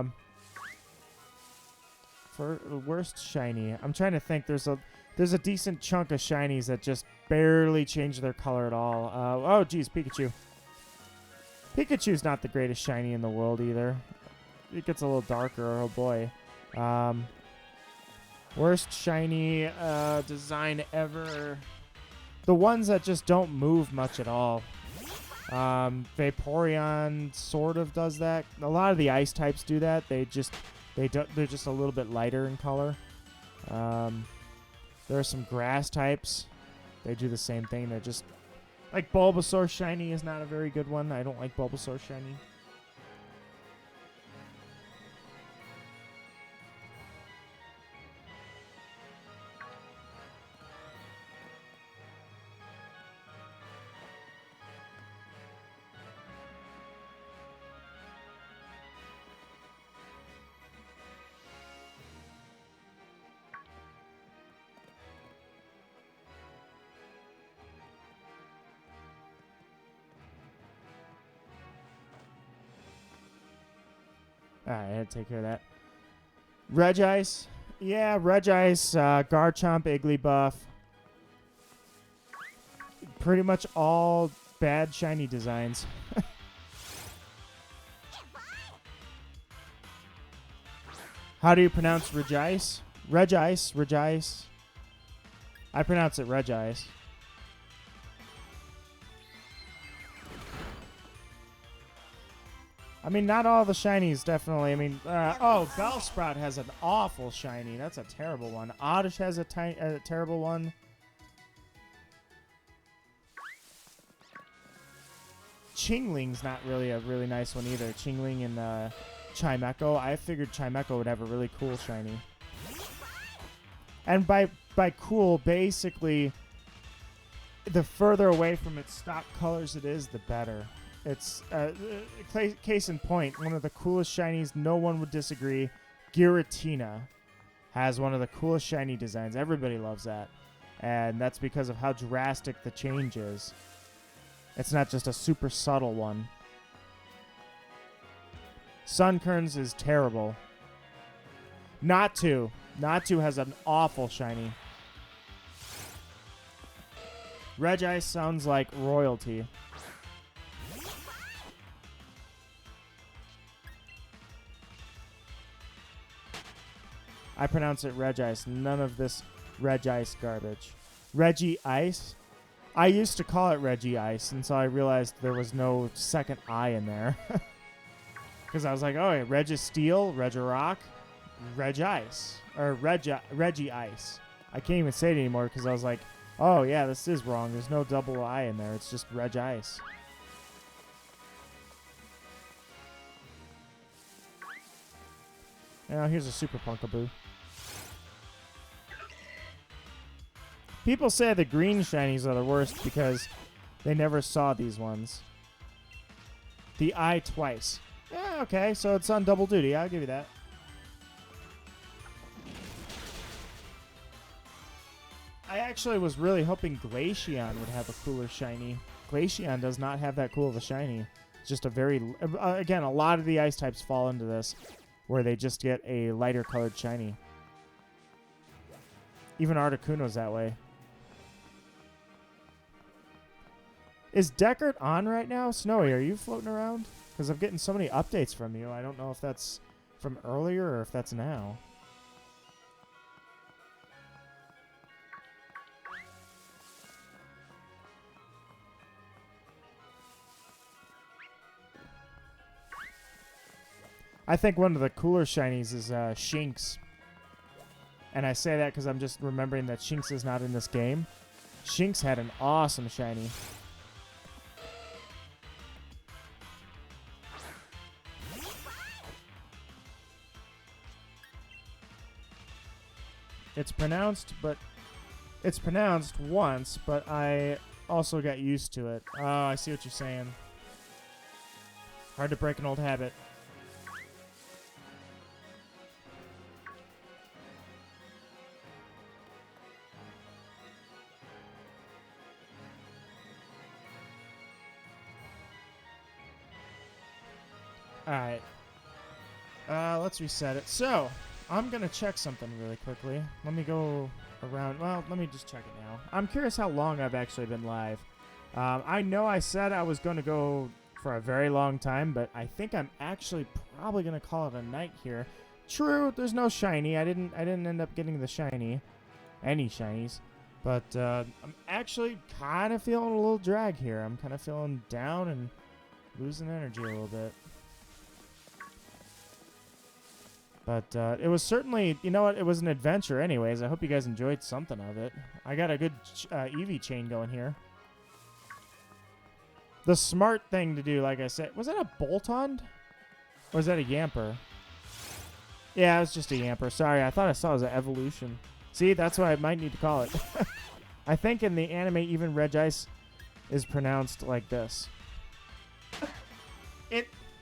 worst shiny. I'm trying to think. There's a decent chunk of shinies that just barely change their color at all. Oh, geez, Pikachu. Pikachu's not the greatest shiny in the world either. It gets a little darker. Oh, boy. Worst shiny design ever. The ones that just don't move much at all. Vaporeon sort of does that. A lot of the ice types do that. They're just a little bit lighter in color. There are some grass types. They do the same thing. They're just like Bulbasaur shiny is not a very good one. I don't like Bulbasaur shiny. Alright, I had to take care of that. Regice. Yeah, Regice, Garchomp, Igglybuff. Pretty much all bad shiny designs. How do you pronounce Regice? Regice. I pronounce it Regice. I mean, not all the shinies, definitely. I mean, oh, Bellsprout has an awful shiny. That's a terrible one. Oddish has a terrible one. Chingling's not really a really nice one either. Chingling and Chimecho. I figured Chimecho would have a really cool shiny. And by cool, basically, the further away from its stock colors it is, the better. It's case in point, one of the coolest shinies, no one would disagree. Giratina has one of the coolest shiny designs. Everybody loves that. And that's because of how drastic the change is. It's not just a super subtle one. Sunkern's is terrible. Natu has an awful shiny. Regice sounds like royalty. I pronounce it Regice. None of this Regice garbage. Reggie Ice? I used to call it Reggie Ice until I realized there was no second I in there. Because I was like, oh, Registeel, Regirock, Regice. Or Reggie Ice. I can't even say it anymore because I was like, oh, yeah, this is wrong. There's no double I in there. It's just Regice. Now, here's a Super Punkaboo. People say the green shinies are the worst because they never saw these ones. The eye twice. Yeah, okay, so it's on double duty. I'll give you that. actually was really hoping Glaceon would have a cooler shiny. Glaceon does not have that cool of a shiny. It's just a very... again, a lot of the ice types fall into this, where they just get a lighter colored shiny. Even Articuno's that way. Is Deckard on right now? Snowy, are you floating around? Because I'm getting so many updates from you. I don't know if that's from earlier or if that's now. I think one of the cooler shinies is Shinx. And I say that because I'm just remembering that Shinx is not in this game. Shinx had an awesome shiny. It's pronounced once, but I also got used to it. Oh, I see what you're saying. Hard to break an old habit. Alright. Let's reset it. So, I'm going to check something really quickly. Let me go around. Well, let me just check it now. I'm curious how long I've actually been live. I know I said I was going to go for a very long time, but I think I'm actually probably going to call it a night here. True, there's no shiny. I didn't end up getting the shiny. Any shinies. But I'm actually kind of feeling a little drag here. I'm kind of feeling down and losing energy a little bit. But it was certainly, you know what, it was an adventure anyways. I hope you guys enjoyed something of it. I got a good Eevee chain going here. The smart thing to do, like I said, was that a Boltund? Or was that a Yamper? Yeah, it was just a Yamper. Sorry, I thought I saw it as an evolution. See, that's what I might need to call it. I think in the anime, even Regice is pronounced like this.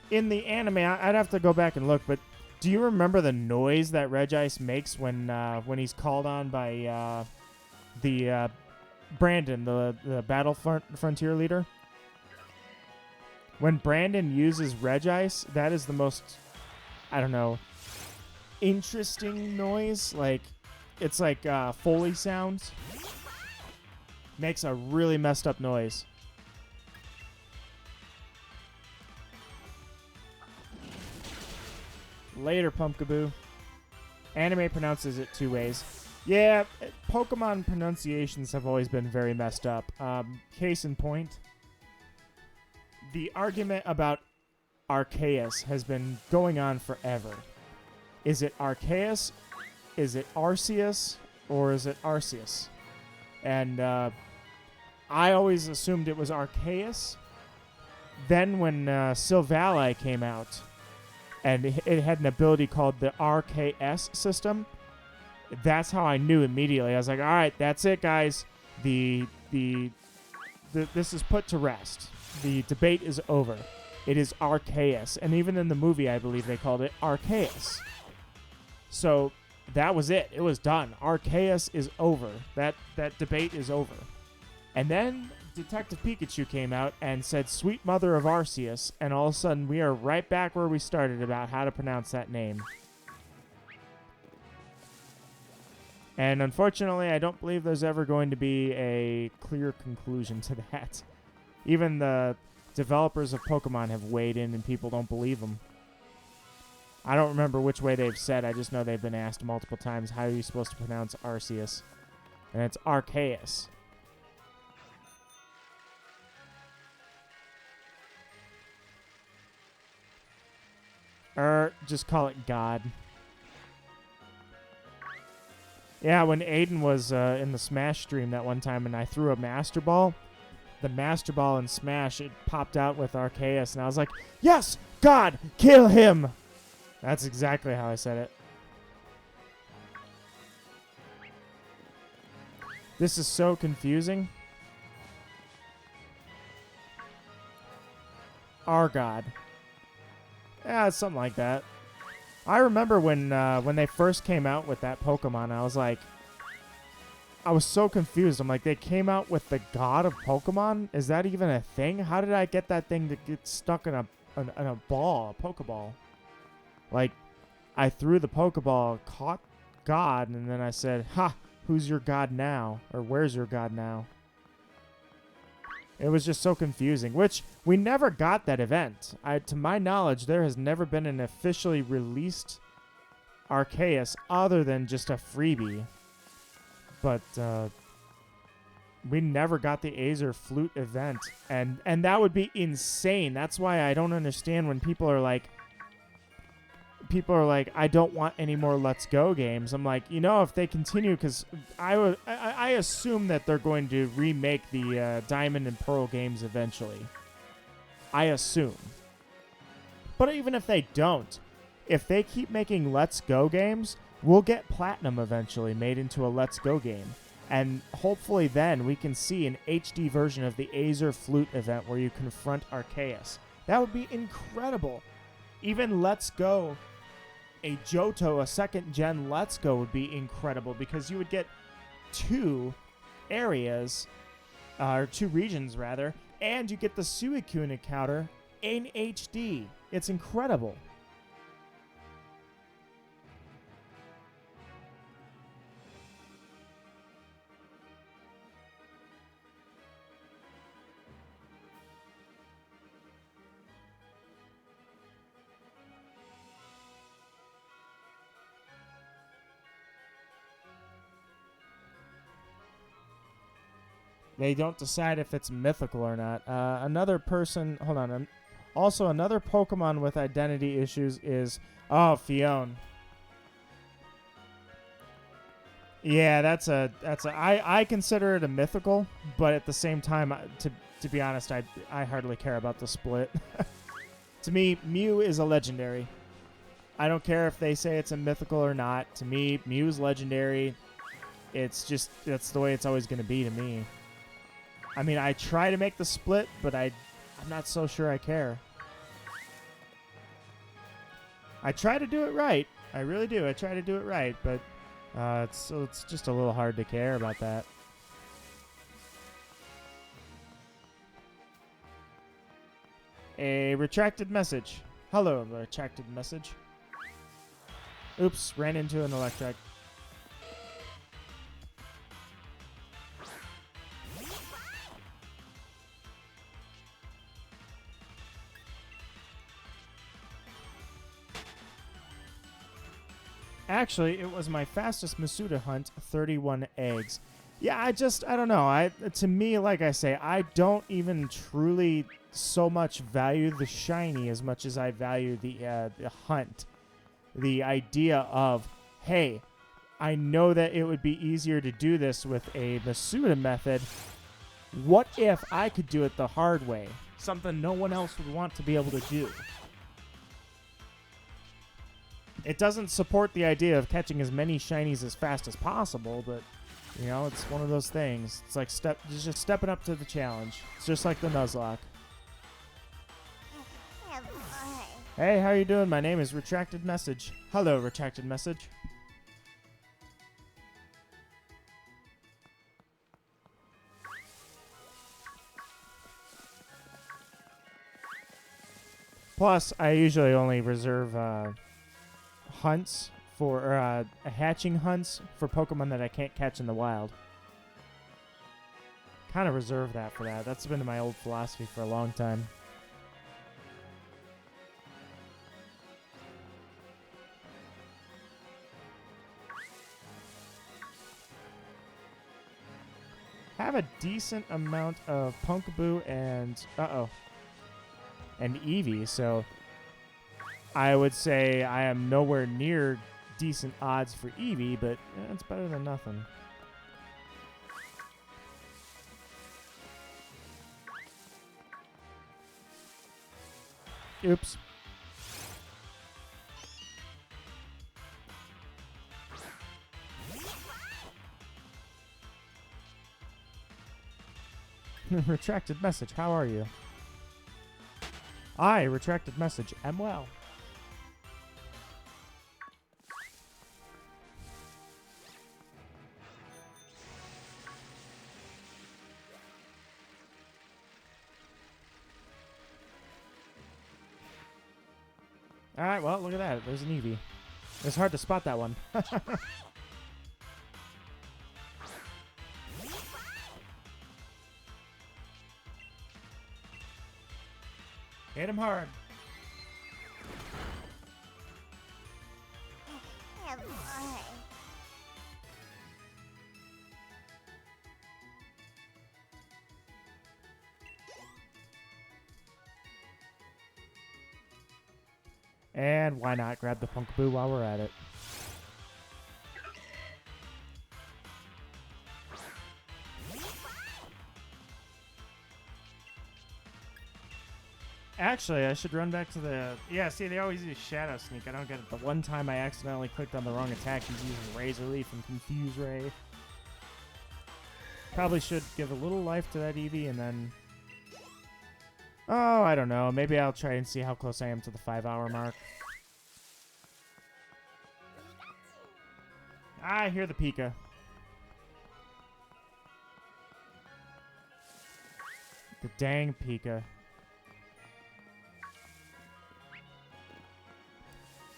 In the anime, I'd have to go back and look, but do you remember the noise that Regice makes when he's called on by the Brandon, the Battle Frontier leader? When Brandon uses Regice, that is the most, I don't know, interesting noise. Like, it's like Foley sounds. Makes a really messed up noise. Later, Pumpkaboo. Anime pronounces it two ways. Yeah, Pokemon pronunciations have always been very messed up. Case in point, the argument about Arceus has been going on forever. Is it Arceus? Is it Arceus? Or is it Arceus? And I always assumed it was Arceus. Then when Sylveon came out, and it had an ability called the RKS system, that's how I knew immediately. I was like, all right, that's it, guys. This is put to rest. The debate is over. It is Arceus. And even in the movie, I believe they called it Arceus. So that was it. It was done. Arceus is over. That debate is over. And then Detective Pikachu came out and said, "Sweet mother of Arceus," and all of a sudden we are right back where we started about how to pronounce that name. And unfortunately, I don't believe there's ever going to be a clear conclusion to that. Even the developers of Pokemon have weighed in and people don't believe them. I don't remember which way they've said. I just know they've been asked multiple times, how are you supposed to pronounce Arceus? And it's Arceus. Just call it God. Yeah, when Aiden was in the Smash stream that one time and I threw a Master Ball, the Master Ball in Smash, it popped out with Arceus, and I was like, yes, God, kill him! That's exactly how I said it. This is so confusing. Our God. Yeah, it's something like that. I remember when they first came out with that Pokemon, I was like, I was so confused. I'm like, they came out with the god of Pokemon? Is that even a thing? How did I get that thing to get stuck in a ball, a Pokeball? Like, I threw the Pokeball, caught God, and then I said, ha, who's your god now? Or where's your god now? It was just so confusing, which we never got that event. To my knowledge, there has never been an officially released Arceus other than just a freebie. But we never got the Aether Flute event, and that would be insane. That's why I don't understand when people are like, I don't want any more Let's Go games. I'm like, if they continue, because I assume that they're going to remake the Diamond and Pearl games eventually. I assume. But even if they don't, if they keep making Let's Go games, we'll get Platinum eventually made into a Let's Go game. And hopefully then we can see an HD version of the Aether Flute event where you confront Arceus. That would be incredible. Even Let's Go, a Johto, a second-gen Let's Go would be incredible because you would get 2 areas, or 2 regions rather, and you get the Suicune encounter in HD. It's incredible. They don't decide if it's mythical or not. Another person... Hold on. Also, another Pokemon with identity issues is... Oh, Feuds. Yeah, I consider it a mythical, but at the same time, to be honest, I hardly care about the split. To me, Mew is a legendary. I don't care if they say it's a mythical or not. To me, Mew's legendary. It's just... That's the way it's always going to be to me. I mean, I try to make the split, but I'm not so sure I care. I try to do it right. I really do. I try to do it right, but it's just a little hard to care about that. A retracted message. Hello, retracted message. Oops, ran into an Electric. Actually, it was my fastest Masuda hunt, 31 eggs. Yeah, I don't know. To me, like I say, I don't even truly so much value the shiny as much as I value the hunt. The idea of, hey, I know that it would be easier to do this with a Masuda method. What if I could do it the hard way? Something no one else would want to be able to do. It doesn't support the idea of catching as many shinies as fast as possible, but, it's one of those things. It's like just stepping up to the challenge. It's just like the Nuzlocke. Hey, how you doing? My name is Retracted Message. Hello, Retracted Message. Plus, I usually only reserve hunts for hatching hunts for Pokemon that I can't catch in the wild. Kind of reserve that for that. That's been my old philosophy for a long time. Have a decent amount of Pumpkaboo and Eevee, so I would say I am nowhere near decent odds for Eevee, but it's better than nothing. Oops. Retracted message, how are you? I, retracted message, am well. All right, well, look at that. There's an Eevee. It's hard to spot that one. Hit him hard. Oh boy. And why not grab the Punkaboo while we're at it? Actually, I should run back to the... Yeah, see, they always use Shadow Sneak. I don't get it. The one time I accidentally clicked on the wrong attack, he's using Razor Leaf and Confuse Ray. Probably should give a little life to that Eevee and then... Oh, I don't know. Maybe I'll try and see how close I am to the 5-hour mark. I hear the Pika. The dang Pika.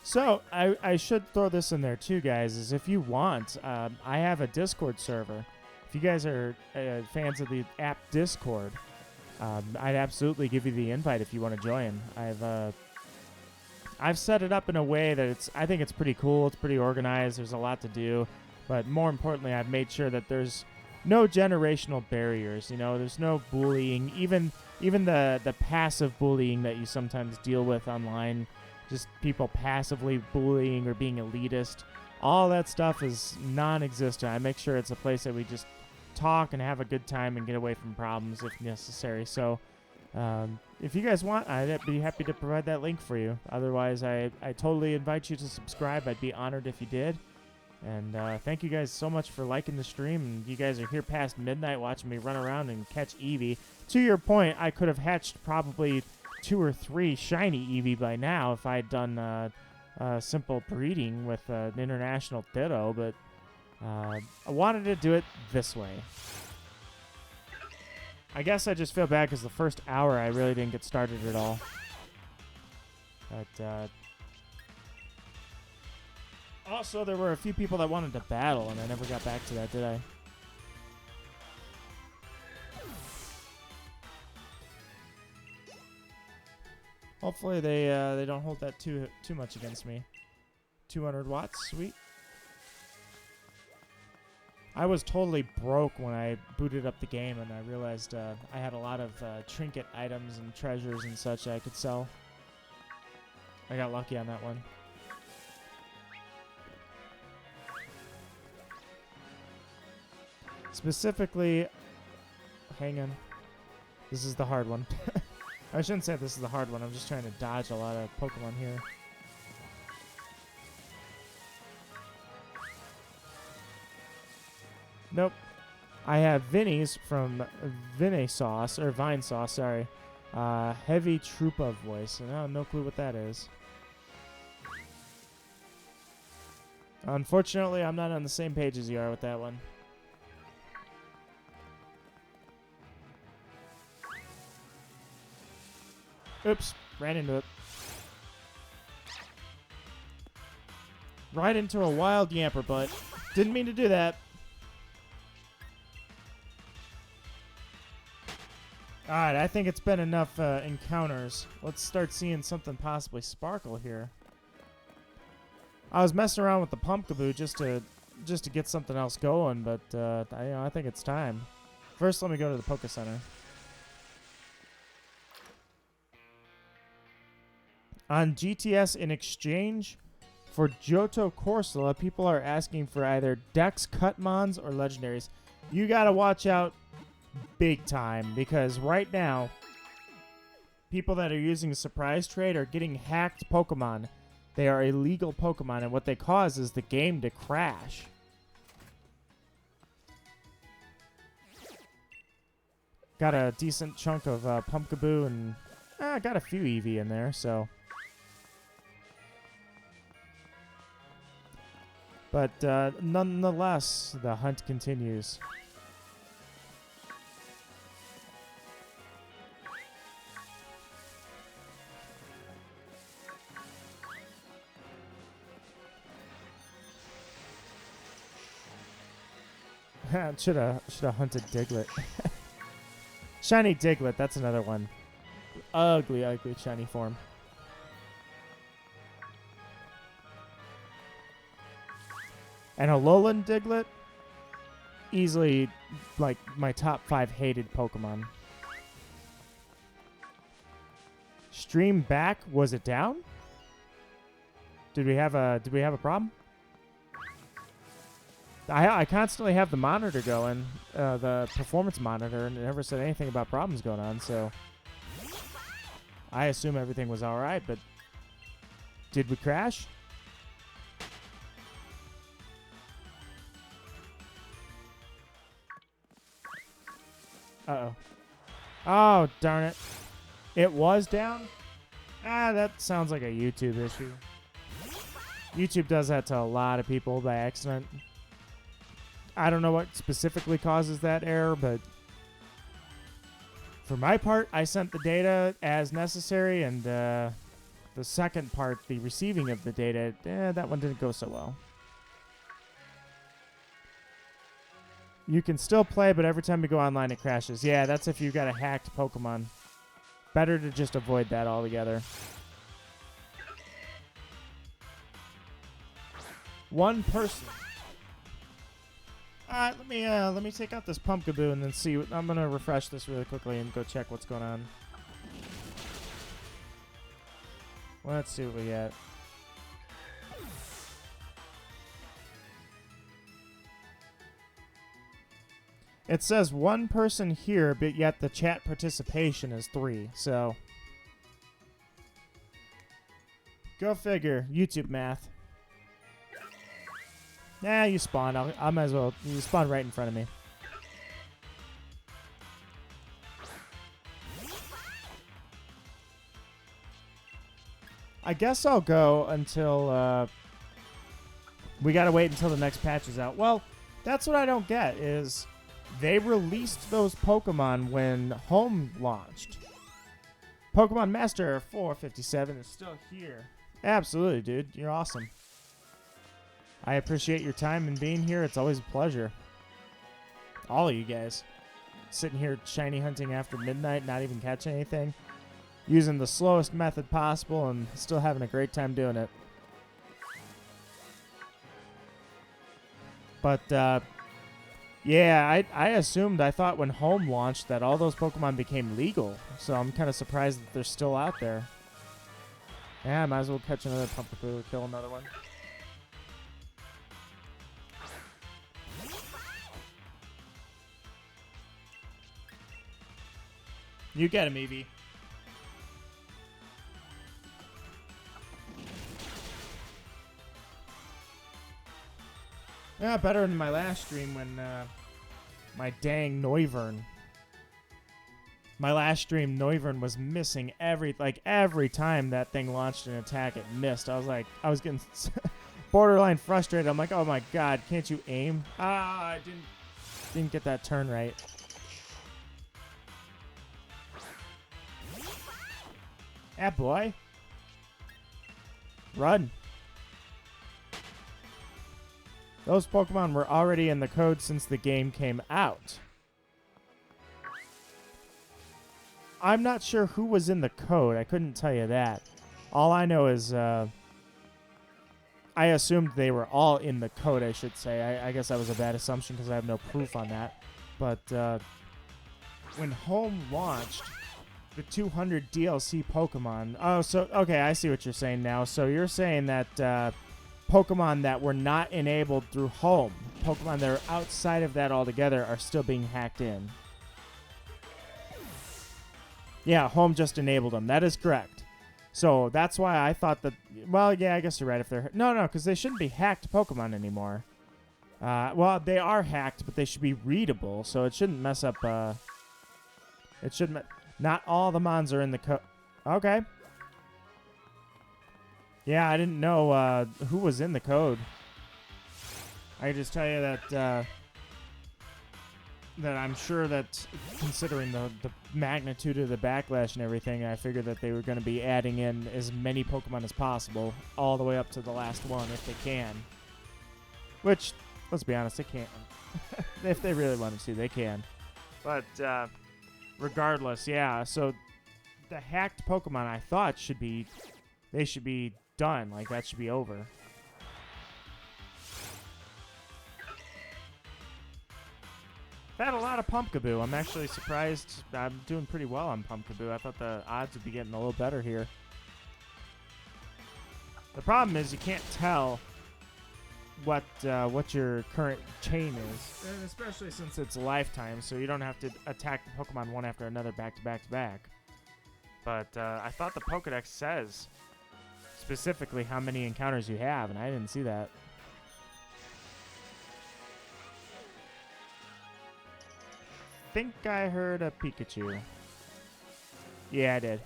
So, I should throw this in there too, guys, is if you want, I have a Discord server. If you guys are fans of the app Discord, I'd absolutely give you the invite if you want to join. I've set it up in a way that I think it's pretty cool. It's pretty organized. There's a lot to do. But more importantly, I've made sure that there's no generational barriers. You know, there's no bullying. Even the passive bullying that you sometimes deal with online, just people passively bullying or being elitist, all that stuff is non-existent. I make sure it's a place that we just talk and have a good time and get away from problems if necessary. So if you guys want, I'd be happy to provide that link for you. Otherwise, I totally invite you to subscribe. I'd be honored if you did. And thank you guys so much for liking the stream. And you guys are here past midnight watching me run around and catch Eevee. To your point, I could have hatched probably 2 or 3 shiny Eevee by now if I had done simple breeding with an international Ditto, but I wanted to do it this way. I guess I just feel bad because the first hour I really didn't get started at all. But also, there were a few people that wanted to battle, and I never got back to that, did I? Hopefully they don't hold that too much against me. 200 watts, sweet. I was totally broke when I booted up the game, and I realized I had a lot of trinket items and treasures and such I could sell. I got lucky on that one. Specifically, hang on. This is the hard one. I shouldn't say this is the hard one. I'm just trying to dodge a lot of Pokemon here. Nope. I have Vinny's from Vine Sauce, sorry. Heavy Troopa voice. No clue what that is. Unfortunately, I'm not on the same page as you are with that one. Oops, ran into it. Right into a wild Yamper butt. Didn't mean to do that. Alright, I think it's been enough encounters. Let's start seeing something possibly sparkle here. I was messing around with the Pumpkaboo just to get something else going, but I think it's time. First, let me go to the Poké Center. On GTS in exchange for Johto Corsola, people are asking for either Dex Cutmons or Legendaries. You gotta watch out big time, because right now, people that are using Surprise Trade are getting hacked Pokemon. They are illegal Pokemon, and what they cause is the game to crash. Got a decent chunk of Pumpkaboo, and got a few Eevee in there, so... But nonetheless, the hunt continues. Should have hunted Diglett. Shiny Diglett, that's another one. Ugly, ugly shiny form. And Alolan Diglett, easily like my top 5 hated Pokemon. Stream back, was it down? Did we have a problem? I constantly have the monitor going, the performance monitor, and it never said anything about problems going on, so I assume everything was alright, but did we crash? Uh-oh. Oh, darn it. It was down? Ah, that sounds like a YouTube issue. YouTube does that to a lot of people by accident. I don't know what specifically causes that error, but for my part, I sent the data as necessary, and the second part, the receiving of the data, that one didn't go so well. You can still play, but every time you go online, it crashes. Yeah, that's if you got a hacked Pokemon. Better to just avoid that altogether. One person. All right, let me take out this Pumpkaboo and then see. I'm gonna refresh this really quickly and go check what's going on. Let's see what we got. It says one person here, but yet the chat participation is 3. So go figure. YouTube math. Nah, you spawn. I might as well. You spawn right in front of me. I guess I'll go until we gotta wait until the next patch is out. Well, that's what I don't get is they released those Pokemon when Home launched. Pokemon Master 457 is still here. Absolutely, dude. You're awesome. I appreciate your time and being here. It's always a pleasure. All of you guys. Sitting here shiny hunting after midnight, not even catching anything. Using the slowest method possible and still having a great time doing it. But, yeah, I thought when Home launched that all those Pokemon became legal. So I'm kind of surprised that they're still out there. Yeah, I might as well catch another Pumpkaboo, kill another one. You get him, Eevee. Yeah, better than my last stream when my dang Noivern. My last stream, Noivern was missing every time that thing launched an attack, it missed. I was getting borderline frustrated. I'm like, oh my god, can't you aim? Ah, I didn't get that turn right. Ah, boy. Run. Those Pokemon were already in the code since the game came out. I'm not sure who was in the code. I couldn't tell you that. All I know is I assumed they were all in the code, I should say. I guess that was a bad assumption because I have no proof on that. But when Home launched the 200 DLC Pokemon... Oh, so... Okay, I see what you're saying now. So you're saying that Pokemon that were not enabled through Home, Pokemon that are outside of that altogether, are still being hacked in. Yeah, Home just enabled them. That is correct. So that's why I thought that... Well, yeah, I guess you're right. If they're... No, because they shouldn't be hacked Pokemon anymore. Well, they are hacked, but they should be readable, so it shouldn't mess up... It shouldn't... Not all the mons are in the code. Okay. Yeah, I didn't know who was in the code. I can just tell you that that I'm sure that considering the magnitude of the backlash and everything, I figured that they were going to be adding in as many Pokemon as possible, all the way up to the last one if they can. Which, let's be honest, they can't. if they really wanted to, they can. But regardless, yeah. So the hacked Pokemon, I thought they should be done. Like that should be over. I've had a lot of Pumpkaboo. I'm actually surprised. I'm doing pretty well on Pumpkaboo. I thought the odds would be getting a little better here. The problem is you can't tell what your current chain is, and especially since it's lifetime, so you don't have to attack the Pokemon one after another back to back to back. But I thought the Pokedex says specifically how many encounters you have, and I didn't see that. I think I heard a Pikachu. Yeah, I did.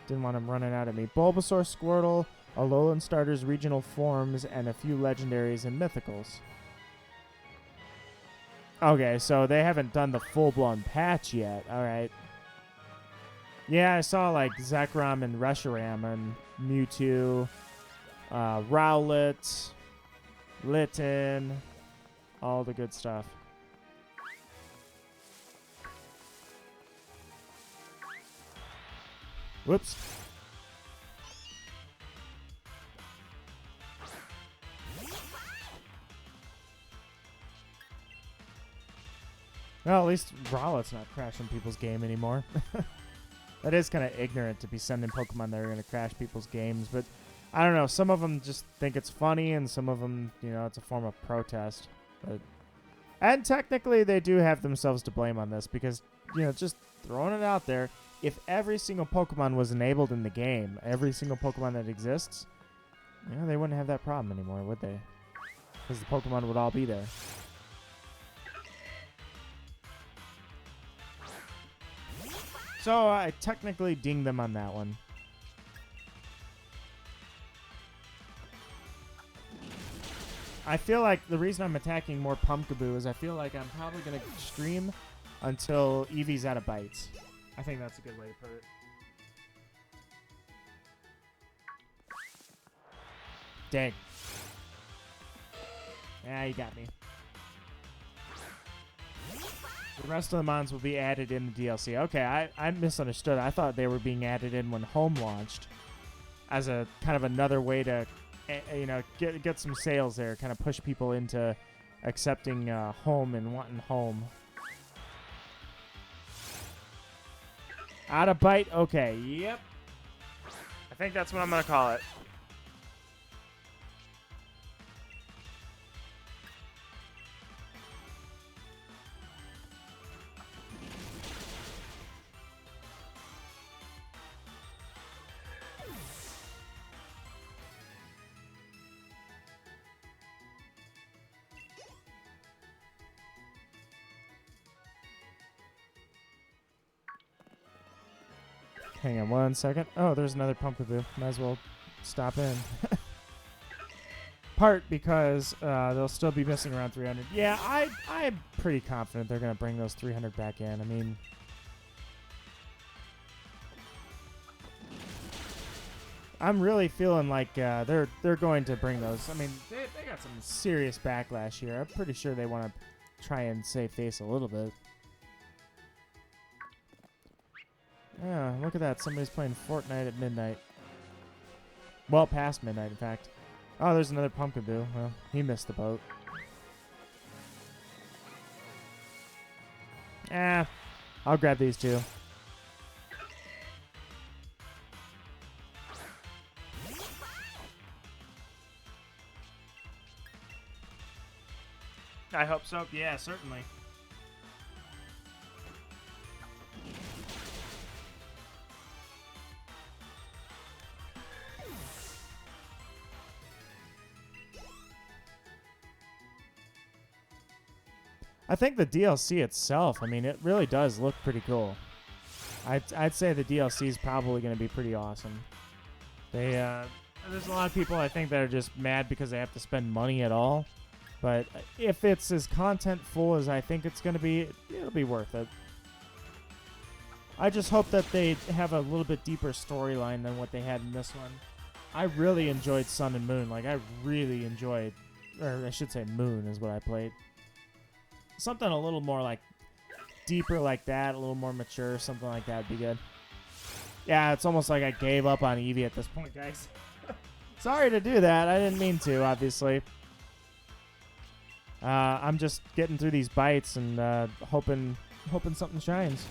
Didn't want him running out at me. Bulbasaur, Squirtle, Alolan starters, regional forms, and a few legendaries and mythicals. Okay, so they haven't done the full-blown patch yet. All right. Yeah, I saw like Zekrom and Reshiram and Mewtwo, Rowlet, Litten, all the good stuff. Whoops. Well, at least Rowlet's not crashing people's game anymore. That is kind of ignorant to be sending Pokemon that are going to crash people's games, but I don't know. Some of them just think it's funny, and some of them, you know, it's a form of protest. And technically, they do have themselves to blame on this because, you know, just throwing it out there, if every single Pokemon was enabled in the game, every single Pokemon that exists, you know, they wouldn't have that problem anymore, would they? Because the Pokemon would all be there. So I technically dinged them on that one. I feel like the reason I'm attacking more Pumpkaboo is I feel like I'm probably going to stream until Eevee's out of bites. I think that's a good way to put it. Dang. Yeah, you got me. The rest of the mons will be added in the DLC. Okay, I misunderstood. I thought they were being added in when Home launched as a kind of another way to, you know, get some sales there, kind of push people into accepting Home and wanting Home. Out of bite? Okay, yep. I think that's what I'm going to call it. Hang on one second. Oh, there's another Pumpkaboo. Might as well stop in. Part because they'll still be missing around 300. Yeah, I'm pretty confident they're going to bring those 300 back in. I mean, I'm really feeling like they're going to bring those. I mean, they got some serious backlash here. I'm pretty sure they want to try and save face a little bit. Yeah, look at that. Somebody's playing Fortnite at midnight. Well, past midnight, in fact. Oh, there's another Pumpkaboo. Well, he missed the boat. I'll grab these two. I hope so. Yeah, certainly. I think the DLC itself, I mean, it really does look pretty cool. I'd say the DLC is probably going to be pretty awesome. There's a lot of people I think that are just mad because they have to spend money at all. But if it's as content-full as I think it's going to be, it'll be worth it. I just hope that they have a little bit deeper storyline than what they had in this one. I really enjoyed Sun and Moon. Like, I really enjoyed, or I should say Moon is what I played. something a little more like deeper like that, a little more mature, something like that would be good. Yeah, it's almost like I gave up on Eevee at this point, guys. Sorry to do that. I didn't mean to, obviously. I'm just getting through these bites and hoping something shines.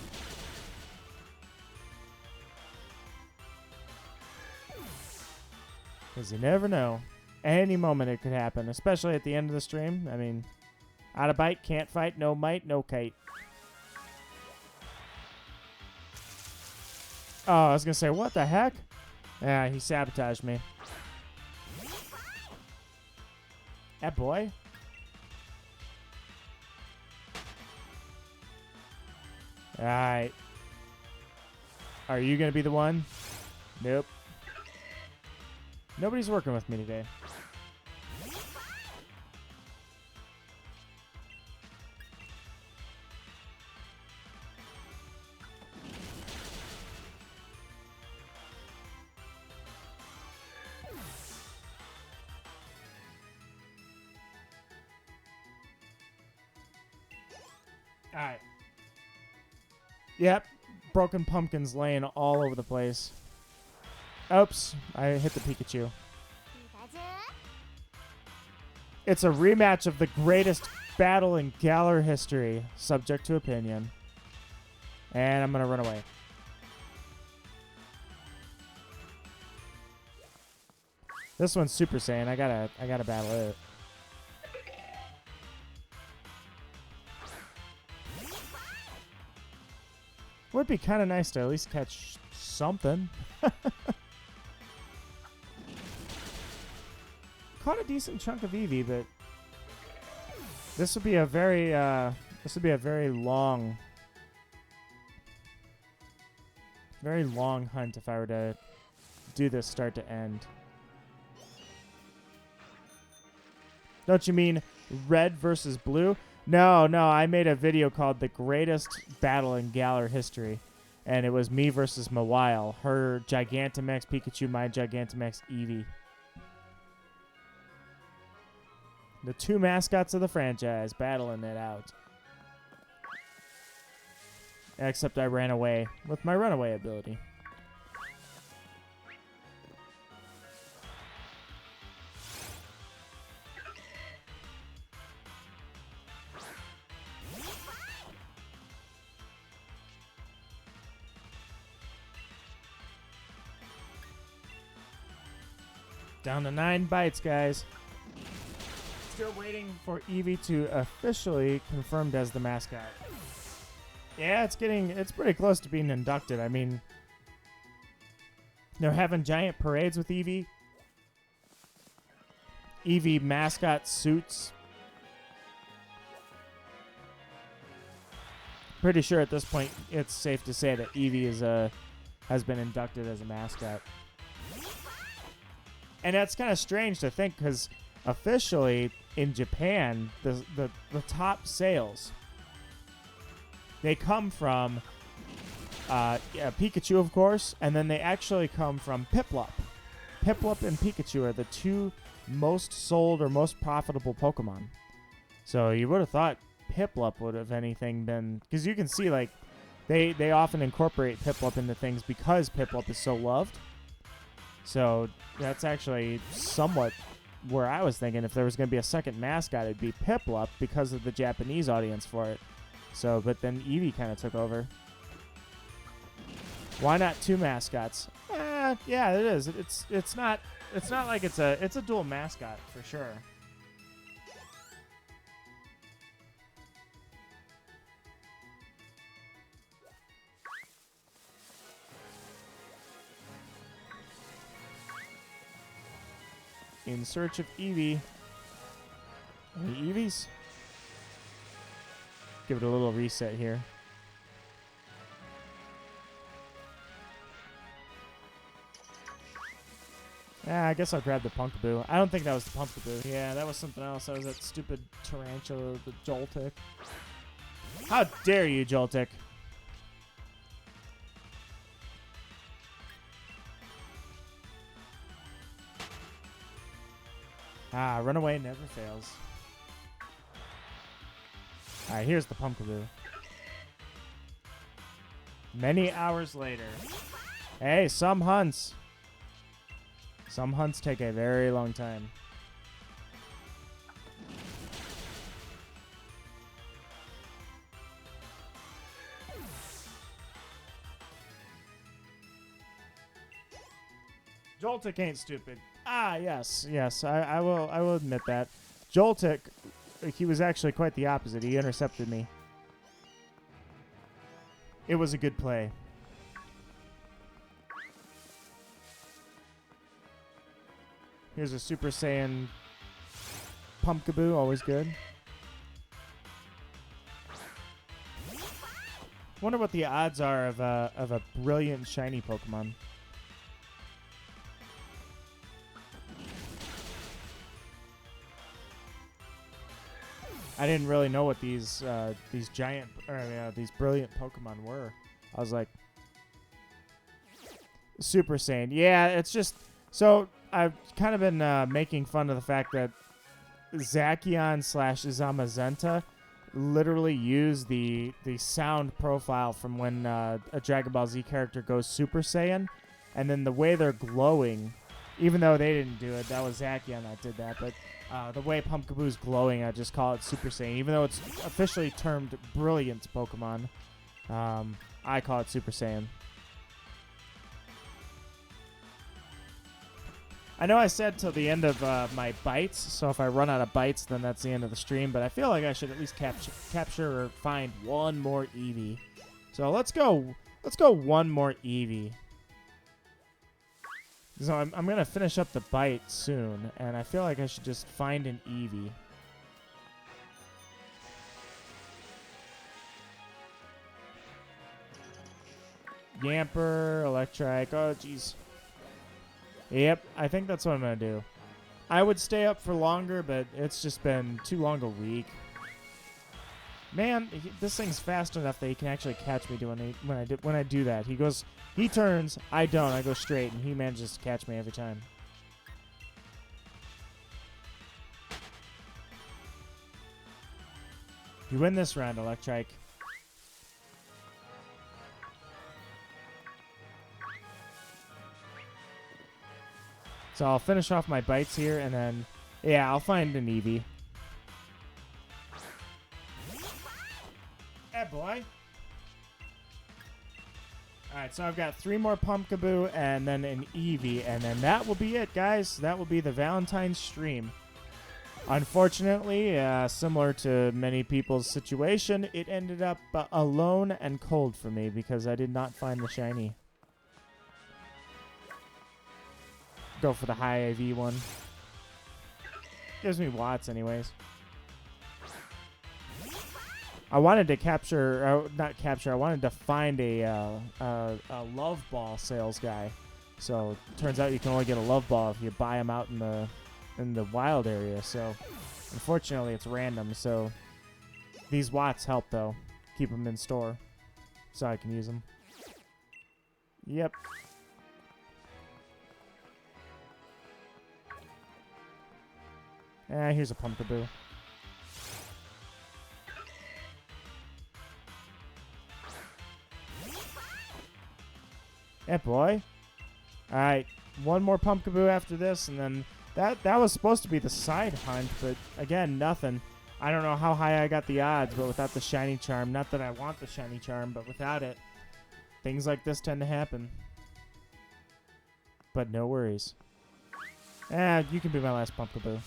Because you never know. Any moment it could happen, especially at the end of the stream. I mean, out of bite, can't fight, no might, no kite. Oh, I was going to say, what the heck? Yeah, he sabotaged me. That boy. Alright. Are you going to be the one? Nope. Nobody's working with me today. Alright. Yep. Broken pumpkins laying all over the place. Oops. I hit the Pikachu. It's a rematch of the greatest battle in Galar history, subject to opinion. And I'm going to run away. This one's Super Saiyan. I gotta battle it. Would be kind of nice to at least catch something. Caught a decent chunk of Eevee, but this would be a very long hunt if I were to do this start to end. Don't you mean red versus blue? No, I made a video called The Greatest Battle in Galar History. And it was me versus Mawile. Her Gigantamax Pikachu, my Gigantamax Eevee. The two mascots of the franchise battling it out. Except I ran away with my runaway ability. Down to 9 bites, guys. Still waiting for Eevee to officially confirmed as the mascot. Yeah, it's pretty close to being inducted. I mean, they're having giant parades with Eevee. Eevee mascot suits. Pretty sure at this point it's safe to say that Eevee has been inducted as a mascot. And that's kind of strange to think because officially in Japan, the top sales, they come from Pikachu, of course, and then they actually come from Piplup. Piplup and Pikachu are the two most sold or most profitable Pokemon. So you would have thought Piplup would have anything been... Because you can see, like, they often incorporate Piplup into things because Piplup is so loved. So that's actually somewhat where I was thinking if there was going to be a second mascot, it'd be Piplup because of the Japanese audience for it. So, but then Eevee kind of took over. Why not 2 mascots? Yeah, it is. It's not like it's a dual mascot for sure. In search of Eevee. Any Eevees? Give it a little reset here. I guess I'll grab the Pumpkaboo. I don't think that was the Pumpkaboo. Yeah, that was something else. That was that stupid tarantula, the Joltik. How dare you, Joltik? Runaway never fails. Alright, here's the Pumpkaboo. Many hours later. Hey, some hunts. Some hunts take a very long time. Joltik ain't stupid. Ah, yes, yes, I will admit that. Joltik, he was actually quite the opposite. He intercepted me. It was a good play. Here's a Super Saiyan Pumpkaboo, always good. Wonder what the odds are of a brilliant shiny Pokemon. I didn't really know what these giant or these brilliant Pokemon were. I was like, Super Saiyan. Yeah, it's just so I've kind of been making fun of the fact that Zacian / Zamazenta literally use the sound profile from when a Dragon Ball Z character goes Super Saiyan, and then the way they're glowing, even though they didn't do it, that was Zacian that did that, but the way Pumpkaboo's glowing, I just call it Super Saiyan. Even though it's officially termed Brilliant Pokemon, I call it Super Saiyan. I know I said till the end of my bites, so if I run out of bites, then that's the end of the stream, but I feel like I should at least capture or find one more Eevee. So let's go one more Eevee. So I'm going to finish up the bite soon, and I feel like I should just find an Eevee. Yamper, Electrike, oh jeez. Yep, I think that's what I'm going to do. I would stay up for longer, but it's just been too long a week. Man, this thing's fast enough that he can actually catch me when I do that. He turns, I don't, I go straight, and he manages to catch me every time. You win this round, Electrike. So I'll finish off my bites here, and then, yeah, I'll find an Eevee. Hey, boy. Alright, so I've got 3 more Pumpkaboo and then an Eevee, and then that will be it, guys. That will be the Valentine stream. Unfortunately, similar to many people's situation, it ended up alone and cold for me because I did not find the shiny. Go for the high IV one. Gives me watts anyways. I wanted to I wanted to find a love ball sales guy. So turns out you can only get a love ball if you buy them out in the wild area. So unfortunately it's random. So these watts help though. Keep them in store so I can use them. Yep. Here's a Pumpkaboo. Yeah, boy. Alright, one more Pumpkaboo after this, and then that was supposed to be the side hunt, but again, nothing. I don't know how high I got the odds, but without the shiny charm, not that I want the shiny charm, but without it, things like this tend to happen. But no worries. You can be my last Pumpkaboo.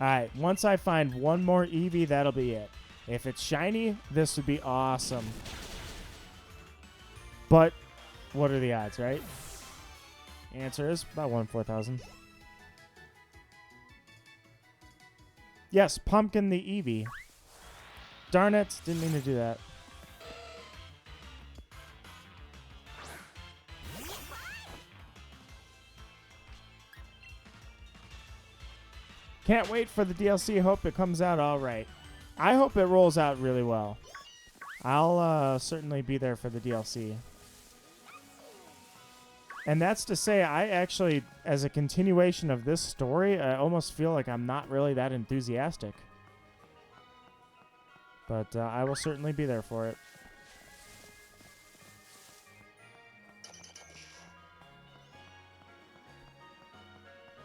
Alright, once I find one more Eevee, that'll be it. If it's shiny, this would be awesome. But, what are the odds, right? Answer is about 1 in 4,000. Yes, Pumpkin the Eevee. Darn it, didn't mean to do that. Can't wait for the DLC. Hope it comes out all right. I hope it rolls out really well. I'll certainly be there for the DLC. And that's to say, I actually, as a continuation of this story, I almost feel like I'm not really that enthusiastic. But I will certainly be there for it.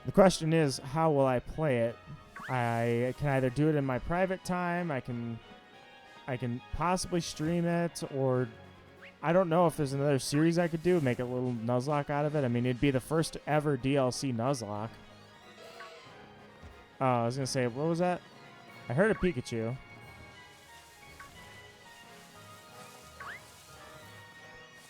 The question is, how will I play it? I can either do it in my private time, I can possibly stream it, or I don't know if there's another series I could do, make a little Nuzlocke out of it. I mean, it'd be the first ever DLC Nuzlocke. Oh, I was going to say, what was that? I heard a Pikachu.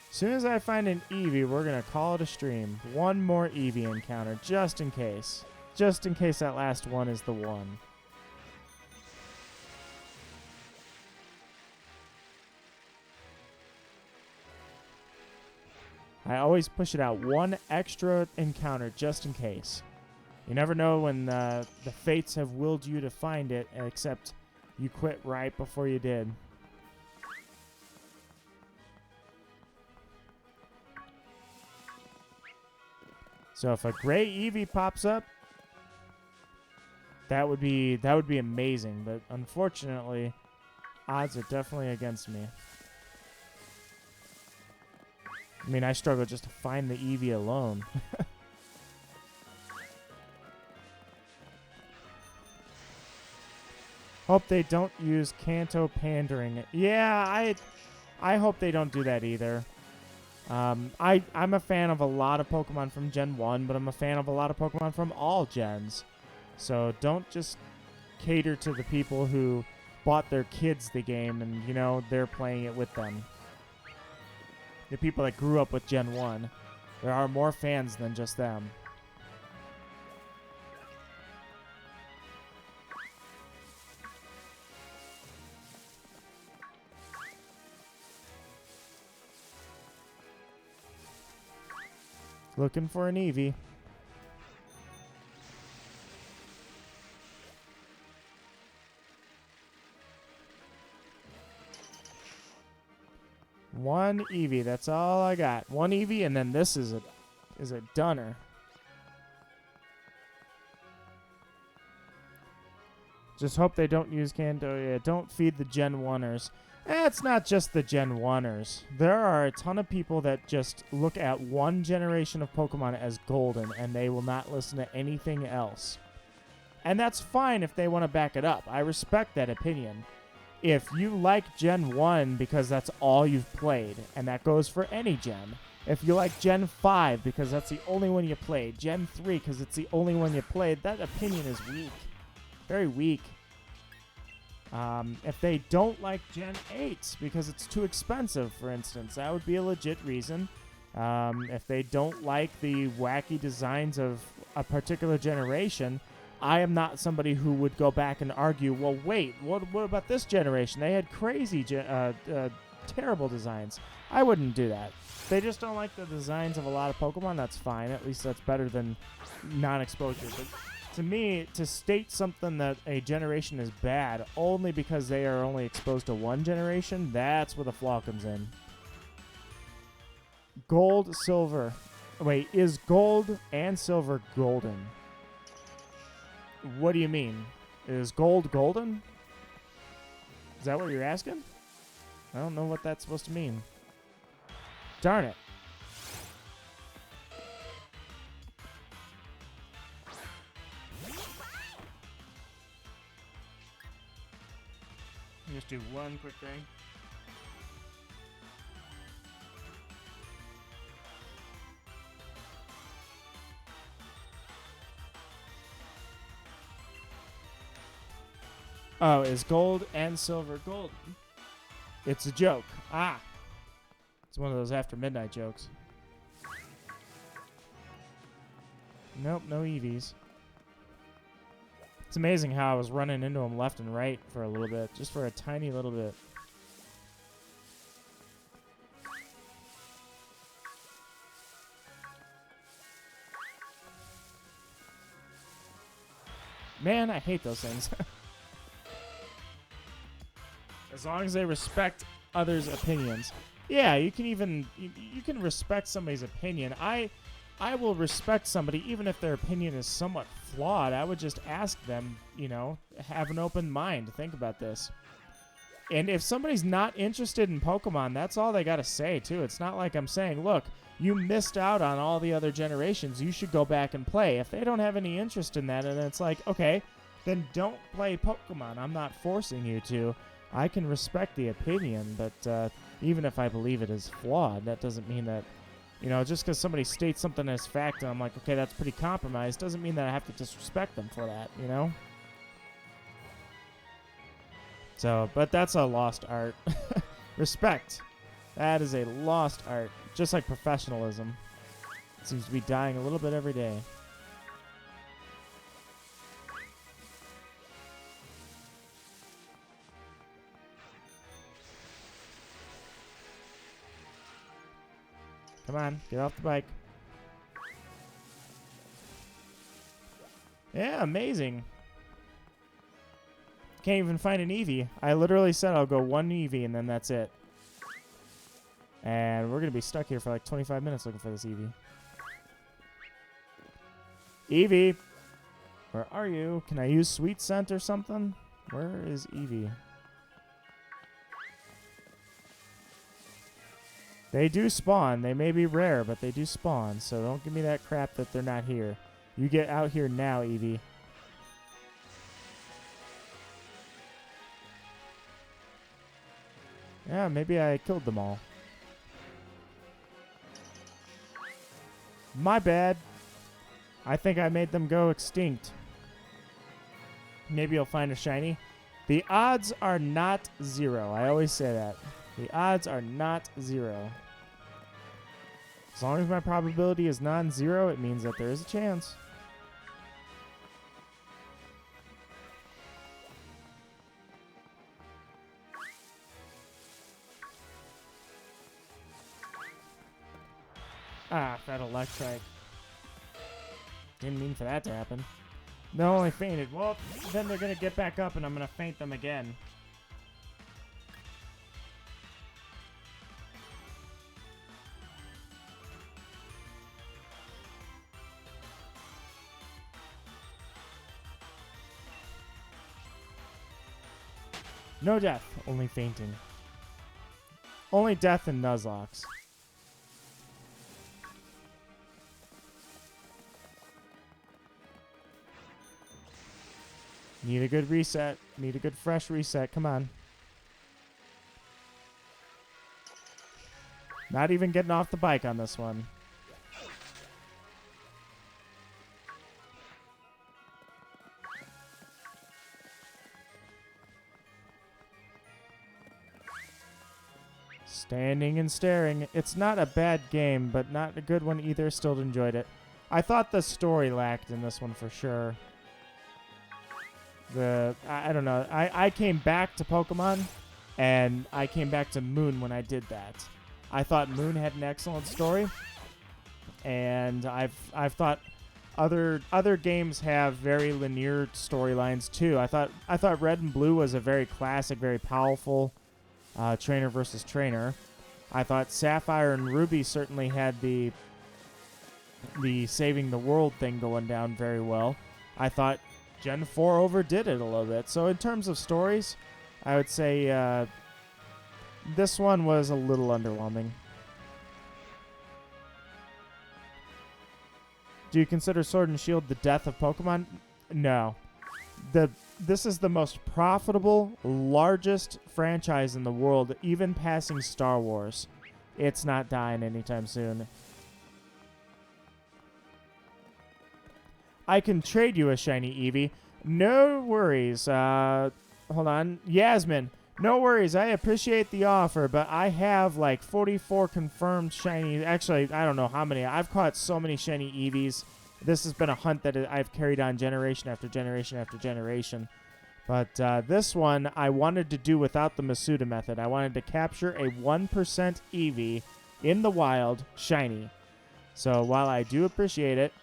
As soon as I find an Eevee, we're going to call it a stream. One more Eevee encounter, just in case. Just in case that last one is the one. I always push it out. One extra encounter, just in case. You never know when the fates have willed you to find it, except you quit right before you did. So if a gray Eevee pops up, that would be amazing. But unfortunately, odds are definitely against me. I mean, I struggle just to find the Eevee alone. Hope they don't use Kanto pandering. Yeah, I hope they don't do that either. I'm a fan of a lot of Pokemon from Gen 1, but I'm a fan of a lot of Pokemon from all gens. So don't just cater to the people who bought their kids the game and, you know, they're playing it with them. The people that grew up with Gen 1. There are more fans than just them. Looking for an Eevee. One Eevee, that's all I got. One Eevee, and then this is a dunner. Just hope they don't use Kanto. Yeah, don't feed the Gen 1ers. It's not just the Gen 1ers. There are a ton of people that just look at one generation of Pokemon as golden, and they will not listen to anything else. And that's fine if they want to back it up. I respect that opinion. If you like Gen 1 because that's all you've played, and that goes for any gen. If you like Gen 5 because that's the only one you played, Gen 3 because it's the only one you played, that opinion is weak. Very weak. If they don't like Gen 8 because it's too expensive, for instance, that would be a legit reason. If they don't like the wacky designs of a particular generation, I am not somebody who would go back and argue, well, wait, what about this generation? They had crazy, terrible designs. I wouldn't do that. If they just don't like the designs of a lot of Pokemon, that's fine. At least that's better than non-exposure. But to me, to state something that a generation is bad only because they are only exposed to one generation, that's where the flaw comes in. Gold, silver. Wait, is gold and silver golden? What do you mean? Is gold golden? Is that what you're asking? I don't know what that's supposed to mean. Darn it. Just do one quick thing. Oh, is gold and silver golden? It's a joke. Ah. It's one of those after midnight jokes. Nope, no EVs. It's amazing how I was running into them left and right for a little bit, just for a tiny little bit. Man, I hate those things. As long as they respect others' opinions. Yeah, you can even you can respect somebody's opinion. I will respect somebody even if their opinion is somewhat flawed. I would just ask them, have an open mind. Think about this. And if somebody's not interested in Pokemon, that's all they got to say, too. It's not like I'm saying, look, you missed out on all the other generations. You should go back and play. If they don't have any interest in that, and it's like, okay, then don't play Pokemon. I'm not forcing you to. I can respect the opinion, but even if I believe it is flawed, that doesn't mean that, just because somebody states something as fact, and I'm like, okay, that's pretty compromised, doesn't mean that I have to disrespect them for that, So, but that's a lost art. Respect. That is a lost art. Just like professionalism. It seems to be dying a little bit every day. Come on, get off the bike. Yeah, amazing. Can't even find an Eevee. I literally said I'll go one Eevee and then that's it. And we're going to be stuck here for like 25 minutes looking for this Eevee. Eevee! Where are you? Can I use Sweet Scent or something? Where is Eevee? They do spawn. They may be rare, but they do spawn. So don't give me that crap that they're not here. You get out here now, Eevee. Yeah, maybe I killed them all. My bad. I think I made them go extinct. Maybe you'll find a shiny. The odds are not 0. I always say that. The odds are not 0. As long as my probability is non-zero, it means that there is a chance. Ah, that Electrike. Didn't mean for that to happen. No, only fainted. Well, then they're going to get back up and I'm going to faint them again. No death, only fainting. Only death and Nuzlocke. Need a good reset. Need a good fresh reset. Come on. Not even getting off the bike on this one. Standing and staring. It's not a bad game, but not a good one either. Still enjoyed it. I thought the story lacked in this one for sure. I don't know. I came back to Pokemon, and I came back to Moon when I did that. I thought Moon had an excellent story, and I've thought other games have very linear storylines too. I thought Red and Blue was a very classic, very powerful trainer versus trainer. I thought Sapphire and Ruby certainly had the saving the world thing going down very well. I thought Gen 4 overdid it a little bit. So in terms of stories, I would say this one was a little underwhelming. Do you consider Sword and Shield the death of Pokemon? No. This is the most profitable, largest franchise in the world, even passing Star Wars. It's not dying anytime soon. I can trade you a shiny Eevee. No worries. Hold on. Yasmin, no worries. I appreciate the offer, but I have like 44 confirmed shiny. Actually, I don't know how many. I've caught so many shiny Eevees. This has been a hunt that I've carried on generation after generation after generation. But this one, I wanted to do without the Masuda method. I wanted to capture a 1% Eevee in the wild shiny. So while I do appreciate it,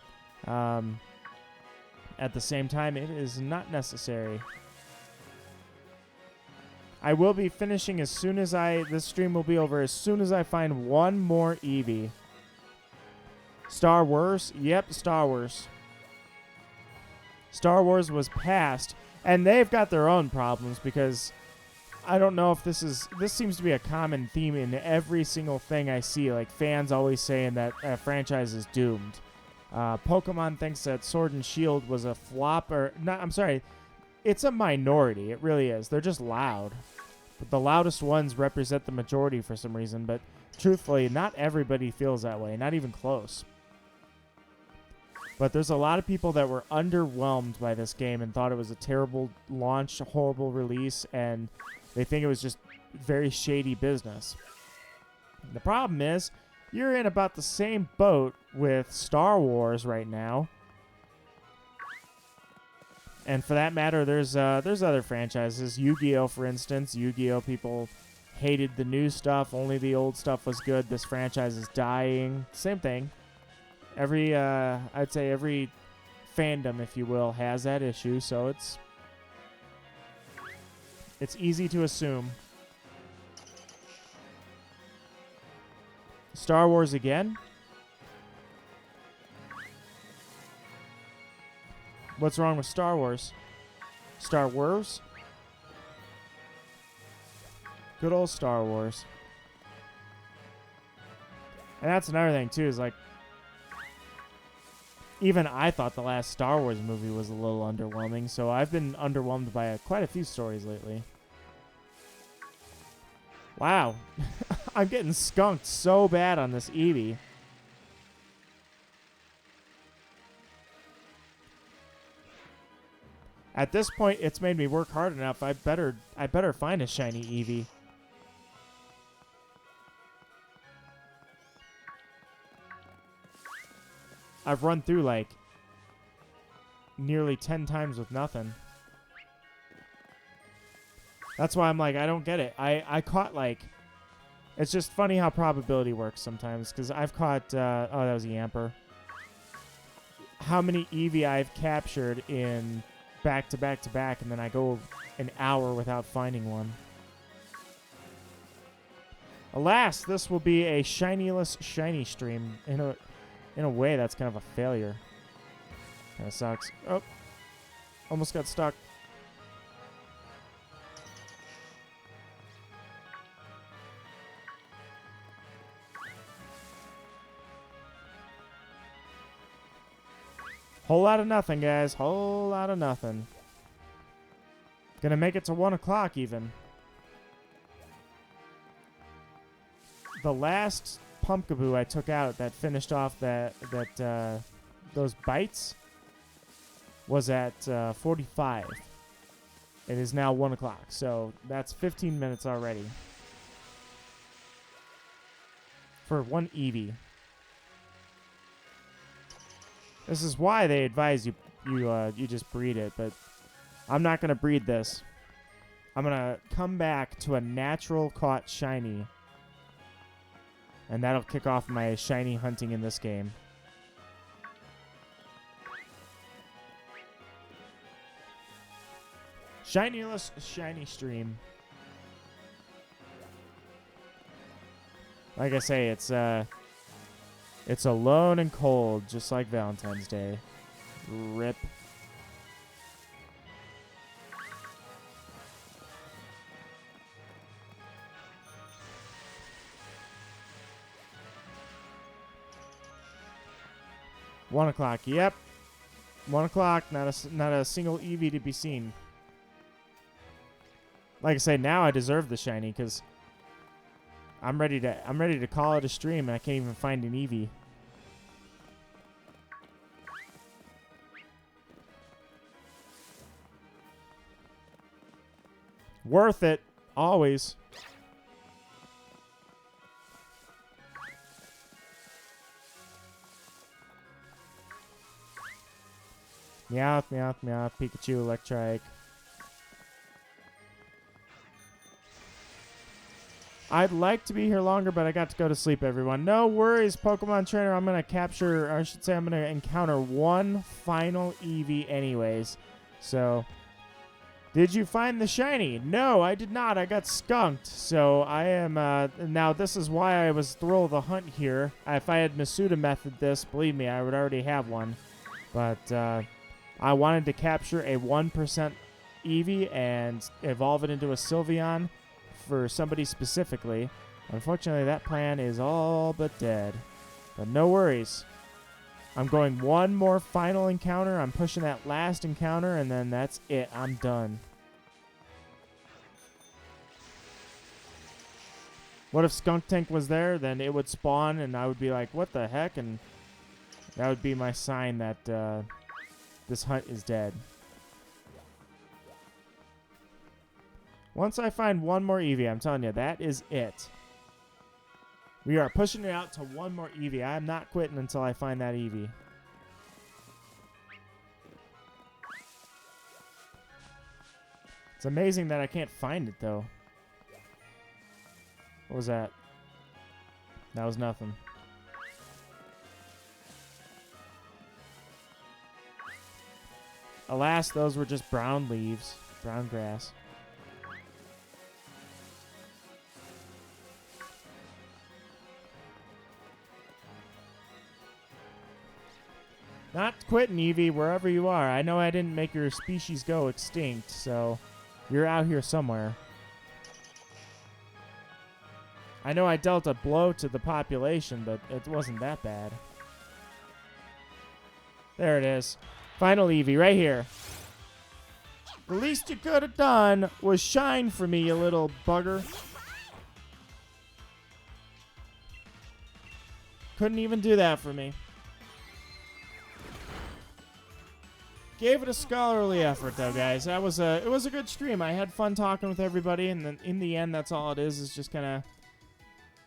at the same time, it is not necessary. I will be finishing as soon as this stream will be over as soon as I find one more Eevee. Star Wars? Yep, Star Wars. Star Wars was passed, and they've got their own problems because I don't know if this seems to be a common theme in every single thing I see. Like, fans always saying that a franchise is doomed. Pokemon thinks that Sword and Shield was a flop, or not. I'm sorry, it's a minority. It really is. They're just loud. But the loudest ones represent the majority for some reason. But truthfully, not everybody feels that way. Not even close. But there's a lot of people that were underwhelmed by this game and thought it was a terrible launch, a horrible release, and they think it was just very shady business. The problem is, you're in about the same boat with Star Wars right now. And for that matter, there's other franchises. Yu-Gi-Oh, for instance. Yu-Gi-Oh, people hated the new stuff. Only the old stuff was good. This franchise is dying. Same thing. I'd say every fandom, if you will, has that issue. So it's easy to assume. Star Wars again? What's wrong with Star Wars? Star Wars? Good old Star Wars. And that's another thing, too, is like, even I thought the last Star Wars movie was a little underwhelming, so I've been underwhelmed by quite a few stories lately. Wow. I'm getting skunked so bad on this Eevee. At this point, it's made me work hard enough. I better find a shiny Eevee. I've run through like nearly 10 times with nothing. That's why I'm like, I don't get it. I caught like, it's just funny how probability works sometimes, because I've caught, oh, that was a Yamper. How many Eevee I've captured in back to back to back, and then I go an hour without finding one. Alas, this will be a shinyless shiny stream. In a way, that's kind of a failure. Kind of sucks. Oh, almost got stuck. Whole lot of nothing, guys. Whole lot of nothing. Gonna make it to 1 o'clock even. The last Pumpkaboo I took out that finished off those bites was at 45. It is now 1 o'clock, so that's 15 minutes already for one Eevee. This is why they advise you just breed it, but I'm not gonna breed this. I'm gonna come back to a natural caught shiny, and that'll kick off my shiny hunting in this game. Shinyless shiny stream. Like I say, it's alone and cold, just like Valentine's Day. Rip. One o'clock. Yep. 1 o'clock. Not a single Eevee to be seen. Like I say, now I deserve the shiny because I'm ready to call it a stream, and I can't even find an Eevee. Worth it, always. Meowth, Meowth, Meowth, Pikachu, Electrike. I'd like to be here longer, but I got to go to sleep, everyone. No worries, Pokemon Trainer. I'm going to capture, or I should say I'm going to encounter one final Eevee anyways. So Did you find the shiny? No, I did not. I got skunked. So I am, now this is why I was thrill of the hunt here. If I had Masuda method this, believe me, I would already have one. But, I wanted to capture a 1% Eevee and evolve it into a Sylveon for somebody specifically. Unfortunately, that plan is all but dead. But no worries. I'm going one more final encounter. I'm pushing that last encounter, and then that's it. I'm done. What if Skunk Tank was there? Then it would spawn, and I would be like, what the heck? And that would be my sign that this hunt is dead. Once I find one more Eevee, I'm telling you, that is it. We are pushing it out to one more Eevee. I'm not quitting until I find that Eevee. It's amazing that I can't find it, though. What was that? That was nothing. Alas, those were just brown leaves. Brown grass. Not quitting, Eevee, wherever you are. I know I didn't make your species go extinct, so you're out here somewhere. I know I dealt a blow to the population, but it wasn't that bad. There it is. Final Eevee, right here. The least you could have done was shine for me, you little bugger. Couldn't even do that for me. Gave it a scholarly effort, though, guys. It was a good stream. I had fun talking with everybody, and then in the end, that's all it is just kind of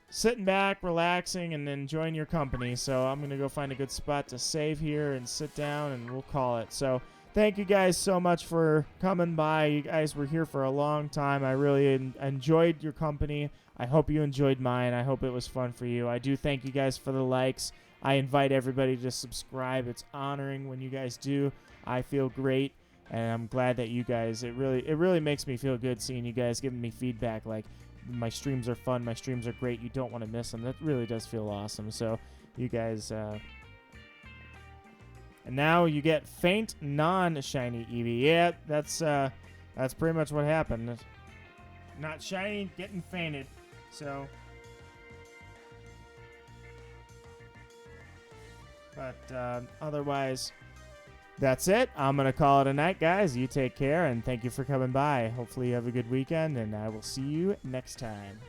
sitting back, relaxing, and enjoying your company. So I'm going to go find a good spot to save here and sit down, and we'll call it. So thank you guys so much for coming by. You guys were here for a long time. I really enjoyed your company. I hope you enjoyed mine. I hope it was fun for you. I do thank you guys for the likes. I invite everybody to subscribe. It's honoring when you guys do. I feel great, and I'm glad that you guys, it really makes me feel good seeing you guys giving me feedback like my streams are fun, my streams are great, you don't want to miss them. That really does feel awesome. So you guys, and now you get faint non-shiny Eevee. Yeah, that's pretty much what happened. Not shiny, getting fainted. So, but otherwise, that's it. I'm going to call it a night, guys. You take care, and thank you for coming by. Hopefully you have a good weekend, and I will see you next time.